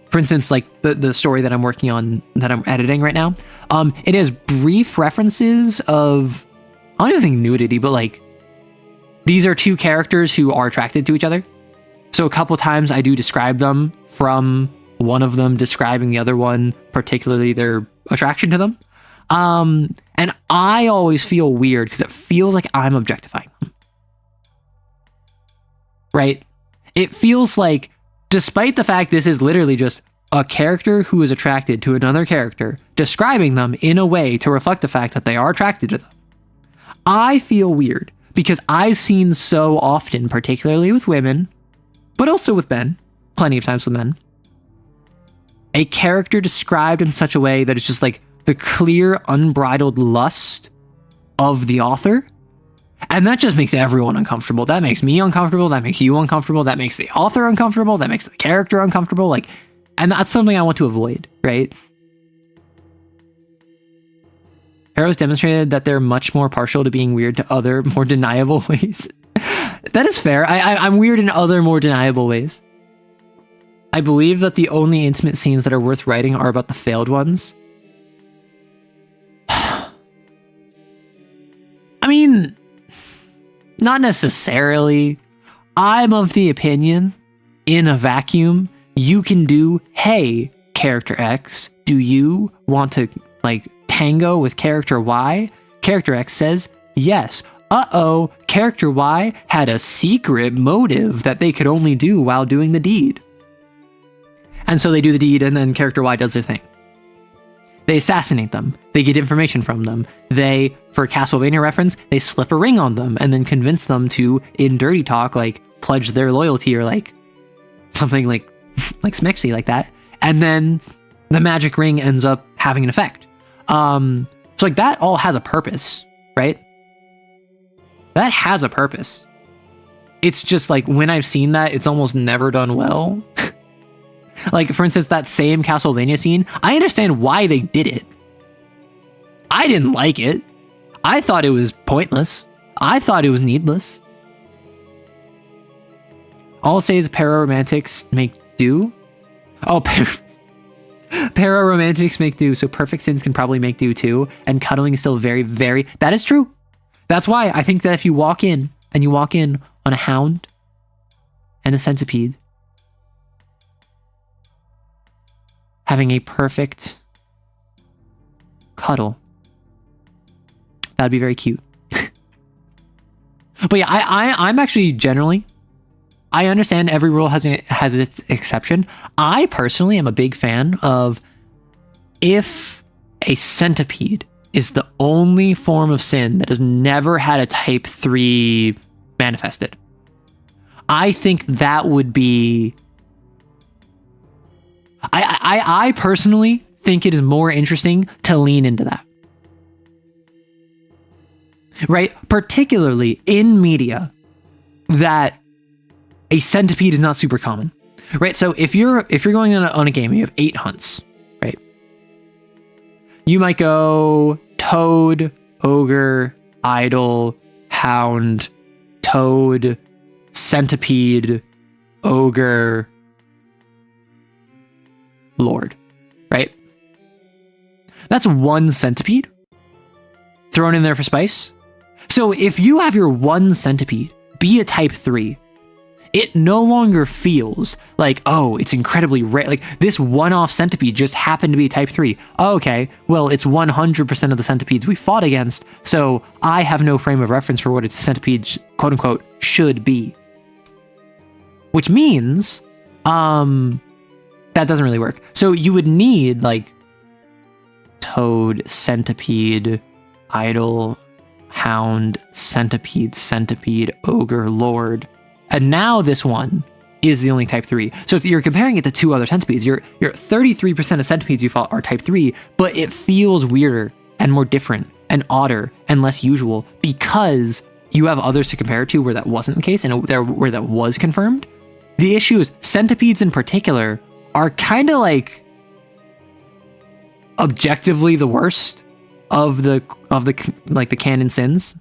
A: for instance, like the story that I'm working on, that I'm editing right now, it has brief references of, I don't even think nudity, but like, these are 2 characters who are attracted to each other. So a couple times I do describe them from one of them describing the other one, particularly their attraction to them. And I always feel weird because it feels like I'm objectifying them. Right? It feels like, despite the fact this is literally just a character who is attracted to another character, describing them in a way to reflect the fact that they are attracted to them, I feel weird because I've seen so often, particularly with women, but also with men, plenty of times with men, a character described in such a way that it's just like the clear, unbridled lust of the author. And that just makes everyone uncomfortable. That makes me uncomfortable. That makes you uncomfortable. That makes the author uncomfortable. That makes the character uncomfortable. Like, and that's something I want to avoid, right? Arrow's demonstrated that they're much more partial to being weird to other, more deniable ways. That is fair. I'm weird in other, more deniable ways. I believe that the only intimate scenes that are worth writing are about the failed ones. Not necessarily. I'm of the opinion, in a vacuum, you can do, hey, character X, do you want to, like, tango with character Y? Character X says, yes. Uh-oh, character Y had a secret motive that they could only do while doing the deed. And so they do the deed, and then character Y does their thing. They assassinate them. They get information from them. They, for Castlevania reference, they slip a ring on them and then convince them to, in dirty talk, like, pledge their loyalty or, like, something like smexy like that. And then the magic ring ends up having an effect. So, like, that all has a purpose, right? That has a purpose. It's just, like, when I've seen that, it's almost never done well. Like, for instance, that same Castlevania scene, I understand why they did it. I didn't like it. I thought it was pointless. I thought it was needless. I'll say is para-romantics make do. Oh, para-romantics make do, so perfect sins can probably make do too, and cuddling is still very, very... That is true. That's why I think that if you walk in, on a hound and a centipede, having a perfect cuddle, that'd be very cute. But yeah, I'm actually generally, I understand every rule has its exception. I personally am a big fan of, if a centipede is the only form of sin that has never had a type 3 manifested, I think that would be... I personally think it is more interesting to lean into that. Right? Particularly in media that a centipede is not super common. Right? So if you're going on a game and you have 8 hunts, right? You might go toad, ogre, idol, hound, toad, centipede, ogre, lord, right? That's one centipede thrown in there for spice. So if you have your one centipede be a type 3, it no longer feels like, oh, it's incredibly rare. Like, this one-off centipede just happened to be type 3. Oh, okay, well, it's 100% of the centipedes we fought against, so I have no frame of reference for what a centipede, quote-unquote, should be. Which means, that doesn't really work. So you would need, like, toad, centipede, idol, hound, centipede, ogre, lord. And now this one is the only type 3. So if you're comparing it to 2 other centipedes, you're 33% of centipedes you fought are type 3, but it feels weirder and more different and odder and less usual because you have others to compare it to where that wasn't the case and where that was confirmed. The issue is centipedes in particular are kind of like objectively the worst of the canon sins.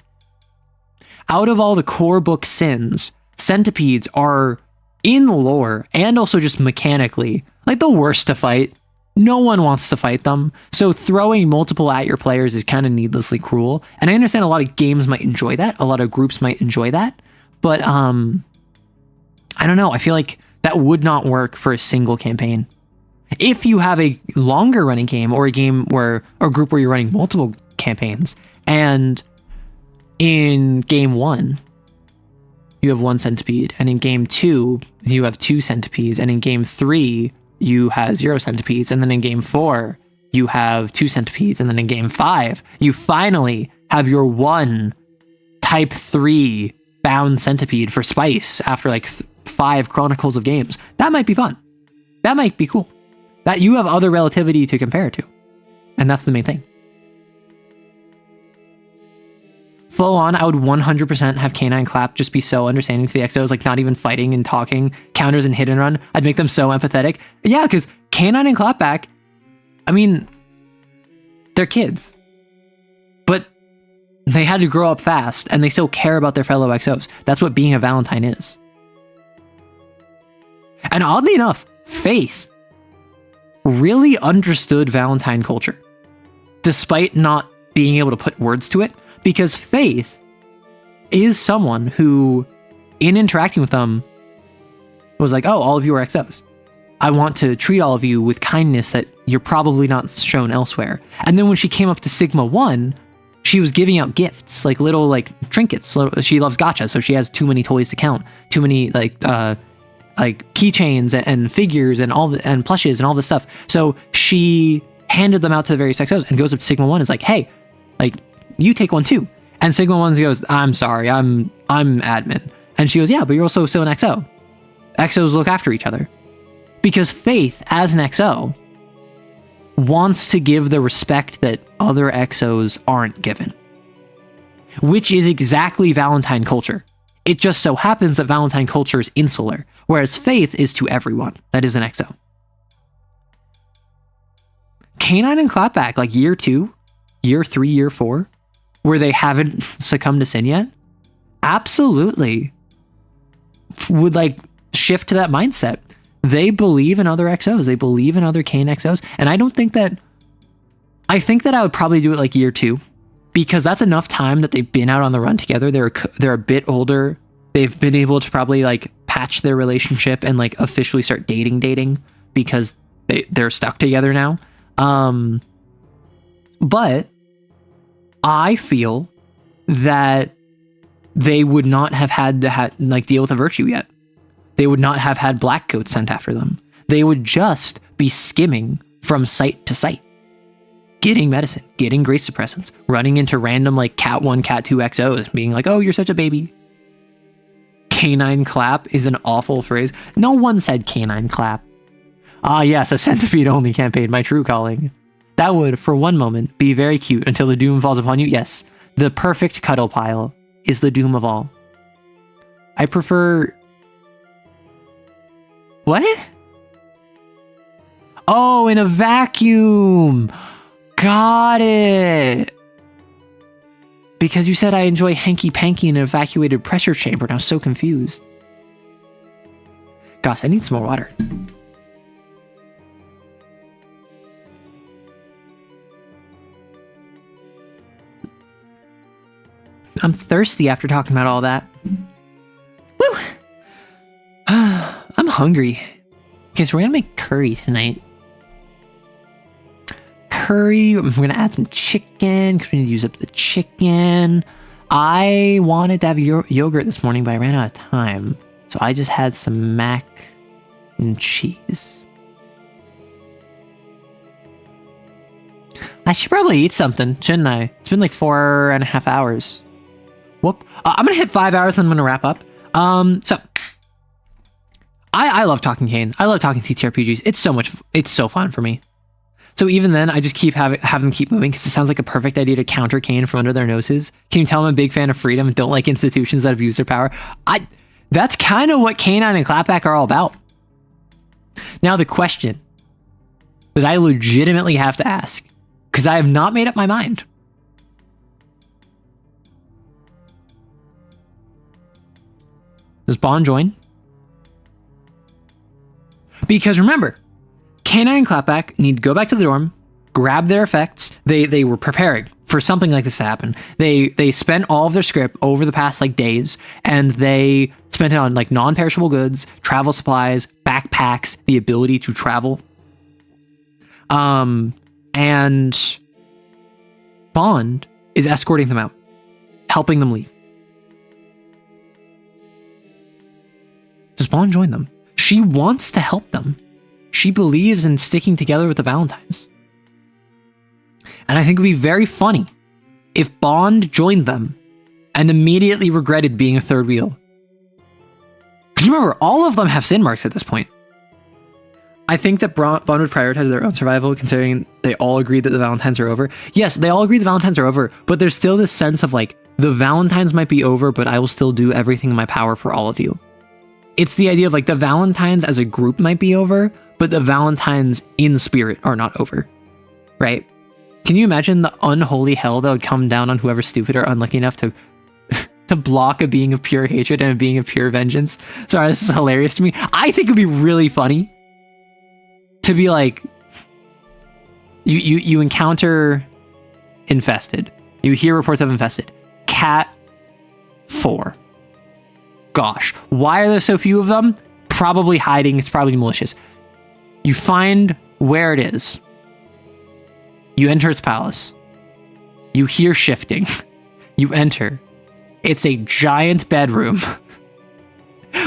A: Out of all the core book sins, centipedes are, in lore and also just mechanically, like the worst to fight. No one wants to fight them, so throwing multiple at your players is kind of needlessly cruel. And I understand a lot of games might enjoy that, a lot of groups might enjoy that, but I don't know, I feel like that would not work for a single campaign. If you have a longer running game or a game or a group where you're running multiple campaigns, and in game 1 you have 1 centipede, and in game 2 you have 2 centipedes, and in game 3 you have 0 centipedes, and then in game 4 you have 2 centipedes, and then in game 5 you finally have your 1 type 3 bound centipede for spice after like 5 chronicles of games. That might be fun. That might be cool. That you have other relativity to compare it to. And that's the main thing. Full on, I would 100% have Canine Clap just be so understanding to the XOs, like not even fighting and talking, counters and hit and run. I'd make them so empathetic. Yeah, because Canine and Clapback, I mean, they're kids. But they had to grow up fast, and they still care about their fellow XOs. That's what being a Valentine is. And oddly enough, Faith really understood Valentine culture, despite not being able to put words to it, because Faith is someone who, in interacting with them, was like, oh, all of you are XOs. I want to treat all of you with kindness that you're probably not shown elsewhere. And then when she came up to Sigma 1, she was giving out gifts, like little like trinkets. She loves gacha, so she has too many toys to count. Too many like keychains and figures and and plushes and all this stuff. So she handed them out to the various XOs and goes up to Sigma 1 and is like, hey, like, you take one too. And Sigma 1 goes, I'm sorry, I'm admin. And she goes, yeah, but you're also still an XO. XOs look after each other. Because Faith, as an XO, wants to give the respect that other XOs aren't given. Which is exactly Valentine culture. It just so happens that Valentine culture is insular, whereas Faith is to everyone that is an XO. Canine and Clapback, like year 2, year 3, year 4, where they haven't succumbed to sin yet, absolutely would like shift to that mindset. They believe in other XOs. They believe in other Kane XOs. And I think that I would probably do it like year 2, because that's enough time that they've been out on the run together. They're a bit older. They've been able to probably like patch their relationship and like officially start dating because they're stuck together now. But I feel that they would not have had to like deal with a virtue yet. They would not have had black coats sent after them. They would just be skimming from site to site, getting medicine, getting grace suppressants, running into random like Cat 1, Cat 2 XOs, being like, oh, you're such a baby. Canine clap is an awful phrase. No one said canine clap. Ah, yes, a centipede-only campaign, my true calling. That would, for one moment, be very cute until the doom falls upon you. Yes, the perfect cuddle pile is the doom of all. I prefer... What? Oh, in a vacuum! Got it! Because you said I enjoy hanky-panky in an evacuated pressure chamber, and I was so confused. Gosh, I need some more water. I'm thirsty after talking about all that. Woo! I'm hungry. Okay, so we're gonna make curry tonight. Curry, I'm gonna add some chicken because we need to use up the chicken. I wanted to have yogurt this morning, but I ran out of time. So I just had some mac and cheese. I should probably eat something, shouldn't I? It's been like 4.5 hours. Whoop. I'm gonna hit 5 hours and I'm gonna wrap up. So I love talking Kane. I love talking TTRPGs. It's so fun for me. So even then, I just have them keep moving because it sounds like a perfect idea to counter Kane from under their noses. Can you tell I'm a big fan of freedom and don't like institutions that abuse their power? That's kind of what Canine and Clapback are all about. Now the question that I legitimately have to ask, because I have not made up my mind. Does Bond join? Because remember, Canine and Clapback need to go back to the dorm, grab their effects. They were preparing for something like this to happen. They spent all of their script over the past like days, and they spent it on like non-perishable goods, travel supplies, backpacks, the ability to travel. And Bond is escorting them out, helping them leave. Does Bond join them? She wants to help them. She believes in sticking together with the Valentines. And I think it would be very funny if Bond joined them and immediately regretted being a third wheel. Because remember, all of them have sin marks at this point. I think that Bond would prioritize their own survival, considering they all agree that the Valentines are over. Yes, they all agree the Valentines are over, but there's still this sense of like, the Valentines might be over, but I will still do everything in my power for all of you. It's the idea of like the Valentines as a group might be over, but the Valentines in spirit are not over, right? Can you imagine the unholy hell that would come down on whoever's stupid or unlucky enough to to block a being of pure hatred and a being of pure vengeance? Sorry, this is hilarious to me. I think it'd be really funny to be like, you encounter infested. You hear reports of infested. Cat 4. Gosh, why are there so few of them? Probably hiding. It's probably malicious. You find where it is. You enter its palace. You hear shifting. You enter. It's a giant bedroom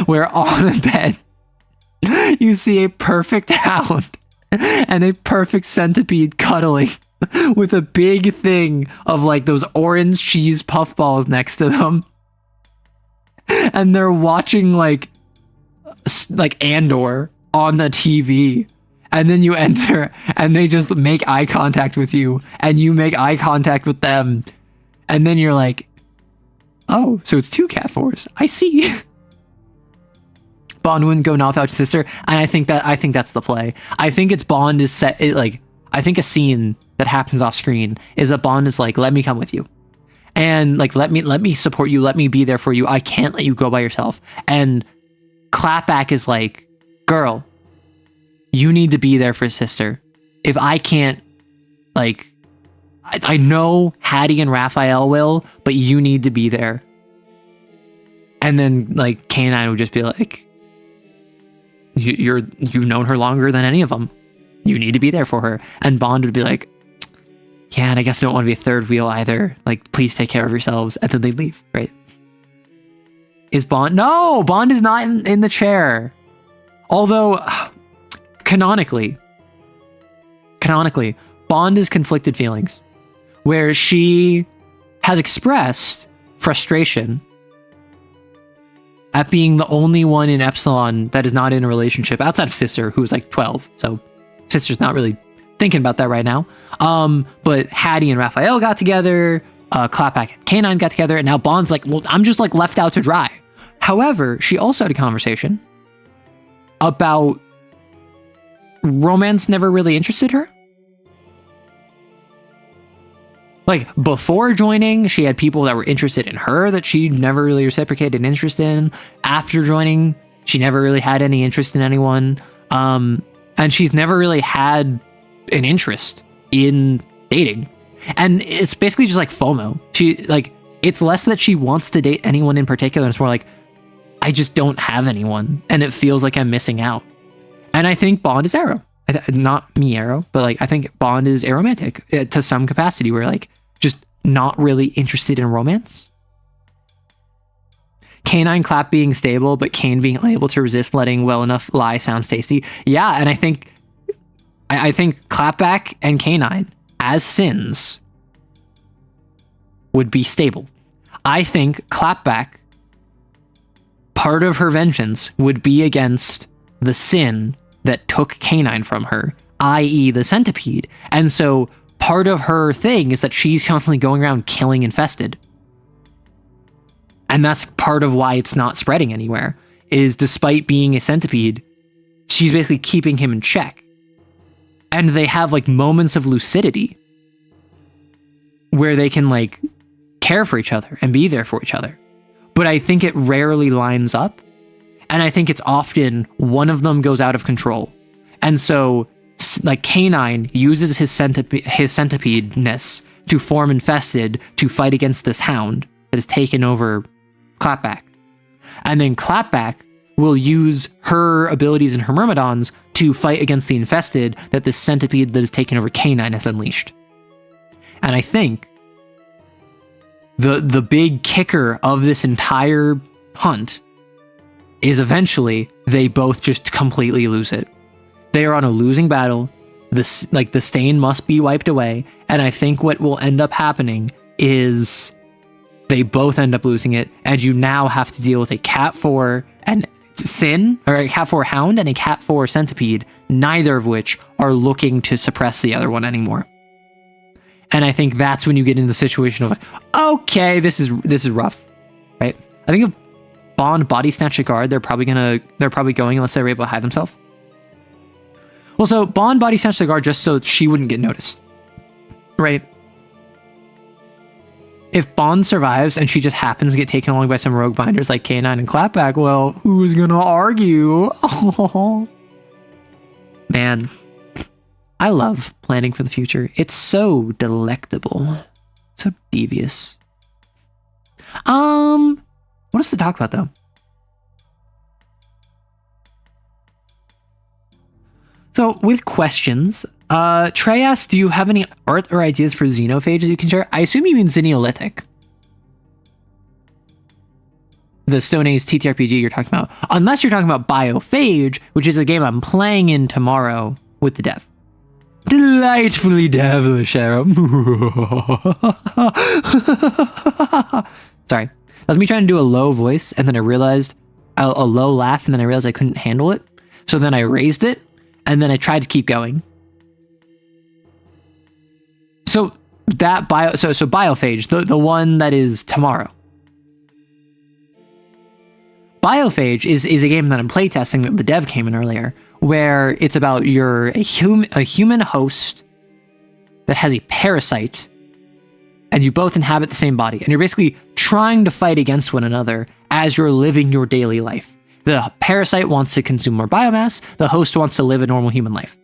A: where on the bed you see a perfect hound and a perfect centipede cuddling with a big thing of like those orange cheese puffballs next to them. And they're watching like Andor on the TV. And then you enter and they just make eye contact with you and you make eye contact with them. And then you're like, oh, so it's 2 cat 4s. I see. Bond wouldn't go not without your sister. And I think that's the play. I think it's Bond is set I think a scene that happens off screen is a Bond is like, let me come with you. And like, let me support you. Let me be there for you. I can't let you go by yourself. And Clapback is like, girl, you need to be there for sister. If I can't, like, I know Hattie and Raphael will, but you need to be there. And then like K9 would just be like, you've known her longer than any of them. You need to be there for her. And Bond would be like, yeah, and I guess I don't want to be a third wheel either. Like, please take care of yourselves. And then they leave, right? Is Bond? No, Bond is not in the chair. Although, canonically, Bond is conflicted feelings, where she has expressed frustration at being the only one in Epsilon that is not in a relationship outside of Sister, who is like 12. So Sister's not really thinking about that right now. But Hattie and Raphael got together, Clapback and K9 got together, and now Bond's like, well, I'm just like left out to dry. However, she also had a conversation about romance never really interested her. Like, before joining, she had people that were interested in her that she never really reciprocated interest in. After joining, she never really had any interest in anyone. And she's never really had an interest in dating. And it's basically just like FOMO. It's less that she wants to date anyone in particular. It's more like, I just don't have anyone. And it feels like I'm missing out. And I think Bond is Arrow. Not me, Arrow, but like I think Bond is aromantic to some capacity, where like just not really interested in romance. K9 Clap being stable, but Kane being unable to resist letting well enough lie sounds tasty. Yeah, and I think Clapback and K9 as sins would be stable. I think Clapback, part of her vengeance would be against the sin that took K9 from her, i.e. the centipede. And so part of her thing is that she's constantly going around killing infested. And that's part of why it's not spreading anywhere, is despite being a centipede, she's basically keeping him in check. And they have like moments of lucidity where they can like care for each other and be there for each other. But I think it rarely lines up. And I think it's often one of them goes out of control. And so, like, K9 uses his centipede-ness to form infested to fight against this hound that has taken over Clapback. And then Clapback will use her abilities and her myrmidons to fight against the infested that this centipede that has taken over K9 has unleashed. And I think the big kicker of this entire hunt is eventually they both just completely lose it. They are on a losing battle. The stain must be wiped away. And I think what will end up happening is they both end up losing it. And you now have to deal with a Cat 4 and Sin, or a Cat 4 Hound and a Cat 4 Centipede, neither of which are looking to suppress the other one anymore. And I think that's when you get into the situation of like, okay, this is rough, right? I think if Bond body snatch a guard, they're probably going unless they're able to hide themselves. Well, so Bond body snatched the guard just so she wouldn't get noticed, right? If Bond survives and she just happens to get taken along by some rogue binders like K9 and Clapback, well, who's gonna argue? Oh, man, I love planning for the future. It's so delectable, so devious. else to talk about, though? So, with questions, Trey asks, do you have any art or ideas for xenophages you can share? I assume you mean Xeneolithic. The Stone Age TTRPG you're talking about. Unless you're talking about Biophage, which is a game I'm playing in tomorrow with the dev. Delightfully devilish, Arrow. Sorry. That was me trying to do a low voice, and then I realized, a low laugh, and then I realized I couldn't handle it. So then I raised it, and then I tried to keep going. So that so Biophage, the one that is tomorrow. Biophage is a game that I'm playtesting that the dev came in earlier, where it's about you're a human host that has a parasite, and you both inhabit the same body, and you're basically trying to fight against one another as you're living your daily life. The parasite wants to consume more biomass, the host wants to live a normal human life.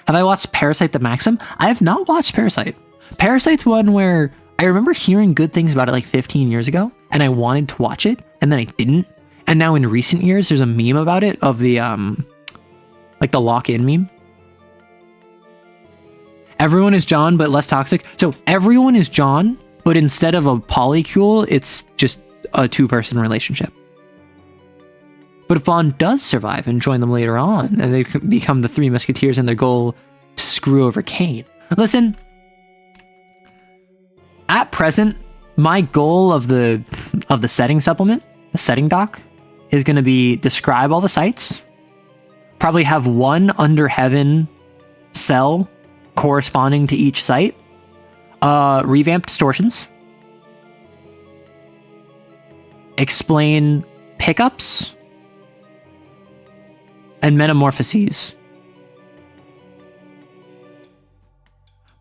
A: Have I watched Parasite the Maxim? I have not watched Parasite. Parasite's one where I remember hearing good things about it like 15 years ago, and I wanted to watch it, and then I didn't. And now in recent years, there's a meme about it of the, like the lock-in meme. Everyone is John, but less toxic. So everyone is John, but instead of a polycule, it's just a two-person relationship. But if Bond does survive and join them later on, and they become the Three Musketeers and their goal to screw over Kane. Listen, at present, my goal of the setting supplement, the setting doc, is going to be describe all the sites, probably have one under heaven cell corresponding to each site, revamp distortions, explain pickups, and metamorphoses.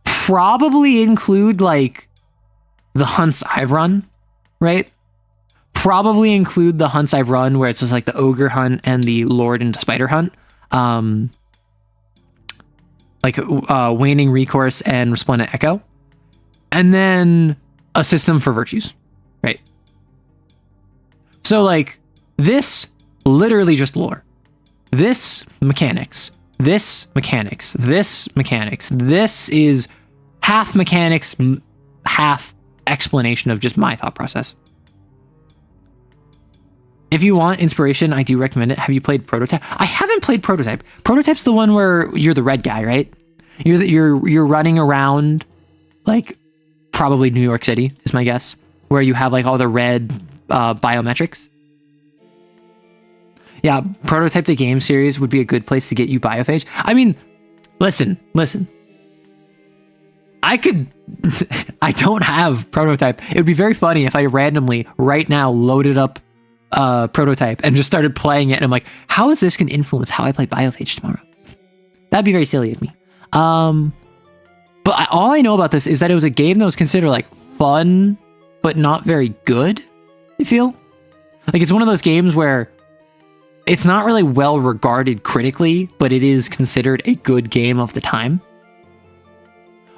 A: Probably include, like, the hunts I've run, right? Probably include the hunts I've run where it's just like the ogre hunt and the lord into spider hunt. Like waning recourse and resplendent echo. And then a system for virtues, right? So like this literally just lore. This mechanics. This mechanics. This mechanics. This is half mechanics, half explanation of just my thought process. If you want inspiration, I do recommend it. Have you played Prototype? I haven't played Prototype. Prototype's the one where you're the red guy, right? You're running around, like, probably New York City is my guess, where you have like all the red biometrics. Yeah, Prototype the game series would be a good place to get you Biophage. I mean, listen. I don't have Prototype. It would be very funny if I randomly, right now, loaded up Prototype and just started playing it. And I'm like, how is this going to influence how I play Biophage tomorrow? That'd be very silly of me. But all I know about this is that it was a game that was considered like fun, but not very good, I feel. Like it's one of those games where it's not really well regarded critically, but it is considered a good game of the time.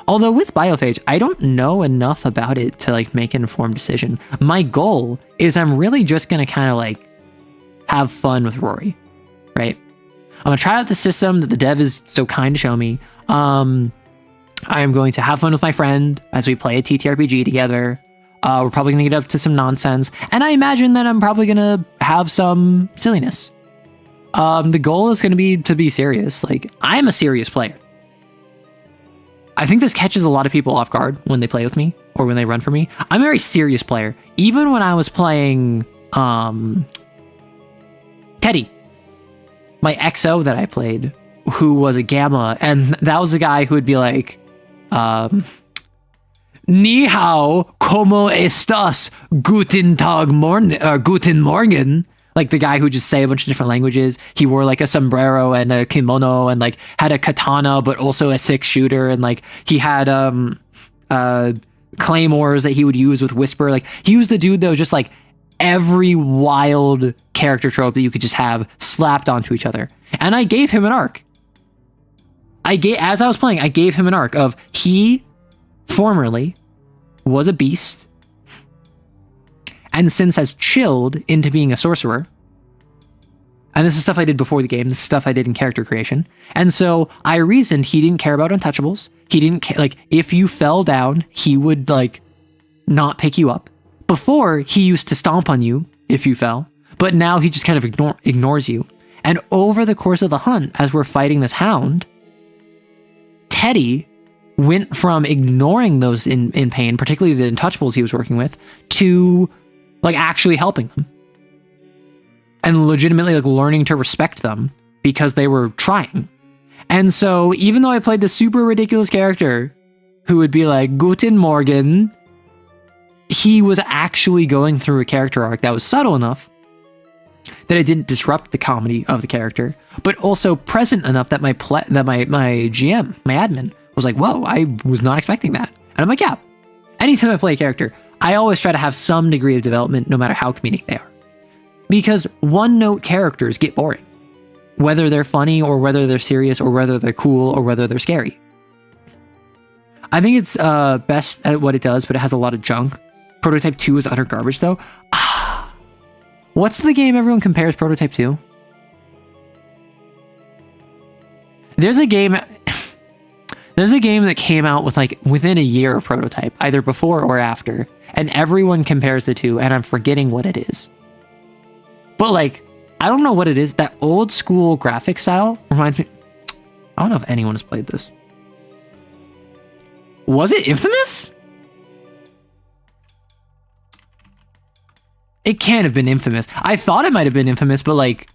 A: Although with Biophage, I don't know enough about it to like make an informed decision. My goal is I'm really just going to kind of like have fun with Rory, right? I'm going to try out the system that the dev is so kind to show me. I am going to have fun with my friend as we play a TTRPG together. We're probably going to get up to some nonsense. And I imagine that I'm probably going to have some silliness. The goal is going to be serious. Like, I'm a serious player. I think this catches a lot of people off guard when they play with me or when they run for me. I'm a very serious player. Even when I was playing Teddy, my XO that I played, who was a Gamma, and that was the guy who would be like, Ni hao, como estas, guten Tag morgen, guten Morgen. Like the guy who just say a bunch of different languages. He wore like a sombrero and a kimono and like had a katana, but also a 6-shooter. And like he had claymores that he would use with Whisper. Like he was the dude that was just like every wild character trope that you could just have slapped onto each other. And I gave him an arc. As I was playing, I gave him an arc of he formerly was a beast. and since has chilled into being a sorcerer. And this is stuff I did before the game. This is stuff I did in character creation. And so I reasoned he didn't care about untouchables. He didn't care, like, if you fell down, he would, like, not pick you up. Before, he used to stomp on you if you fell, but now he just kind of ignores you. And over the course of the hunt, as we're fighting this hound, Teddy went from ignoring those in pain, particularly the untouchables he was working with, to, like, actually helping them. And legitimately, like, learning to respect them because they were trying. And so, even though I played this super ridiculous character who would be like, Guten Morgen, he was actually going through a character arc that was subtle enough that it didn't disrupt the comedy of the character, but also present enough that my GM, my admin, was like, whoa, I was not expecting that. And I'm like, yeah. Anytime I play a character, I always try to have some degree of development, no matter how comedic they are. Because one-note characters get boring. Whether they're funny, or whether they're serious, or whether they're cool, or whether they're scary. I think it's best at what it does, but it has a lot of junk. Prototype 2 is utter garbage, though. What's the game everyone compares Prototype to? There's a game that came out with, like, within a year of Prototype, either before or after, and everyone compares the two, and I'm forgetting what it is. But, like, I don't know what it is. That old school graphic style reminds me... I don't know if anyone has played this. Was it Infamous? It can't have been Infamous. I thought it might have been Infamous, but, like...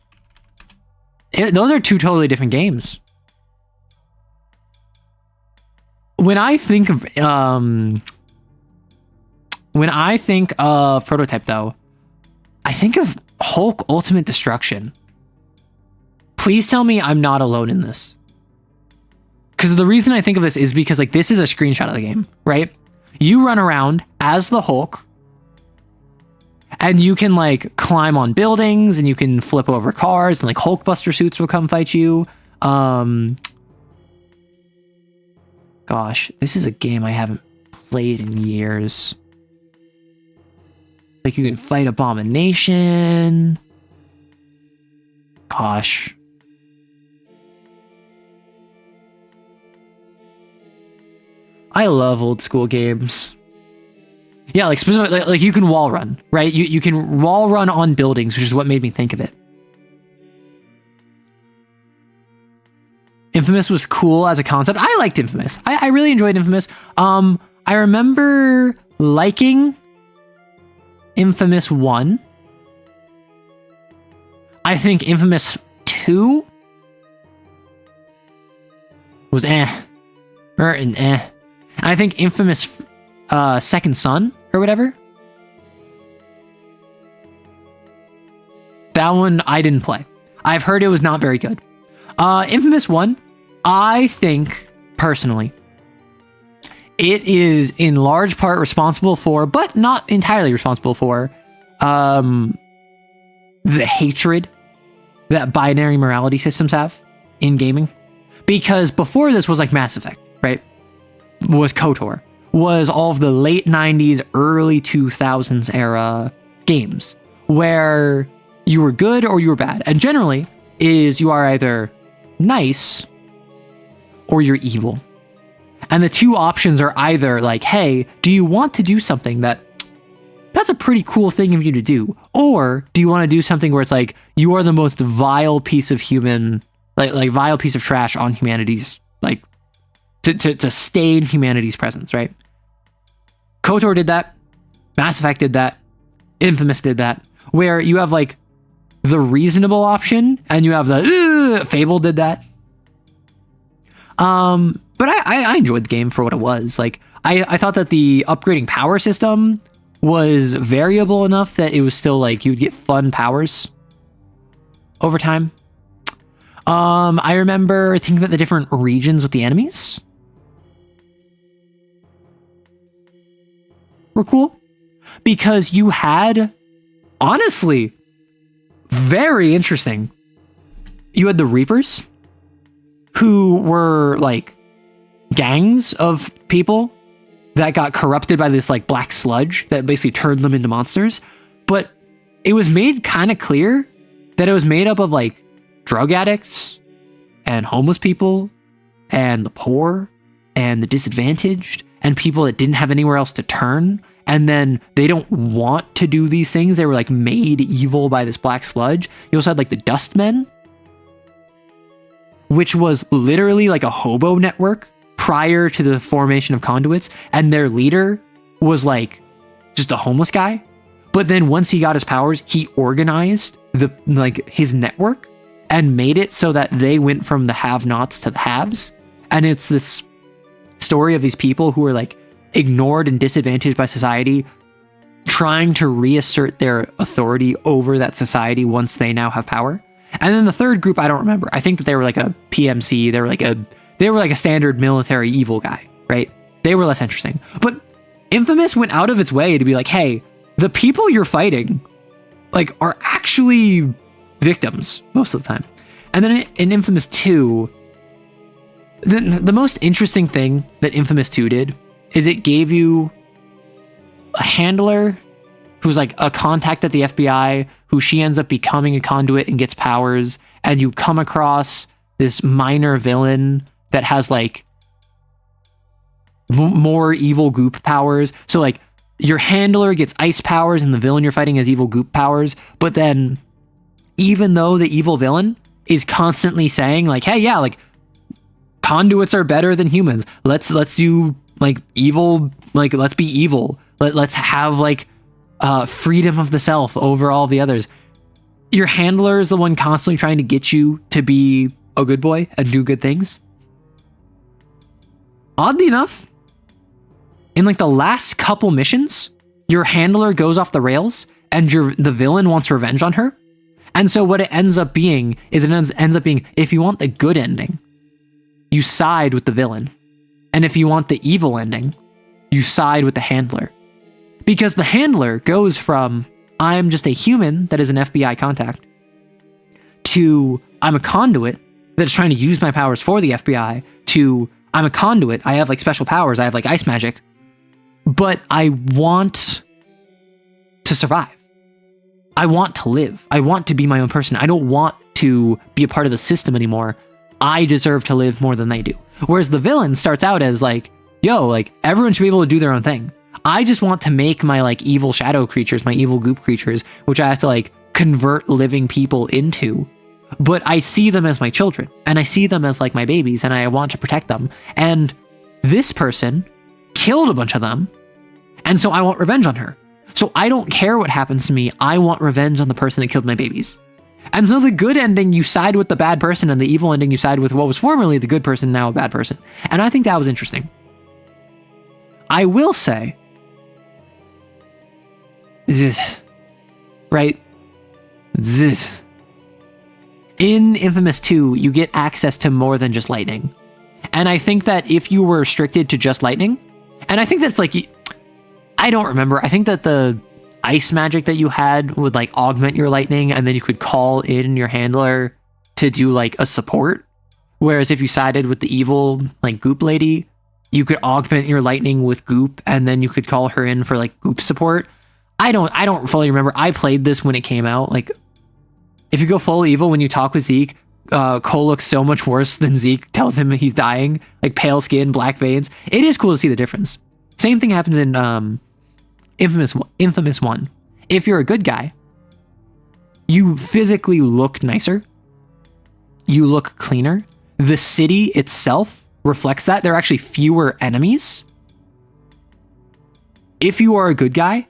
A: those are two totally different games. When I think of... when I think of Prototype, though, I think of Hulk Ultimate Destruction. Please tell me I'm not alone in this. Because the reason I think of this is because, like, this is a screenshot of the game, right? You run around as the Hulk, and you can, like, climb on buildings, and you can flip over cars, and, like, Hulkbuster suits will come fight you. Gosh, this is a game I haven't played in years. Like, you can fight Abomination. Gosh. I love old school games. Yeah, like, specifically, like you can wall run, right? You can wall run on buildings, which is what made me think of it. Infamous was cool as a concept. I liked Infamous. I really enjoyed Infamous. I remember liking Infamous 1. I think Infamous 2 was I think Infamous Second Son or whatever. That one I didn't play. I've heard it was not very good. Infamous 1, I think, personally, it is in large part responsible for, but not entirely responsible for, the hatred that binary morality systems have in gaming. Because before this was like Mass Effect, right? Was KOTOR. Was all of the late 90s, early 2000s era games where you were good or you were bad. And generally is you are either nice or you're evil. And the two options are either like, hey, do you want to do something that's a pretty cool thing of you to do? Or do you want to do something where it's like, you are the most vile piece of human, like vile piece of trash on humanity's, like, to stain humanity's presence, right? KOTOR did that. Mass Effect did that. Infamous did that. Where you have, like, the reasonable option, and you have the Fable did that. But I enjoyed the game for what it was. Like, I thought that the upgrading power system was variable enough that it was still, like, you would get fun powers over time. I remember thinking about the different regions with the enemies were cool. Because you had, honestly, very interesting. You had the Reapers, who were, like, gangs of people that got corrupted by this, like, black sludge that basically turned them into monsters.
B: But it was made kind of clear that it was made up of like drug addicts and homeless people and the poor and the disadvantaged and people that didn't have anywhere else to turn. And then they don't want to do these things. They were like made evil by this black sludge. You also had like the Dustmen, which was literally like a hobo network prior to the formation of conduits. And their leader was like just a homeless guy. But then once he got his powers, he organized his network and made it so that they went from the have-nots to the haves. And it's this story of these people who are like ignored and disadvantaged by society, trying to reassert their authority over that society once they now have power. And then the third group, I don't remember. I think that they were like a PMC. They were like a standard military evil guy, right? They were less interesting. But Infamous went out of its way to be like, hey, the people you're fighting like are actually victims most of the time. And then in Infamous 2, the most interesting thing that Infamous 2 did is it gave you a handler who's like a contact at the FBI, who she ends up becoming a conduit and gets powers, and you come across this minor villain that has like more evil goop powers. So like your handler gets ice powers and the villain you're fighting has evil goop powers. But then even though the evil villain is constantly saying like, hey, yeah, like conduits are better than humans. Let's do like evil, like let's be evil. Let's have like freedom of the self over all the others. Your handler is the one constantly trying to get you to be a good boy and do good things. Oddly enough, in like the last couple missions, your handler goes off the rails and the villain wants revenge on her. And so what it ends up being is if you want the good ending, you side with the villain. And if you want the evil ending, you side with the handler. Because the handler goes from, I'm just a human that is an FBI contact, to I'm a conduit that's trying to use my powers for the FBI, to I'm a conduit, I have like special powers, I have like ice magic, but I want to survive. I want to live. I want to be my own person. I don't want to be a part of the system anymore. I deserve to live more than they do. Whereas the villain starts out as like, yo, like everyone should be able to do their own thing. I just want to make my like evil shadow creatures, my evil goop creatures, which I have to like convert living people into. But I see them as my children and I see them as like my babies and I want to protect them. And this person killed a bunch of them. And so I want revenge on her. So I don't care what happens to me. I want revenge on the person that killed my babies. And so the good ending, you side with the bad person, and the evil ending, you side with what was formerly the good person, now a bad person. And I think that was interesting. I will say, right? In Infamous 2, you get access to more than just lightning. And I think that if you were restricted to just lightning, and I think that's like, I don't remember. I think that the ice magic that you had would like augment your lightning, and then you could call in your handler to do like a support. Whereas if you sided with the evil like goop lady, you could augment your lightning with goop, and then you could call her in for like goop support. I don't fully remember. I played this when it came out. Like, if you go full evil when you talk with Zeke, Cole looks so much worse than Zeke tells him he's dying. Like pale skin, black veins. It is cool to see the difference. Same thing happens in Infamous 1. If you're a good guy, you physically look nicer. You look cleaner. The city itself reflects that. There are actually fewer enemies. If you are a good guy,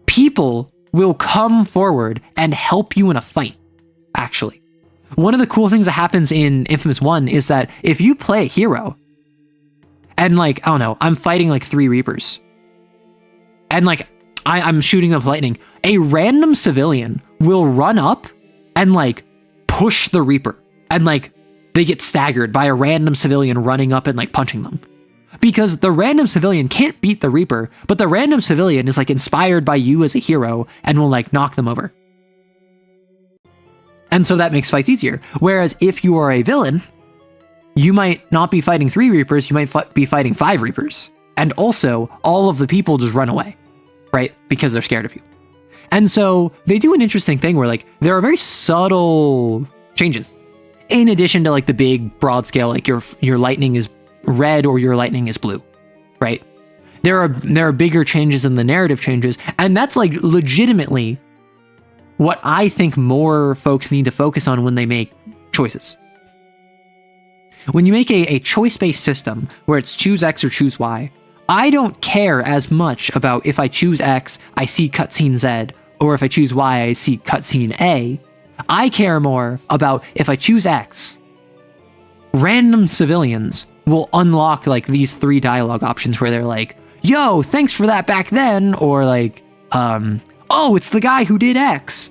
B: people will come forward and help you in a fight, actually. One of the cool things that happens in Infamous 1 is that if you play a hero, and like, I don't know, I'm fighting like 3 Reapers, and like, I'm shooting up lightning, a random civilian will run up and like push the Reaper, and like, they get staggered by a random civilian running up and like punching them. Because the random civilian can't beat the Reaper, but the random civilian is like inspired by you as a hero and will like knock them over. And so that makes fights easier. Whereas if you are a villain, you might not be fighting 3 Reapers, you might be fighting 5 Reapers. And also, all of the people just run away, right? Because they're scared of you. And so they do an interesting thing where like there are very subtle changes. In addition to like the big broad scale, like your lightning is red or your lightning is blue, right? There are bigger changes in the narrative changes, and that's like legitimately what I think more folks need to focus on when they make choices. When you make a choice-based system where it's choose X or choose Y, I don't care as much about if I choose X, I see cutscene Z, or if I choose Y, I see cutscene A. I care more about if I choose X, random civilians will unlock like these 3 dialogue options where they're like, yo, thanks for that back then, or like, oh, it's the guy who did X.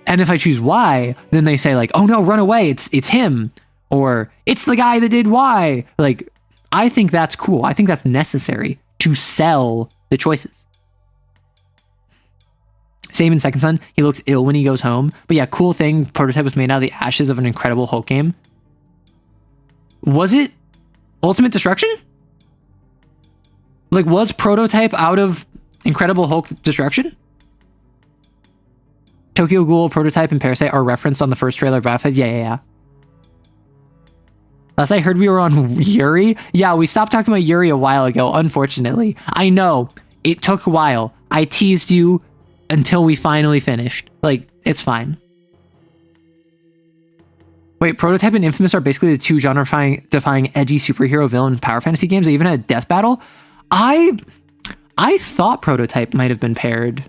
B: And if I choose Y, then they say like, oh no, run away, it's him, or it's the guy that did Y. Like, I think that's cool. I think that's necessary to sell the choices. Same in Second Son, he looks ill when he goes home. But yeah, cool thing, Prototype was made out of the ashes of an Incredible Hulk game. Was it Ultimate Destruction? Like, was Prototype out of Incredible Hulk Destruction? Tokyo Ghoul, Prototype, and Parasite are referenced on the first trailer of Battlefield. Yeah. Last I heard we were on Yuri. Yeah, we stopped talking about Yuri a while ago, unfortunately. I know, it took a while. I teased you until we finally finished. Like, it's fine. Wait, Prototype and Infamous are basically the 2 genre-defying edgy superhero villain power fantasy games. They even had a death battle. I thought Prototype might have been paired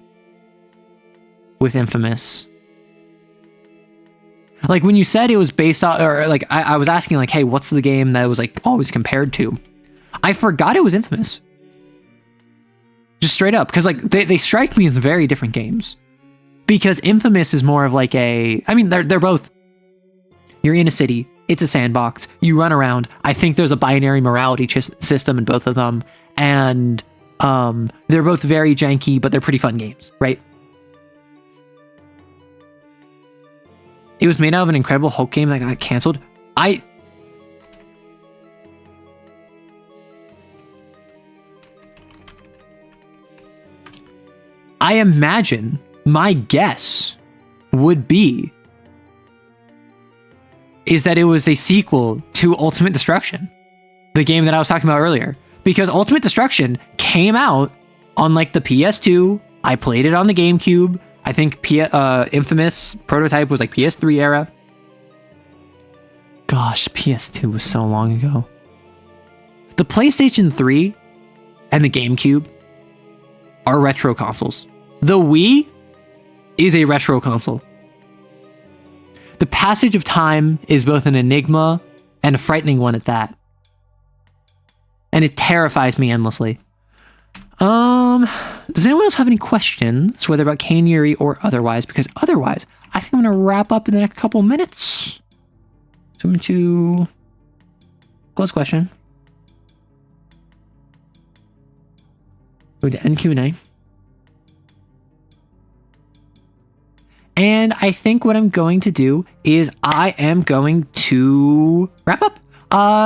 B: with Infamous. Like, when you said it was based on, or like, I was asking like, hey, what's the game that it was like always compared to? I forgot it was Infamous. Just straight up, because like they strike me as very different games. Because Infamous is more of like I mean, they're both. You're in a city. It's a sandbox. You run around. I think there's a binary morality system in both of them, and they're both very janky, but they're pretty fun games, right? It was made out of an Incredible Hulk game that got canceled. I imagine my guess would be is that it was a sequel to Ultimate Destruction, the game that I was talking about earlier. Because Ultimate Destruction came out on like the PS2. I played it on the GameCube. I think Infamous Prototype was like PS3 era. Gosh, PS2 was so long ago. The PlayStation 3 and the GameCube are retro consoles. The Wii is a retro console. The passage of time is both an enigma and a frightening one at that. And it terrifies me endlessly. Does anyone else have any questions, whether about Kane Yuri or otherwise? Because otherwise, I think I'm going to wrap up in the next couple minutes. So I'm going to close question. Go to end Q&A. And I think what I'm going to do is I am going to wrap up.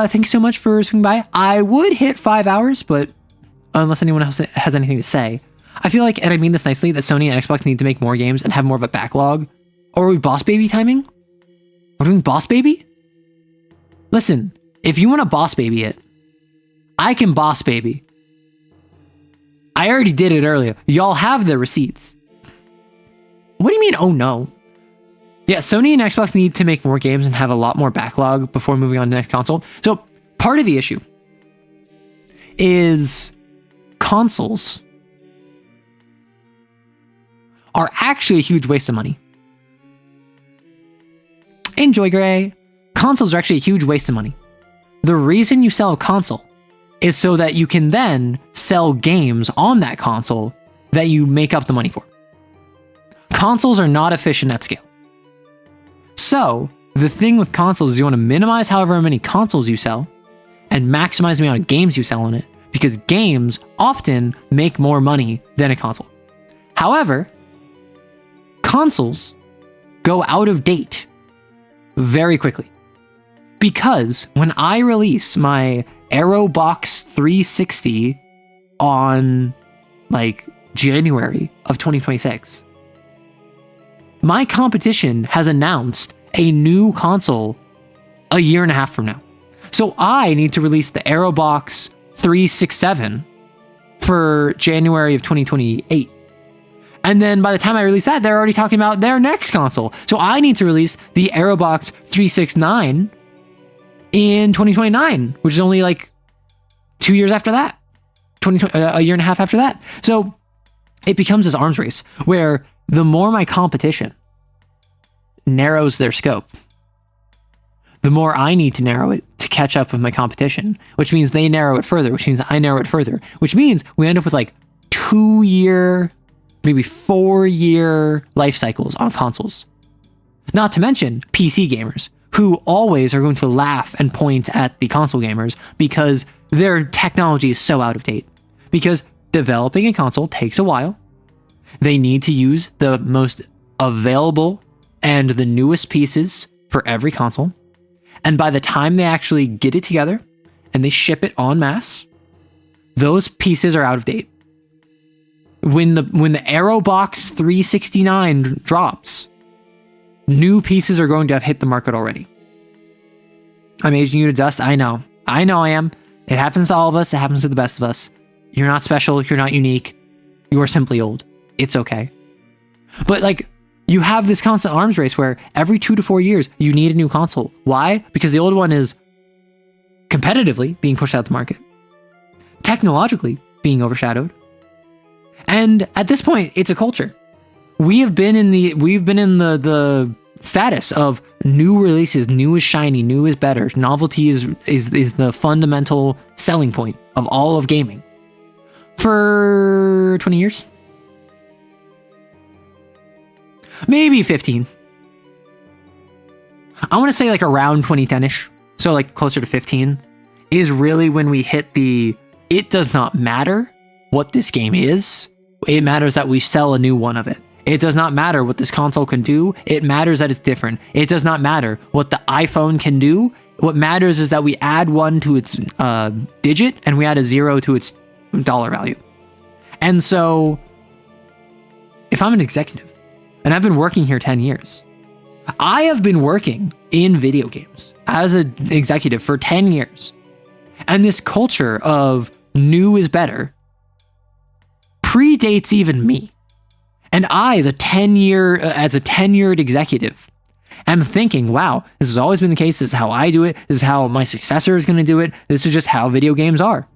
B: Thanks so much for swinging by. I would hit 5 hours, but unless anyone else has anything to say, I feel like, and I mean this nicely, that Sony and Xbox need to make more games and have more of a backlog. Or are we Boss Baby timing? We're doing Boss Baby? Listen, if you want to Boss Baby it, I can Boss Baby. I already did it earlier. Y'all have the receipts. What do you mean, oh no? Yeah, Sony and Xbox need to make more games and have a lot more backlog before moving on to the next console. So part of the issue is consoles are actually a huge waste of money. Enjoy, Gray. Consoles are actually a huge waste of money. The reason you sell a console is so that you can then sell games on that console that you make up the money for. Consoles are not efficient at scale. So, the thing with consoles is you want to minimize however many consoles you sell and maximize the amount of games you sell on it, because games often make more money than a console. However, consoles go out of date very quickly. Because when I release my Aerobox 360 on like January of 2026, My competition has announced a new console a year and a half from now. So I need to release the Aerobox 367 for January of 2028. And then by the time I release that, they're already talking about their next console. So I need to release the Aerobox 369 in 2029, which is only like 2 years after that. A year and a half after that. So it becomes this arms race where the more my competition narrows their scope, the more I need to narrow it to catch up with my competition, which means they narrow it further, which means I narrow it further, which means we end up with like 2-year, maybe 4-year life cycles on consoles. Not to mention PC gamers, who always are going to laugh and point at the console gamers because their technology is so out of date. Because developing a console takes a while. They need to use the most available and the newest pieces for every console. And by the time they actually get it together and they ship it en masse, those pieces are out of date. When the Aerobox 369 drops, new pieces are going to have hit the market already. I'm aging you to dust. I know I am. It happens to all of us. It happens to the best of us. You're not special. You're not unique. You are simply old. It's okay. But like, you have this constant arms race where every 2 to 4 years, you need a new console. Why? Because the old one is competitively being pushed out the market, technologically being overshadowed. And at this point, it's a culture. We've been in the status of new releases, new is shiny, new is better. Novelty is the fundamental selling point of all of gaming for 20 years. Maybe 15. I want to say like around 2010-ish. So like closer to 15 is really when we hit it does not matter what this game is. It matters that we sell a new one of it. It does not matter what this console can do. It matters that it's different. It does not matter what the iPhone can do. What matters is that we add 1 to its digit and we add a 0 to its dollar value. And so if I'm an executive, and I've been working here 10 years. I have been working in video games as an executive for 10 years. And this culture of new is better predates even me. And I, as a tenured executive, am thinking, wow, this has always been the case. This is how I do it. This is how my successor is going to do it. This is just how video games are.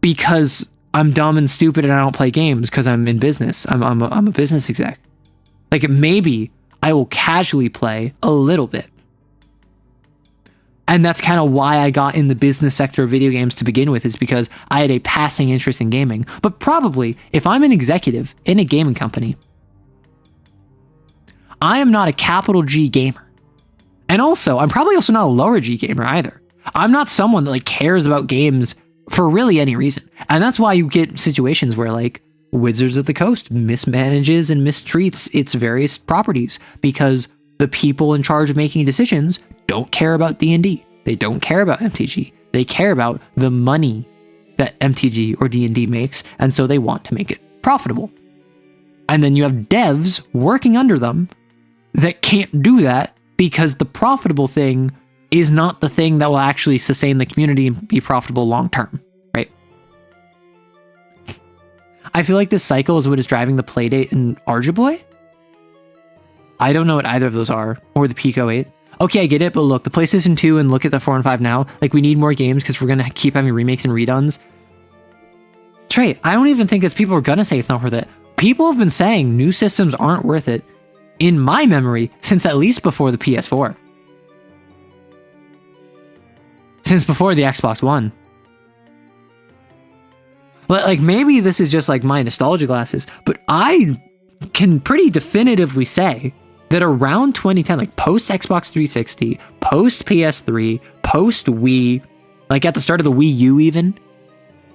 B: Because I'm dumb and stupid and I don't play games because I'm in business. I'm a business exec. Like maybe I will casually play a little bit. And that's kind of why I got in the business sector of video games to begin with, is because I had a passing interest in gaming. But probably if I'm an executive in a gaming company, I am not a capital G gamer. And also, I'm probably also not a lower G gamer either. I'm not someone that like cares about games for really any reason. And that's why you get situations where like Wizards of the Coast mismanages and mistreats its various properties because the people in charge of making decisions don't care about D&D. They don't care about MTG. They care about the money that MTG or D&D makes, and so they want to make it profitable. And then you have devs working under them that can't do that because the profitable thing is not the thing that will actually sustain the community and be profitable long term, right? I feel like this cycle is what is driving the Playdate and Arjaboy. I don't know what either of those are, or the Pico 8. Okay, I get it, but look, the PlayStation 2 and look at the 4 and 5 now. Like, we need more games because we're going to keep having remakes and reduns. Trey, I don't even think that people are going to say it's not worth it. People have been saying new systems aren't worth it, in my memory, since at least before the PS4. Since before the Xbox One. Like, maybe this is just like my nostalgia glasses, but I can pretty definitively say that around 2010, like post Xbox 360, post PS3, post Wii, like at the start of the Wii U even,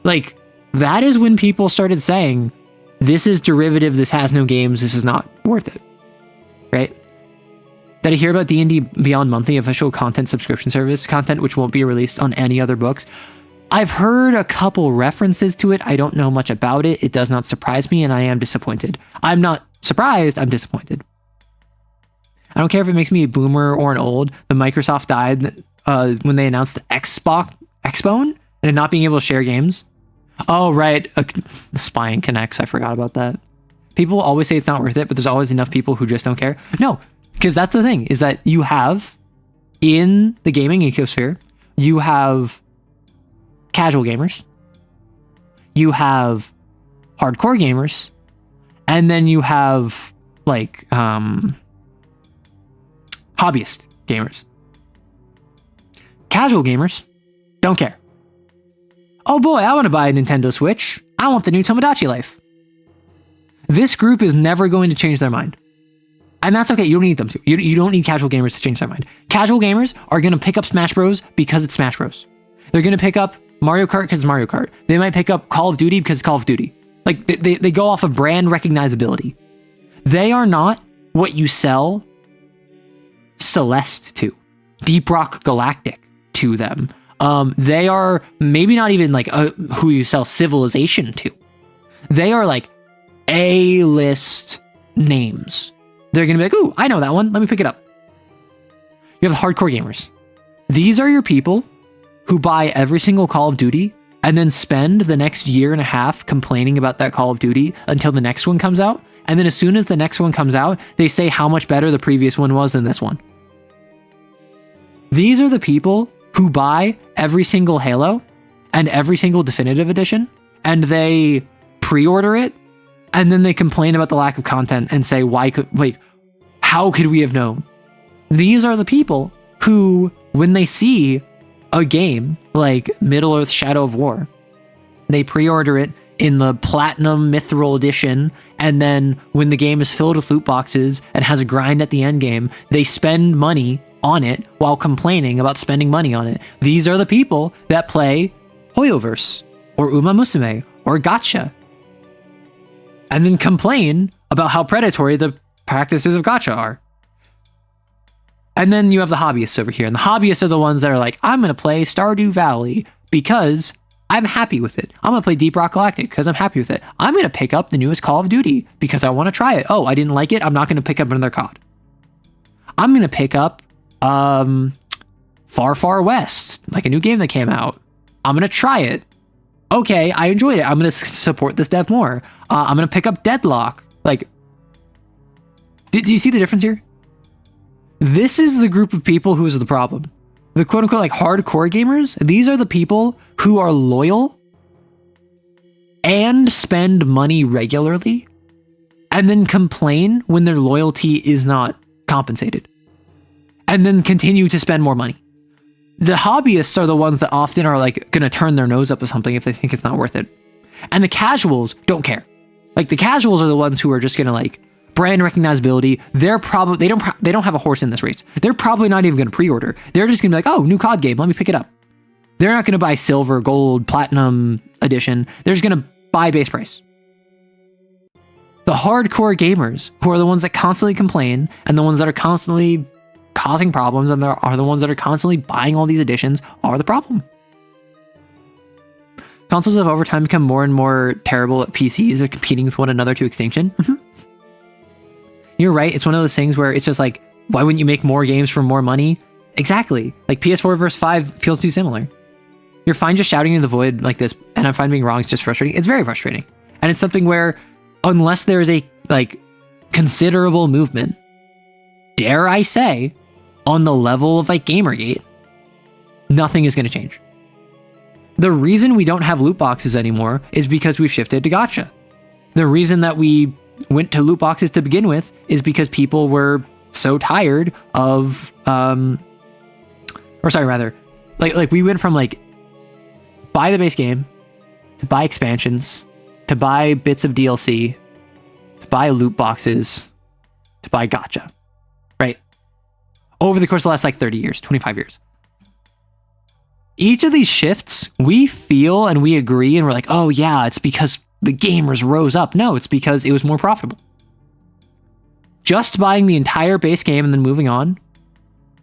B: like that is when people started saying, this is derivative, this has no games, this is not worth it, right? Did I hear about D&D Beyond monthly official content subscription service content, which won't be released on any other books? I've heard a couple references to it. I don't know much about it. It does not surprise me, and I am disappointed. I'm not surprised, I'm disappointed. I don't care if it makes me a boomer or an old. The Microsoft died when they announced the Xbone and not being able to share games. Oh, right. The spying connects. I forgot about that. People always say it's not worth it, but there's always enough people who just don't care. No, because that's the thing, is that you have in the gaming ecosphere, you have casual gamers, you have hardcore gamers, and then you have like hobbyist gamers. Casual gamers don't care. Oh boy, I want to buy a Nintendo Switch. I want the new Tomodachi Life. This group is never going to change their mind. And that's okay. You don't need them to. You don't need casual gamers to change their mind. Casual gamers are going to pick up Smash Bros. Because it's Smash Bros. They're going to pick up Mario Kart because it's Mario Kart. They might pick up Call of Duty because it's Call of Duty. Like, they go off of brand recognizability. They are not what you sell Celeste to, Deep Rock Galactic to them. They are maybe not even like who you sell Civilization to. They are like A-list names. They're going to be like, ooh, I know that one. Let me pick it up. You have the hardcore gamers. These are your people who buy every single Call of Duty and then spend the next year and a half complaining about that Call of Duty until the next one comes out. And then as soon as the next one comes out, they say how much better the previous one was than this one. These are the people who buy every single Halo and every single Definitive Edition, and they pre-order it, and then they complain about the lack of content and say, how could we have known? These are the people who, when they see a game like Middle-earth Shadow of War, they pre-order it in the Platinum Mithril Edition, and then when the game is filled with loot boxes and has a grind at the end game, they spend money on it while complaining about spending money on it. These are the people that play Hoyoverse or Uma Musume or Gacha and then complain about how predatory the practices of Gacha are. And then you have the hobbyists over here, and the hobbyists are the ones that are like, I'm going to play Stardew Valley because I'm happy with it. I'm going to play Deep Rock Galactic because I'm happy with it. I'm going to pick up the newest Call of Duty because I want to try it. Oh, I didn't like it. I'm not going to pick up another COD. I'm going to pick up Far Far West, like a new game that came out. I'm going to try it. Okay, I enjoyed it. I'm going to support this dev more. I'm going to pick up Deadlock. Like, do you see the difference here? This is the group of people who is the problem. The quote unquote like hardcore gamers, these are the people who are loyal and spend money regularly and then complain when their loyalty is not compensated and then continue to spend more money. The hobbyists are the ones that often are like going to turn their nose up at something if they think it's not worth it. And the casuals don't care. Like the casuals are the ones who are just going to like brand recognizability. They're probably, they don't have a horse in this race. They're probably not even going to pre-order. They're just going to be like, oh, new COD game. Let me pick it up. They're not going to buy silver, gold, platinum edition. They're just going to buy base price. The hardcore gamers, who are the ones that constantly complain and the ones that are constantly causing problems and are the ones that are constantly buying all these editions, are the problem. Consoles have over time become more and more terrible at PCs at competing with one another to extinction. You're right. It's one of those things where it's just like, why wouldn't you make more games for more money? Exactly. Like PS4 versus 5 feels too similar. You're fine just shouting in the void like this, and I'm fine being wrong. It's just frustrating. It's very frustrating. And it's something where unless there's a like considerable movement, dare I say, on the level of like Gamergate, nothing is going to change. The reason we don't have loot boxes anymore is because we've shifted to gacha. The reason that we went to loot boxes to begin with is because people were so tired of like we went from like buy the base game to buy expansions to buy bits of DLC to buy loot boxes to buy gacha, right? Over the course of the last like 30 years, 25 years. Each of these shifts, we feel and we agree and we're like, oh yeah, it's because the gamers rose up. No, it's because it was more profitable. Just buying the entire base game and then moving on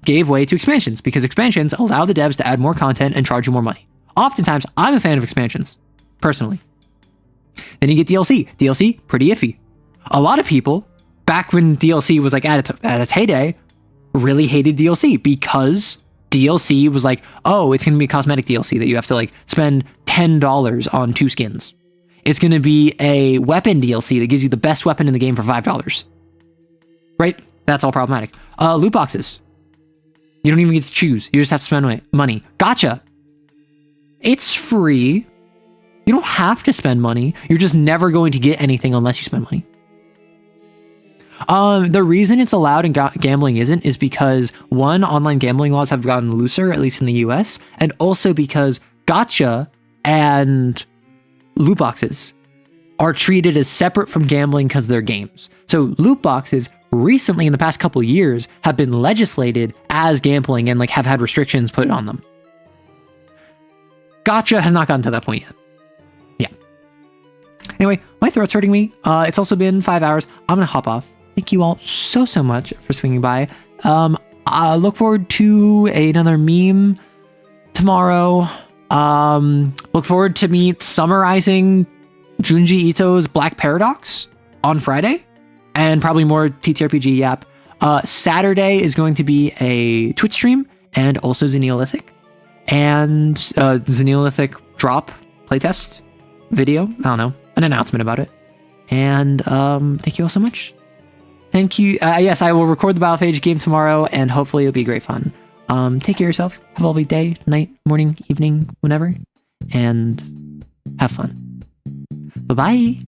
B: gave way to expansions because expansions allow the devs to add more content and charge you more money. Oftentimes, I'm a fan of expansions, personally. Then you get DLC. DLC, pretty iffy. A lot of people, back when DLC was like at its heyday, really hated DLC because DLC was like, oh, it's going to be a cosmetic DLC that you have to like spend $10 on 2 skins. It's going to be a weapon DLC that gives you the best weapon in the game for $5. Right? That's all problematic. Loot boxes. You don't even get to choose. You just have to spend money. Gotcha. It's free. You don't have to spend money. You're just never going to get anything unless you spend money. The reason it's allowed and gambling isn't is because, one, online gambling laws have gotten looser, at least in the US, and also because gacha and loot boxes are treated as separate from gambling because they're games. So loot boxes recently in the past couple years have been legislated as gambling and like have had restrictions put on them. Gacha has not gotten to that point yet. Anyway, my throat's hurting me. It's also been 5 hours. I'm gonna hop off. Thank you all so much for swinging by. I look forward to another meme tomorrow. Look forward to me summarizing Junji Ito's Black Paradox on Friday, and probably more TTRPG yap. Saturday is going to be a Twitch stream and also Xeneolithic, and Xeneolithic drop playtest video. I don't know, an announcement about it. And thank you all so much. Thank you. Yes, I will record the Battlephage game tomorrow, and hopefully it'll be great fun. Take care of yourself. Have a lovely day, night, morning, evening, whenever, and have fun. Bye-bye.